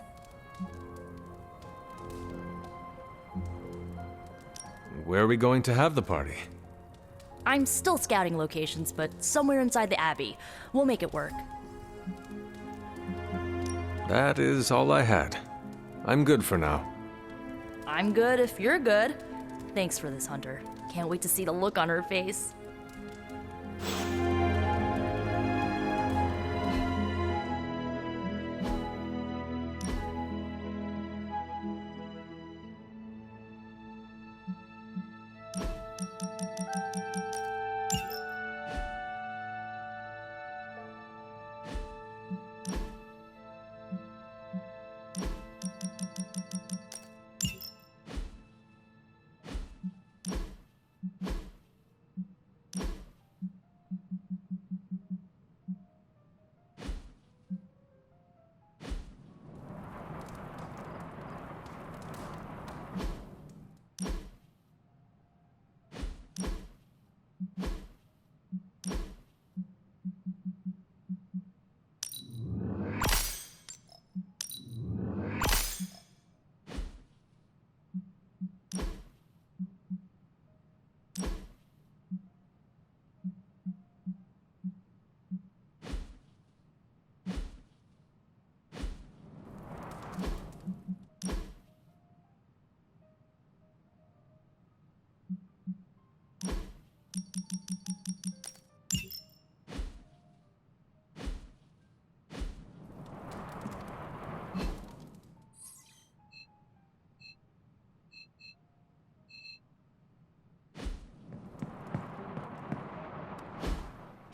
where are we going to have the party? I'm still scouting locations, but somewhere inside the Abbey. We'll make it work. That is all I had. I'm good for now. I'm good if you're good. Thanks for this, Hunter. Can't wait to see the look on her face.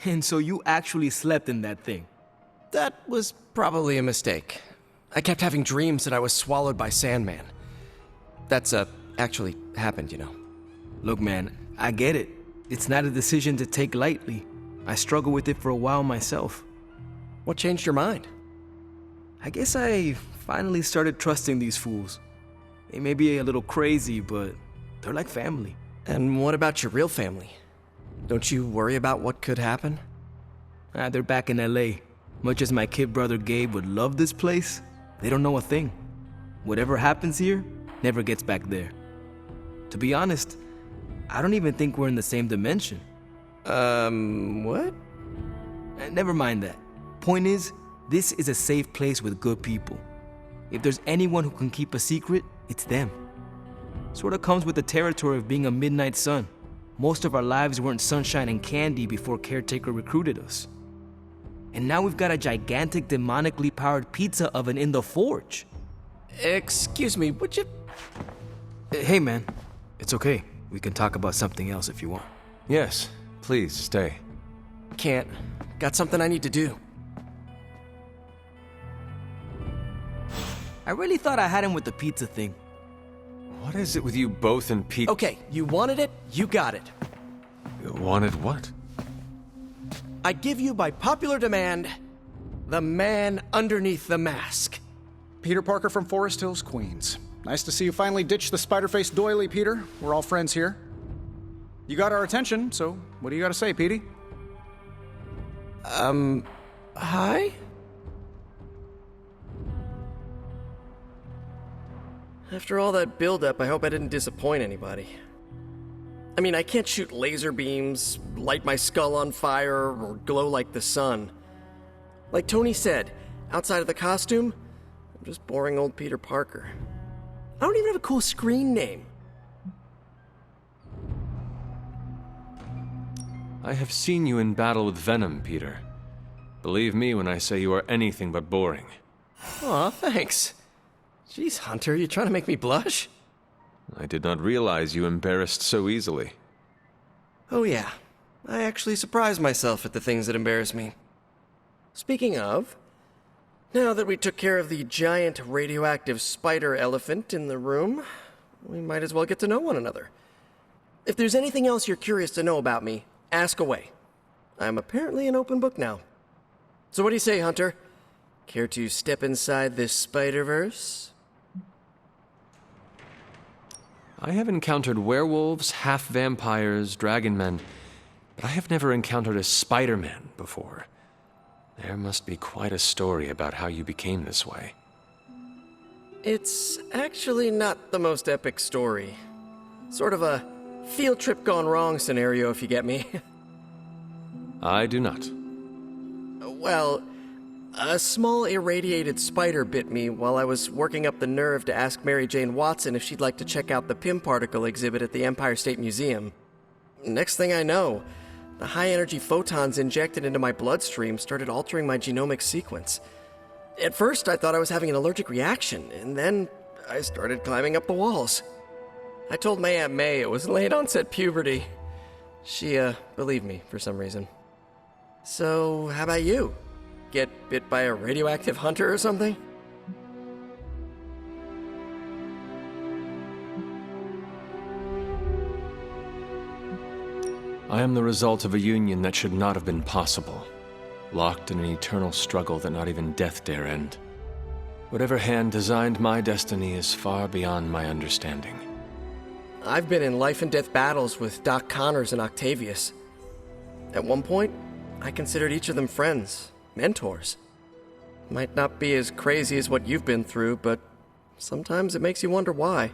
And so you actually slept in that thing? That was probably a mistake. I kept having dreams that I was swallowed by Sandman. That's, actually happened, you know. Look, man, I get it. It's not a decision to take lightly. I struggled with it for a while myself. What changed your mind? I guess I finally started trusting these fools. They may be a little crazy, but they're like family. And what about your real family? Don't you worry about what could happen? They're back in LA. Much as my kid brother Gabe would love this place, they don't know a thing. Whatever happens here never gets back there. To be honest, I don't even think we're in the same dimension. What? Never mind that. Point is, this is a safe place with good people. If there's anyone who can keep a secret, it's them. Sorta comes with the territory of being a midnight sun. Most of our lives weren't sunshine and candy before Caretaker recruited us. And now we've got a gigantic demonically powered pizza oven in the forge. Excuse me, would you... Hey man, it's okay. We can talk about something else if you want. Yes, please stay. Can't. Got something I need to do. I really thought I had him with the pizza thing. What is it with you both and pizza? Okay, you wanted it, you got it. You wanted what? I give you, by popular demand, the man underneath the mask. Peter Parker from Forest Hills, Queens. Nice to see you finally ditched the spider-faced doily, Peter. We're all friends here. You got our attention, so what do you got to say, Petey? Hi? After all that build-up, I hope I didn't disappoint anybody. I mean, I can't shoot laser beams, light my skull on fire, or glow like the sun. Like Tony said, outside of the costume, I'm just boring old Peter Parker. I don't even have a cool screen name. I have seen you in battle with Venom, Peter. Believe me when I say you are anything but boring. Aw, thanks. Jeez, Hunter, you trying to make me blush? I did not realize you embarrassed so easily. Oh yeah, I actually surprise myself at the things that embarrass me. Speaking of, now that we took care of the giant radioactive spider elephant in the room, we might as well get to know one another. If there's anything else you're curious to know about me, ask away. I'm apparently an open book now. So what do you say, Hunter? Care to step inside this Spider-Verse? I have encountered werewolves, half-vampires, dragon men, but I have never encountered a Spider-Man before. There must be quite a story about how you became this way. It's actually not the most epic story. Sort of a field trip gone wrong scenario, if you get me. I do not. Well, a small irradiated spider bit me while I was working up the nerve to ask Mary Jane Watson if she'd like to check out the Pym particle exhibit at the Empire State Museum. Next thing I know, the high-energy photons injected into my bloodstream started altering my genomic sequence. At first, I thought I was having an allergic reaction, and then I started climbing up the walls. I told my Aunt May it was late-onset puberty. She, believed me for some reason. So, how about you? Get bit by a radioactive hunter or something? I am the result of a union that should not have been possible. Locked in an eternal struggle that not even death dare end. Whatever hand designed my destiny is far beyond my understanding. I've been in life and death battles with Doc Connors and Octavius. At one point, I considered each of them friends, mentors. Might not be as crazy as what you've been through, but sometimes it makes you wonder why.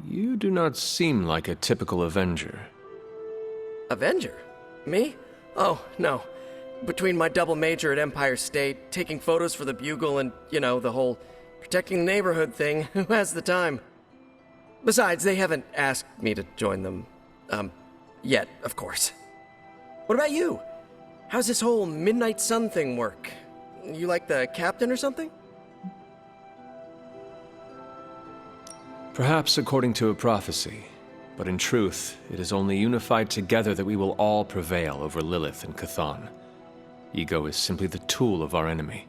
You do not seem like a typical Avenger. Avenger? Me? Oh, no. Between my double major at Empire State, taking photos for the Bugle, and, the whole protecting the neighborhood thing, who has the time? Besides, they haven't asked me to join them, yet, of course. What about you? How's this whole Midnight Sun thing work? You like the captain or something? Perhaps according to a prophecy, but in truth, it is only unified together that we will all prevail over Lilith and Chthon. Ego is simply the tool of our enemy.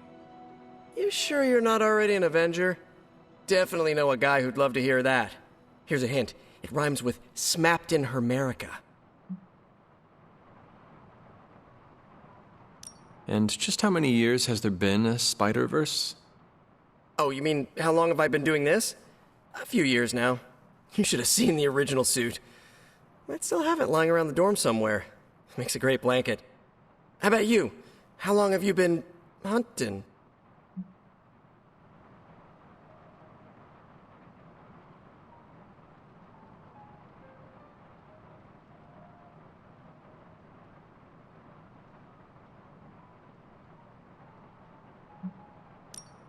You sure you're not already an Avenger? Definitely know a guy who'd love to hear that. Here's a hint. It rhymes with smapped in Hermerica. And just how many years has there been a Spider-Verse? Oh, you mean how long have I been doing this? A few years now. You should have seen the original suit. Might still have it lying around the dorm somewhere. Makes a great blanket. How about you? How long have you been hunting?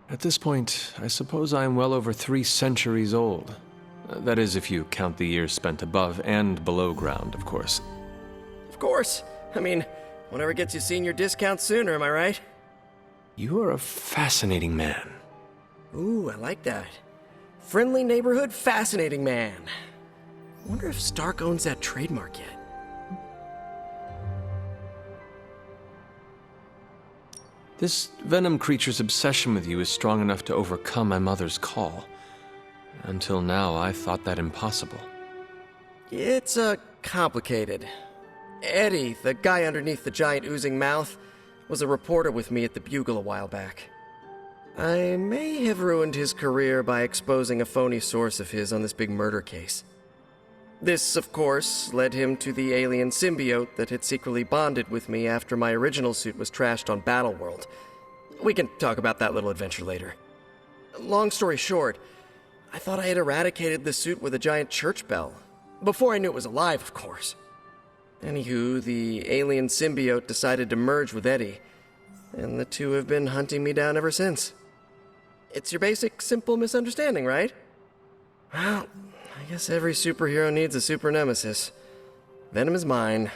At this point, I suppose I am well over 3 centuries old. That is, if you count the years spent above and below ground, of course. Of course. I mean, whatever gets you senior discount sooner, am I right? You are a fascinating man. Ooh, I like that. Friendly neighborhood, fascinating man. Wonder if Stark owns that trademark yet. This Venom creature's obsession with you is strong enough to overcome my mother's call. Until now, I thought that impossible. It's, complicated. Eddie, the guy underneath the giant oozing mouth, was a reporter with me at the Bugle a while back. I may have ruined his career by exposing a phony source of his on this big murder case. This, of course, led him to the alien symbiote that had secretly bonded with me after my original suit was trashed on Battleworld. We can talk about that little adventure later. Long story short, I thought I had eradicated the suit with a giant church bell. Before I knew it was alive, of course. Anywho, the alien symbiote decided to merge with Eddie, and the two have been hunting me down ever since. It's your basic, simple misunderstanding, right? Well, I guess every superhero needs a super nemesis. Venom is mine.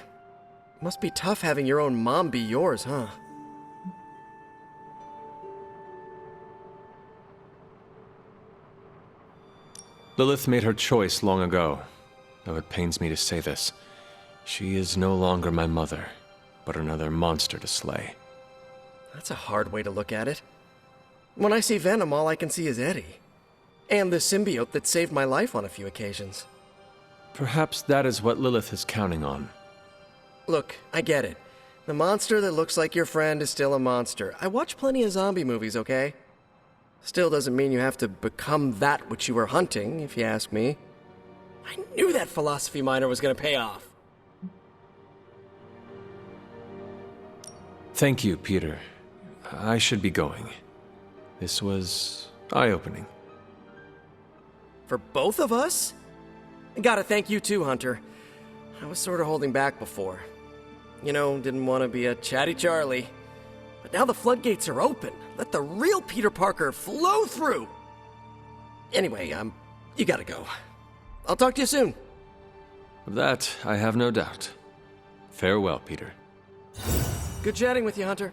Must be tough having your own mom be yours, huh? Lilith made her choice long ago, though it pains me to say this. She is no longer my mother, but another monster to slay. That's a hard way to look at it. When I see Venom, all I can see is Eddie. And the symbiote that saved my life on a few occasions. Perhaps that is what Lilith is counting on. Look, I get it. The monster that looks like your friend is still a monster. I watch plenty of zombie movies, okay? Still doesn't mean you have to become that which you were hunting, if you ask me. I knew that philosophy minor was gonna pay off. Thank you, Peter. I should be going. This was eye-opening. For both of us? Gotta thank you too, Hunter. I was sort of holding back before. You know, didn't want to be a chatty Charlie. But now the floodgates are open. Let the real Peter Parker flow through! Anyway, you gotta go. I'll talk to you soon. Of that, I have no doubt. Farewell, Peter. Good chatting with you, Hunter.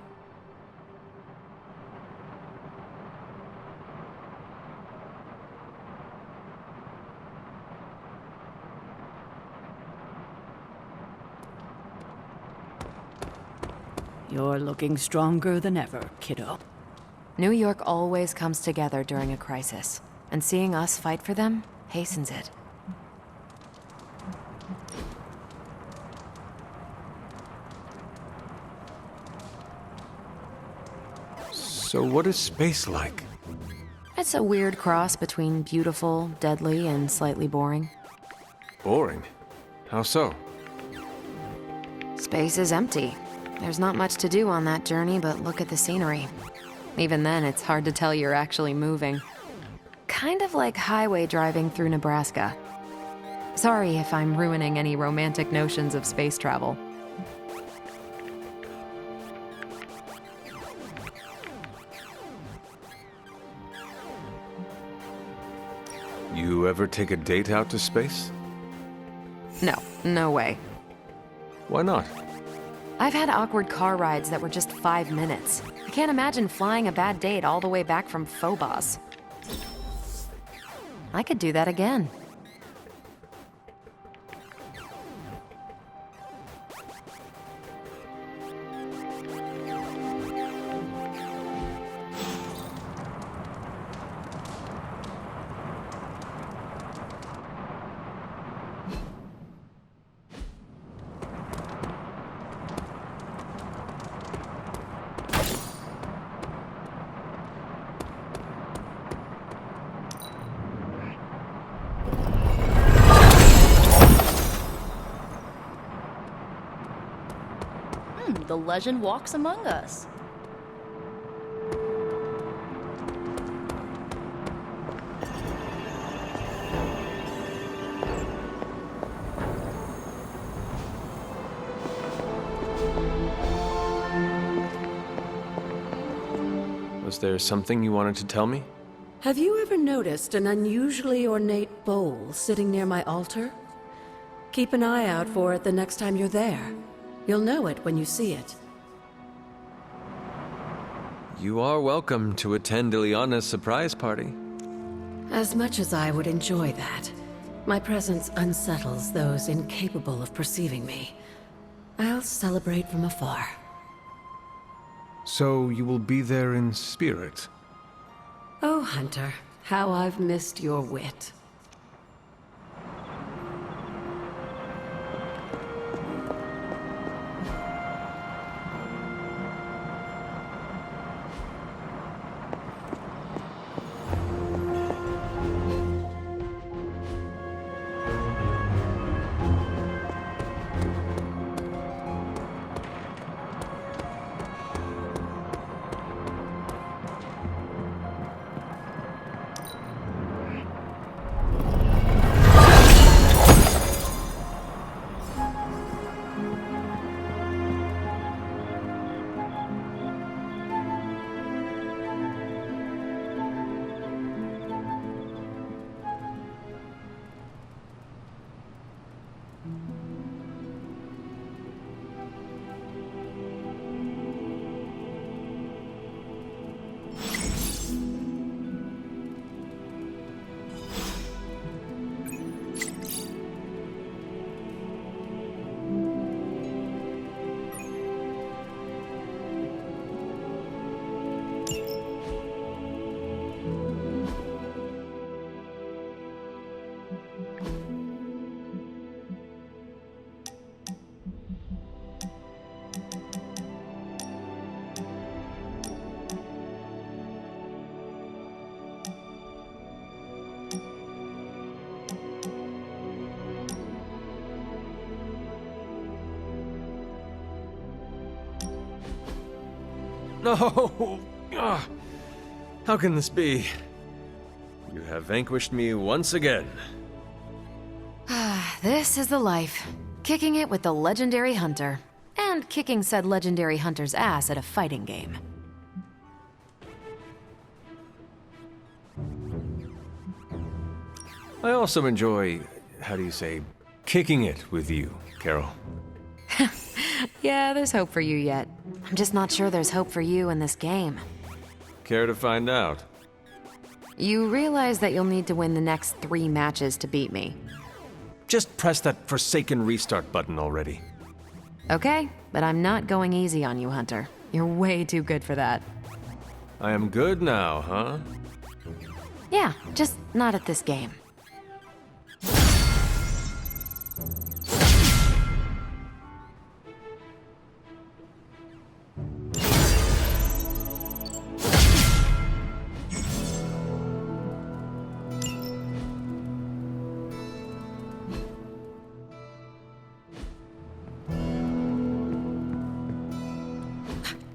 You're looking stronger than ever, kiddo. New York always comes together during a crisis, and seeing us fight for them hastens it. So what is space like? It's a weird cross between beautiful, deadly, and slightly boring. Boring? How so? Space is empty. There's not much to do on that journey but look at the scenery. Even then, it's hard to tell you're actually moving. Kind of like highway driving through Nebraska. Sorry if I'm ruining any romantic notions of space travel. You ever take a date out to space? No, no way. Why not? I've had awkward car rides that were just 5 minutes. I can't imagine flying a bad date all the way back from Phobos. I could do that again. The legend walks among us. Was there something you wanted to tell me? Have you ever noticed an unusually ornate bowl sitting near my altar? Keep an eye out for it the next time you're there. You'll know it when you see it. You are welcome to attend Ileana's surprise party. As much as I would enjoy that, my presence unsettles those incapable of perceiving me. I'll celebrate from afar. So you will be there in spirit? Oh, Hunter, how I've missed your wit. No! How can this be? You have vanquished me once again. This is the life. Kicking it with the legendary hunter. And kicking said legendary hunter's ass at a fighting game. I also enjoy, how do you say, kicking it with you, Carol. Yeah, there's hope for you yet. I'm just not sure there's hope for you in this game. Care to find out? You realize that you'll need to win the next 3 matches to beat me. Just press that forsaken restart button already. Okay, but I'm not going easy on you, Hunter. You're way too good for that. I am good now, huh? Yeah, just not at this game.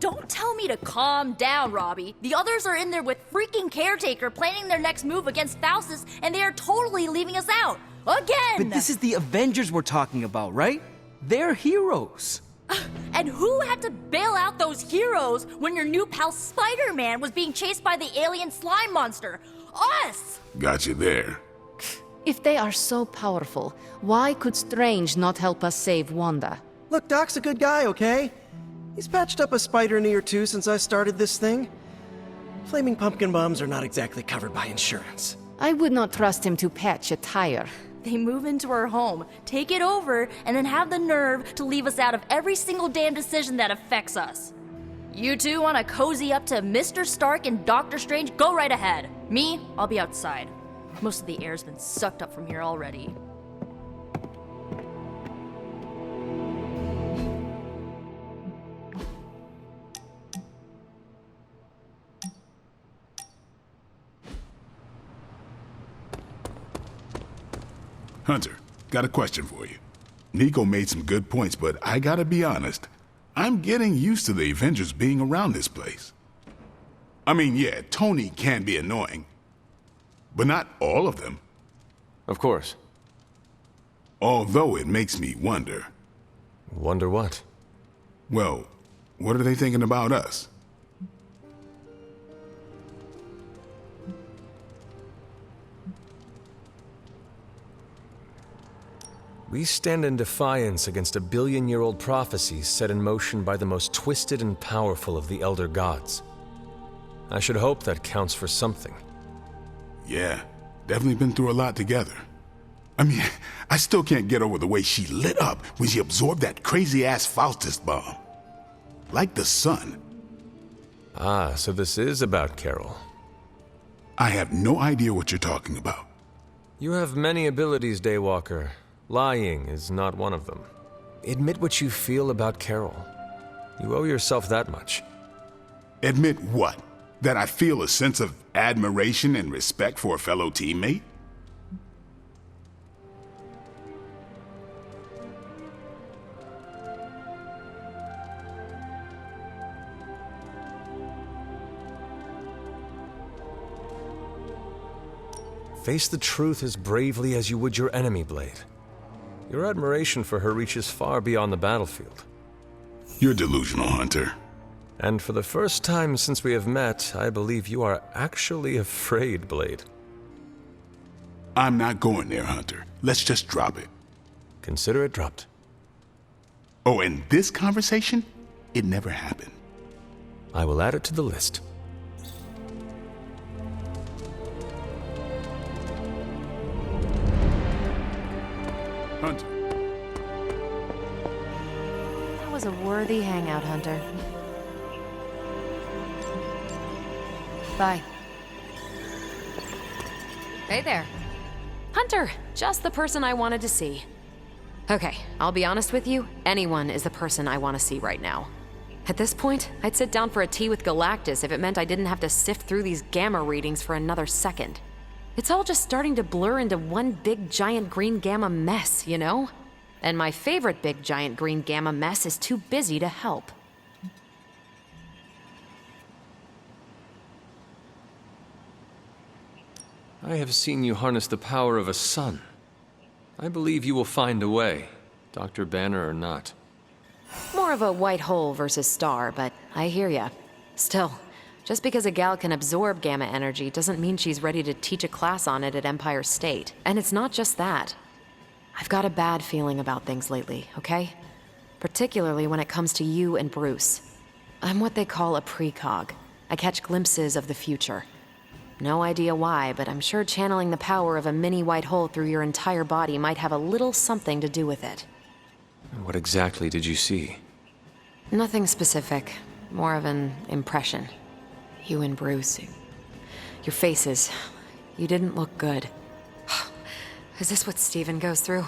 Don't tell me to calm down, Robbie. The others are in there with freaking Caretaker planning their next move against Faustus, and they are totally leaving us out. Again! But this is the Avengers we're talking about, right? They're heroes. And who had to bail out those heroes when your new pal Spider-Man was being chased by the alien slime monster? Us! Got you there. If they are so powerful, why could Strange not help us save Wanda? Look, Doc's a good guy, okay? He's patched up a spider knee or two since I started this thing. Flaming pumpkin bombs are not exactly covered by insurance. I would not trust him to patch a tire. They move into our home, take it over, and then have the nerve to leave us out of every single damn decision that affects us. You two want to cozy up to Mr. Stark and Doctor Strange? Go right ahead. Me, I'll be outside. Most of the air's been sucked up from here already. Hunter, got a question for you. Nico made some good points, but I gotta be honest. I'm getting used to the Avengers being around this place. I mean, yeah, Tony can be annoying, but not all of them. Of course. Although it makes me wonder. Wonder what? Well, what are they thinking about us? We stand in defiance against a billion-year-old prophecy set in motion by the most twisted and powerful of the Elder Gods. I should hope that counts for something. Yeah, definitely been through a lot together. I mean, I still can't get over the way she lit up when she absorbed that crazy-ass Faustus bomb. Like the sun. Ah, so this is about Carol. I have no idea what you're talking about. You have many abilities, Daywalker. Lying is not one of them. Admit what you feel about Carol. You owe yourself that much. Admit what? That I feel a sense of admiration and respect for a fellow teammate? Face the truth as bravely as you would your enemy, Blade. Your admiration for her reaches far beyond the battlefield. You're delusional, Hunter. And for the first time since we have met, I believe you are actually afraid, Blade. I'm not going there, Hunter. Let's just drop it. Consider it dropped. Oh, and this conversation? It never happened. I will add it to the list. Hunter. That was a worthy hangout, Hunter. Bye. Hey there. Hunter, just the person I wanted to see. Okay, I'll be honest with you, anyone is the person I want to see right now. At this point, I'd sit down for a tea with Galactus if it meant I didn't have to sift through these gamma readings for another second. It's all just starting to blur into one big giant green gamma mess, you know? And my favorite big giant green gamma mess is too busy to help. I have seen you harness the power of a sun. I believe you will find a way, Dr. Banner or not. More of a white hole versus star, but I hear ya. Still, just because a gal can absorb gamma energy doesn't mean she's ready to teach a class on it at Empire State. And it's not just that. I've got a bad feeling about things lately, okay? Particularly when it comes to you and Bruce. I'm what they call a precog. I catch glimpses of the future. No idea why, but I'm sure channeling the power of a mini white hole through your entire body might have a little something to do with it. What exactly did you see? Nothing specific. More of an impression. You and Bruce. Your faces. You didn't look good. Is this what Steven goes through?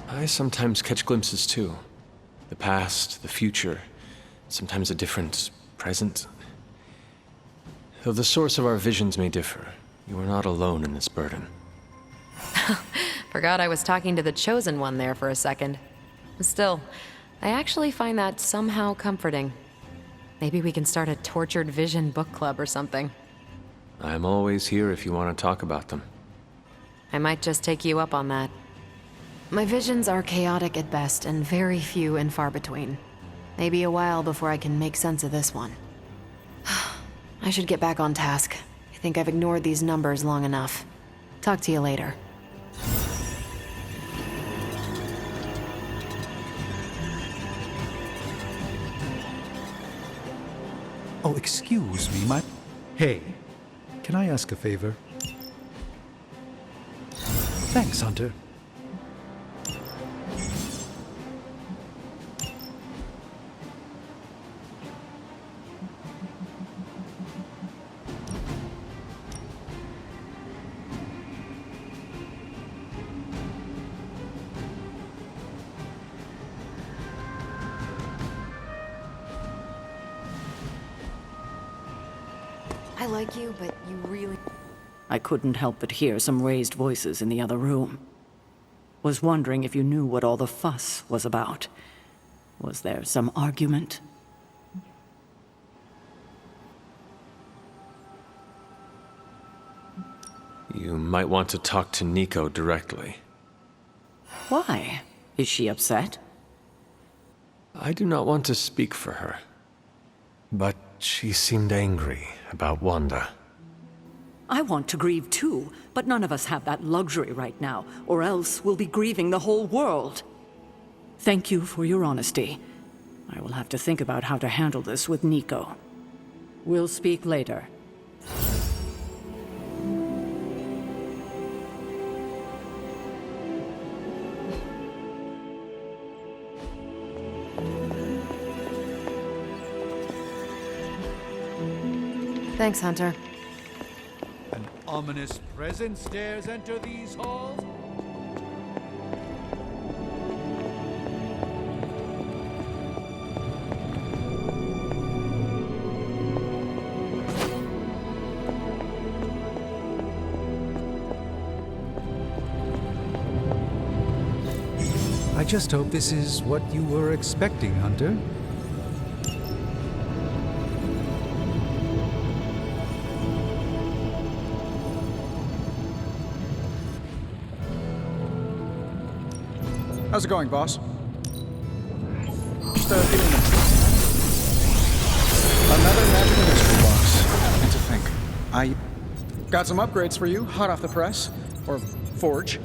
I sometimes catch glimpses too. The past, the future, sometimes a different present. Though the source of our visions may differ, you are not alone in this burden. Forgot I was talking to the Chosen One there for a second. Still, I actually find that somehow comforting. Maybe we can start a Tortured Vision book club or something. I'm always here if you want to talk about them. I might just take you up on that. My visions are chaotic at best and very few and far between. Maybe a while before I can make sense of this one. I should get back on task. I think I've ignored these numbers long enough. Talk to you later. Oh, excuse me, my... Hey, can I ask a favor? Thanks, Hunter. I like you, but you really... I couldn't help but hear some raised voices in the other room. Was wondering if you knew what all the fuss was about. Was there some argument? You might want to talk to Nico directly. Why? Is she upset? I do not want to speak for her. But she seemed angry about Wanda. I want to grieve too, but none of us have that luxury right now, or else we'll be grieving the whole world. Thank you for your honesty. I will have to think about how to handle this with Nico. We'll speak later. Thanks, Hunter. An ominous presence dares enter these halls? I just hope this is what you were expecting, Hunter. How's it going, boss? Just feeling another magical mystery box. And to think, I got some upgrades for you, hot off the press, or forge.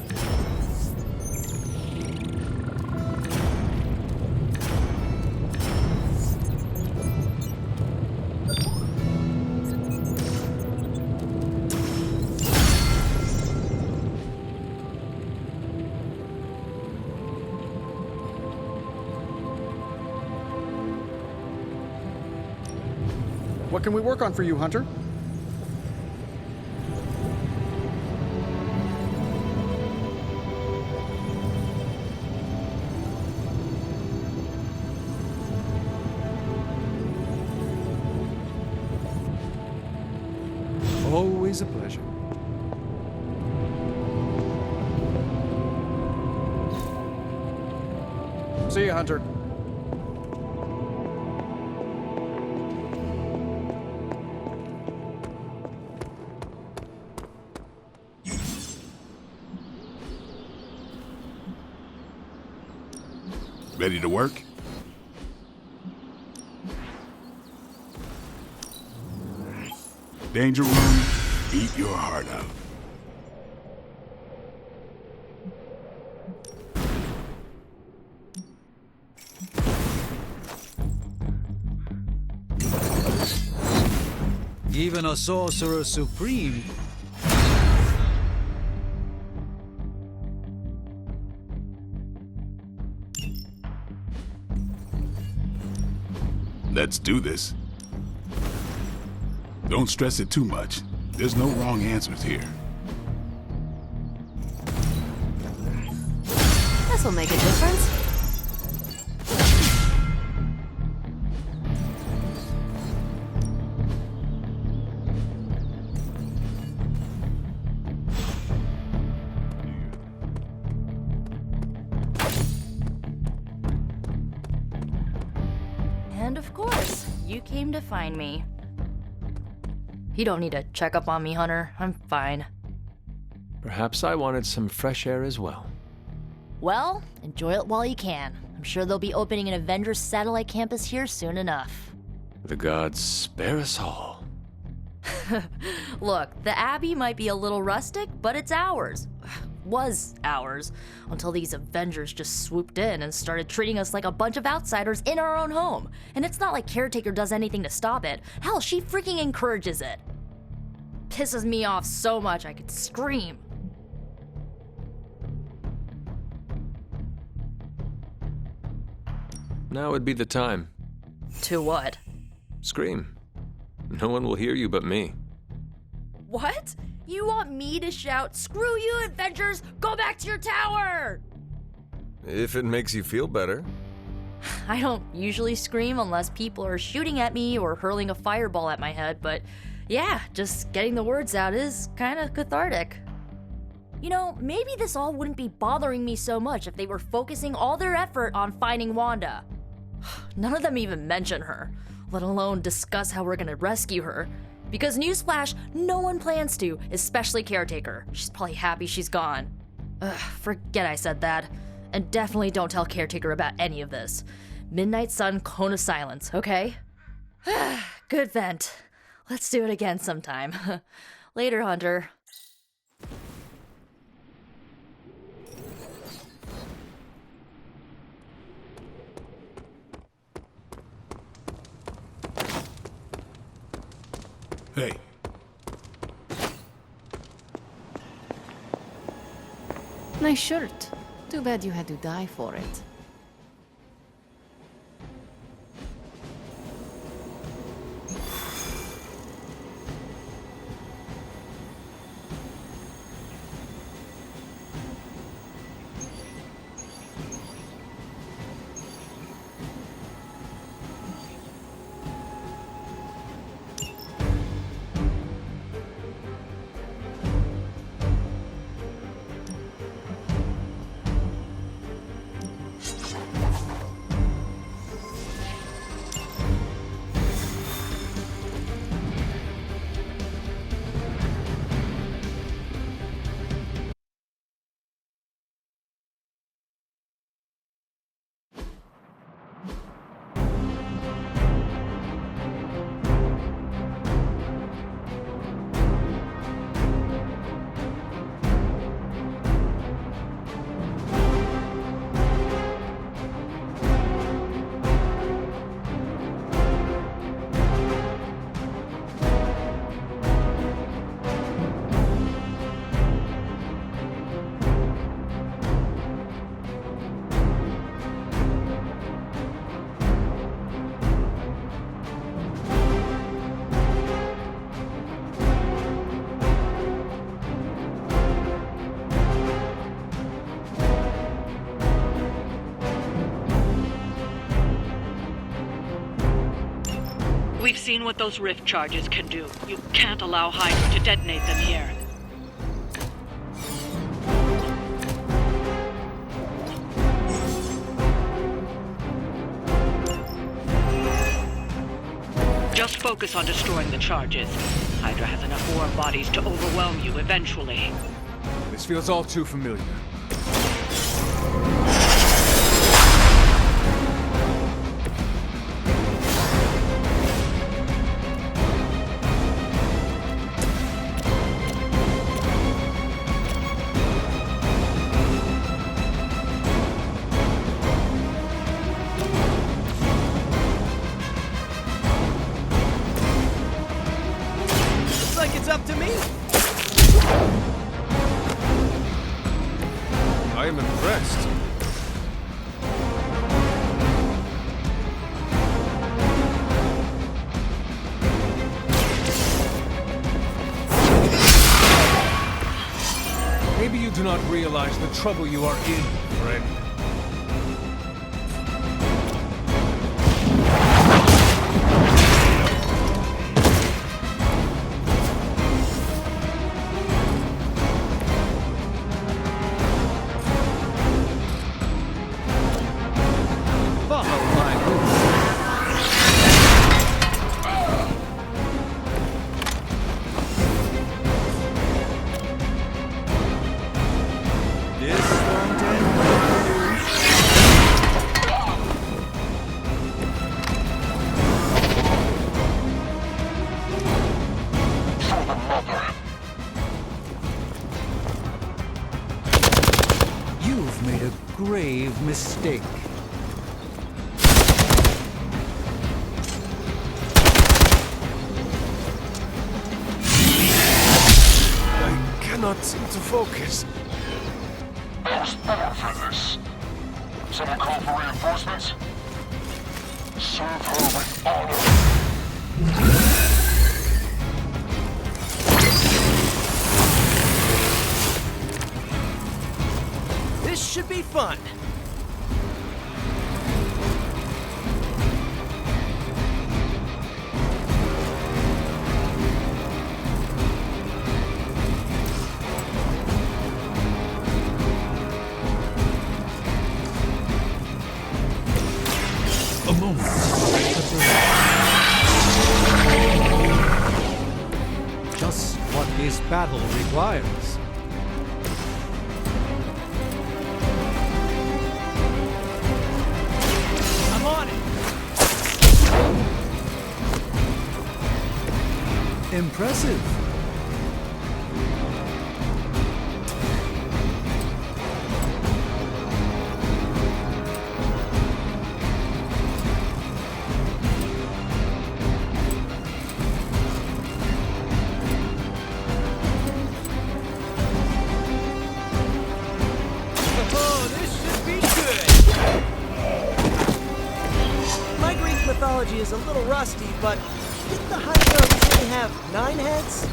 What can we work on for you, Hunter? Always a pleasure. See you, Hunter. Ready to work? Danger Room, eat your heart out. Even a Sorcerer Supreme. Let's do this. Don't stress it too much. There's no wrong answers here. This'll make a difference. And of course, you came to find me. You don't need to check up on me, Hunter. I'm fine. Perhaps I wanted some fresh air as well. Well, enjoy it while you can. I'm sure they'll be opening an Avengers satellite campus here soon enough. The gods spare us all. Look, the Abbey might be a little rustic, but it's ours. Was ours. Until these Avengers just swooped in and started treating us like a bunch of outsiders in our own home. And it's not like Caretaker does anything to stop it. Hell, she freaking encourages it. Pisses me off so much I could scream. Now would be the time. To what? Scream. No one will hear you but me. What? You want me to shout, "Screw you, Avengers! Go back to your tower!" If it makes you feel better. I don't usually scream unless people are shooting at me or hurling a fireball at my head, but yeah, just getting the words out is kind of cathartic. You know, maybe this all wouldn't be bothering me so much if they were focusing all their effort on finding Wanda. None of them even mention her, let alone discuss how we're gonna rescue her. Because newsflash, no one plans to, especially Caretaker. She's probably happy she's gone. Ugh, forget I said that. And definitely don't tell Caretaker about any of this. Midnight Sun, Cone of Silence, okay? Good vent. Let's do it again sometime. Later, Hunter. Hey. Nice shirt. Too bad you had to die for it. We've seen what those rift charges can do. You can't allow Hydra to detonate them here. Just focus on destroying the charges. Hydra has enough war bodies to overwhelm you eventually. This feels all too familiar. It's up to me. I am impressed. Maybe you do not realize the trouble you are in, friend. You've made a grave mistake. I cannot seem to focus. I was born for this. Someone call for reinforcements? Serve her with honor. This should be fun. A moment. Just what this battle requires. I'm on it. Impressive. Oh, this should be good. My Greek mythology is a little rusty, but didn't the Hydra really have 9 heads?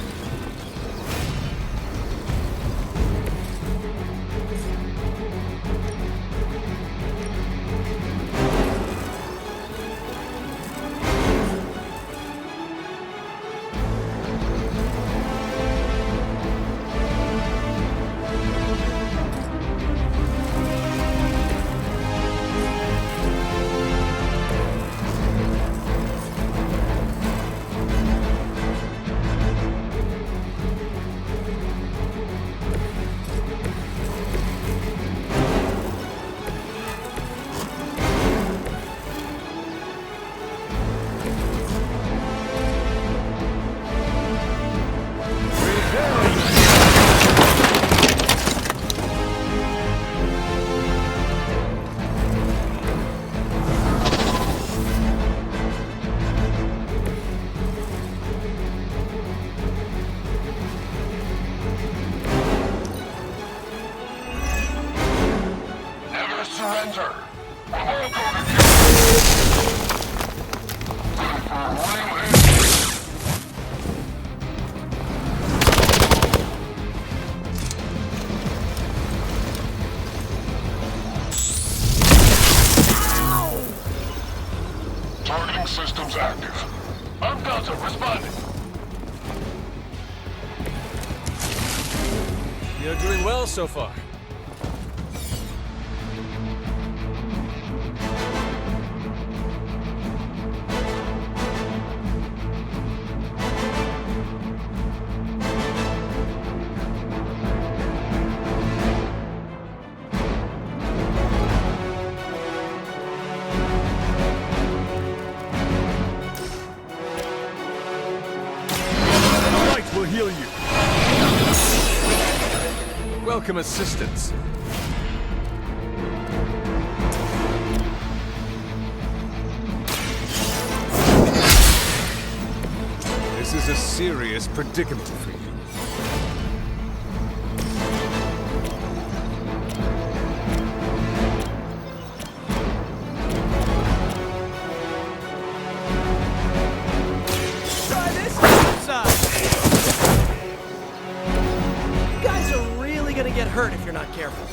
Never surrender. We'll all go together. Time for a real end. Targeting systems active. I'm Delta, responding. You're doing well so far. welcome assistance. This is a serious predicament for you. Try this side. You guys are really gonna get hurt if you're not careful.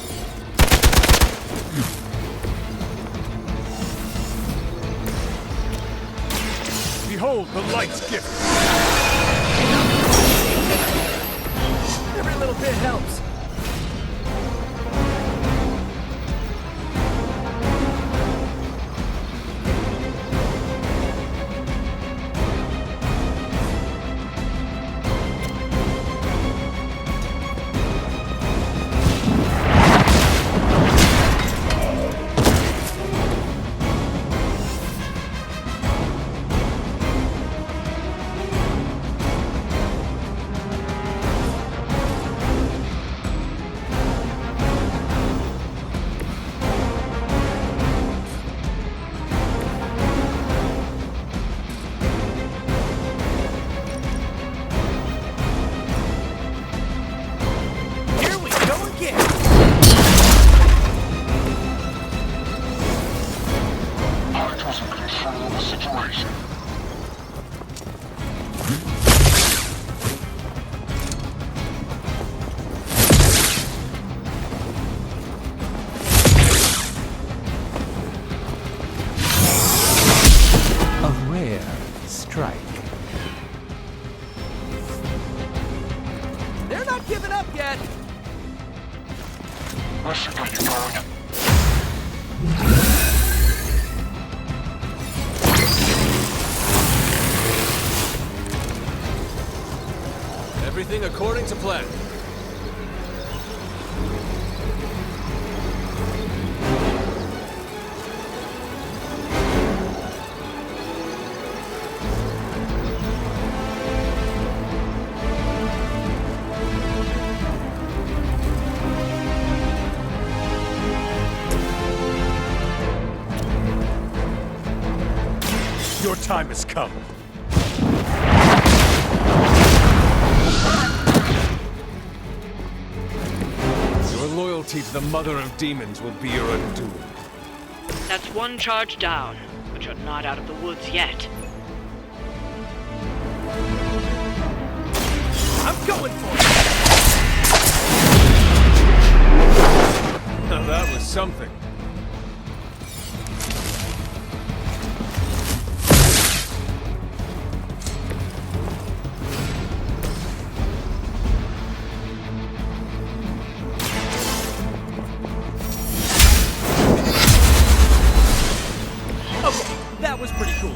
Behold the light's gift. Every little bit helps. They're not giving up yet. Where's she going? Everything according to plan. Your time has come. Your loyalty to the Mother of Demons will be your undoing. That's one charge down, but you're not out of the woods yet. I'm going for it! Now that was something. Okay, that was pretty cool.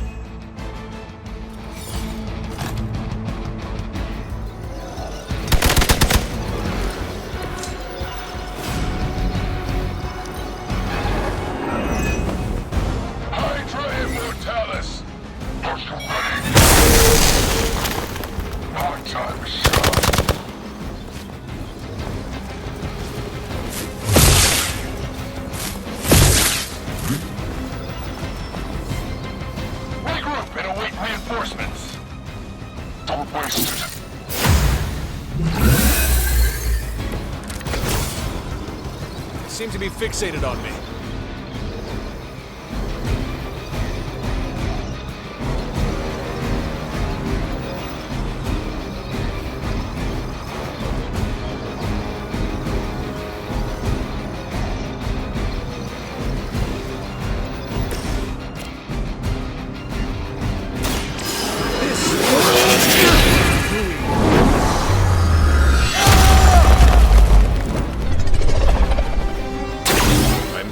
Hydra Immortalis! Are you ready? Our time is short. Regroup and await reinforcements. Don't waste it. You seem to be fixated on me.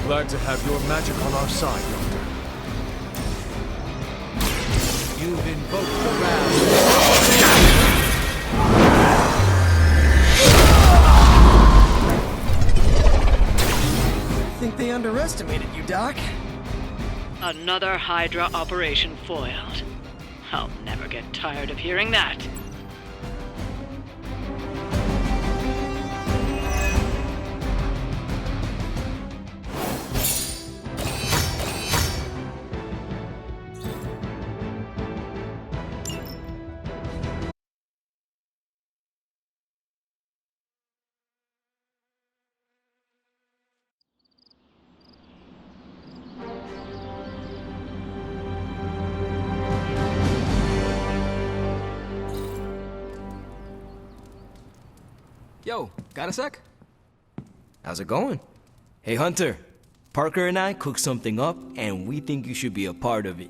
Glad to have your magic on our side, Doctor. You've invoked the wrath. I think they underestimated you, Doc. Another Hydra operation foiled. I'll never get tired of hearing that. Yo, got a sec? How's it going? Hey, Hunter. Parker and I cooked something up, and we think you should be a part of it.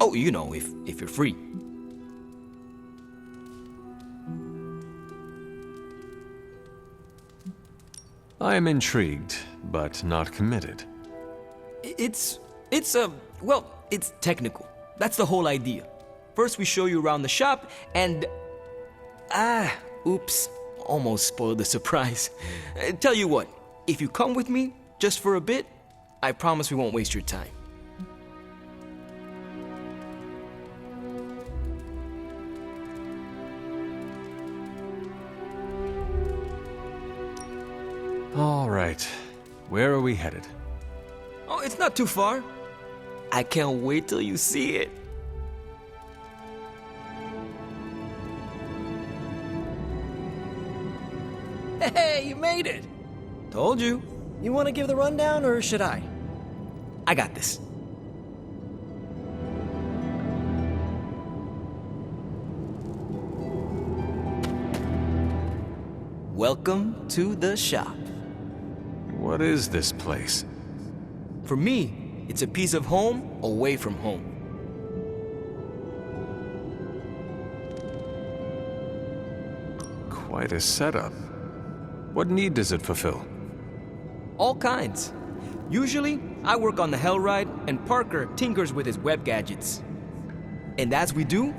Oh, you know, if you're free. I am intrigued, but not committed. It's technical. That's the whole idea. First, we show you around the shop, and... oops. Almost spoiled the surprise. Tell you what, if you come with me, just for a bit, I promise we won't waste your time. All right. Where are we headed? Oh, it's not too far. I can't wait till you see it. Hey, you made it! Told you. You want to give the rundown, or should I? I got this. Welcome to the shop. What is this place? For me, it's a piece of home away from home. Quite a setup. What need does it fulfill? All kinds. Usually, I work on the Hellride, and Parker tinkers with his web gadgets. And as we do,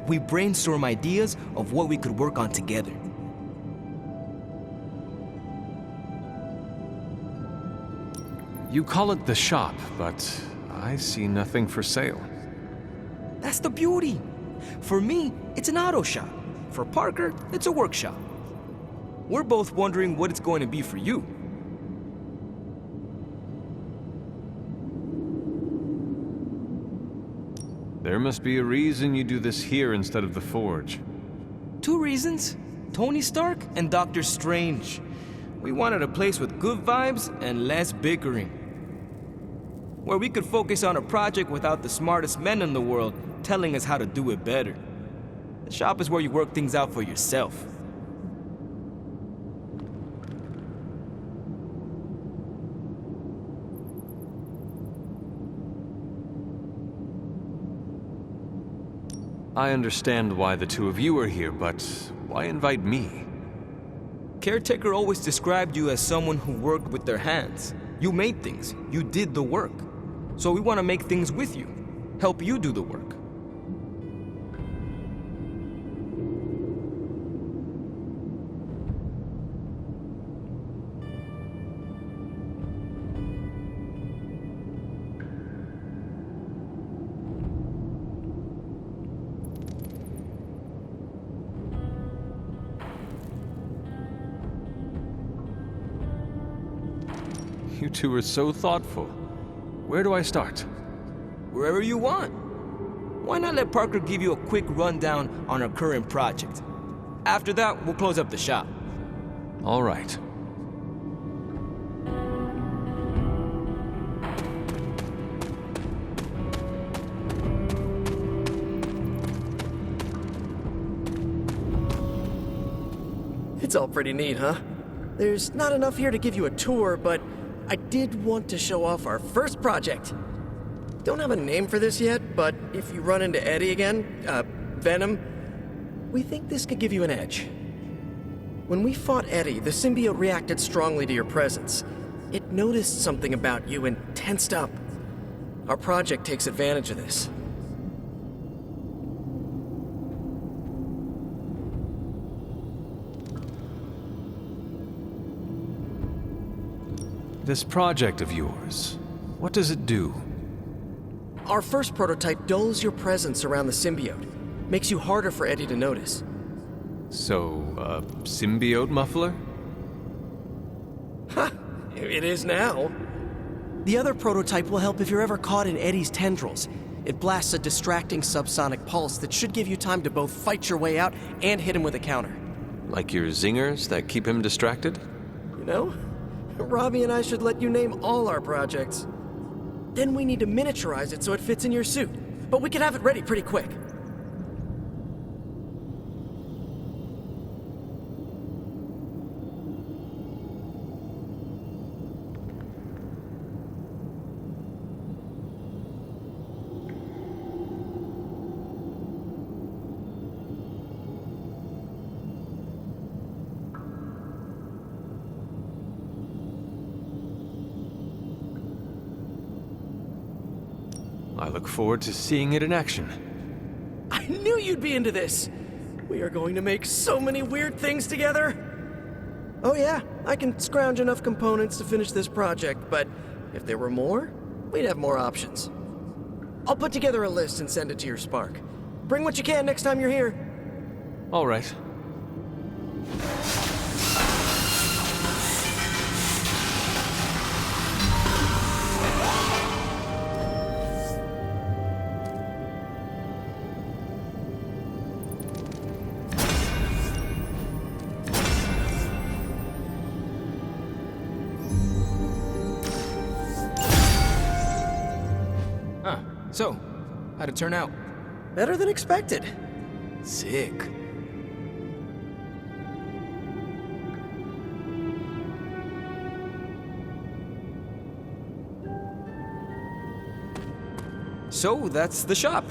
we brainstorm ideas of what we could work on together. You call it the shop, but I see nothing for sale. That's the beauty. For me, it's an auto shop. For Parker, it's a workshop. We're both wondering what it's going to be for you. There must be a reason you do this here instead of the Forge. 2 reasons. Tony Stark and Doctor Strange. We wanted a place with good vibes and less bickering. Where we could focus on a project without the smartest men in the world telling us how to do it better. The shop is where you work things out for yourself. I understand why the two of you are here, but why invite me? Caretaker always described you as someone who worked with their hands. You made things. You did the work. So we want to make things with you. Help you do the work. You two are so thoughtful. Where do I start? Wherever you want. Why not let Parker give you a quick rundown on our current project? After that, we'll close up the shop. All right. It's all pretty neat, huh? There's not enough here to give you a tour, but I did want to show off our first project. Don't have a name for this yet, but if you run into Eddie again, Venom, we think this could give you an edge. When we fought Eddie, the symbiote reacted strongly to your presence. It noticed something about you and tensed up. Our project takes advantage of this. This project of yours, what does it do? Our first prototype dulls your presence around the symbiote. Makes you harder for Eddie to notice. So, a symbiote muffler? Ha! It is now. The other prototype will help if you're ever caught in Eddie's tendrils. It blasts a distracting subsonic pulse that should give you time to both fight your way out and hit him with a counter. Like your zingers that keep him distracted? You know, Robbie and I should let you name all our projects. Then we need to miniaturize it so it fits in your suit. But we could have it ready pretty quick. I look forward to seeing it in action. I knew you'd be into this! We are going to make so many weird things together! Oh yeah, I can scrounge enough components to finish this project, but if there were more, we'd have more options. I'll put together a list and send it to your Spark. Bring what you can next time you're here. All right. So, how'd it turn out? Better than expected. Sick. So, that's the shop.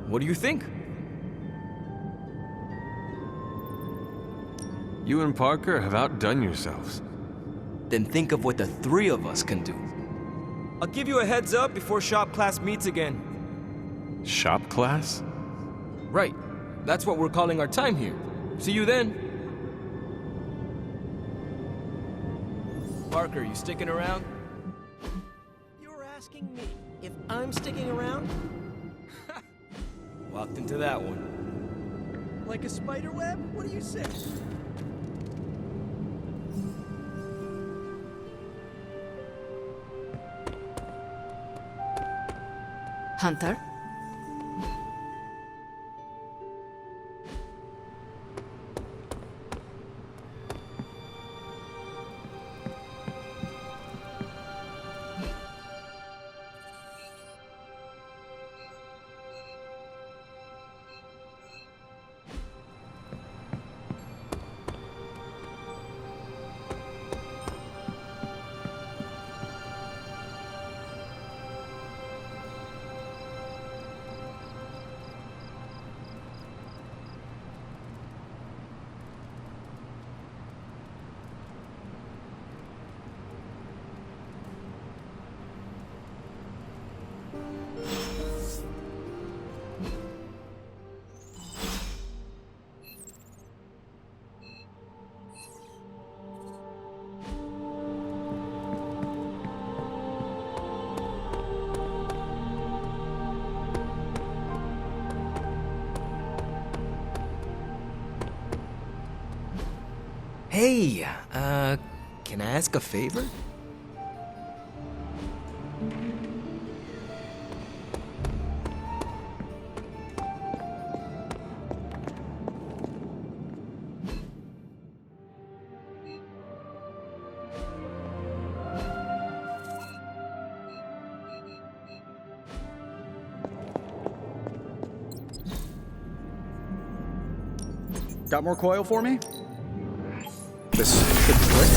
What do you think? You and Parker have outdone yourselves. Then think of what the three of us can do. I'll give you a heads up before shop class meets again. Shop class? Right. That's what we're calling our time here. See you then. Parker, you sticking around? You're asking me if I'm sticking around? Walked into that one. Like a spider web? What do you say? Hunter? Hey, can I ask a favor? Got more coil for me? This should be quick.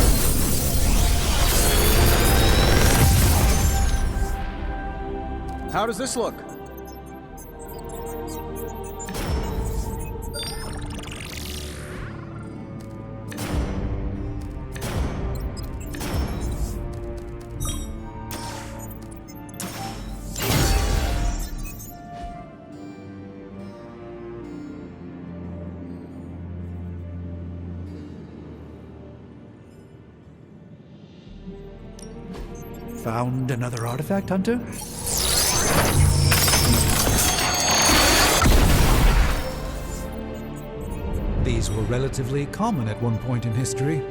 How does this look? Found another artifact, Hunter? These were relatively common at one point in history.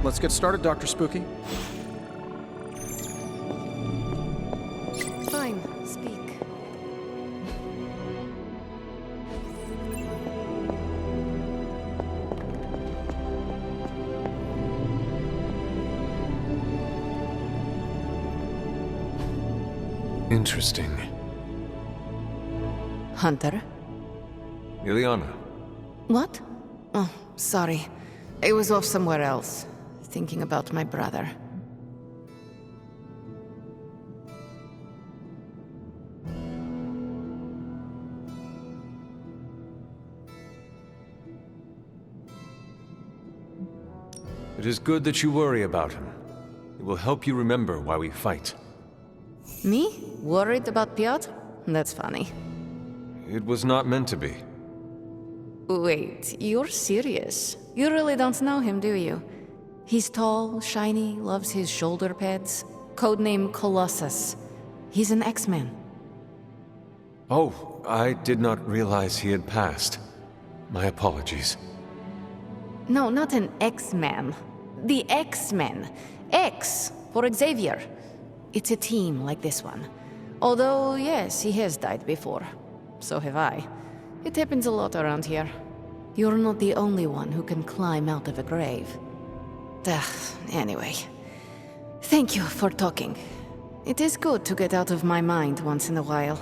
let's get started, Dr. Spooky. Fine, speak. Interesting. Hunter? Ileana. What? Oh, sorry. I was off somewhere else, thinking about my brother. It is good that you worry about him. It will help you remember why we fight. Me? Worried about Piotr? That's funny. It was not meant to be. Wait, you're serious? You really don't know him, do you? He's tall, shiny, loves his shoulder pads. Codename Colossus. He's an X-Man. Oh, I did not realize he had passed. My apologies. No, not an X-Man. The X-Men. X for Xavier. It's a team like this one. Although, yes, he has died before. So have I. It happens a lot around here. You're not the only one who can climb out of a grave. Anyway. Thank you for talking. It is good to get out of my mind once in a while.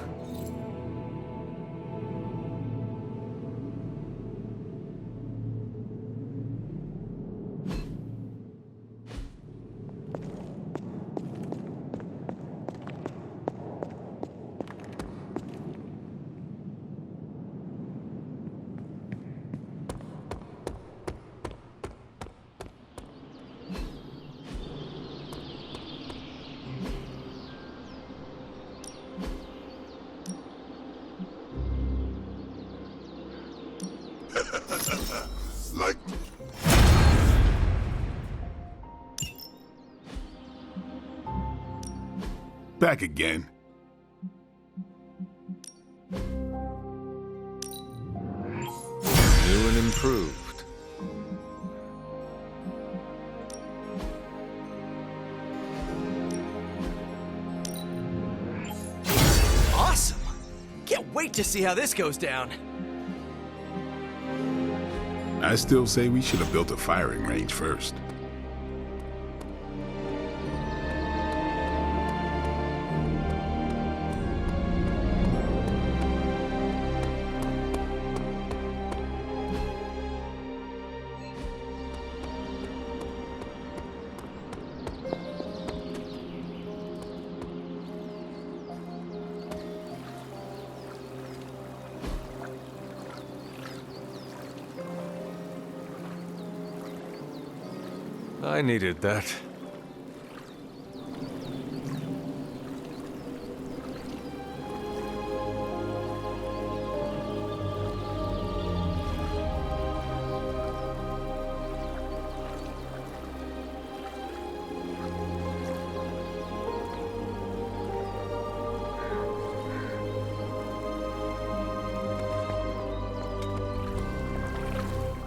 Like... Back again. New and improved. Awesome! Can't wait to see how this goes down. I still say we should have built a firing range first. I needed that.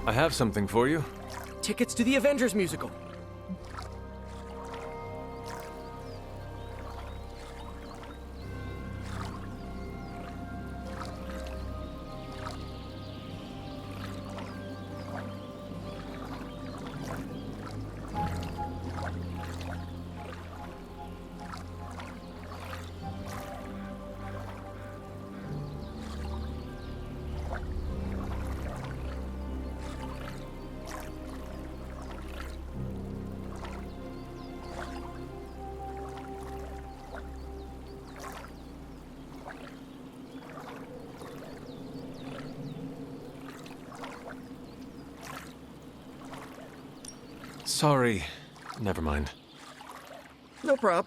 I have something for you. Tickets to the Avengers musical. Sorry. Never mind. No prob.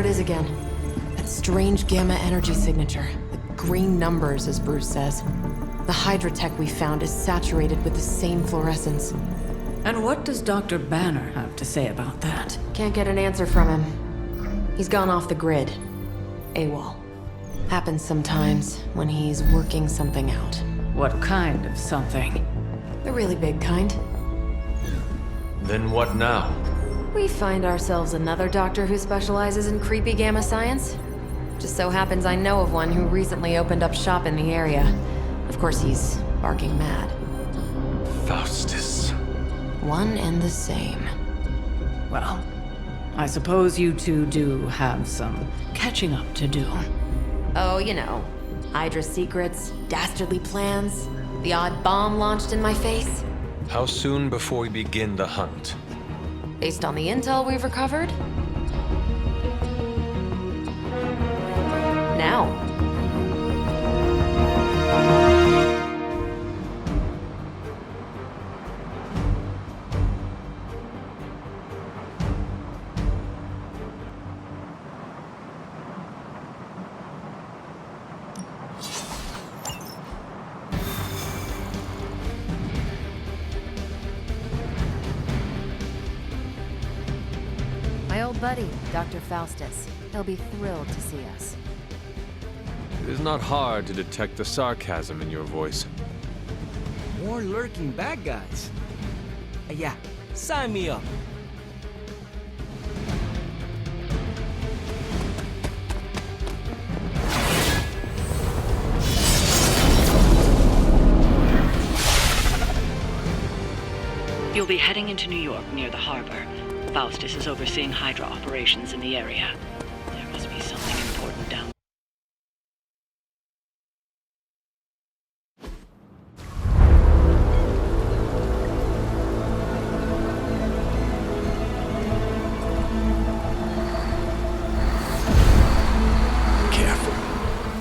There it is again. That strange gamma energy signature. The green numbers, as Bruce says. The Hydra tech we found is saturated with the same fluorescence. And what does Dr. Banner have to say about that? Can't get an answer from him. He's gone off the grid. AWOL. Happens sometimes when he's working something out. What kind of something? The really big kind. Then what now? We find ourselves another doctor who specializes in creepy gamma science. Just so happens I know of one who recently opened up shop in the area. Of course, he's barking mad. Faustus. One and the same. Well, I suppose you two do have some catching up to do. Oh, you know. Hydra secrets, dastardly plans, the odd bomb launched in my face. How soon before we begin the hunt? Based on the intel we've recovered? Now. My old buddy, Dr. Faustus. He'll be thrilled to see us. It is not hard to detect the sarcasm in your voice. More lurking bad guys. Yeah, sign me up. You'll be heading into New York near the harbor. Faustus is overseeing Hydra operations in the area. There must be something important down.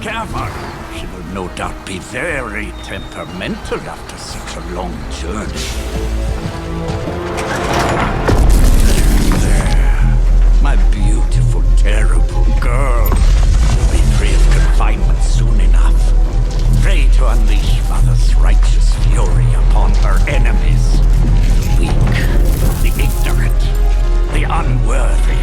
Careful. She will no doubt be very temperamental after such a long journey. My beautiful, terrible girl will be free of confinement soon enough. Pray to unleash Mother's righteous fury upon her enemies. The weak, the ignorant, the unworthy.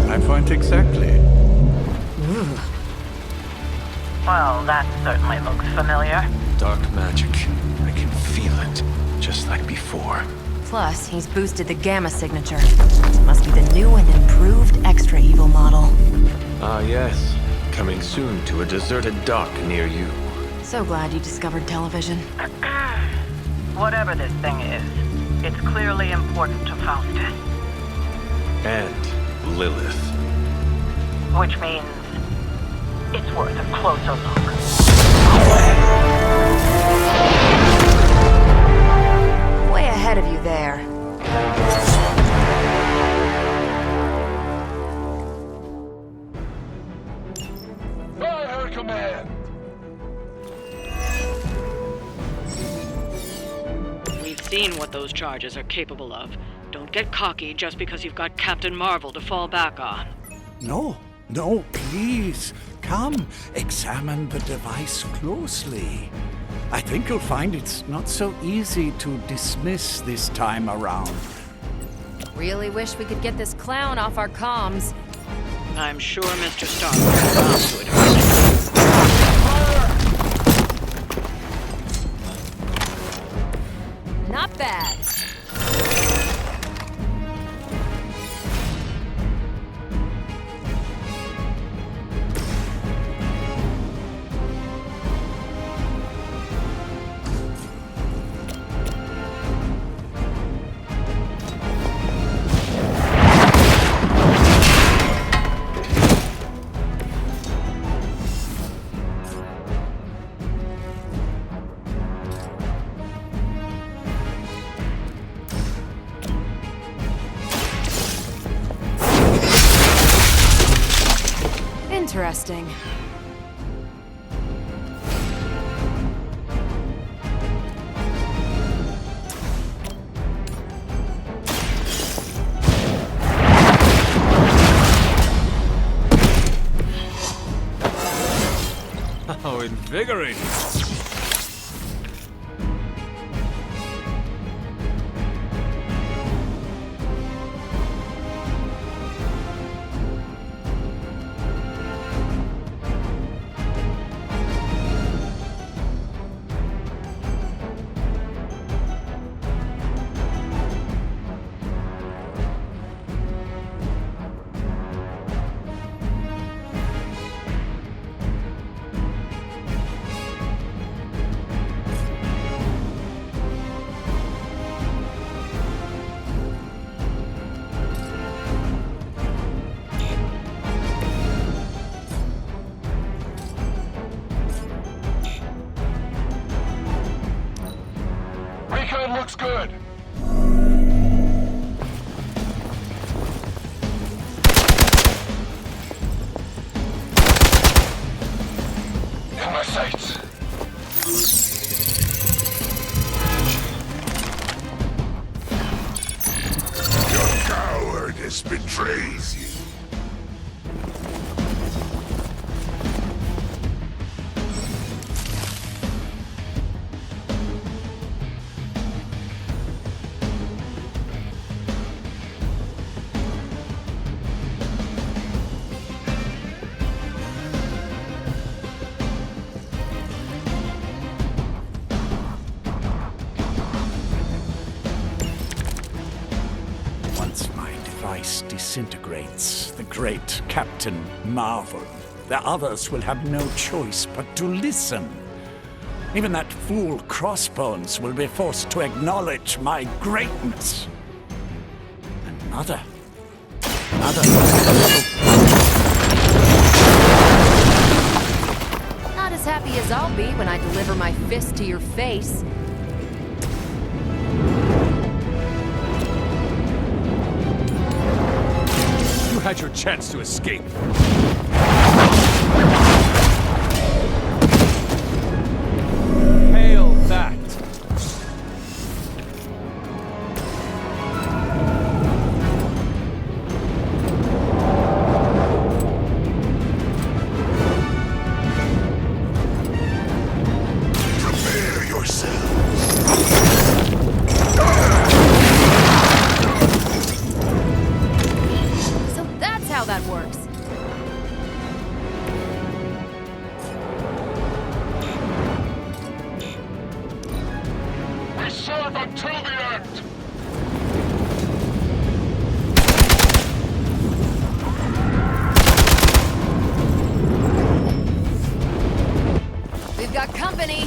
My point exactly. Well, that certainly looks familiar. Dark magic. I can feel it, just like before. Plus, he's boosted the gamma signature. Must be the new and improved extra evil model. Ah, yes. Coming soon to a deserted dock near you. So glad you discovered television. Whatever this thing is, it's clearly important to Faustus. And Lilith. Which means it's worth a closer look. Way ahead of you there. By her command! We've seen what those charges are capable of. Don't get cocky just because you've got Captain Marvel to fall back on. No, please. Come, examine the device closely. I think you'll find it's not so easy to dismiss this time around. Really wish we could get this clown off our comms. I'm sure Mr. Stark will bound to it eventually. Not bad. Interesting. invigorating. Recon looks good. In my sights. Your cowardice betrays you. Disintegrates the great Captain Marvel, the others will have no choice but to listen. Even that fool Crossbones will be forced to acknowledge my greatness. And Mother... Not as happy as I'll be when I deliver my fist to your face. You had your chance to escape. Hail that! Prepare yourself. How that works. We serve until the end. We've got company.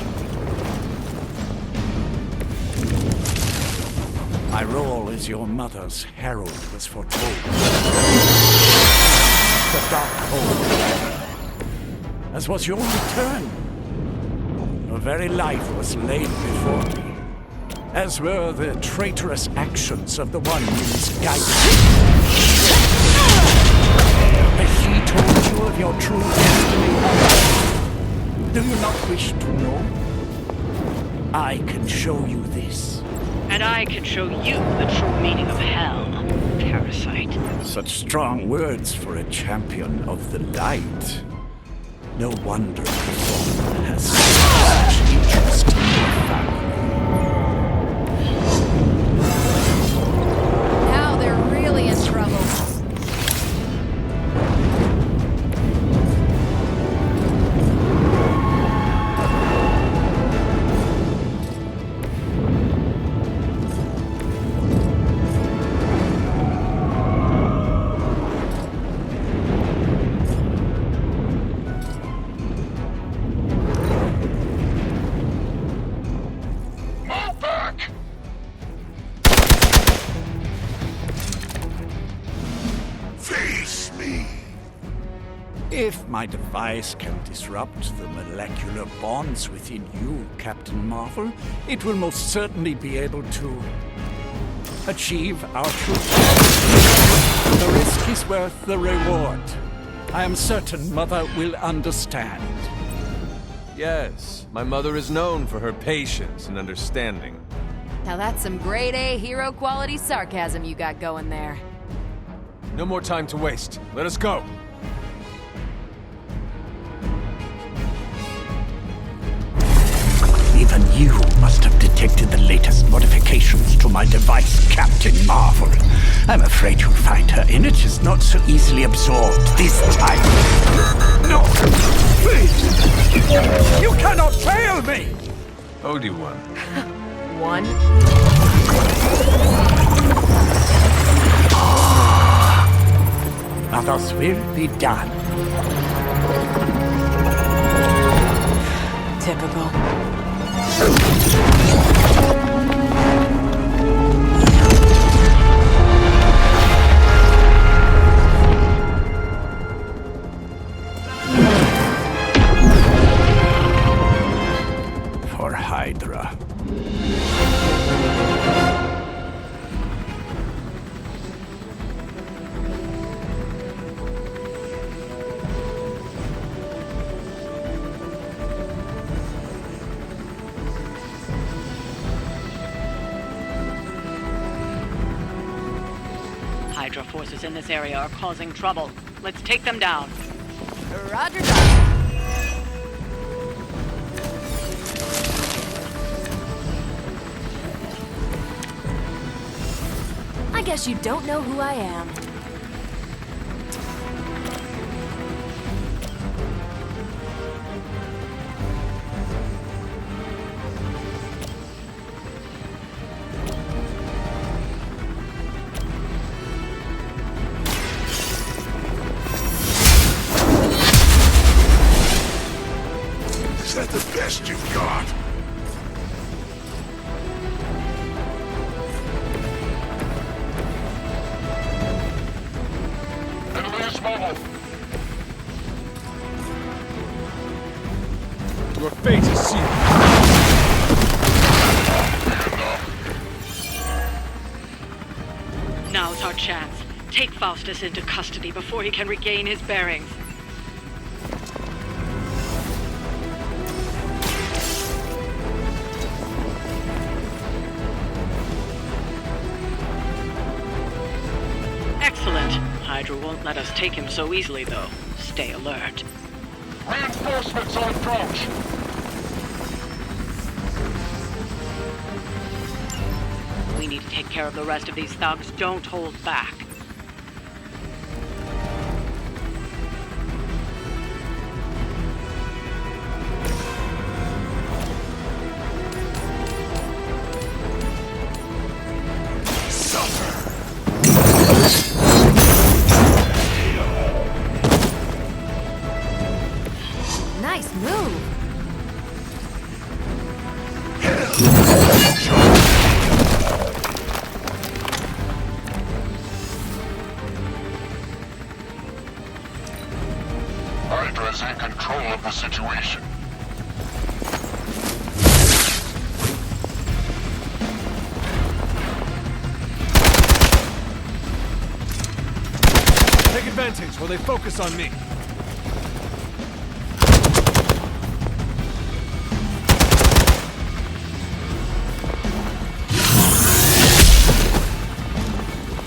My role as your mother's herald was foretold. The Darkhold, as was your return. Your very life was laid before me, as were the traitorous actions of the one you misguided. Has she told you of your true destiny? Do you not wish to know? I can show you this. And I can show you the true meaning of hell, parasite. Such strong words for a champion of the light. No wonder the Fallen has such interest in your family. Now they're really in trouble. If my device can disrupt the molecular bonds within you, Captain Marvel, it will most certainly be able to achieve our truth. The risk is worth the reward. I am certain Mother will understand. Yes, my mother is known for her patience and understanding. Now that's some grade A hero quality sarcasm you got going there. No more time to waste. Let us go. You must have detected the latest modifications to my device, Captain Marvel. I'm afraid you'll find her energy not so easily absorbed this time. No! Please! You cannot fail me! Obi-Wan. One. Others will be done. Typical. For Hydra. Hydra forces in this area are causing trouble. Let's take them down. Roger that. I guess you don't know who I am. Is that the best you've got? Enemies mobile. Your fate is sealed. Now's our chance. Take Faustus into custody before he can regain his bearings. Excellent. Hydra won't let us take him so easily, though. Stay alert. Reinforcements on approach. We need to take care of the rest of these thugs. Don't hold back. Nice move. Hydra's in control of the situation. Take advantage while they focus on me.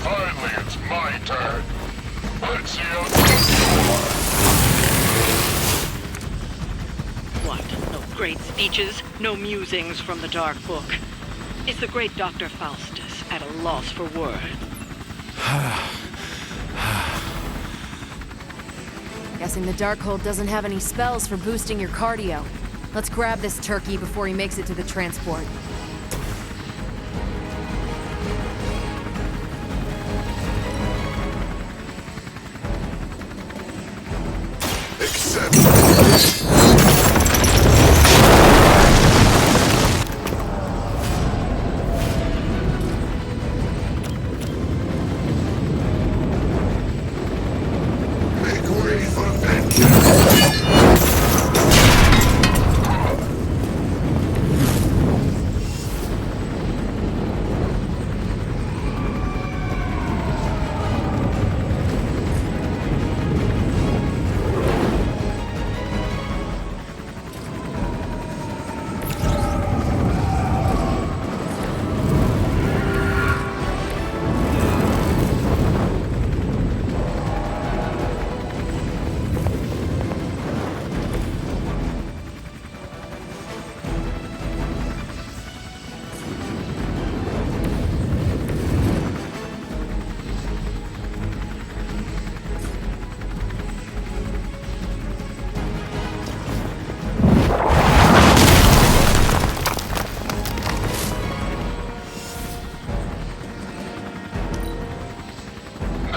Finally, it's my turn. Let's see how What? No great speeches? No musings from the Dark Book? Is the great Dr. Faustus at a loss for words? Guessing the Darkhold doesn't have any spells for boosting your cardio. Let's grab this turkey before he makes it to the transport.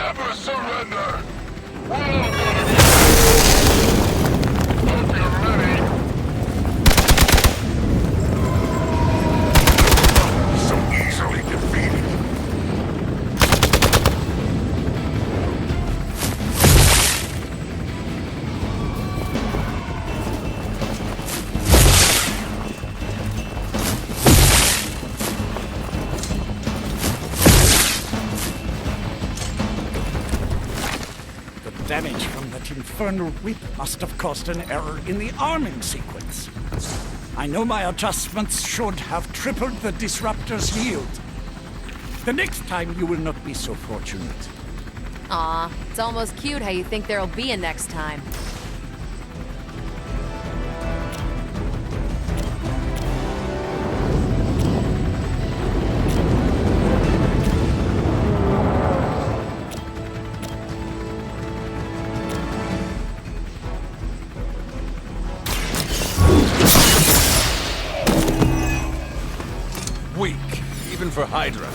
never surrender! We're all gonna be... Hope you're ready. So easily defeated. Damage from that infernal whip must have caused an error in the arming sequence. I know my adjustments should have tripled the disruptor's yield. The next time you will not be so fortunate. Aw, it's almost cute how you think there'll be a next time. Weak, even for Hydra.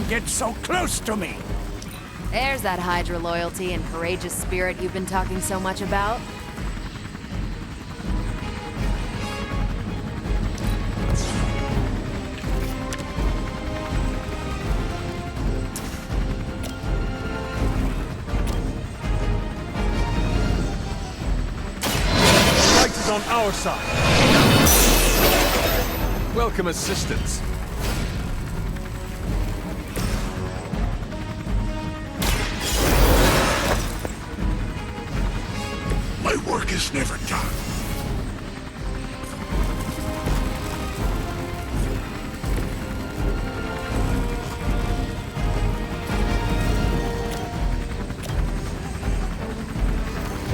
Get so close to me! There's that Hydra loyalty and courageous spirit you've been talking so much about. Light is on our side. Welcome assistance. Work is never done.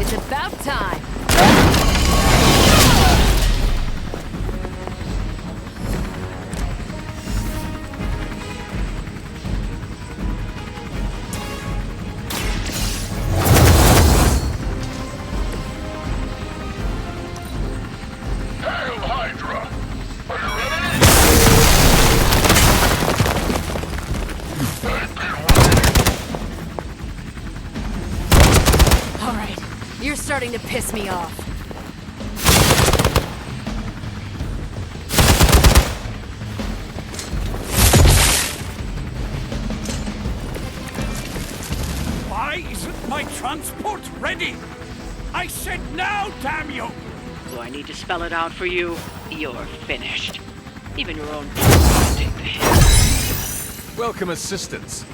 It's about time. You're starting to piss me off. Why isn't my transport ready? I said now, damn you! Do I need to spell it out for you? You're finished. Even your own can take the hit. Welcome assistance.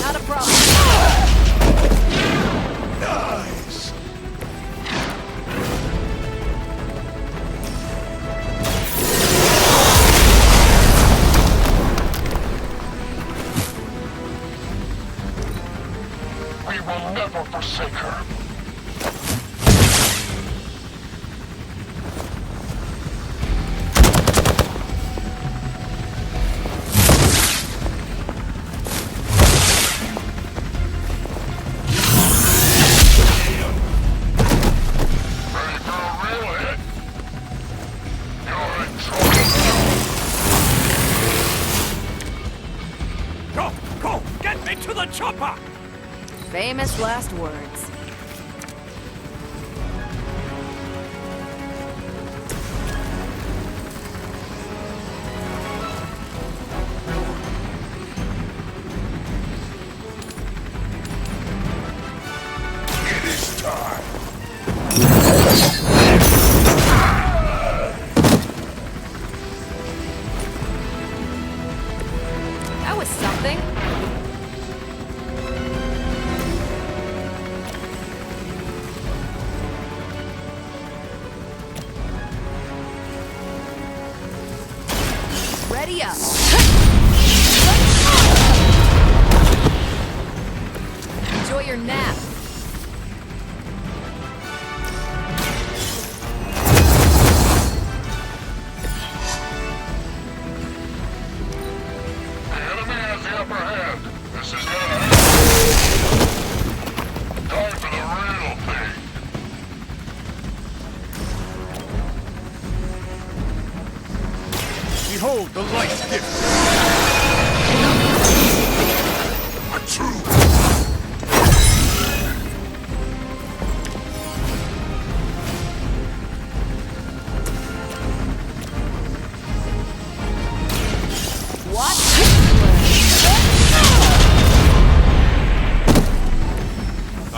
Not a problem. Nice. We will never forsake her. Chopper! Famous last words. It is time. That was something.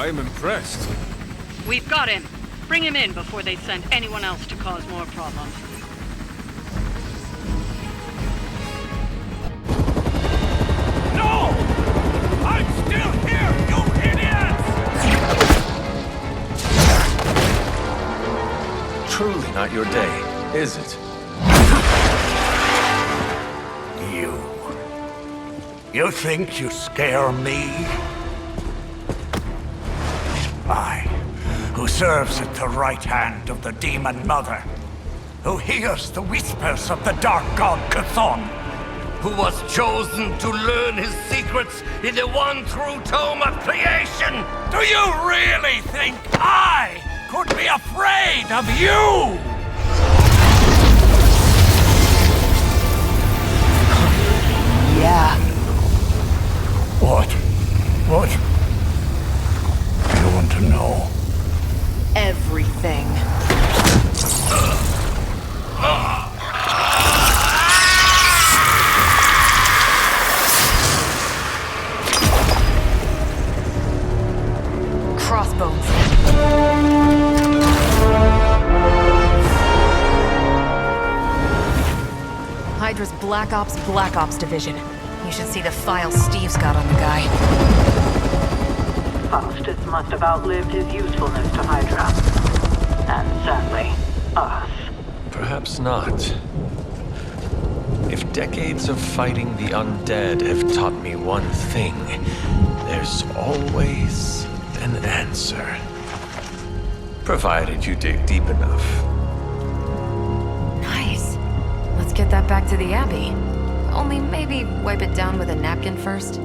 I am impressed. We've got him. Bring him in before they send anyone else to cause more problems. No! I'm still here, you idiots! Truly not your day, is it? You think you scare me? I, who serves at the right hand of the Demon Mother, who hears the whispers of the Dark God Chthon, who was chosen to learn his secrets in the one true tome of creation. Do you really think I could be afraid of you? Yeah. What? You want to know? Everything. Crossbones. Hydra's Black Ops division. You should see the files Steve's got on the guy. Faustus must have outlived his usefulness to Hydra. And sadly, us. Perhaps not. If decades of fighting the undead have taught me one thing, there's always an answer. Provided you dig deep enough. Nice. Let's get that back to the Abbey. Only maybe wipe it down with a napkin first.